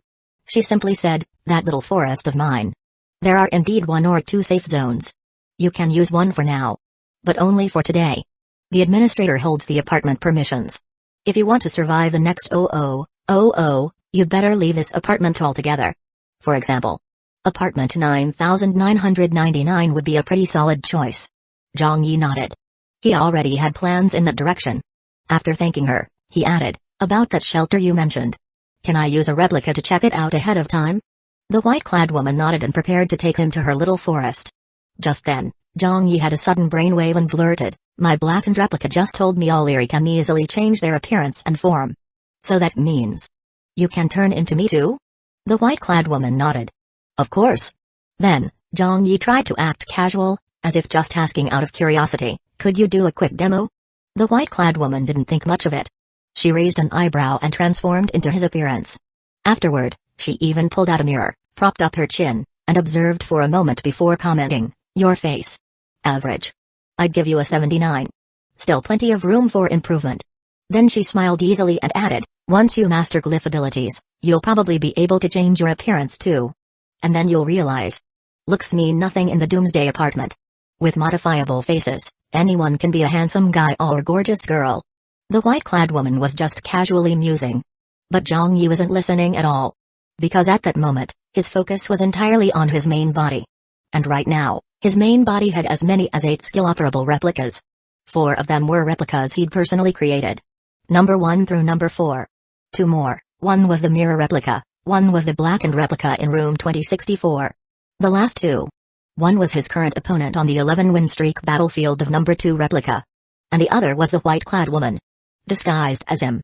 She simply said, That little forest of mine. There are indeed 1 or 2 safe zones. You can use one for now. But only for today. The administrator holds the apartment permissions. If you want to survive the next you'd better leave this apartment altogether. For example, apartment 9999 would be a pretty solid choice. Zhang Yi nodded. He already had plans in that direction. After thanking her, he added, About that shelter you mentioned. Can I use a replica to check it out ahead of time? The white-clad woman nodded and prepared to take him to her little forest. Just then, Zhang Yi had a sudden brainwave and blurted, My blackened replica just told me all Eri can easily change their appearance and form. So that means you can turn into me too? The white-clad woman nodded. Of course. Then, Zhang Yi tried to act casual, as if just asking out of curiosity, Could you do a quick demo? The white-clad woman didn't think much of it. She raised an eyebrow and transformed into his appearance. Afterward, she even pulled out a mirror, propped up her chin, and observed for a moment before commenting, Your face. Average. I'd give you a 79. Still plenty of room for improvement. Then she smiled easily and added, Once you master glyph abilities, you'll probably be able to change your appearance too. And then you'll realize. Looks mean nothing in the Doomsday apartment. With modifiable faces, anyone can be a handsome guy or gorgeous girl. The white-clad woman was just casually musing. But Zhang Yi wasn't listening at all. Because at that moment, his focus was entirely on his main body. And right now, his main body had as many as 8 skill-operable replicas. 4 of them were replicas he'd personally created. Number 1 through number 4. 2 more, 1 was the mirror replica, 1 was the blackened replica in room 2064. The last 2. One was his current opponent on the 11-win streak battlefield of number 2 replica. And the other was the white-clad woman. Disguised as him.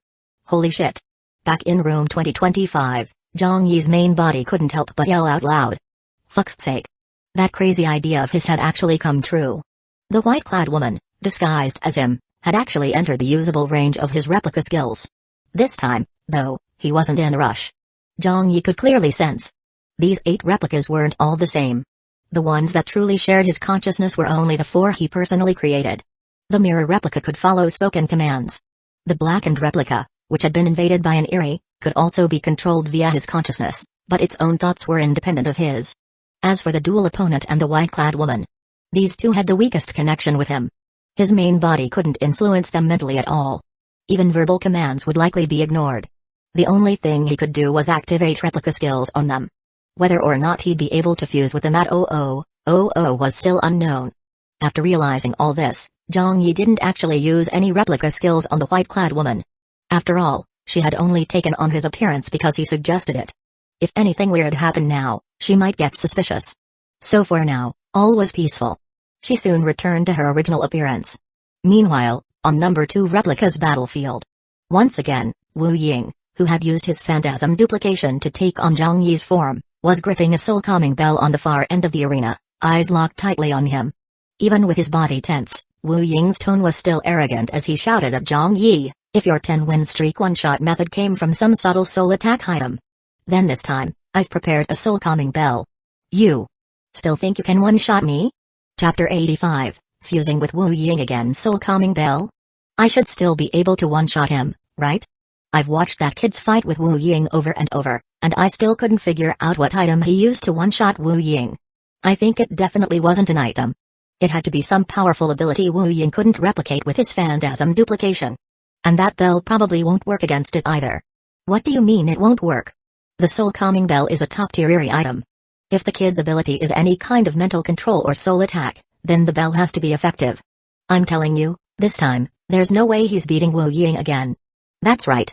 Holy shit. Back in room 2025, Zhang Yi's main body couldn't help but yell out loud. Fuck's sake. That crazy idea of his had actually come true. The white-clad woman, disguised as him, had actually entered the usable range of his replica skills. This time, though, he wasn't in a rush. Zhang Yi could clearly sense. These 8 replicas weren't all the same. The ones that truly shared his consciousness were only the 4 he personally created. The mirror replica could follow spoken commands. The blackened replica, which had been invaded by an Eri, could also be controlled via his consciousness, but its own thoughts were independent of his. As for the dual opponent and the white-clad woman, these two had the weakest connection with him. His main body couldn't influence them mentally at all. Even verbal commands would likely be ignored. The only thing he could do was activate replica skills on them. Whether or not he'd be able to fuse with them at 0000 was still unknown. After realizing all this, Zhang Yi didn't actually use any replica skills on the white-clad woman. After all, she had only taken on his appearance because he suggested it. If anything weird happened now, she might get suspicious. So for now, all was peaceful. She soon returned to her original appearance. Meanwhile, on number 2 replica's battlefield. Once again, Wu Ying, who had used his phantasm duplication to take on Zhang Yi's form, was gripping a soul-calming bell on the far end of the arena, eyes locked tightly on him. Even with his body tense, Wu Ying's tone was still arrogant as he shouted at Zhang Yi, "If your 10-win streak one-shot method came from some subtle soul attack item, then this time, I've prepared a soul-calming bell. You still think you can one-shot me?" Chapter 85, Fusing with Wu Ying again. Soul-calming bell? I should still be able to one-shot him, right? I've watched that kid's fight with Wu Ying over and over, and I still couldn't figure out what item he used to one-shot Wu Ying. I think it definitely wasn't an item. It had to be some powerful ability Wu Ying couldn't replicate with his phantasm duplication. And that bell probably won't work against it either. What do you mean it won't work? The soul-calming bell is a top-tier Eri item. If the kid's ability is any kind of mental control or soul attack, then the bell has to be effective. I'm telling you, this time, there's no way he's beating Wu Ying again. That's right.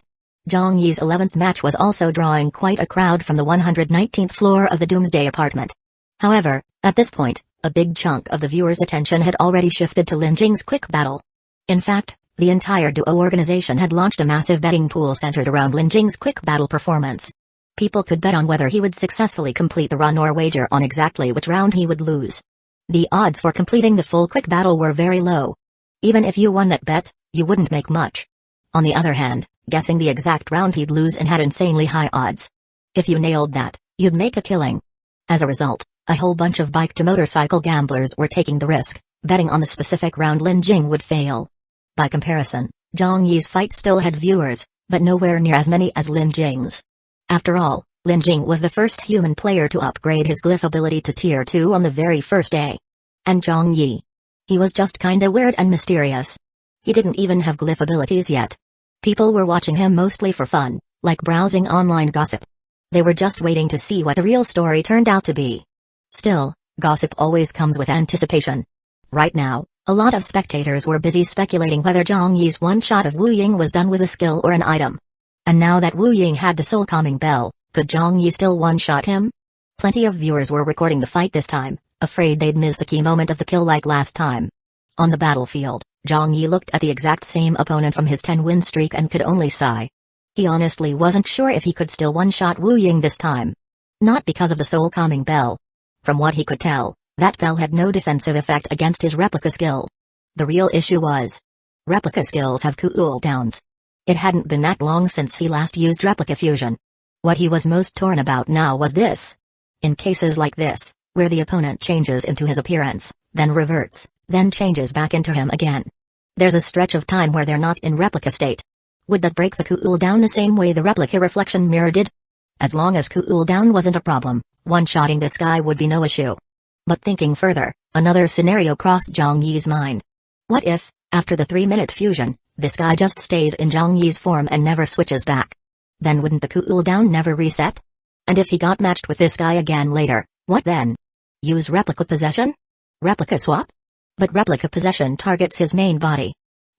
Zhang Yi's 11th match was also drawing quite a crowd from the 119th floor of the Doomsday apartment. However, at this point, a big chunk of the viewers' attention had already shifted to Lin Jing's quick battle. In fact, the entire Duo organization had launched a massive betting pool centered around Lin Jing's quick battle performance. People could bet on whether he would successfully complete the run or wager on exactly which round he would lose. The odds for completing the full quick battle were very low. Even if you won that bet, you wouldn't make much. On the other hand, guessing the exact round he'd lose and had insanely high odds. If you nailed that, you'd make a killing. As a result, a whole bunch of bike-to-motorcycle gamblers were taking the risk, betting on the specific round Lin Jing would fail. By comparison, Zhang Yi's fight still had viewers, but nowhere near as many as Lin Jing's. After all, Lin Jing was the first human player to upgrade his glyph ability to Tier 2 on the very first day. And Zhang Yi, he was just kinda weird and mysterious. He didn't even have glyph abilities yet. People were watching him mostly for fun, like browsing online gossip. They were just waiting to see what the real story turned out to be. Still, gossip always comes with anticipation. Right now, a lot of spectators were busy speculating whether Zhang Yi's one-shot of Wu Ying was done with a skill or an item. And now that Wu Ying had the soul-calming bell, could Zhang Yi still one-shot him? Plenty of viewers were recording the fight this time, afraid they'd miss the key moment of the kill like last time. On the battlefield, Zhang Yi looked at the exact same opponent from his 10-win streak and could only sigh. He honestly wasn't sure if he could still one-shot Wu Ying this time. Not because of the soul-calming bell. From what he could tell, that bell had no defensive effect against his replica skill. The real issue was, replica skills have cooldowns. It hadn't been that long since he last used replica fusion. What he was most torn about now was this. In cases like this, where the opponent changes into his appearance, then reverts, then changes back into him again. There's a stretch of time where they're not in replica state. Would that break the cooldown the same way the replica reflection mirror did? As long as cooldown wasn't a problem, one-shotting this guy would be no issue. But thinking further, another scenario crossed Zhang Yi's mind. What if, after the 3-minute fusion, this guy just stays in Zhang Yi's form and never switches back? Then wouldn't the cooldown never reset? And if he got matched with this guy again later, what then? Use replica possession? Replica swap? But replica possession targets his main body.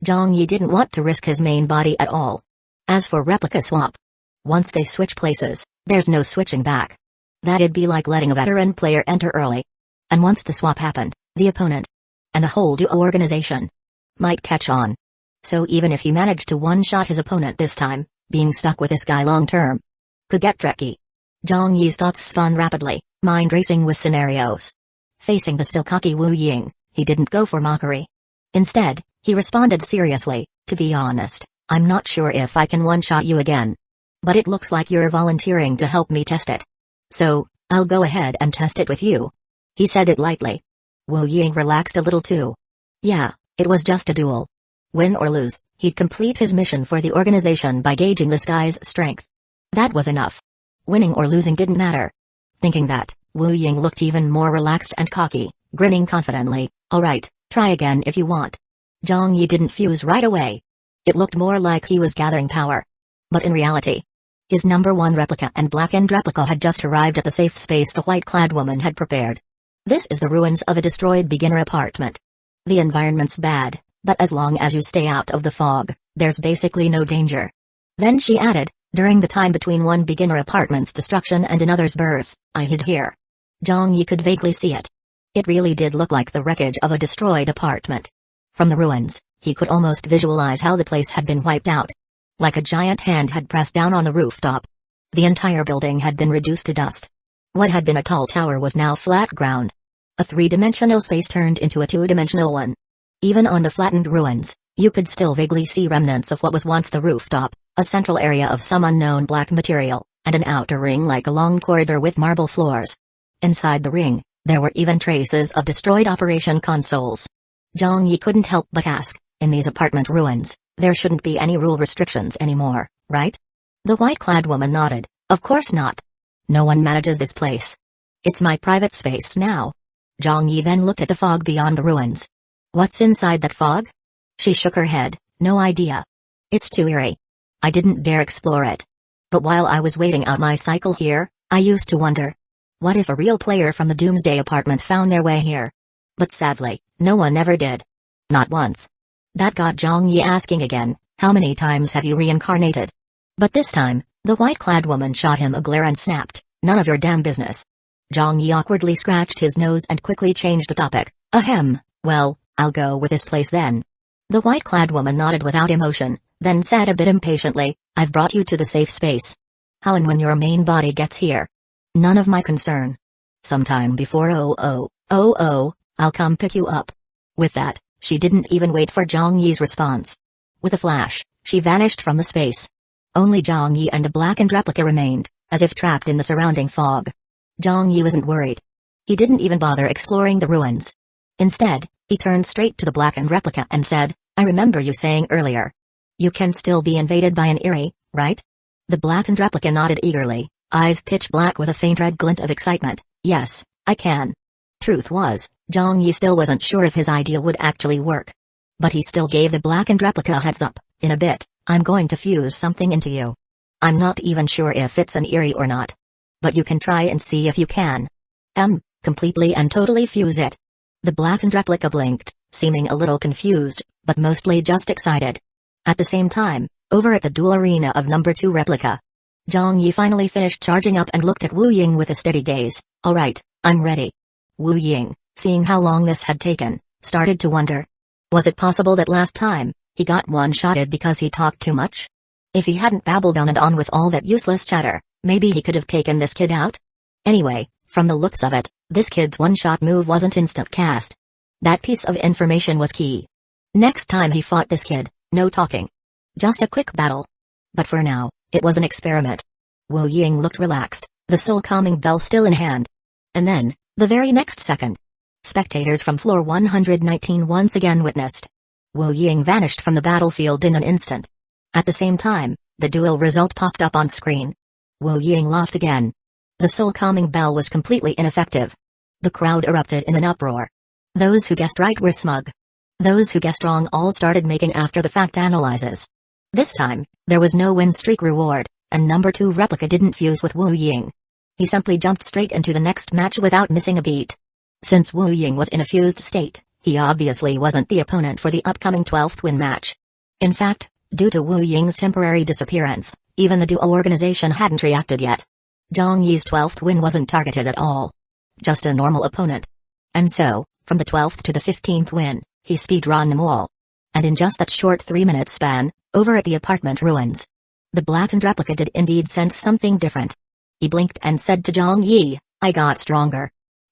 Zhang Yi didn't want to risk his main body at all. As for replica swap, once they switch places, there's no switching back. That'd be like letting a veteran player enter early. And once the swap happened, the opponent and the whole duo organization might catch on. So even if he managed to one-shot his opponent this time, being stuck with this guy long-term could get tricky. Zhang Yi's thoughts spun rapidly, mind racing with scenarios. Facing the still cocky Wu Ying, he didn't go for mockery. Instead, he responded seriously, "To be honest, I'm not sure if I can one-shot you again. But it looks like you're volunteering to help me test it. So, I'll go ahead and test it with you." He said it lightly. Wu Ying relaxed a little too. Yeah, it was just a duel. Win or lose, he'd complete his mission for the organization by gauging this guy's strength. That was enough. Winning or losing didn't matter. Thinking that, Wu Ying looked even more relaxed and cocky, grinning confidently. "Alright, try again if you want." Zhang Yi didn't fuse right away. It looked more like he was gathering power. But in reality, his #1 replica and blackened replica had just arrived at the safe space the white-clad woman had prepared. This is the ruins of a destroyed beginner apartment. The environment's bad, but as long as you stay out of the fog, there's basically no danger. Then she added, "During the time between one beginner apartment's destruction and another's birth, I hid here." Zhang Yi could vaguely see it. It really did look like the wreckage of a destroyed apartment. From the ruins, he could almost visualize how the place had been wiped out. Like a giant hand had pressed down on the rooftop. The entire building had been reduced to dust. What had been a tall tower was now flat ground. A three-dimensional space turned into a two-dimensional one. Even on the flattened ruins, you could still vaguely see remnants of what was once the rooftop, a central area of some unknown black material, and an outer ring like a long corridor with marble floors. Inside the ring, there were even traces of destroyed operation consoles. Zhang Yi couldn't help but ask, in these apartment ruins, there shouldn't be any rule restrictions anymore, right? The white-clad woman nodded. "Of course not. No one manages this place. It's my private space now." Zhang Yi then looked at the fog beyond the ruins. "What's inside that fog?" She shook her head. "No idea. It's too eerie. I didn't dare explore it. But while I was waiting out my cycle here, I used to wonder, what if a real player from the Doomsday apartment found their way here? But sadly, no one ever did. Not once." That got Zhang Yi asking again, "How many times have you reincarnated?" But this time, the white-clad woman shot him a glare and snapped, "None of your damn business." Zhang Yi awkwardly scratched his nose and quickly changed the topic. "Ahem, well, I'll go with this place then." The white-clad woman nodded without emotion, then said a bit impatiently, "I've brought you to the safe space. How and when your main body gets here? None of my concern. Sometime before I'll come pick you up." With that, she didn't even wait for Zhang Yi's response. With a flash, she vanished from the space. Only Zhang Yi and the blackened replica remained, as if trapped in the surrounding fog. Zhang Yi wasn't worried. He didn't even bother exploring the ruins. Instead, he turned straight to the blackened replica and said, "I remember you saying earlier. You can still be invaded by an Eerie, right?" The blackened replica nodded eagerly, eyes pitch black with a faint red glint of excitement. "Yes, I can." Truth was, Zhang Yi still wasn't sure if his idea would actually work. But he still gave the blackened replica a heads up. "In a bit, I'm going to fuse something into you. I'm not even sure if it's an Eerie or not. But you can try and see if you can. Completely and totally fuse it." The blackened replica blinked, seeming a little confused, but mostly just excited. At the same time, over at the duel arena of #2 replica, Zhang Yi finally finished charging up and looked at Wu Ying with a steady gaze. "Alright, I'm ready." Wu Ying, seeing how long this had taken, started to wonder. Was it possible that last time, he got one-shotted because he talked too much? If he hadn't babbled on and on with all that useless chatter, maybe he could have taken this kid out? Anyway, from the looks of it, this kid's one-shot move wasn't instant cast. That piece of information was key. Next time he fought this kid, no talking. Just a quick battle. But for now, it was an experiment. Wu Ying looked relaxed, the soul calming bell still in hand. And then, the very next second, spectators from floor 119 once again witnessed. Wu Ying vanished from the battlefield in an instant. At the same time, the duel result popped up on screen. Wu Ying lost again. The soul calming bell was completely ineffective. The crowd erupted in an uproar. Those who guessed right were smug. Those who guessed wrong all started making after-the-fact analyses. This time, there was no win streak reward, and #2 replica didn't fuse with Wu Ying. He simply jumped straight into the next match without missing a beat. Since Wu Ying was in a fused state, he obviously wasn't the opponent for the upcoming 12th win match. In fact, due to Wu Ying's temporary disappearance, even the duo organization hadn't reacted yet. Zhang Yi's 12th win wasn't targeted at all. Just a normal opponent. And so, from the 12th to the 15th win, he speedrun them all. And in just that short 3-minute span, over at the apartment ruins, the blackened replica did indeed sense something different. He blinked and said to Zhang Yi, "I got stronger."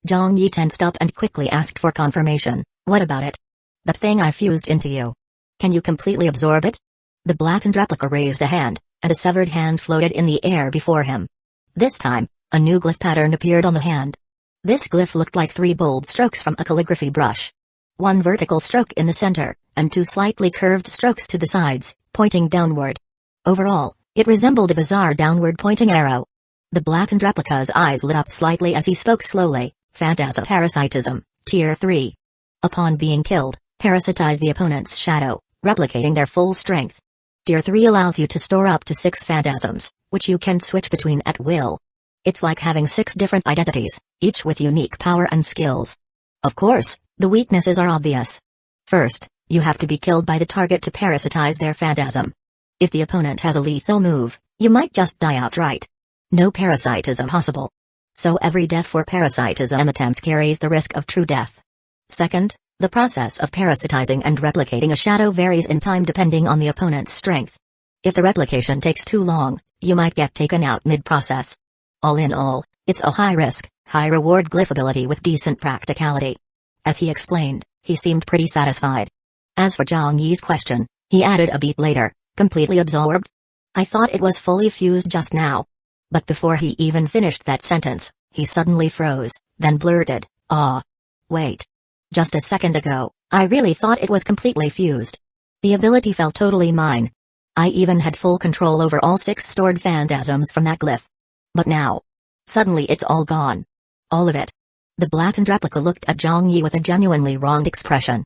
Zhang Yi tensed up and quickly asked for confirmation. "What about it?" "That thing I fused into you. Can you completely absorb it?" The blackened replica raised a hand, and a severed hand floated in the air before him. This time, a new glyph pattern appeared on the hand. This glyph looked like 3 bold strokes from a calligraphy brush. 1 vertical stroke in the center, and 2 slightly curved strokes to the sides, pointing downward. Overall, it resembled a bizarre downward-pointing arrow. The blackened replica's eyes lit up slightly as he spoke slowly. "Phantasm parasitism, Tier 3. Upon being killed, parasitize the opponent's shadow, replicating their full strength. Tier 3 allows you to store up to 6 phantasms, which you can switch between at will. It's like having 6 different identities, each with unique power and skills. Of course, the weaknesses are obvious. First, you have to be killed by the target to parasitize their phantasm. If the opponent has a lethal move, you might just die outright. No parasitism possible. So every death for parasitism attempt carries the risk of true death. Second, the process of parasitizing and replicating a shadow varies in time depending on the opponent's strength. If the replication takes too long, you might get taken out mid-process. All in all, it's a high-risk, high-reward glyph ability with decent practicality. As he explained, he seemed pretty satisfied. As for Zhang Yi's question, he added a beat later, "Completely absorbed? I thought it was fully fused just now." But before he even finished that sentence, he suddenly froze, then blurted, "Ah. Wait. Just a second ago, I really thought it was completely fused. The ability felt totally mine. I even had full control over all 6 stored phantasms from that glyph. But now, suddenly it's all gone. All of it." The blackened replica looked at Zhang Yi with a genuinely wronged expression.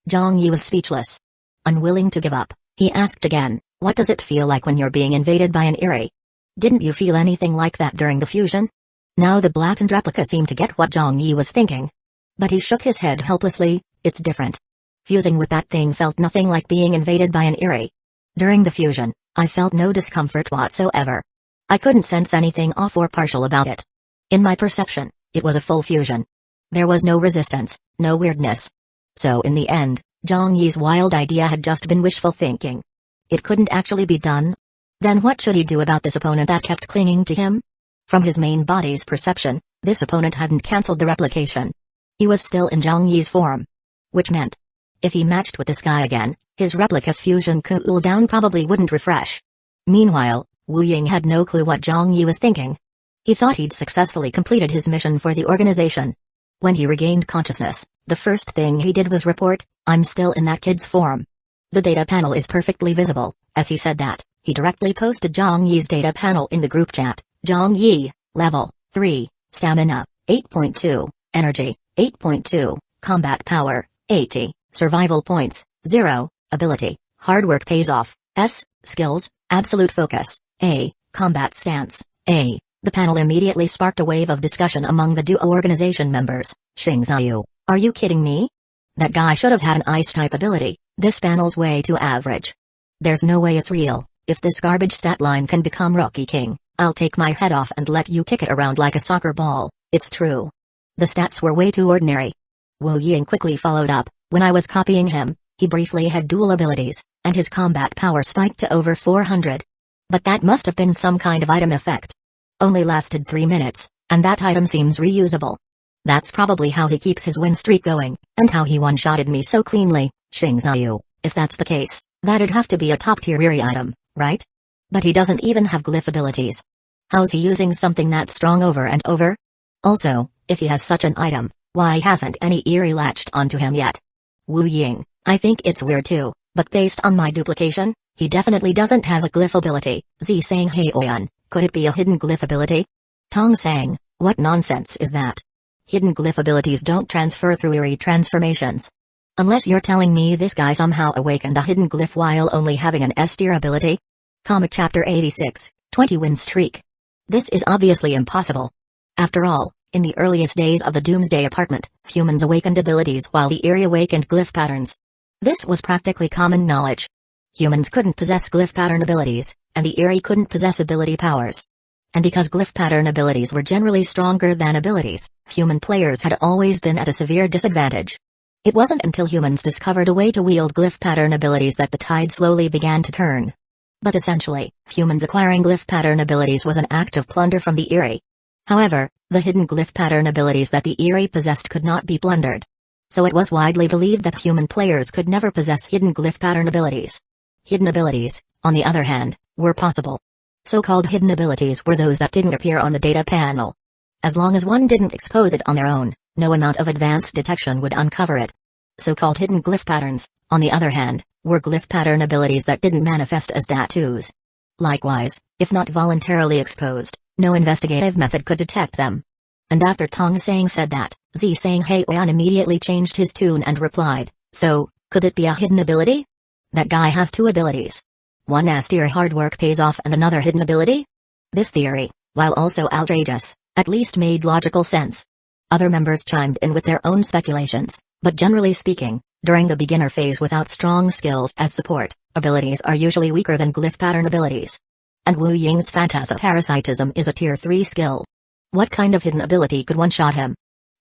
Zhang Yi was speechless. Unwilling to give up, he asked again, "What does it feel like when you're being invaded by an Eri? Didn't you feel anything like that during the fusion?" Now the blackened replica seemed to get what Zhang Yi was thinking. But he shook his head helplessly. "It's different. Fusing with that thing felt nothing like being invaded by an Eri. During the fusion, I felt no discomfort whatsoever. I couldn't sense anything off or partial about it. In my perception, it was a full fusion. There was no resistance, no weirdness. So in the end, Zhang Yi's wild idea had just been wishful thinking. It couldn't actually be done. Then what should he do about this opponent that kept clinging to him? From his main body's perception, this opponent hadn't cancelled the replication. He was still in Zhang Yi's form. Which meant, if he matched with this guy again, his replica fusion cooldown probably wouldn't refresh. Meanwhile, Wu Ying had no clue what Zhang Yi was thinking. He thought he'd successfully completed his mission for the organization. When he regained consciousness, the first thing he did was report, "I'm still in that kid's form." The data panel is perfectly visible. As he said that, he directly posted Zhang Yi's data panel in the group chat. Zhang Yi, level 3, stamina 8.2, energy 8.2, combat power 80, survival points 0, ability, hard work pays off, S, skills, absolute focus, A, combat stance, A. The panel immediately sparked a wave of discussion among the duo organization members. "Xingzhou, are you kidding me? That guy should have had an ice-type ability. This panel's way too average. There's no way it's real. If this garbage stat line can become Rookie King, I'll take my head off and let you kick it around like a soccer ball. It's true. The stats were way too ordinary." Wu Ying quickly followed up. "When I was copying him, he briefly had dual abilities, and his combat power spiked to over 400. But that must have been some kind of item effect. Only lasted 3 minutes, and that item seems reusable. That's probably how he keeps his win streak going, and how he one-shotted me so cleanly." "Xingzhou, if that's the case, that'd have to be a top-tier Eri item, right? But he doesn't even have glyph abilities. How's he using something that strong over and over? Also, if he has such an item, why hasn't any Eri latched onto him yet?" "Wu Ying, I think it's weird too, but based on my duplication, he definitely doesn't have a glyph ability." Zi sang Heoyan, "Could it be a hidden glyph ability?" Tong sang, "What nonsense is that? Hidden glyph abilities don't transfer through Eri transformations. Unless you're telling me this guy somehow awakened a hidden glyph while only having an S-tier ability?" Comic Chapter 86, 20 Win Streak. This is obviously impossible. After all, in the earliest days of the Doomsday apartment, humans awakened abilities while the Eri awakened glyph patterns. This was practically common knowledge. Humans couldn't possess glyph pattern abilities, and the Eri couldn't possess ability powers. And because glyph pattern abilities were generally stronger than abilities, human players had always been at a severe disadvantage. It wasn't until humans discovered a way to wield glyph pattern abilities that the tide slowly began to turn. But essentially, humans acquiring glyph pattern abilities was an act of plunder from the Eerie. However, the hidden glyph pattern abilities that the Eerie possessed could not be plundered. So it was widely believed that human players could never possess hidden glyph pattern abilities. Hidden abilities, on the other hand, were possible. So-called hidden abilities were those that didn't appear on the data panel. As long as one didn't expose it on their own, no amount of advanced detection would uncover it. So-called hidden glyph patterns, on the other hand, were glyph pattern abilities that didn't manifest as tattoos. Likewise, if not voluntarily exposed, no investigative method could detect them. And after Tong Sang said that, Zi Sang Heian immediately changed his tune and replied, "So, could it be a hidden ability? That guy has two abilities. One as your hard work pays off and another hidden ability?" This theory, while also outrageous, at least made logical sense. Other members chimed in with their own speculations, but generally speaking, during the beginner phase without strong skills as support, abilities are usually weaker than glyph pattern abilities. And Wu Ying's Phantasoparasitism is a tier 3 skill. What kind of hidden ability could one-shot him?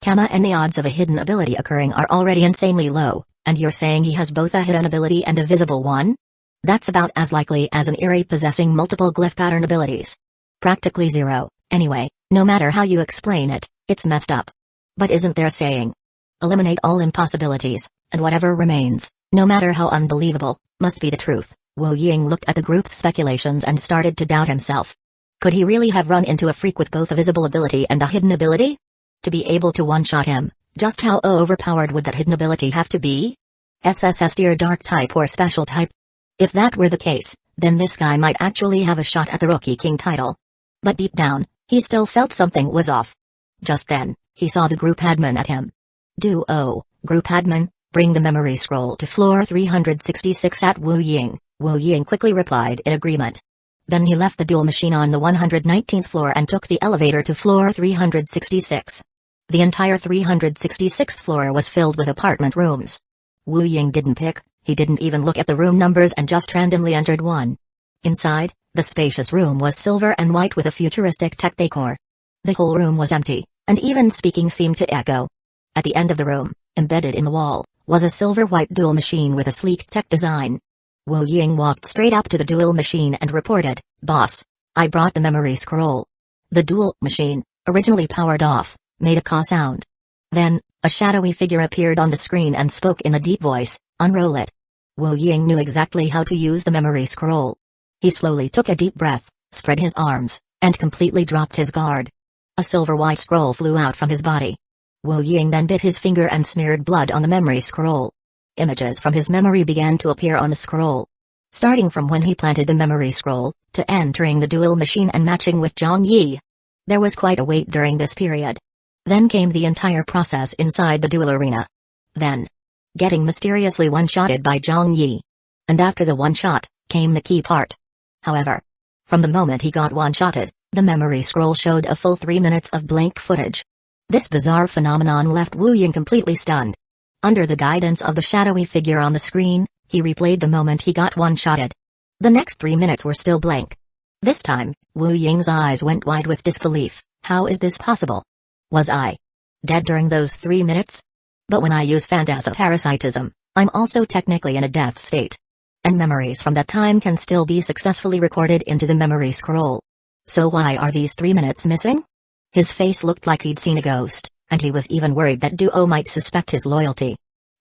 Kama, and the odds of a hidden ability occurring are already insanely low, and you're saying he has both a hidden ability and a visible one? That's about as likely as an Eerie possessing multiple glyph pattern abilities. Practically zero, anyway, no matter how you explain it, it's messed up. But isn't there saying? Eliminate all impossibilities, and whatever remains, no matter how unbelievable, must be the truth. Wu Ying looked at the group's speculations and started to doubt himself. Could he really have run into a freak with both a visible ability and a hidden ability? To be able to one-shot him, just how overpowered would that hidden ability have to be? SSS tier dark type or special type? If that were the case, then this guy might actually have a shot at the Rookie King title. But deep down, he still felt something was off. Just then, he saw the group admin at him. "Duo, group admin, bring the memory scroll to floor 366 at Wu Ying." Wu Ying quickly replied in agreement. Then he left the dual machine on the 119th floor and took the elevator to floor 366. The entire 366th floor was filled with apartment rooms. Wu Ying didn't pick, he didn't even look at the room numbers and just randomly entered one. Inside, the spacious room was silver and white with a futuristic tech decor. The whole room was empty, and even speaking seemed to echo. At the end of the room, embedded in the wall, was a silver-white dual machine with a sleek tech design. Wu Ying walked straight up to the dual machine and reported, "Boss, I brought the memory scroll." The dual machine, originally powered off, made a caw sound. Then, a shadowy figure appeared on the screen and spoke in a deep voice, "Unroll it." Wu Ying knew exactly how to use the memory scroll. He slowly took a deep breath, spread his arms, and completely dropped his guard. A silver-white scroll flew out from his body. Wu Ying then bit his finger and smeared blood on the memory scroll. Images from his memory began to appear on the scroll. Starting from when he planted the memory scroll, to entering the dual machine and matching with Zhang Yi. There was quite a wait during this period. Then came the entire process inside the dual arena. Then, getting mysteriously one-shotted by Zhang Yi. And after the one-shot, came the key part. However, from the moment he got one-shotted, the memory scroll showed a full 3 minutes of blank footage. This bizarre phenomenon left Wu Ying completely stunned. Under the guidance of the shadowy figure on the screen, he replayed the moment he got one-shotted. The next 3 minutes were still blank. This time, Wu Ying's eyes went wide with disbelief. How is this possible? Was I dead during those 3 minutes? But when I use Phantasoparasitism, I'm also technically in a death state. And memories from that time can still be successfully recorded into the memory scroll. So why are these 3 minutes missing? His face looked like he'd seen a ghost, and he was even worried that Duo might suspect his loyalty.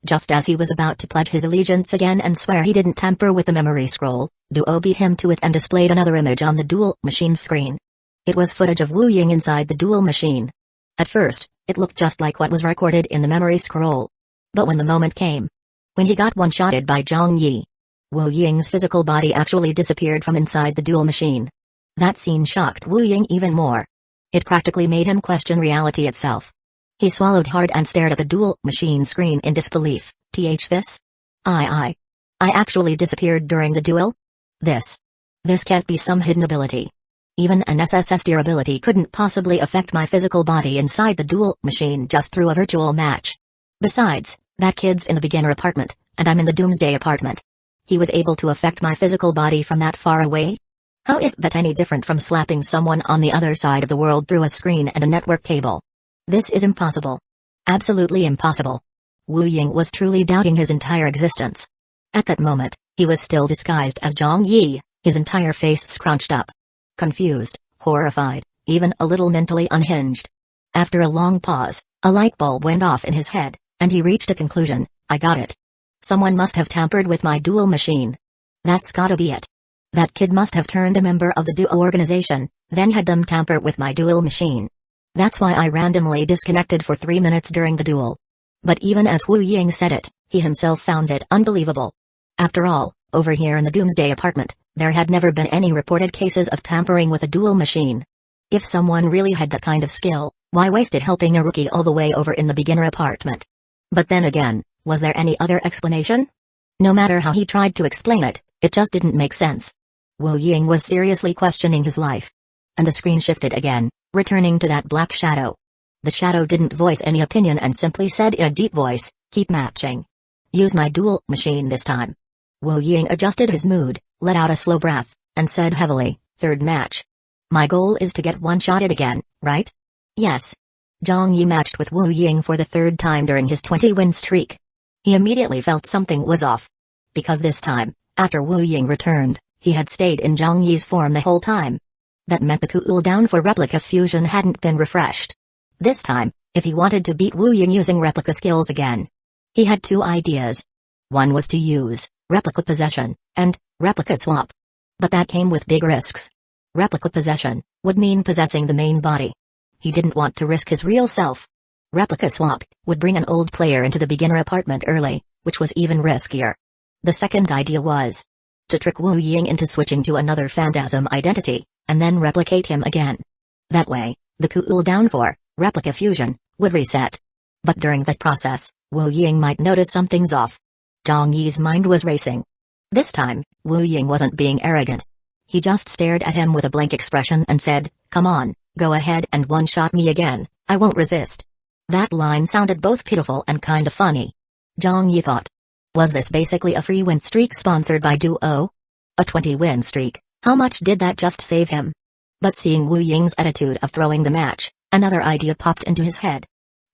Just as he was about to pledge his allegiance again and swear he didn't tamper with the memory scroll, Duo beat him to it and displayed another image on the dual machine screen. It was footage of Wu Ying inside the dual machine. At first, it looked just like what was recorded in the memory scroll. But when the moment came, when he got one-shotted by Zhang Yi, Wu Ying's physical body actually disappeared from inside the dual machine. That scene shocked Wu Ying even more. It practically made him question reality itself. He swallowed hard and stared at the dual machine screen in disbelief. This? I actually disappeared during the duel? This can't be some hidden ability. Even an SSS tier ability couldn't possibly affect my physical body inside the dual machine just through a virtual match. Besides, that kid's in the beginner apartment, and I'm in the Doomsday apartment. He was able to affect my physical body from that far away? How is that any different from slapping someone on the other side of the world through a screen and a network cable? This is impossible. Absolutely impossible. Wu Ying was truly doubting his entire existence. At that moment, he was still disguised as Zhang Yi, his entire face scrunched up. Confused, horrified, even a little mentally unhinged. After a long pause, a light bulb went off in his head, and he reached a conclusion. I got it. Someone must have tampered with my duel machine. That's gotta be it. That kid must have turned a member of the duo organization, then had them tamper with my duel machine. That's why I randomly disconnected for 3 minutes during the duel. But even as Wu Ying said it, he himself found it unbelievable. After all, over here in the Doomsday apartment, there had never been any reported cases of tampering with a duel machine. If someone really had that kind of skill, why waste it helping a rookie all the way over in the beginner apartment? But then again, was there any other explanation? No matter how he tried to explain it, it just didn't make sense. Wu Ying was seriously questioning his life. And the screen shifted again, returning to that black shadow. The shadow didn't voice any opinion and simply said in a deep voice, keep matching. Use my duel machine this time. Wu Ying adjusted his mood, let out a slow breath, and said heavily, third match. My goal is to get one-shotted again, right? Yes. Zhang Yi matched with Wu Ying for the third time during his 20-win streak. He immediately felt something was off. Because this time, after Wu Ying returned, he had stayed in Zhang Yi's form the whole time. That meant the cooldown for replica fusion hadn't been refreshed. This time, if he wanted to beat Wu Ying using replica skills again, he had two ideas. One was to use replica possession and replica swap. But that came with big risks. Replica possession would mean possessing the main body. He didn't want to risk his real self. Replica swap would bring an old player into the beginner apartment early, which was even riskier. The second idea was to trick Wu Ying into switching to another phantasm identity, and then replicate him again. That way, the cooldown for replica fusion would reset. But during that process, Wu Ying might notice something's off. Zhang Yi's mind was racing. This time, Wu Ying wasn't being arrogant. He just stared at him with a blank expression and said, come on, go ahead and one-shot me again, I won't resist. That line sounded both pitiful and kinda funny. Zhang Yi thought. Was this basically a free win streak sponsored by Duo? A 20-win streak, how much did that just save him? But seeing Wu Ying's attitude of throwing the match, another idea popped into his head.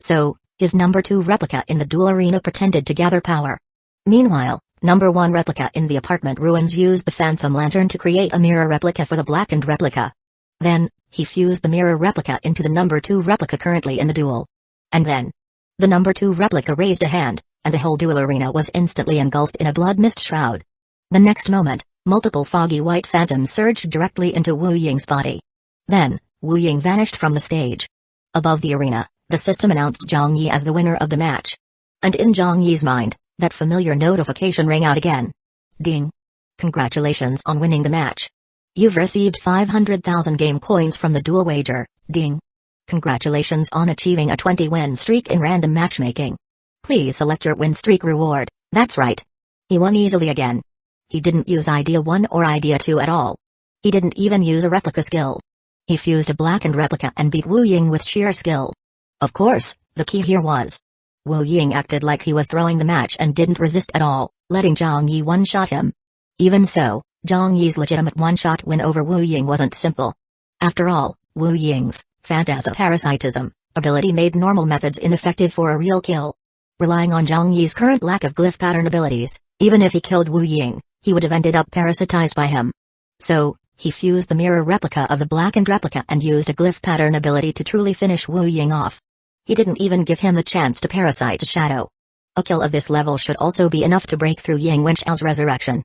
So, his number 2 replica in the duel arena pretended to gather power. Meanwhile, number 1 replica in the apartment ruins used the phantom lantern to create a mirror replica for the blackened replica. Then, he fused the mirror replica into the number 2 replica currently in the duel. And then, the number 2 replica raised a hand, and the whole duel arena was instantly engulfed in a blood mist shroud. The next moment, multiple foggy white phantoms surged directly into Wu Ying's body. Then, Wu Ying vanished from the stage. Above the arena, the system announced Zhang Yi as the winner of the match. And in Zhang Yi's mind, that familiar notification rang out again. Ding. Congratulations on winning the match. You've received 500,000 game coins from the duel wager. Ding. Congratulations on achieving a 20-win streak in random matchmaking. Please select your win streak reward. That's right. He won easily again. He didn't use Idea 1 or Idea 2 at all. He didn't even use a replica skill. He fused a blackened replica and beat Wu Ying with sheer skill. Of course, the key here was Wu Ying acted like he was throwing the match and didn't resist at all, letting Zhang Yi one-shot him. Even so, Zhang Yi's legitimate one-shot win over Wu Ying wasn't simple. After all, Wu Ying's phantasm ability made normal methods ineffective for a real kill. Relying on Zhang Yi's current lack of glyph pattern abilities, even if he killed Wu Ying, he would have ended up parasitized by him. So, he fused the mirror replica of the blackened replica and used a glyph pattern ability to truly finish Wu Ying off. He didn't even give him the chance to parasite a shadow. A kill of this level should also be enough to break through Yang Wenchao's resurrection.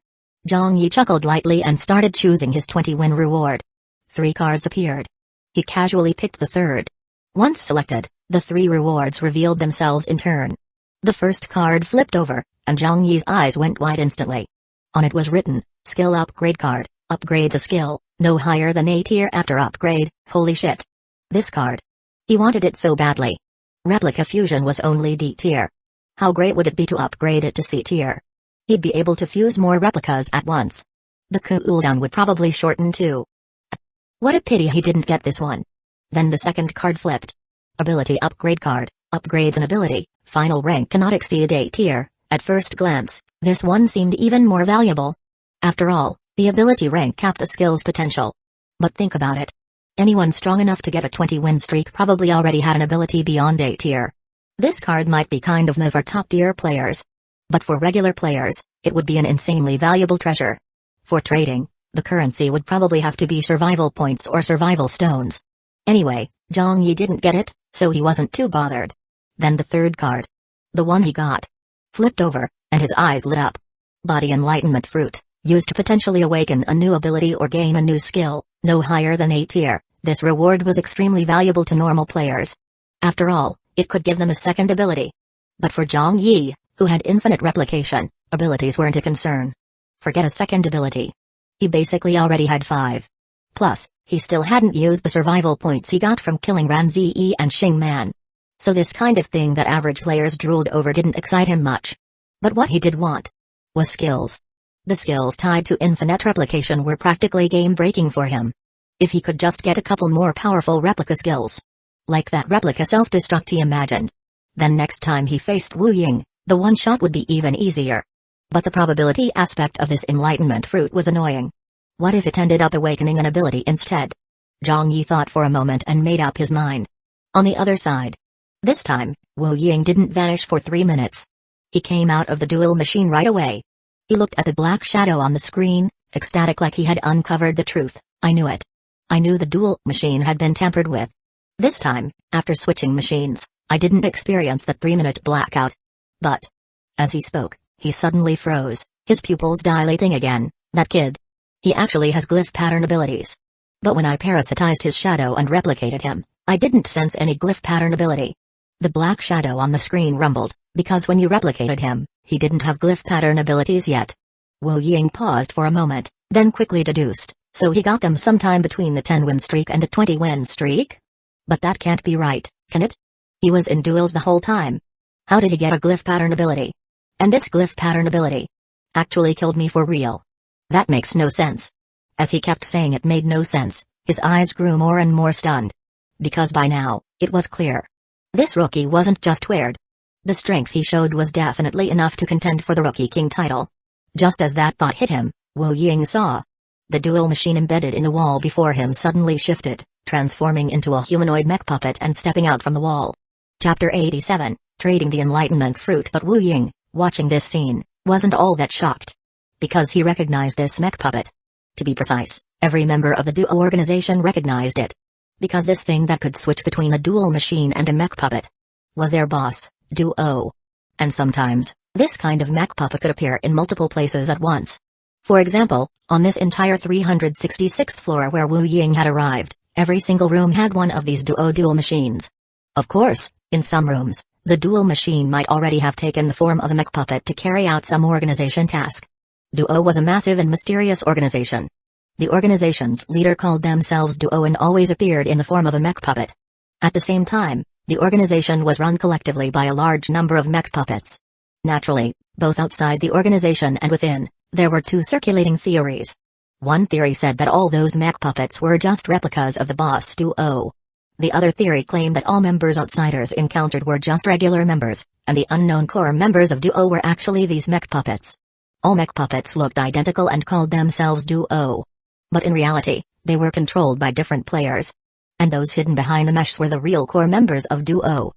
Zhang Yi chuckled lightly and started choosing his 20-win reward. 3 cards appeared. He casually picked the third. Once selected, the 3 rewards revealed themselves in turn. The first card flipped over, and Zhang Yi's eyes went wide instantly. On it was written, Skill Upgrade Card, upgrades a skill, no higher than A tier after upgrade. Holy shit. This card. He wanted it so badly. Replica Fusion was only D tier. How great would it be to upgrade it to C tier? He'd be able to fuse more replicas at once. The cooldown would probably shorten too. What a pity he didn't get this one. Then the second card flipped. Ability Upgrade Card, upgrades an ability, final rank cannot exceed A tier. At first glance, this one seemed even more valuable. After all, the ability rank capped a skill's potential. But think about it. Anyone strong enough to get a 20-win streak probably already had an ability beyond A tier. This card might be kind of meh for top-tier players. But for regular players, it would be an insanely valuable treasure. For trading, the currency would probably have to be survival points or survival stones. Anyway, Zhang Yi didn't get it, so he wasn't too bothered. Then the third card. The one he got. Flipped over, and his eyes lit up. Body Enlightenment Fruit, used to potentially awaken a new ability or gain a new skill, no higher than A tier. This reward was extremely valuable to normal players. After all, it could give them a second ability. But for Zhang Yi, who had infinite replication, abilities weren't a concern. Forget a second ability. He basically already had 5. Plus, he still hadn't used the survival points he got from killing Ran Zi and Xing Man. So this kind of thing that average players drooled over didn't excite him much. But what he did want was skills. The skills tied to infinite replication were practically game-breaking for him. If he could just get a couple more powerful replica skills. Like that replica self-destruct he imagined. Then next time he faced Wu Ying, the one-shot would be even easier. But the probability aspect of this enlightenment fruit was annoying. What if it ended up awakening an ability instead? Zhang Yi thought for a moment and made up his mind. On the other side. This time, Wu Ying didn't vanish for 3 minutes. He came out of the duel machine right away. He looked at the black shadow on the screen, ecstatic like he had uncovered the truth. I knew it. I knew the duel machine had been tampered with. This time, after switching machines, I didn't experience the 3-minute blackout. But, as he spoke, he suddenly froze, his pupils dilating again. That kid. He actually has glyph pattern abilities. But when I parasitized his shadow and replicated him, I didn't sense any glyph pattern ability. The black shadow on the screen rumbled, because when you replicated him, he didn't have glyph pattern abilities yet. Wu Ying paused for a moment, then quickly deduced, so he got them sometime between the 10-win streak and the 20-win streak? But that can't be right, can it? He was in duels the whole time. How did he get a glyph pattern ability? And this glyph pattern ability actually killed me for real. That makes no sense. As he kept saying it made no sense, his eyes grew more and more stunned. Because by now, it was clear. This rookie wasn't just weird. The strength he showed was definitely enough to contend for the Rookie King title. Just as that thought hit him, Wu Ying saw. The duel machine embedded in the wall before him suddenly shifted, transforming into a humanoid mech puppet and stepping out from the wall. Chapter 87, Trading the Enlightenment Fruit. But Wu Ying, watching this scene, wasn't all that shocked. Because he recognized this mech puppet. To be precise, every member of the duo organization recognized it. Because this thing that could switch between a duel machine and a mech puppet was their boss, Duo. And sometimes, this kind of mech puppet could appear in multiple places at once. For example, on this entire 366th floor where Wu Ying had arrived, every single room had one of these dual machines. Of course, in some rooms, the dual machine might already have taken the form of a mech puppet to carry out some organization task. Duo was a massive and mysterious organization. The organization's leader called themselves Duo and always appeared in the form of a mech puppet. At the same time, the organization was run collectively by a large number of mech puppets. Naturally, both outside the organization and within, there were 2 circulating theories. One theory said that all those mech puppets were just replicas of the boss Duo. The other theory claimed that all members outsiders encountered were just regular members, and the unknown core members of Duo were actually these mech puppets. All mech puppets looked identical and called themselves Duo. But in reality, they were controlled by different players. And those hidden behind the mesh were the real core members of Duo.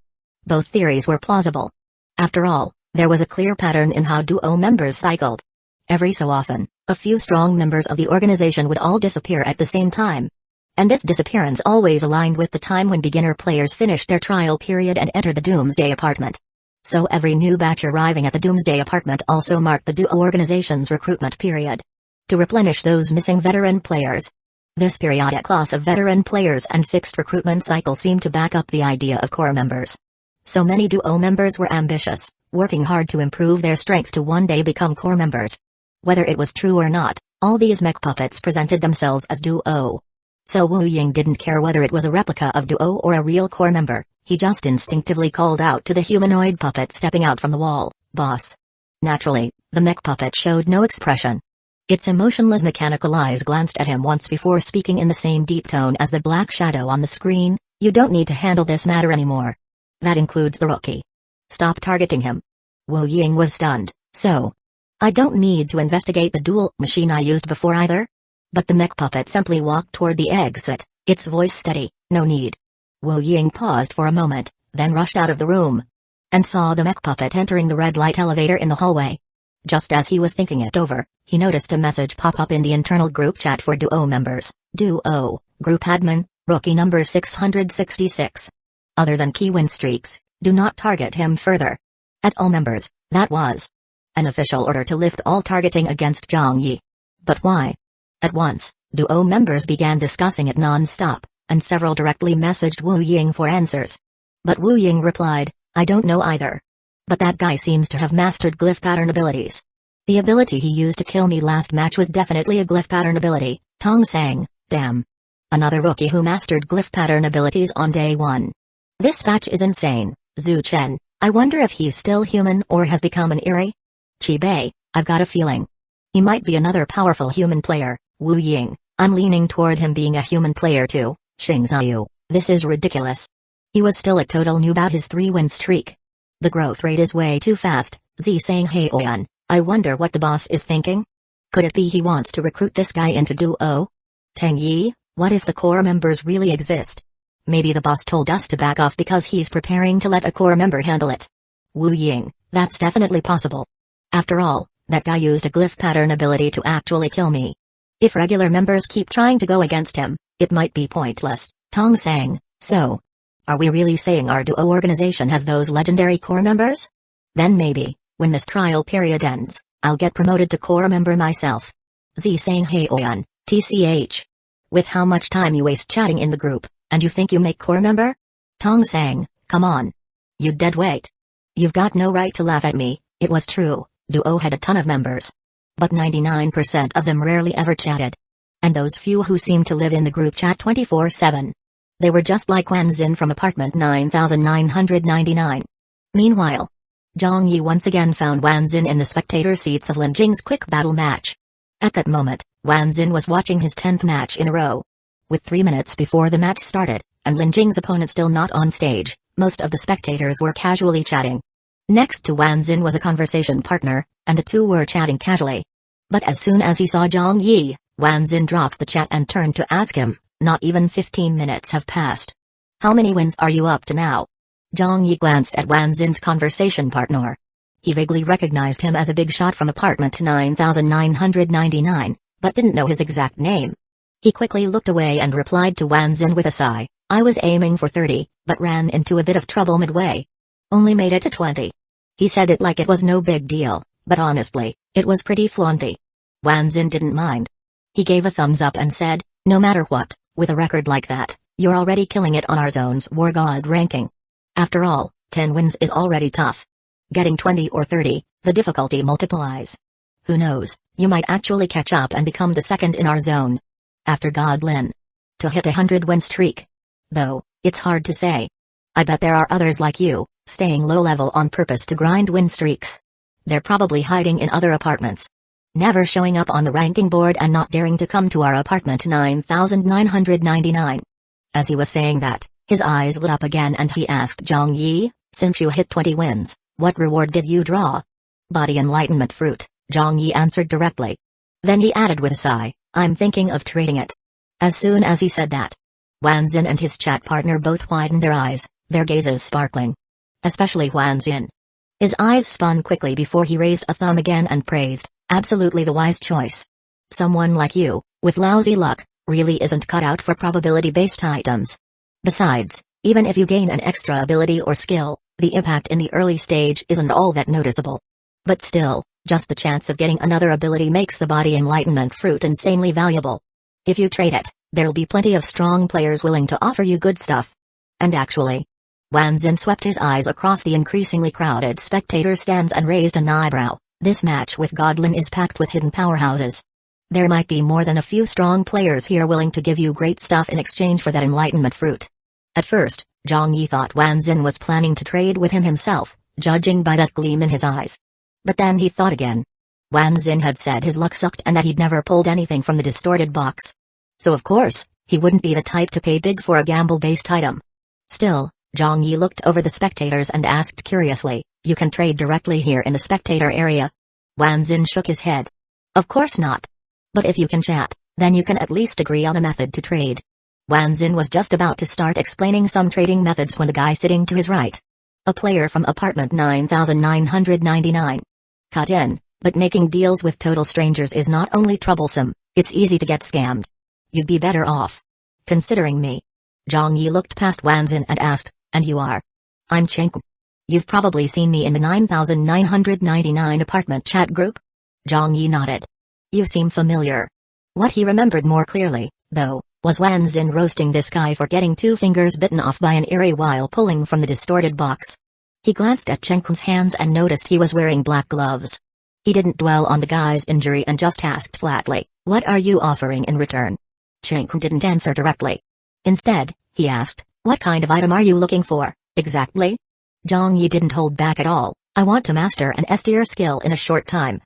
Both theories were plausible. After all, there was a clear pattern in how Duo members cycled. Every so often, a few strong members of the organization would all disappear at the same time. And this disappearance always aligned with the time when beginner players finished their trial period and entered the Doomsday apartment. So every new batch arriving at the Doomsday apartment also marked the Duo organization's recruitment period. To replenish those missing veteran players. This periodic loss of veteran players and fixed recruitment cycle seemed to back up the idea of core members. So many Duo members were ambitious, working hard to improve their strength to one day become core members. Whether it was true or not, all these mech puppets presented themselves as Duo. So Wu Ying didn't care whether it was a replica of Duo or a real core member, he just instinctively called out to the humanoid puppet stepping out from the wall, "Boss." Naturally, the mech puppet showed no expression. Its emotionless mechanical eyes glanced at him once before speaking in the same deep tone as the black shadow on the screen, "You don't need to handle this matter anymore. That includes the rookie. Stop targeting him." Wu Ying was stunned. "So? I don't need to investigate the duel machine I used before either?" But the mech puppet simply walked toward the exit, its voice steady. No need. Wu Ying paused for a moment, then rushed out of the room. And saw the mech puppet entering the red light elevator in the hallway. Just as he was thinking it over, he noticed a message pop up in the internal group chat for Duo members. Duo, group admin, rookie number 666. Other than key win streaks, do not target him further. At all members, that was an official order to lift all targeting against Zhang Yi. But why? At once, Duo members began discussing it non-stop, and several directly messaged Wu Ying for answers. But Wu Ying replied, I don't know either. But that guy seems to have mastered glyph pattern abilities. The ability he used to kill me last match was definitely a glyph pattern ability. Tong sang, damn. Another rookie who mastered glyph pattern abilities on day 1. This batch is insane. Zhu Chen, I wonder if he's still human or has become an Eri? Chi Bei, I've got a feeling. He might be another powerful human player. Wu Ying, I'm leaning toward him being a human player too. Xing Xiu, this is ridiculous. He was still a total noob about his 3-win streak. The growth rate is way too fast. Zi saying hey Oyan, I wonder what the boss is thinking? Could it be he wants to recruit this guy into Duo? Tang Yi, what if the core members really exist? Maybe the boss told us to back off because he's preparing to let a core member handle it. Wu Ying, that's definitely possible. After all, that guy used a glyph pattern ability to actually kill me. If regular members keep trying to go against him, it might be pointless. Tong sang, so. Are we really saying our Duo organization has those legendary core members? Then maybe, when this trial period ends, I'll get promoted to core member myself. Zi saying hey Oyan, TCH. With how much time you waste chatting in the group, and you think you make core member? Tong sang, come on. You dead weight. You've got no right to laugh at me. It was true, Duo had a ton of members. But 99% of them rarely ever chatted. And those few who seemed to live in the group chat 24/7. They were just like Wan Xin from apartment 9999. Meanwhile, Zhang Yi once again found Wan Xin in the spectator seats of Lin Jing's quick battle match. At that moment, Wan Xin was watching his 10th match in a row. With 3 minutes before the match started, and Lin Jing's opponent still not on stage, most of the spectators were casually chatting. Next to Wan Xin was a conversation partner, and the two were chatting casually. But as soon as he saw Zhang Yi, Wan Xin dropped the chat and turned to ask him. Not even 15 minutes have passed. How many wins are you up to now? Zhang Yi glanced at Wan Xin's conversation partner. He vaguely recognized him as a big shot from apartment 9999, but didn't know his exact name. He quickly looked away and replied to Wan Xin with a sigh, I was aiming for 30, but ran into a bit of trouble midway. Only made it to 20. He said it like it was no big deal, but honestly, it was pretty flaunty. Wan Xin didn't mind. He gave a thumbs up and said, no matter what. With a record like that, you're already killing it on our zone's War God ranking. After all, 10 wins is already tough. Getting 20 or 30, the difficulty multiplies. Who knows, you might actually catch up and become the second in our zone. After God Lin. To hit a 100-win streak. Though, it's hard to say. I bet there are others like you, staying low level on purpose to grind win streaks. They're probably hiding in other apartments. Never showing up on the ranking board and not daring to come to our apartment 9999. As he was saying that, his eyes lit up again and he asked Zhang Yi, since you hit 20 wins, what reward did you draw? Body enlightenment fruit, Zhang Yi answered directly. Then he added with a sigh, I'm thinking of trading it. As soon as he said that, Wan Xin and his chat partner both widened their eyes, their gazes sparkling. Especially Wan Xin. His eyes spun quickly before he raised a thumb again and praised, absolutely the wise choice. Someone like you, with lousy luck, really isn't cut out for probability-based items. Besides, even if you gain an extra ability or skill, the impact in the early stage isn't all that noticeable. But still, just the chance of getting another ability makes the body enlightenment fruit insanely valuable. If you trade it, there'll be plenty of strong players willing to offer you good stuff. And actually, Wan Xin swept his eyes across the increasingly crowded spectator stands and raised an eyebrow. This match with Godlin is packed with hidden powerhouses. There might be more than a few strong players here willing to give you great stuff in exchange for that enlightenment fruit. At first, Zhang Yi thought Wan Xin was planning to trade with him himself, judging by that gleam in his eyes. But then he thought again. Wan Xin had said his luck sucked and that he'd never pulled anything from the distorted box. So of course, he wouldn't be the type to pay big for a gamble-based item. Still, Zhang Yi looked over the spectators and asked curiously, you can trade directly here in the spectator area? Wan Xin shook his head. Of course not. But if you can chat, then you can at least agree on a method to trade. Wanzin was just about to start explaining some trading methods when the guy sitting to his right, a player from apartment 9999, cut in. But making deals with total strangers is not only troublesome, it's easy to get scammed. You'd be better off considering me. Zhang Yi looked past Wanzin and asked, and you are? I'm Cheng. You've probably seen me in the 9999 apartment chat group? Zhang Yi nodded. You seem familiar. What he remembered more clearly, though, was Wanzin roasting this guy for getting 2 fingers bitten off by an eerie while pulling from the distorted box. He glanced at Cheng's hands and noticed he was wearing black gloves. He didn't dwell on the guy's injury and just asked flatly, what are you offering in return? Cheng didn't answer directly. Instead, he asked, what kind of item are you looking for, exactly? Zhang Yi didn't hold back at all. I want to master an S-tier skill in a short time.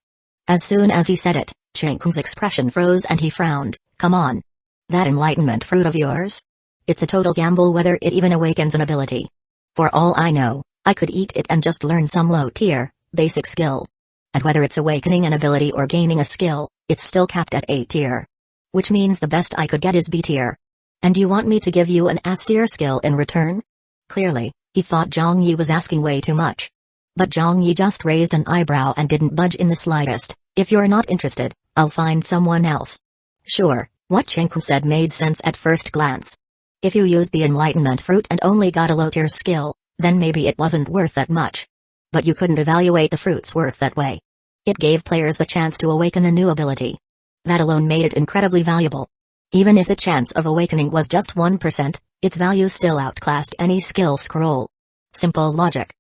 As soon as he said it, Cheng's expression froze and he frowned. Come on. That enlightenment fruit of yours? It's a total gamble whether it even awakens an ability. For all I know, I could eat it and just learn some low-tier, basic skill. And whether it's awakening an ability or gaining a skill, it's still capped at A tier. Which means the best I could get is B tier. And you want me to give you an S tier skill in return? Clearly, he thought Zhang Yi was asking way too much. But Zhang Yi just raised an eyebrow and didn't budge in the slightest. If you're not interested, I'll find someone else. Sure, what Cheng said made sense at first glance. If you used the enlightenment fruit and only got a low tier skill, then maybe it wasn't worth that much. But you couldn't evaluate the fruit's worth that way. It gave players the chance to awaken a new ability. That alone made it incredibly valuable. Even if the chance of awakening was just 1%, its value still outclassed any skill scroll. Simple logic.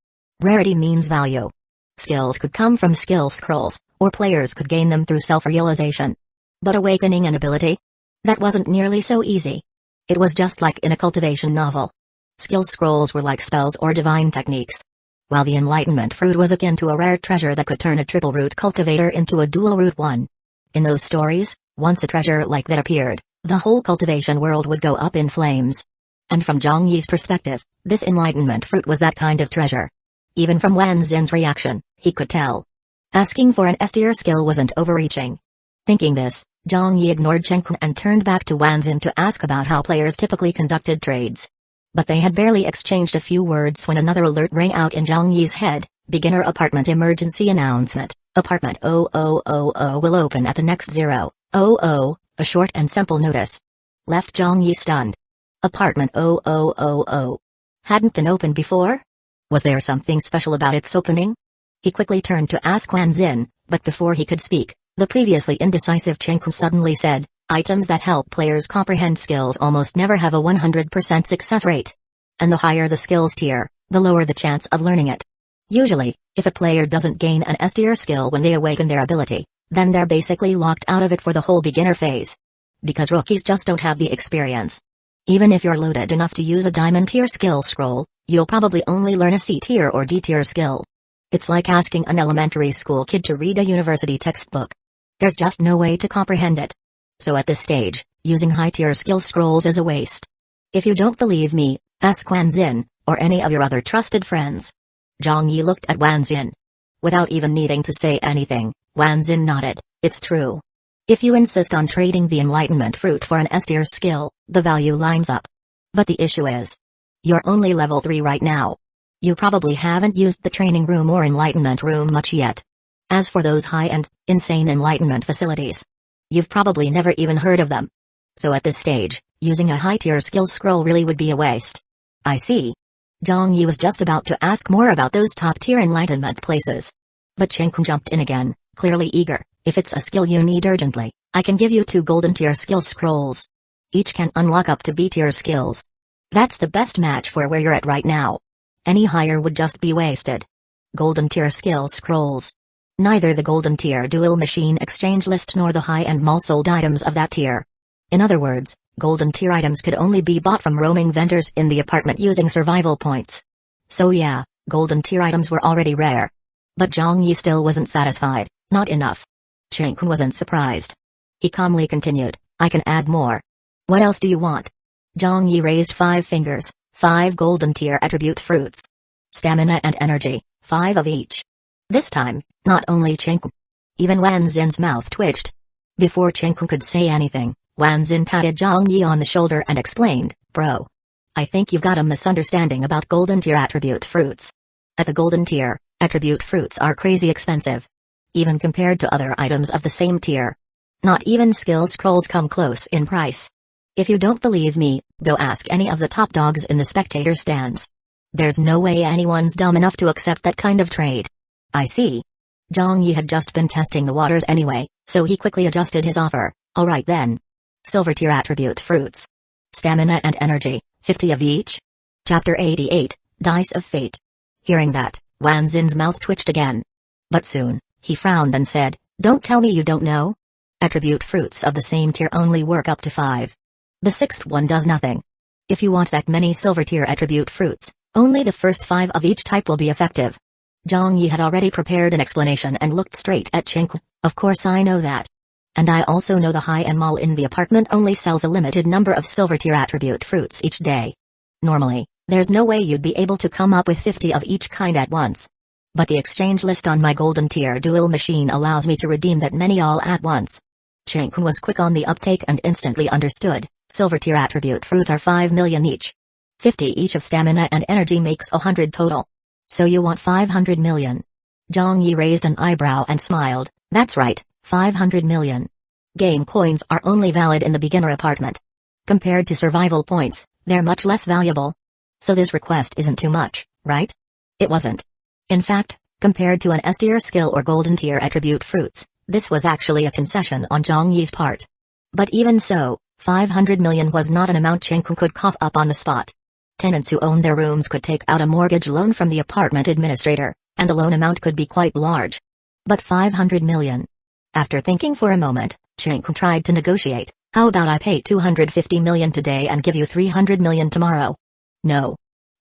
Rarity means value. Skills could come from skill scrolls, or players could gain them through self-realization. But awakening an ability? That wasn't nearly so easy. It was just like in a cultivation novel. Skill scrolls were like spells or divine techniques. While the enlightenment fruit was akin to a rare treasure that could turn a triple root cultivator into a dual root one. In those stories, once a treasure like that appeared, the whole cultivation world would go up in flames. And from Zhang Yi's perspective, this enlightenment fruit was that kind of treasure. Even from Wanzin's reaction, he could tell. Asking for an S-tier skill wasn't overreaching. Thinking this, Zhang Yi ignored Cheng and turned back to Wanzin to ask about how players typically conducted trades. But they had barely exchanged a few words when another alert rang out in Zhang Yi's head. Beginner apartment emergency announcement. Apartment 0000 will open at the next 000, a short and simple notice. Left Zhang Yi stunned. Apartment 0000. Hadn't been opened before? Was there something special about its opening? He quickly turned to ask Wanzin, but before he could speak, the previously indecisive Cheng suddenly said, items that help players comprehend skills almost never have a 100% success rate. And the higher the skills tier, the lower the chance of learning it. Usually, if a player doesn't gain an S-tier skill when they awaken their ability, then they're basically locked out of it for the whole beginner phase. Because rookies just don't have the experience. Even if you're loaded enough to use a diamond tier skill scroll, you'll probably only learn a C tier or D tier skill. It's like asking an elementary school kid to read a university textbook. There's just no way to comprehend it. So at this stage, using high-tier skill scrolls is a waste. If you don't believe me, ask Wanzin, or any of your other trusted friends. Zhang Yi looked at Wanzin. Without even needing to say anything, Wanzin nodded. It's true. If you insist on trading the enlightenment fruit for an S-tier skill, the value lines up. But the issue is, you're only level 3 right now. You probably haven't used the training room or enlightenment room much yet. As for those high-end, insane enlightenment facilities, you've probably never even heard of them. So at this stage, using a high-tier skill scroll really would be a waste. I see. Zhang Yi was just about to ask more about those top-tier enlightenment places. But Cheng jumped in again, clearly eager. If it's a skill you need urgently, I can give you 2 golden-tier skill scrolls. Each can unlock up to B-tier skills. That's the best match for where you're at right now. Any higher would just be wasted. Golden-tier skill scrolls. Neither the golden tier dual machine exchange list nor the high-end mall sold items of that tier. In other words, golden tier items could only be bought from roaming vendors in the apartment using survival points. So yeah, golden tier items were already rare. But Zhang Yi still wasn't satisfied, not enough. Cheng wasn't surprised. He calmly continued, I can add more. What else do you want? Zhang Yi raised 5 fingers, 5 golden tier attribute fruits. Stamina and energy, 5 of each. This time, not only Cheng, even Wanzin's mouth twitched. Before Cheng could say anything, Wanzin patted Zhang Yi on the shoulder and explained, "Bro. I think you've got a misunderstanding about golden tier attribute fruits. At the golden tier, attribute fruits are crazy expensive. Even compared to other items of the same tier. Not even skill scrolls come close in price. If you don't believe me, go ask any of the top dogs in the spectator stands. There's no way anyone's dumb enough to accept that kind of trade." "I see." Zhang Yi had just been testing the waters anyway, so he quickly adjusted his offer. "Alright then. Silver tier attribute fruits. Stamina and energy, 50 of each." Chapter 88, Dice of Fate. Hearing that, Wanzin's mouth twitched again. But soon, he frowned and said, "Don't tell me you don't know? Attribute fruits of the same tier only work up to 5. The 6th one does nothing. If you want that many silver tier attribute fruits, only the first 5 of each type will be effective." Zhang Yi had already prepared an explanation and looked straight at Chinku. "Of course I know that. And I also know the high-end mall in the apartment only sells a limited number of silver tier attribute fruits each day. Normally, there's no way you'd be able to come up with 50 of each kind at once. But the exchange list on my golden tier duel machine allows me to redeem that many all at once." Chinku was quick on the uptake and instantly understood. Silver tier attribute fruits are 5 million each. 50 each of stamina and energy makes 100 total. So you want 500 million. Zhang Yi raised an eyebrow and smiled. "That's right, 500 million. Game coins are only valid in the beginner apartment. Compared to survival points, they're much less valuable. So this request isn't too much, right?" It wasn't. In fact, compared to an S tier skill or golden tier attribute fruits, this was actually a concession on Zhang Yi's part. But even so, 500 million was not an amount Chinku could cough up on the spot. Tenants who owned their rooms could take out a mortgage loan from the apartment administrator, and the loan amount could be quite large. But 500 million. After thinking for a moment, Chinku tried to negotiate. "How about I pay 250 million today and give you 300 million tomorrow?" "No."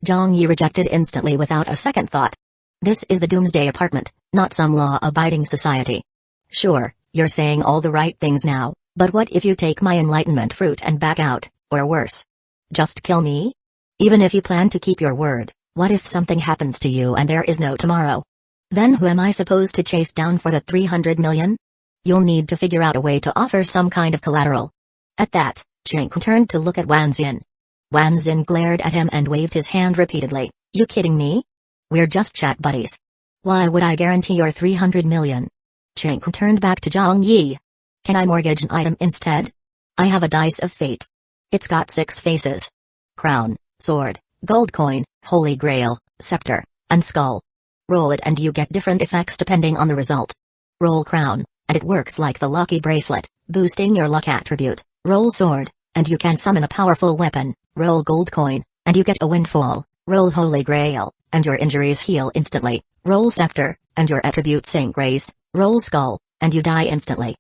Zhang Yi rejected instantly without a second thought. This is the Doomsday apartment, not some law-abiding society. "Sure, you're saying all the right things now, but what if you take my enlightenment fruit and back out, or worse? Just kill me? Even if you plan to keep your word, what if something happens to you and there is no tomorrow? Then who am I supposed to chase down for the 300 million? You'll need to figure out a way to offer some kind of collateral." At that, Chinku turned to look at Wanzin. Wanzin glared at him and waved his hand repeatedly. "You kidding me? We're just chat buddies. Why would I guarantee your 300 million? Chinku turned back to Zhang Yi. "Can I mortgage an item instead? I have a dice of fate. It's got 6 faces. Crown, sword, gold coin, holy grail, scepter, and skull. Roll it and you get different effects depending on the result. Roll crown, and it works like the lucky bracelet, boosting your luck attribute. Roll sword, and you can summon a powerful weapon. Roll gold coin, and you get a windfall. Roll holy grail, and your injuries heal instantly. Roll scepter, and your attributes increase. Roll skull, and you die instantly."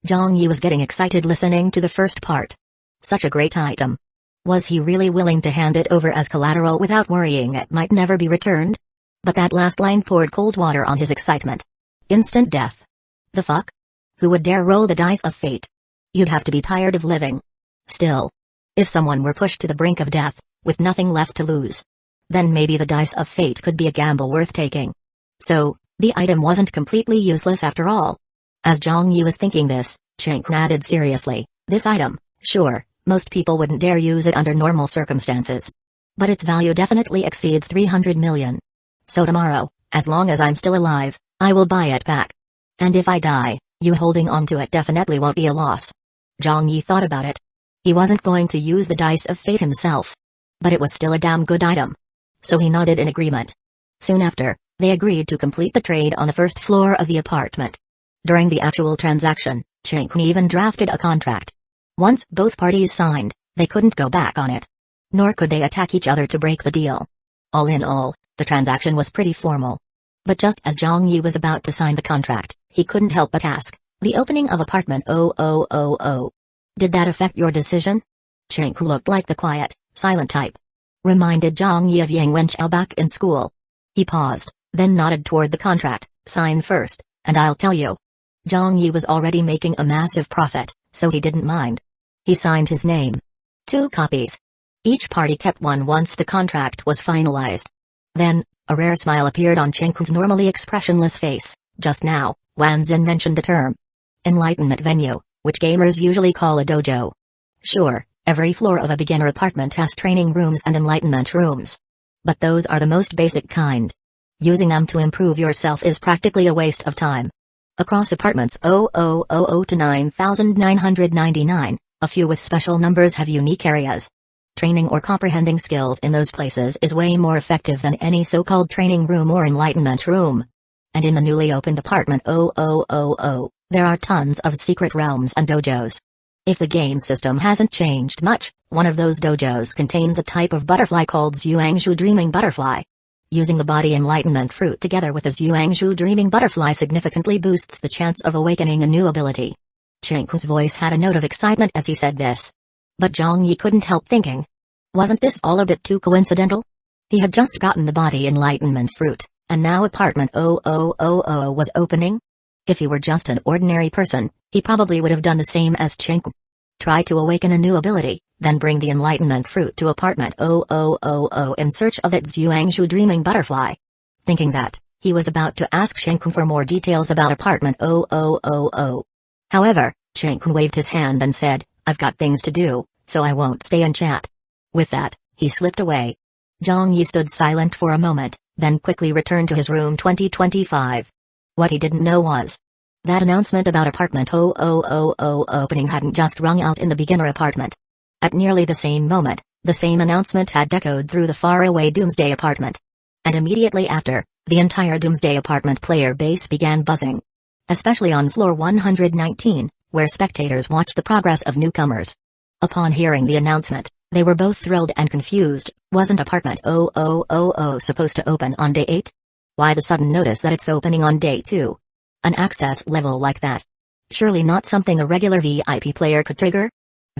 Zhang Yi was getting excited listening to the first part. Such a great item. Was he really willing to hand it over as collateral without worrying it might never be returned? But that last line poured cold water on his excitement. Instant death. The fuck? Who would dare roll the dice of fate? You'd have to be tired of living. Still, if someone were pushed to the brink of death, with nothing left to lose, then maybe the dice of fate could be a gamble worth taking. So, the item wasn't completely useless after all. As Zhang Yi was thinking this, Chinku added seriously, "This item, sure, most people wouldn't dare use it under normal circumstances. But its value definitely exceeds 300 million. So tomorrow, as long as I'm still alive, I will buy it back. And if I die, you holding on to it definitely won't be a loss." Zhang Yi thought about it. He wasn't going to use the dice of fate himself. But it was still a damn good item. So he nodded in agreement. Soon after, they agreed to complete the trade on the first floor of the apartment. During the actual transaction, Chinku even drafted a contract. Once both parties signed, they couldn't go back on it. Nor could they attack each other to break the deal. All in all, the transaction was pretty formal. But just as Zhang Yi was about to sign the contract, he couldn't help but ask, "The opening of apartment 0000. Did that affect your decision?" Chinku looked like the quiet, silent type. Reminded Zhang Yi of Yang Wenchao back in school. He paused, then nodded toward the contract. "Sign first, and I'll tell you." Zhang Yi was already making a massive profit, so he didn't mind. He signed his name. 2 copies. Each party kept one once the contract was finalized. Then, a rare smile appeared on Chinku's normally expressionless face. Just now, Wanzin mentioned the term enlightenment venue, which gamers usually call a dojo. Sure, every floor of a beginner apartment has training rooms and enlightenment rooms. But those are the most basic kind. Using them to improve yourself is practically a waste of time. Across apartments 0000 to 9999, a few with special numbers have unique areas. Training or comprehending skills in those places is way more effective than any so-called training room or enlightenment room. And in the newly opened apartment 0000, there are tons of secret realms and dojos. If the game system hasn't changed much, one of those dojos contains a type of butterfly called Zhuangshu Dreaming Butterfly. Using the body enlightenment fruit together with the Zhuangshu Dreaming Butterfly significantly boosts the chance of awakening a new ability. Chenku's voice had a note of excitement as he said this. But Zhang Yi couldn't help thinking. Wasn't this all a bit too coincidental? He had just gotten the body enlightenment fruit, and now apartment 0000 was opening? If he were just an ordinary person, he probably would have done the same as Chenku. Try to awaken a new ability, then bring the enlightenment fruit to apartment 0000 in search of its Zhuangshu Dreaming Butterfly. Thinking that, he was about to ask Chenku for more details about apartment 0000. However, Chenku waved his hand and said, I've got things to do, so I won't stay and chat. With that, he slipped away. Zhang Yi stood silent for a moment, then quickly returned to his room 2025. What he didn't know was that announcement about apartment 0000 opening hadn't just rung out in the beginner apartment. At nearly the same moment, the same announcement had echoed through the faraway Doomsday apartment. And immediately after, the entire Doomsday apartment player base began buzzing. Especially on floor 119, where spectators watched the progress of newcomers. Upon hearing the announcement, they were both thrilled and confused. Wasn't apartment 0000 supposed to open on day 8? Why the sudden notice that it's opening on day 2? An access level like that. Surely not something a regular VIP player could trigger?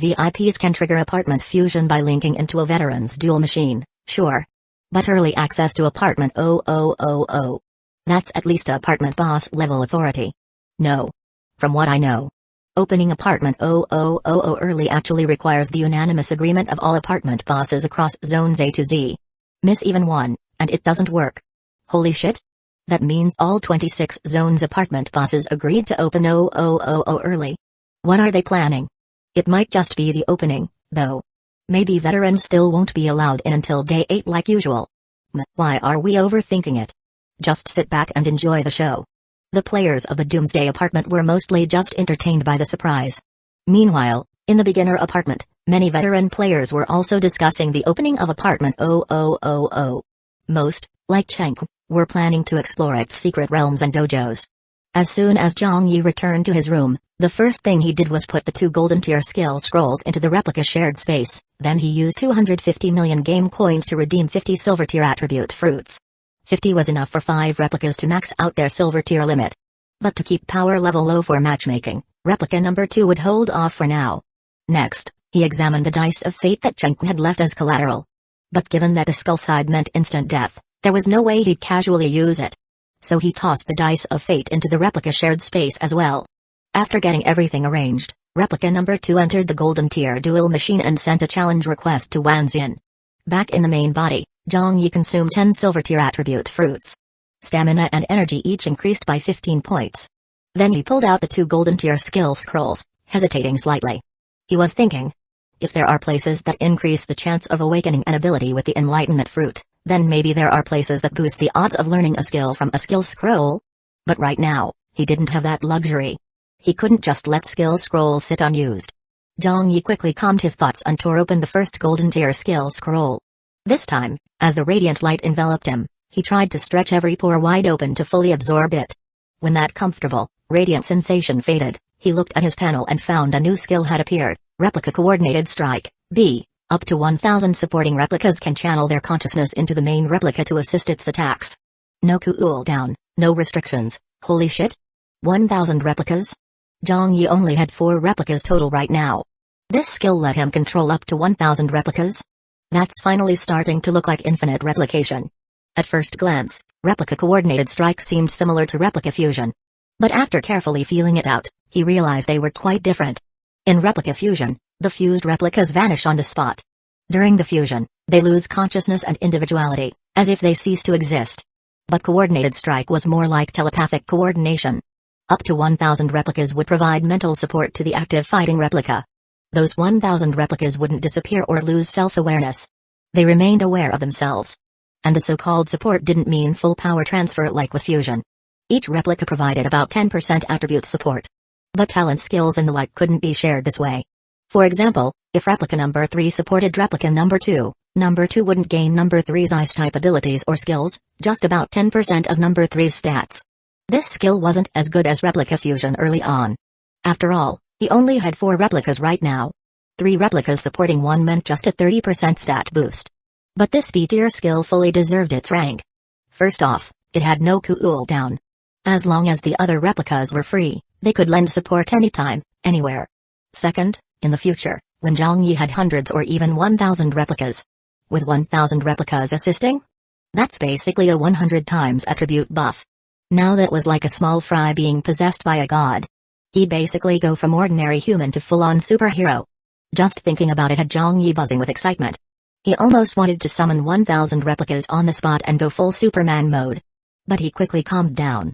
VIPs can trigger apartment fusion by linking into a veteran's dual machine, sure. But early access to apartment 0000. That's at least a apartment boss level authority. No. From what I know, opening apartment 0000 early actually requires the unanimous agreement of all apartment bosses across zones A to Z. Miss even one, and it doesn't work. Holy shit? That means all 26 zones apartment bosses agreed to open 0000 early. What are they planning? It might just be the opening, though. Maybe veterans still won't be allowed in until day 8 like usual. Why are we overthinking it? Just sit back and enjoy the show. The players of the Doomsday apartment were mostly just entertained by the surprise. Meanwhile, in the beginner apartment, many veteran players were also discussing the opening of apartment 0000. Most, like Chenku, were planning to explore its secret realms and dojos. As soon as Zhang Yi returned to his room, the first thing he did was put the 2 golden tier skill scrolls into the replica shared space, then he used 250 million game coins to redeem 50 silver tier attribute fruits. 50 was enough for 5 replicas to max out their silver tier limit. But to keep power level low for matchmaking, replica number 2 would hold off for now. Next, he examined the dice of fate that Chenku had left as collateral. But given that the skull side meant instant death, there was no way he'd casually use it. So he tossed the dice of fate into the replica shared space as well. After getting everything arranged, replica number 2 entered the golden tier duel machine and sent a challenge request to Wanxian. Back in the main body, Zhang Yi consumed 10 silver tier attribute fruits. Stamina and energy each increased by 15 points. Then he pulled out the 2 golden tier skill scrolls, hesitating slightly. He was thinking, if there are places that increase the chance of awakening an ability with the enlightenment fruit, then maybe there are places that boost the odds of learning a skill from a skill scroll. But right now, he didn't have that luxury. He couldn't just let skill scrolls sit unused. Zhang Yi quickly calmed his thoughts and tore open the first golden tier skill scroll. This time, as the radiant light enveloped him, he tried to stretch every pore wide open to fully absorb it. When that comfortable, radiant sensation faded, he looked at his panel and found a new skill had appeared, Replica Coordinated Strike, B. Up to 1,000 supporting replicas can channel their consciousness into the main replica to assist its attacks. No cooldown, no restrictions, holy shit? 1,000 replicas? Zhang Yi only had 4 replicas total right now. This skill let him control up to 1,000 replicas? That's finally starting to look like infinite replication. At first glance, Replica Coordinated Strike seemed similar to Replica Fusion. But after carefully feeling it out, he realized they were quite different. In Replica Fusion, the fused replicas vanish on the spot. During the fusion, they lose consciousness and individuality, as if they cease to exist. But Coordinated Strike was more like telepathic coordination. Up to 1,000 replicas would provide mental support to the active fighting replica. Those 1,000 replicas wouldn't disappear or lose self-awareness. They remained aware of themselves. And the so-called support didn't mean full power transfer like with fusion. Each replica provided about 10% attribute support. But talent, skills and the like couldn't be shared this way. For example, if replica number 3 supported replica number 2 wouldn't gain number 3's ice-type abilities or skills, just about 10% of number 3's stats. This skill wasn't as good as replica fusion early on. After all, he only had 4 replicas right now. 3 replicas supporting 1 meant just a 30% stat boost. But this B-tier skill fully deserved its rank. First off, it had no cooldown. As long as the other replicas were free, they could lend support anytime, anywhere. Second, in the future, when Zhang Yi had hundreds or even 1,000 replicas. With 1,000 replicas assisting? That's basically a 100 times attribute buff. Now that was like a small fry being possessed by a god. He'd basically go from ordinary human to full-on superhero. Just thinking about it had Zhang Yi buzzing with excitement. He almost wanted to summon 1,000 replicas on the spot and go full Superman mode. But he quickly calmed down.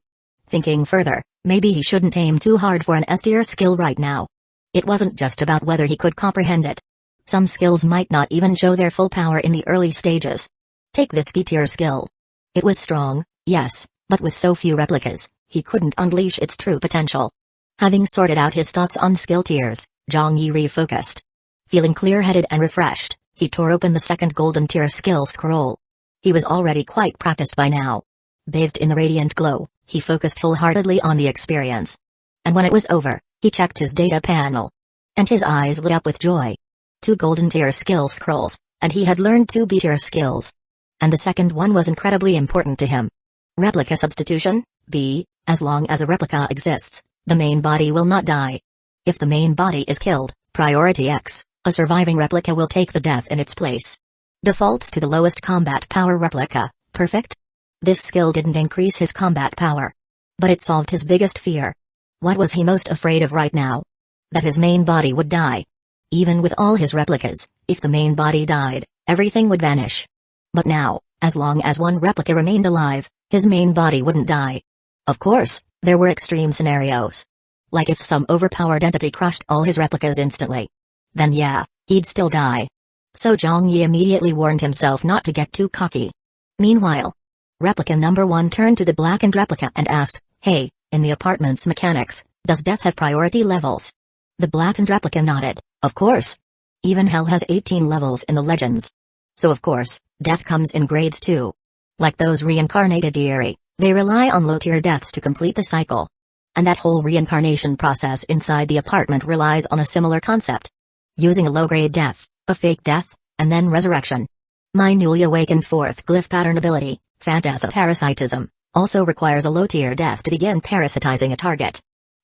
Thinking further, maybe he shouldn't aim too hard for an S-tier skill right now. It wasn't just about whether he could comprehend it. Some skills might not even show their full power in the early stages. Take this B-tier skill. It was strong, yes, but with so few replicas, he couldn't unleash its true potential. Having sorted out his thoughts on skill tiers, Zhang Yi refocused. Feeling clear-headed and refreshed, he tore open the second golden tier skill scroll. He was already quite practiced by now. Bathed in the radiant glow, he focused wholeheartedly on the experience. And when it was over, he checked his data panel. And his eyes lit up with joy. 2 golden tier skill scrolls, and he had learned 2 B-tier skills. And the second one was incredibly important to him. Replica substitution, B, as long as a replica exists, the main body will not die. If the main body is killed, priority X, a surviving replica will take the death in its place. Defaults to the lowest combat power replica, perfect? This skill didn't increase his combat power. But it solved his biggest fear. What was he most afraid of right now? That his main body would die. Even with all his replicas, if the main body died, everything would vanish. But now, as long as one replica remained alive, his main body wouldn't die. Of course, there were extreme scenarios. Like if some overpowered entity crushed all his replicas instantly. Then yeah, he'd still die. So Zhang Yi immediately warned himself not to get too cocky. Meanwhile, replica number 1 turned to the blackened replica and asked, "Hey, in the apartment's mechanics, does death have priority levels?" The blackened replica nodded, "Of course. Even hell has 18 levels in the legends. So of course, death comes in grades too. Like those reincarnated Eri, they rely on low-tier deaths to complete the cycle. And that whole reincarnation process inside the apartment relies on a similar concept. Using a low-grade death, a fake death, and then resurrection. My newly awakened 4th glyph pattern ability, Phantasoparasitism, also requires a low-tier death to begin parasitizing a target.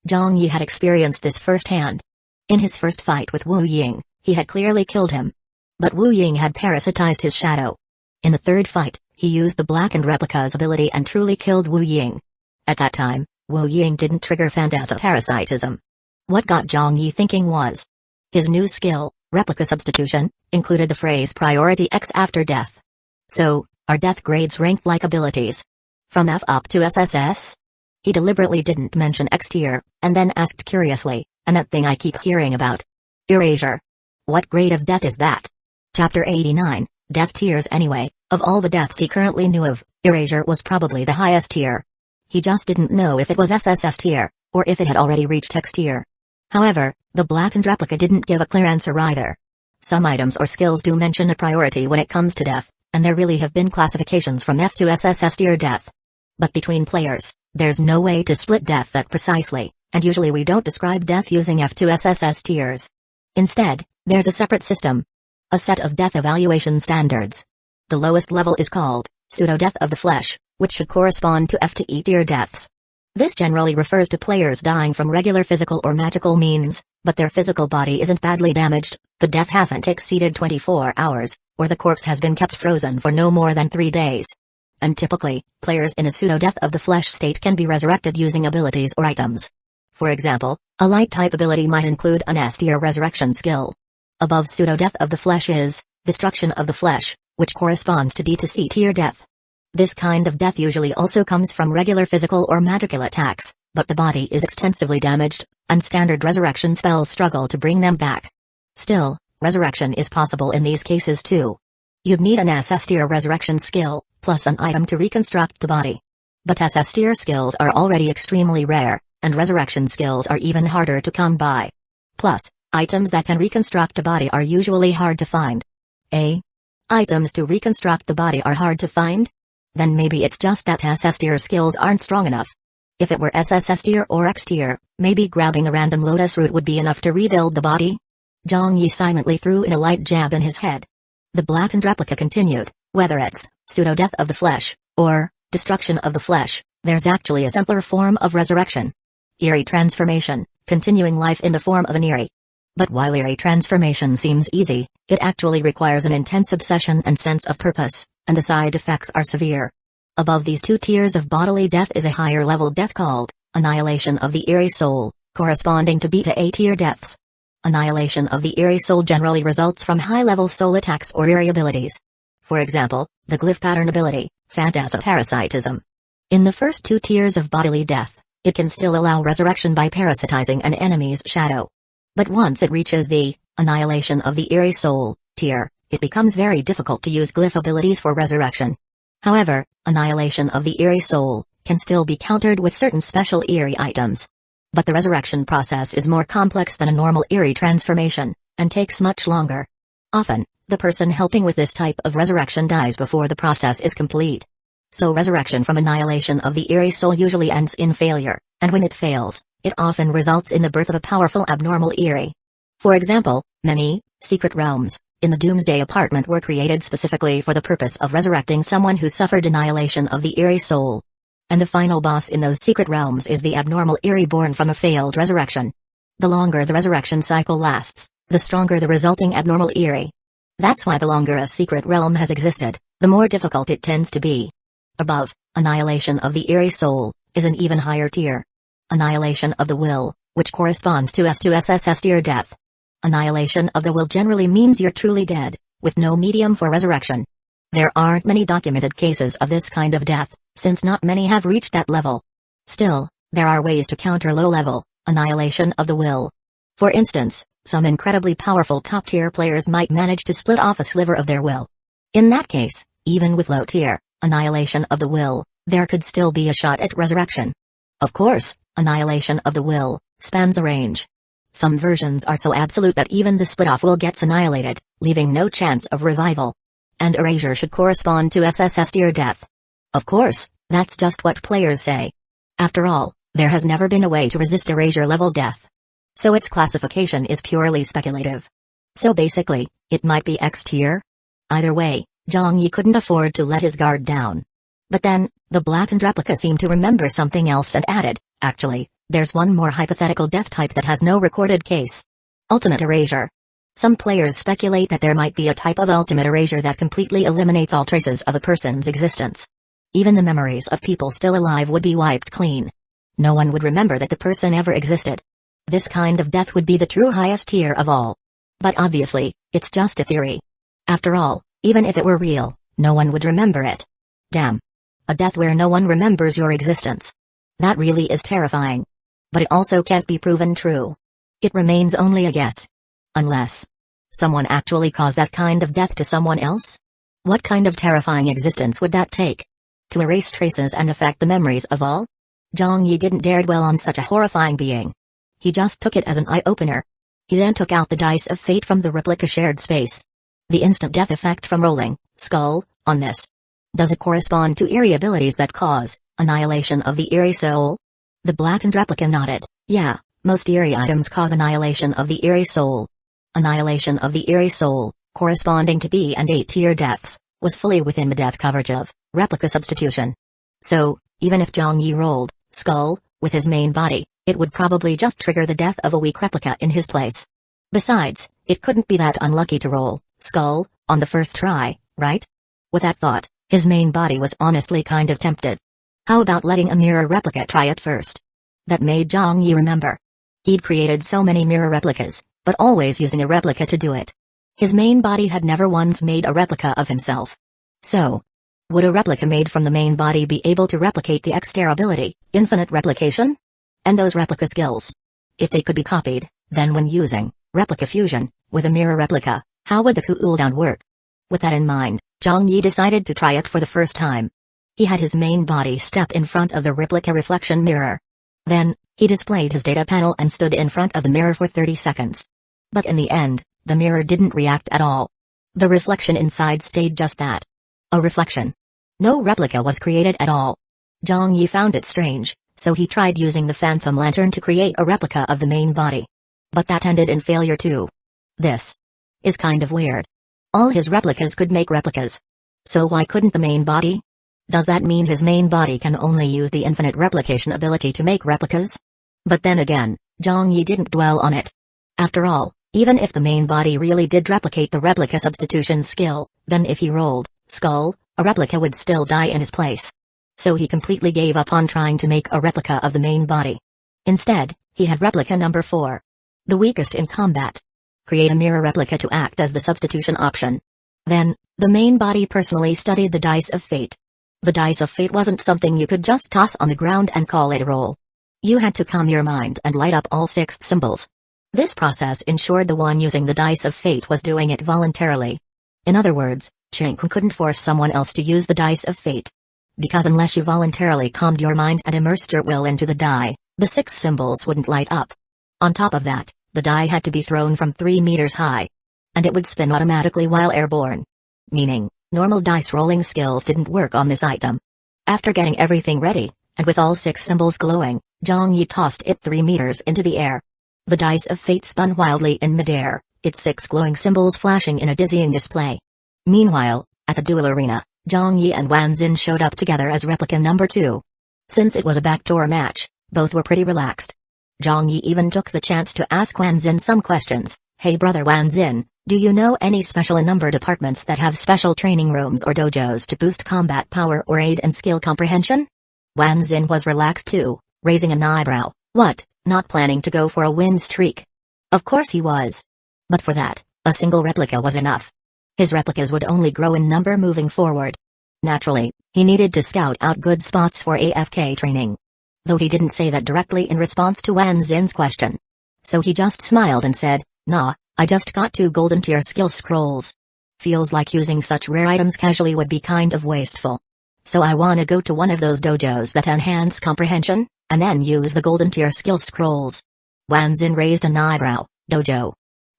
Zhang Yi had experienced this firsthand. In his first fight with Wu Ying, he had clearly killed him. But Wu Ying had parasitized his shadow. In the third fight, he used the blackened replica's ability and truly killed Wu Ying. At that time, Wu Ying didn't trigger Phantasoparasitism. What got Zhang Yi thinking was, his new skill, replica substitution, included the phrase priority X after death. So, are death grades ranked like abilities? From F up to SSS? He deliberately didn't mention X tier, and then asked curiously, and that thing I keep hearing about. Erasure. What grade of death is that? Chapter 89, Death Tiers. Anyway, of all the deaths he currently knew of, erasure was probably the highest tier. He just didn't know if it was SSS tier, or if it had already reached X tier. However, the blackened replica didn't give a clear answer either. Some items or skills do mention a priority when it comes to death, and there really have been classifications from F to SSS tier death. But between players, there's no way to split death that precisely, and usually we don't describe death using F to SSS tiers. Instead, there's a separate system. A set of death evaluation standards. The lowest level is called pseudo-death of the flesh, which should correspond to F to E tier deaths. This generally refers to players dying from regular physical or magical means, but their physical body isn't badly damaged, the death hasn't exceeded 24 hours, or the corpse has been kept frozen for no more than 3 days. And typically, players in a pseudo-death of the flesh state can be resurrected using abilities or items. For example, a light-type ability might include an S-tier resurrection skill. Above pseudo-death of the flesh is destruction of the flesh, which corresponds to D to C tier death. This kind of death usually also comes from regular physical or magical attacks, but the body is extensively damaged, and standard resurrection spells struggle to bring them back. Still, resurrection is possible in these cases too. You'd need an SS-tier resurrection skill, plus an item to reconstruct the body. But SS-tier skills are already extremely rare, and resurrection skills are even harder to come by. Plus, items that can reconstruct a body are usually hard to find. Items to reconstruct the body are hard to find? Then maybe it's just that SS-tier skills aren't strong enough. If it were SSS tier or X tier, maybe grabbing a random lotus root would be enough to rebuild the body? Zhang Yi silently threw in a light jab in his head. The blackened replica continued, whether it's pseudo-death of the flesh, or destruction of the flesh, there's actually a simpler form of resurrection. Eerie transformation, continuing life in the form of an eerie. But while eerie transformation seems easy, it actually requires an intense obsession and sense of purpose, and the side effects are severe. Above these two tiers of bodily death is a higher level death called annihilation of the eerie soul, corresponding to beta A tier deaths. Annihilation of the eerie soul generally results from high-level soul attacks or eerie abilities. For example, the glyph pattern ability, phantasoparasitism. In the first two tiers of bodily death, it can still allow resurrection by parasitizing an enemy's shadow. But once it reaches the annihilation of the eerie soul tier, it becomes very difficult to use glyph abilities for resurrection. However, annihilation of the eerie soul can still be countered with certain special eerie items. But the resurrection process is more complex than a normal eerie transformation, and takes much longer. Often, the person helping with this type of resurrection dies before the process is complete. So resurrection from annihilation of the eerie soul usually ends in failure, and when it fails, it often results in the birth of a powerful abnormal eerie. For example, many secret realms in the Doomsday apartment were created specifically for the purpose of resurrecting someone who suffered annihilation of the eerie soul. And the final boss in those secret realms is the abnormal eerie born from a failed resurrection. The longer the resurrection cycle lasts, the stronger the resulting abnormal eerie. That's why the longer a secret realm has existed, the more difficult it tends to be. Above, annihilation of the eerie soul is an even higher tier. Annihilation of the will, which corresponds to S2SS tier death. Annihilation of the will generally means you're truly dead, with no medium for resurrection. There aren't many documented cases of this kind of death, since not many have reached that level. Still, there are ways to counter low-level annihilation of the will. For instance, some incredibly powerful top-tier players might manage to split off a sliver of their will. In that case, even with low-tier annihilation of the will, there could still be a shot at resurrection. Of course, annihilation of the will spans a range. Some versions are so absolute that even the split-off will gets annihilated, leaving no chance of revival. And erasure should correspond to SSS tier death. Of course, that's just what players say. After all, there has never been a way to resist erasure-level death. So its classification is purely speculative. So basically, it might be X tier? Either way, Zhang Yi couldn't afford to let his guard down. But then, the blackened replica seemed to remember something else and added, actually, there's one more hypothetical death type that has no recorded case. Ultimate erasure. Some players speculate that there might be a type of ultimate erasure that completely eliminates all traces of a person's existence. Even the memories of people still alive would be wiped clean. No one would remember that the person ever existed. This kind of death would be the true highest tier of all. But obviously, it's just a theory. After all, even if it were real, no one would remember it. Damn. A death where no one remembers your existence. That really is terrifying. But it also can't be proven true. It remains only a guess. Unless someone actually caused that kind of death to someone else? What kind of terrifying existence would that take? To erase traces and affect the memories of all? Zhang Yi didn't dare dwell on such a horrifying being. He just took it as an eye-opener. He then took out the dice of fate from the replica shared space. The instant death effect from rolling skull on this. Does it correspond to eerie abilities that cause annihilation of the eerie soul? The blackened replica nodded. Yeah, most eerie items cause annihilation of the eerie soul. Annihilation of the eerie soul, corresponding to B and A tier deaths, was fully within the death coverage of replica substitution. So, even if Zhang Yi rolled skull with his main body, it would probably just trigger the death of a weak replica in his place. Besides, it couldn't be that unlucky to roll skull on the first try, right? With that thought, his main body was honestly kind of tempted. How about letting a mirror replica try it first? That made Zhang Yi remember. He'd created so many mirror replicas, but always using a replica to do it. His main body had never once made a replica of himself. So, would a replica made from the main body be able to replicate the X-tier ability, infinite replication? And those replica skills? If they could be copied, then when using replica fusion, With a mirror replica, how would the cooldown work? With that in mind, Zhang Yi decided to try it for the first time. He had his main body step in front of the replica reflection mirror. Then, he displayed his data panel and stood in front of the mirror for 30 seconds. But in the end, the mirror didn't react at all. The reflection inside stayed just that. A reflection. No replica was created at all. Zhang Yi found it strange, so he tried using the phantom lantern to create a replica of the main body. But that ended in failure too. This is kind of weird. All his replicas could make replicas. So why couldn't the main body? Does that mean his main body can only use the infinite replication ability to make replicas? But then again, Zhang Yi didn't dwell on it. After all, even if the main body really did replicate the replica substitution skill, then if he rolled skull, a replica would still die in his place. So he completely gave up on trying to make a replica of the main body. Instead, he had replica number 4. The weakest in combat. Create a mirror replica to act as the substitution option. Then, the main body personally studied the dice of fate. The dice of fate wasn't something you could just toss on the ground and call it a roll. You had to calm your mind and light up all 6 symbols. This process ensured the one using the dice of fate was doing it voluntarily. In other words, Chinku couldn't force someone else to use the dice of fate. Because unless you voluntarily calmed your mind and immersed your will into the die, the 6 symbols wouldn't light up. On top of that, the die had to be thrown from 3 meters high. And it would spin automatically while airborne. Meaning, normal dice rolling skills didn't work on this item. After getting everything ready, and with all 6 symbols glowing, Zhang Yi tossed it 3 meters into the air. The dice of fate spun wildly in midair, its 6 glowing symbols flashing in a dizzying display. Meanwhile, at the duel arena, Zhang Yi and Wan Xin showed up together as replica number 2. Since it was a backdoor match, both were pretty relaxed. Zhang Yi even took the chance to ask Wan Xin some questions. Hey brother Wan Xin, do you know any special number departments that have special training rooms or dojos to boost combat power or aid in skill comprehension? Wan Xin was relaxed too, raising an eyebrow. What, not planning to go for a win streak? Of course he was. But for that, a single replica was enough. His replicas would only grow in number moving forward. Naturally, he needed to scout out good spots for AFK training. Though he didn't say that directly in response to Wan Xin's question. So he just smiled and said, "Nah, I just got 2 golden tier skill scrolls. Feels like using such rare items casually would be kind of wasteful. So I wanna go to one of those dojos that enhance comprehension, and then use the golden tier skill scrolls." Wan Xin raised an eyebrow. Dojo.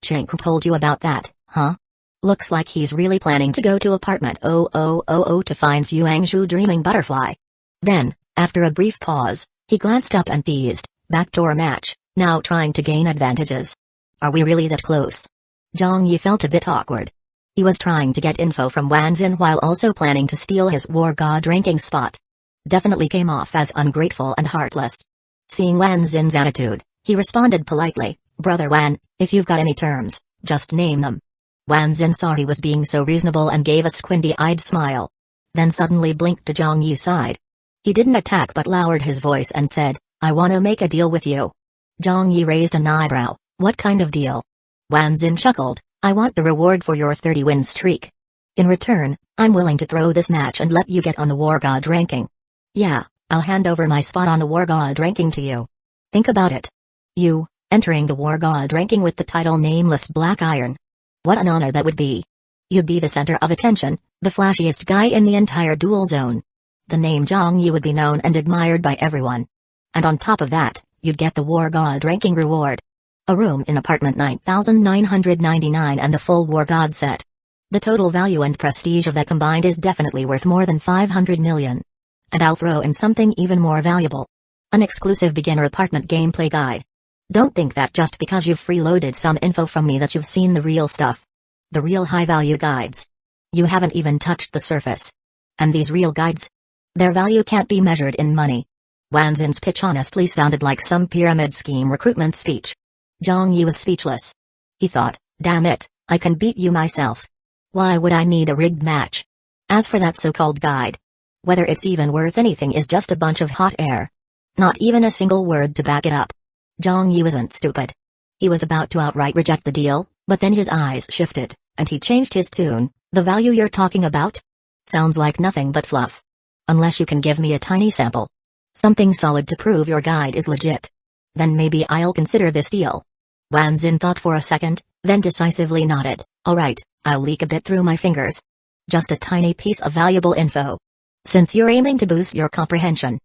Chinku told you about that, huh? Looks like he's really planning to go to apartment 0000 to find Yuangshu dreaming butterfly. Then, after a brief pause, he glanced up and teased, "Backdoor match, now trying to gain advantages. Are we really that close?" Zhang Yi felt a bit awkward. He was trying to get info from Wan Xin while also planning to steal his war god ranking spot. Definitely came off as ungrateful and heartless. Seeing Wan Xin's attitude, he responded politely, "Brother Wan, if you've got any terms, just name them." Wan Xin saw he was being so reasonable and gave a squinty-eyed smile. Then suddenly blinked to Zhang Yi's side. He didn't attack but lowered his voice and said, "I wanna make a deal with you." Zhang Yi raised an eyebrow. "What kind of deal?" Wan Xin chuckled, "I want the reward for your 30-win streak. In return, I'm willing to throw this match and let you get on the war god ranking. Yeah, I'll hand over my spot on the war god ranking to you. Think about it. You, entering the war god ranking with the title Nameless Black Iron. What an honor that would be. You'd be the center of attention, the flashiest guy in the entire duel zone. The name Zhang Yi would be known and admired by everyone. And on top of that, you'd get the war god ranking reward. A room in apartment 9999 and a full war god set. The total value and prestige of that combined is definitely worth more than 500 million. And I'll throw in something even more valuable. An exclusive beginner apartment gameplay guide. Don't think that just because you've freeloaded some info from me that you've seen the real stuff. The real high-value guides. You haven't even touched the surface. And these real guides? Their value can't be measured in money." Wan Xin's pitch honestly sounded like some pyramid scheme recruitment speech. Zhang Yi was speechless. He thought, damn it, I can beat you myself. Why would I need a rigged match? As for that so-called guide, whether it's even worth anything is just a bunch of hot air. Not even a single word to back it up. Zhang Yi wasn't stupid. He was about to outright reject the deal, but then his eyes shifted, and he changed his tune. "The value you're talking about? Sounds like nothing but fluff. Unless you can give me a tiny sample. Something solid to prove your guide is legit. Then maybe I'll consider this deal." Wan Xin thought for a second, then decisively nodded. Alright, I'll leak a bit through my fingers. Just a tiny piece of valuable info. Since you're aiming to boost your comprehension.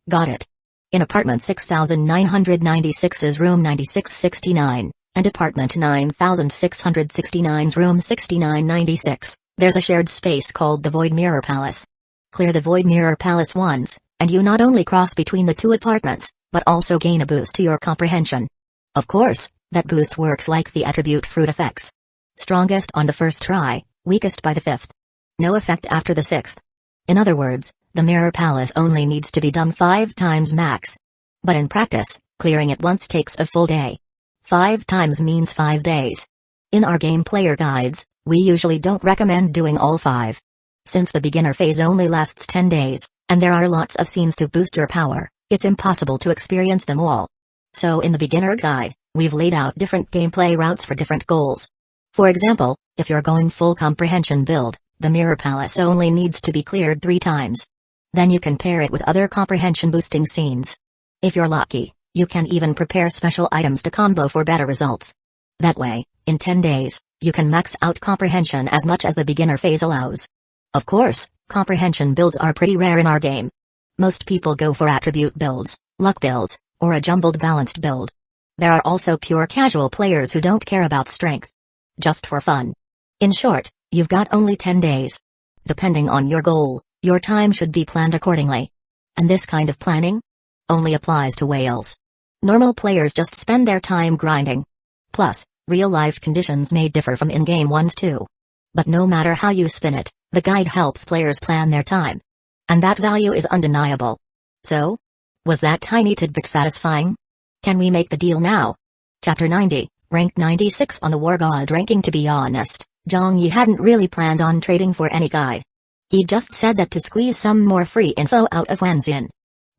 Got it. In apartment 6996's room 9669, and apartment 9669's room 6996, there's a shared space called the Void Mirror Palace. Clear the Void Mirror Palace once, and you not only cross between the two apartments, but also gain a boost to your comprehension. Of course, that boost works like the attribute fruit effects. Strongest on the first try, weakest by the fifth. No effect after the sixth. In other words, the Mirror Palace only needs to be done 5 times max. But in practice, clearing it once takes a full day. 5 times means 5 days. In our game player guides, we usually don't recommend doing all 5. Since the beginner phase only lasts 10 days, and there are lots of scenes to boost your power, it's impossible to experience them all. So in the beginner guide, we've laid out different gameplay routes for different goals. For example, if you're going full comprehension build, the Mirror Palace only needs to be cleared 3 times. Then you can pair it with other comprehension boosting scenes. If you're lucky, you can even prepare special items to combo for better results. That way, in 10 days, you can max out comprehension as much as the beginner phase allows. Of course, comprehension builds are pretty rare in our game. Most people go for attribute builds, luck builds, or a jumbled balanced build. There are also pure casual players who don't care about strength. Just for fun. In short, you've got only 10 days. Depending on your goal, your time should be planned accordingly. And this kind of planning only applies to whales. Normal players just spend their time grinding. Plus, real-life conditions may differ from in-game ones too. But no matter how you spin it, the guide helps players plan their time. And that value is undeniable. So? Was that tiny tidbit satisfying? Can we make the deal now? Chapter 90, Rank 96 on the War God ranking. To be honest, Zhang Yi hadn't really planned on trading for any guide. He just said that to squeeze some more free info out of Wanzin.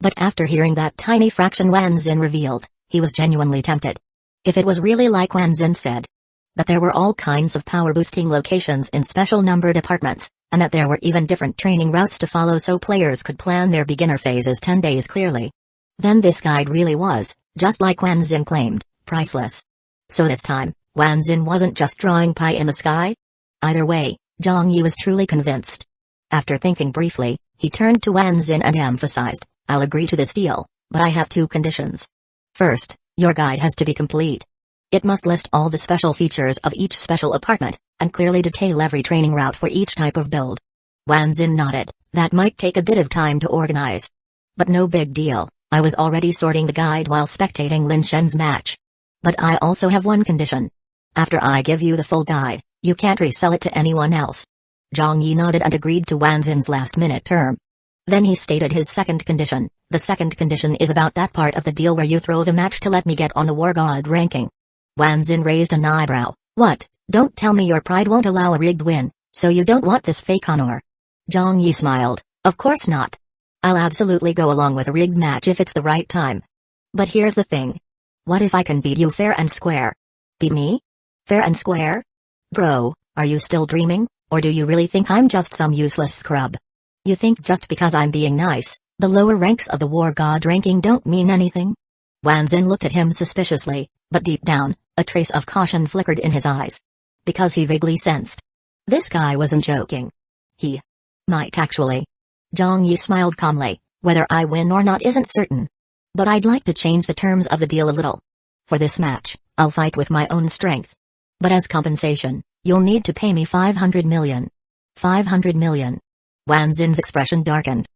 But after hearing that tiny fraction Wanzin revealed, he was genuinely tempted. If it was really like Wanzin said, that there were all kinds of power-boosting locations in special numbered apartments, and that there were even different training routes to follow so players could plan their beginner phases 10 days clearly. Then this guide really was, just like Wanzin claimed, priceless. So this time, Wanzin wasn't just drawing pie in the sky? Either way, Zhang Yi was truly convinced. After thinking briefly, he turned to Wanzin and emphasized, I'll agree to this deal, but I have 2 conditions. First, your guide has to be complete. It must list all the special features of each special apartment, and clearly detail every training route for each type of build. Wanzin nodded. That might take a bit of time to organize. But no big deal, I was already sorting the guide while spectating Lin Shen's match. But I also have one condition. After I give you the full guide, you can't resell it to anyone else. Zhang Yi nodded and agreed to Wanzin's last-minute term. Then he stated his second condition. The second condition is about that part of the deal where you throw the match to let me get on the War God ranking. Wanzin raised an eyebrow. What? Don't tell me your pride won't allow a rigged win, so you don't want this fake honor. Zhang Yi smiled. Of course not. I'll absolutely go along with a rigged match if it's the right time. But here's the thing. What if I can beat you fair and square? Beat me? Fair and square? Bro, are you still dreaming, or do you really think I'm just some useless scrub? You think just because I'm being nice, the lower ranks of the War God ranking don't mean anything? Wanzin looked at him suspiciously, but deep down, a trace of caution flickered in his eyes. Because he vaguely sensed. This guy wasn't joking. He might actually. Zhang Yi smiled calmly. Whether I win or not isn't certain. But I'd like to change the terms of the deal a little. For this match, I'll fight with my own strength. But as compensation, you'll need to pay me 500 million. 500 million. Wanzin's expression darkened.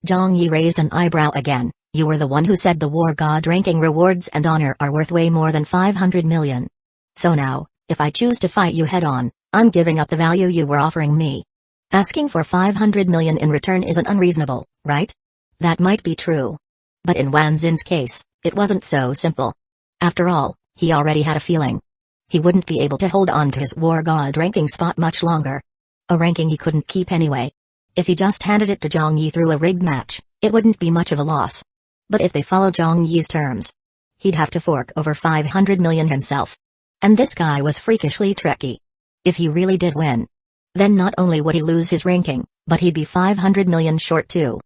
Zhang Yi raised an eyebrow again. You were the one who said the War God ranking rewards and honor are worth way more than 500 million. So now, if I choose to fight you head-on, I'm giving up the value you were offering me. Asking for 500 million in return isn't unreasonable, right? That might be true. But in Wanzin's case, it wasn't so simple. After all, he already had a feeling. He wouldn't be able to hold on to his War God ranking spot much longer. A ranking he couldn't keep anyway. If he just handed it to Zhang Yi through a rigged match, it wouldn't be much of a loss. But if they follow Zhang Yi's terms, he'd have to fork over 500 million himself. And this guy was freakishly tricky. If he really did win, then not only would he lose his ranking, but he'd be 500 million short too.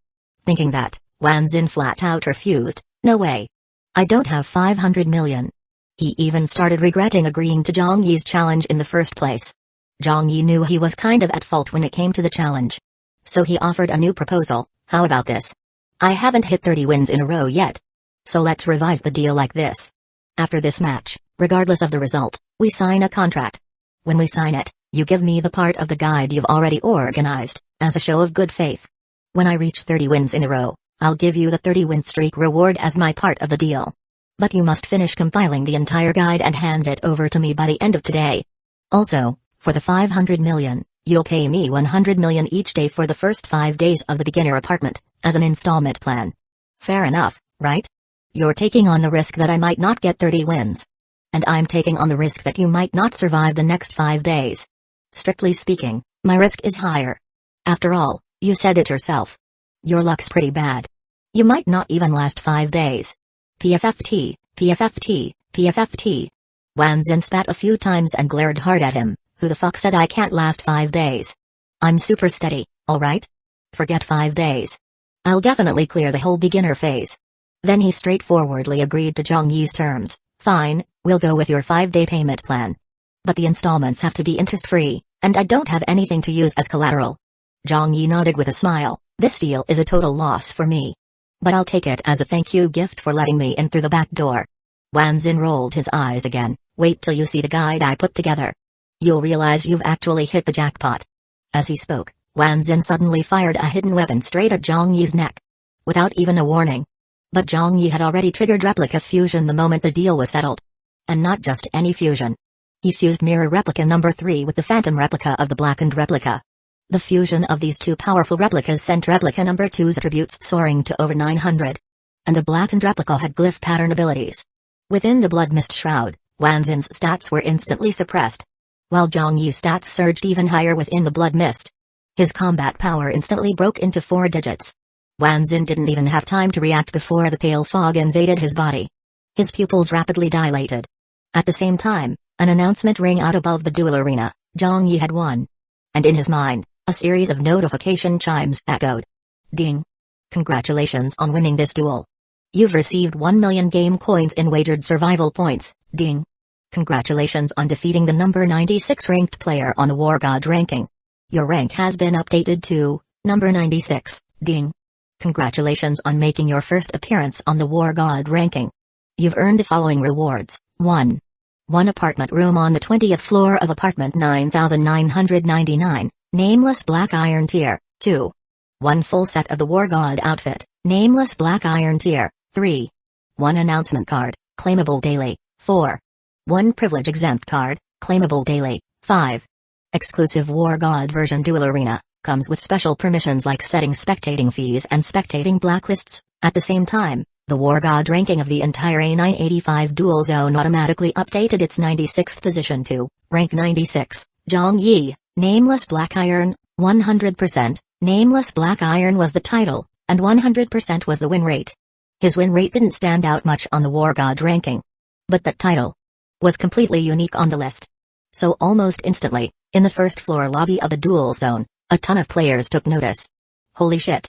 Thinking that, Wanzin flat out refused. No way. I don't have 500 million. He even started regretting agreeing to Zhang Yi's challenge in the first place. Zhang Yi knew he was kind of at fault when it came to the challenge. So he offered a new proposal. How about this? I haven't hit 30 wins in a row yet. So let's revise the deal like this. After this match, regardless of the result, we sign a contract. When we sign it, you give me the part of the guide you've already organized, as a show of good faith. When I reach 30 wins in a row, I'll give you the 30-win streak reward as my part of the deal. But you must finish compiling the entire guide and hand it over to me by the end of today. Also, for the 500 million, you'll pay me 100 million each day for the first 5 days of the beginner apartment, as an installment plan. Fair enough, right? You're taking on the risk that I might not get 30 wins. And I'm taking on the risk that you might not survive the next 5 days. Strictly speaking, my risk is higher. After all, you said it yourself. Your luck's pretty bad. You might not even last 5 days. PFFT, PFFT, PFFT. Wanzin spat a few times and glared hard at him. Who the fuck said I can't last 5 days? I'm super steady, alright? Forget 5 days. I'll definitely clear the whole beginner phase. Then he straightforwardly agreed to Zhang Yi's terms. Fine, we'll go with your 5-day payment plan. But the installments have to be interest-free, and I don't have anything to use as collateral. Zhang Yi nodded with a smile. This deal is a total loss for me. But I'll take it as a thank you gift for letting me in through the back door. Wanzin rolled his eyes again. Wait till you see the guide I put together. You'll realize you've actually hit the jackpot. As he spoke, Wanzin suddenly fired a hidden weapon straight at Zhang Yi's neck. Without even a warning. But Zhang Yi had already triggered replica fusion the moment the deal was settled. And not just any fusion. He fused mirror replica number 3 with the phantom replica of the blackened replica. The fusion of these two powerful replicas sent replica number 2's attributes soaring to over 900. And the blackened replica had glyph pattern abilities. Within the blood mist shroud, Wanzin's stats were instantly suppressed. While Zhang Yi's stats surged even higher within the blood mist. His combat power instantly broke into 4 digits. Wanzin didn't even have time to react before the pale fog invaded his body. His pupils rapidly dilated. At the same time, an announcement rang out above the duel arena. Zhang Yi had won. And in his mind, a series of notification chimes echoed. Ding. Congratulations on winning this duel. You've received 1 million game coins in wagered survival points. Ding. Congratulations on defeating the number 96 ranked player on the War God ranking. Your rank has been updated to number 96. Ding. Congratulations on making your first appearance on the War God ranking. You've earned the following rewards. 1. 1 apartment room on the 20th floor of apartment 9999, nameless black iron tier. 2. 1 full set of the War God outfit, nameless black iron tier. 3. 1 announcement card, claimable daily. 4. 1 privilege exempt card, claimable daily. 5. Exclusive War God version duel arena, comes with special permissions like setting spectating fees and spectating blacklists. At the same time, the War God ranking of the entire A985 duel zone automatically updated its 96th position to rank 96. Zhang Yi, nameless black iron, 100%, nameless black iron was the title, and 100% was the win rate. His win rate didn't stand out much on the War God ranking. But that title was completely unique on the list. So almost instantly, in the first floor lobby of the duel zone, a ton of players took notice. Holy shit.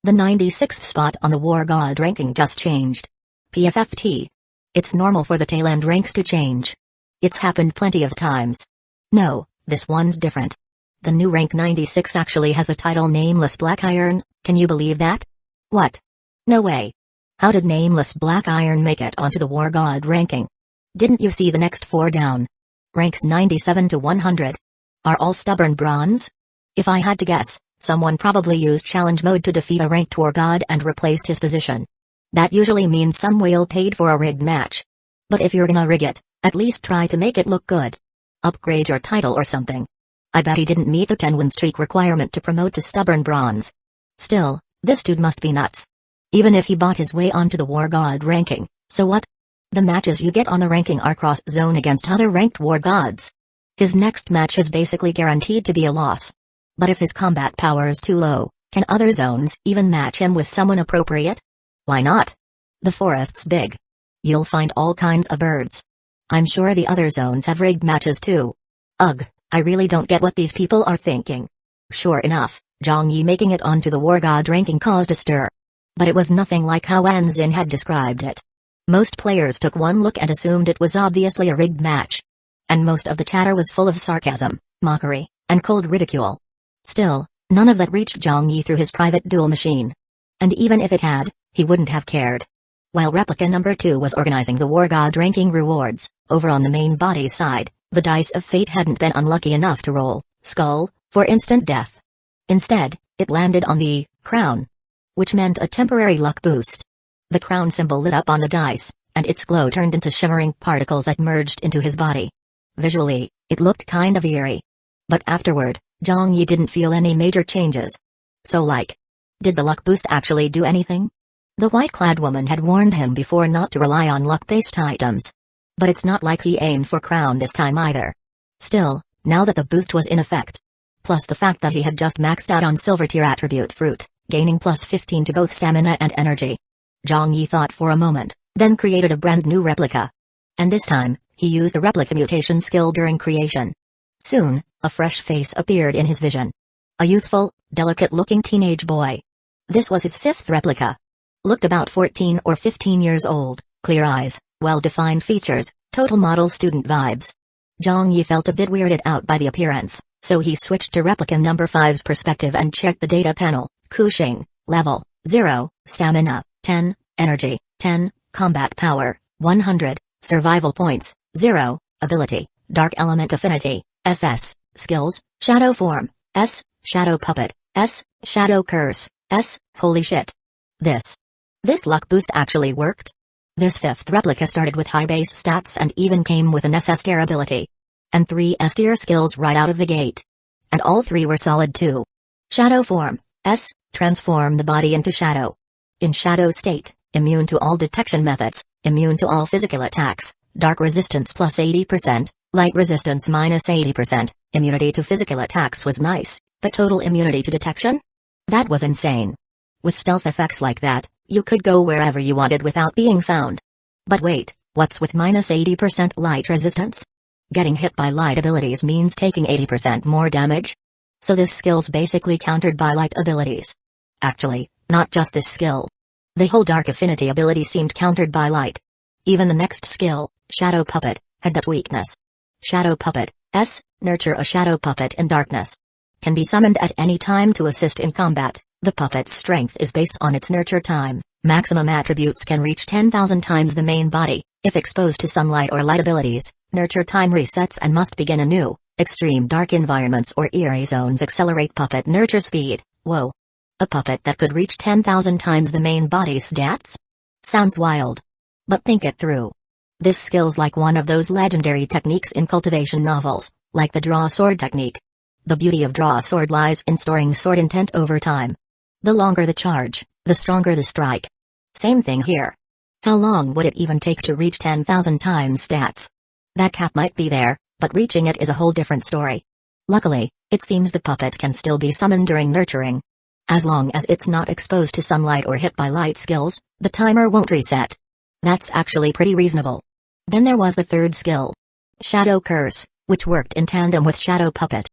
The 96th spot on the War God ranking just changed. PFFT. It's normal for the tail end ranks to change. It's happened plenty of times. No, this one's different. The new rank 96 actually has a title nameless black iron. Can you believe that? What? No way. How did nameless black iron make it onto the War God ranking? Didn't you see the next 4 down? Ranks 97 to 100. Are all stubborn bronze? If I had to guess, someone probably used challenge mode to defeat a ranked War God and replaced his position. That usually means some whale paid for a rigged match. But if you're gonna rig it, at least try to make it look good. Upgrade your title or something. I bet he didn't meet the 10-win streak requirement to promote to stubborn bronze. Still, this dude must be nuts. Even if he bought his way onto the War God ranking, so what? The matches you get on the ranking are cross-zone against other ranked War Gods. His next match is basically guaranteed to be a loss. But if his combat power is too low, can other zones even match him with someone appropriate? Why not? The forest's big. You'll find all kinds of birds. I'm sure the other zones have rigged matches too. Ugh, I really don't get what these people are thinking. Sure enough, Zhang Yi making it onto the War God ranking caused a stir. But it was nothing like how Anzin had described it. Most players took one look and assumed it was obviously a rigged match. And most of the chatter was full of sarcasm, mockery, and cold ridicule. Still, none of that reached Zhang Yi through his private duel machine. And even if it had, he wouldn't have cared. While replica number 2 was organizing the War God ranking rewards, over on the main body's side, the dice of fate hadn't been unlucky enough to roll, skull, for instant death. Instead, it landed on the crown, which meant a temporary luck boost. The crown symbol lit up on the dice, and its glow turned into shimmering particles that merged into his body. Visually, it looked kind of eerie. But afterward, Zhang Yi didn't feel any major changes. So did the luck boost actually do anything? The white-clad woman had warned him before not to rely on luck-based items. But it's not like he aimed for crown this time either. Still, now that the boost was in effect, plus the fact that he had just maxed out on silver tier attribute fruit, gaining plus 15 to both stamina and energy, Zhang Yi thought for a moment, then created a brand new replica. And this time, he used the replica mutation skill during creation. Soon, a fresh face appeared in his vision. A youthful, delicate-looking teenage boy. This was his 5th replica. Looked about 14 or 15 years old, clear eyes, well-defined features, total model student vibes. Zhang Yi felt a bit weirded out by the appearance, so he switched to replica number 5's perspective and checked the data panel. Kushing, level 0, stamina 10, energy 10, combat power 100, survival points 0, ability, dark element affinity, SS, skills, shadow form, S, shadow puppet, S, shadow curse, S, holy shit. This luck boost actually worked. This 5th replica started with high base stats and even came with an SS tier ability. And 3 S tier skills right out of the gate. And all 3 were solid too. Shadow form, S, transform the body into shadow. In shadow state, immune to all detection methods, immune to all physical attacks, dark resistance plus 80%, light resistance minus 80%, immunity to physical attacks was nice, but total immunity to detection? That was insane. With stealth effects like that, you could go wherever you wanted without being found. But wait, what's with minus 80% light resistance? Getting hit by light abilities means taking 80% more damage? So this skill's basically countered by light abilities. Actually, not just this skill. The whole dark affinity ability seemed countered by light. Even the next skill, Shadow Puppet, had that weakness. Shadow Puppet, S, nurture a shadow puppet in darkness. Can be summoned at any time to assist in combat. The puppet's strength is based on its nurture time. Maximum attributes can reach 10,000 times the main body. If exposed to sunlight or light abilities, nurture time resets and must begin anew. Extreme dark environments or eerie zones accelerate puppet nurture speed. Whoa. A puppet that could reach 10,000 times the main body's stats? Sounds wild. But think it through. This skill's like one of those legendary techniques in cultivation novels, like the draw sword technique. The beauty of draw sword lies in storing sword intent over time. The longer the charge, the stronger the strike. Same thing here. How long would it even take to reach 10,000 times stats? That cap might be there, but reaching it is a whole different story. Luckily, it seems the puppet can still be summoned during nurturing. As long as it's not exposed to sunlight or hit by light skills, the timer won't reset. That's actually pretty reasonable. Then there was the third skill. Shadow Curse, which worked in tandem with Shadow Puppet.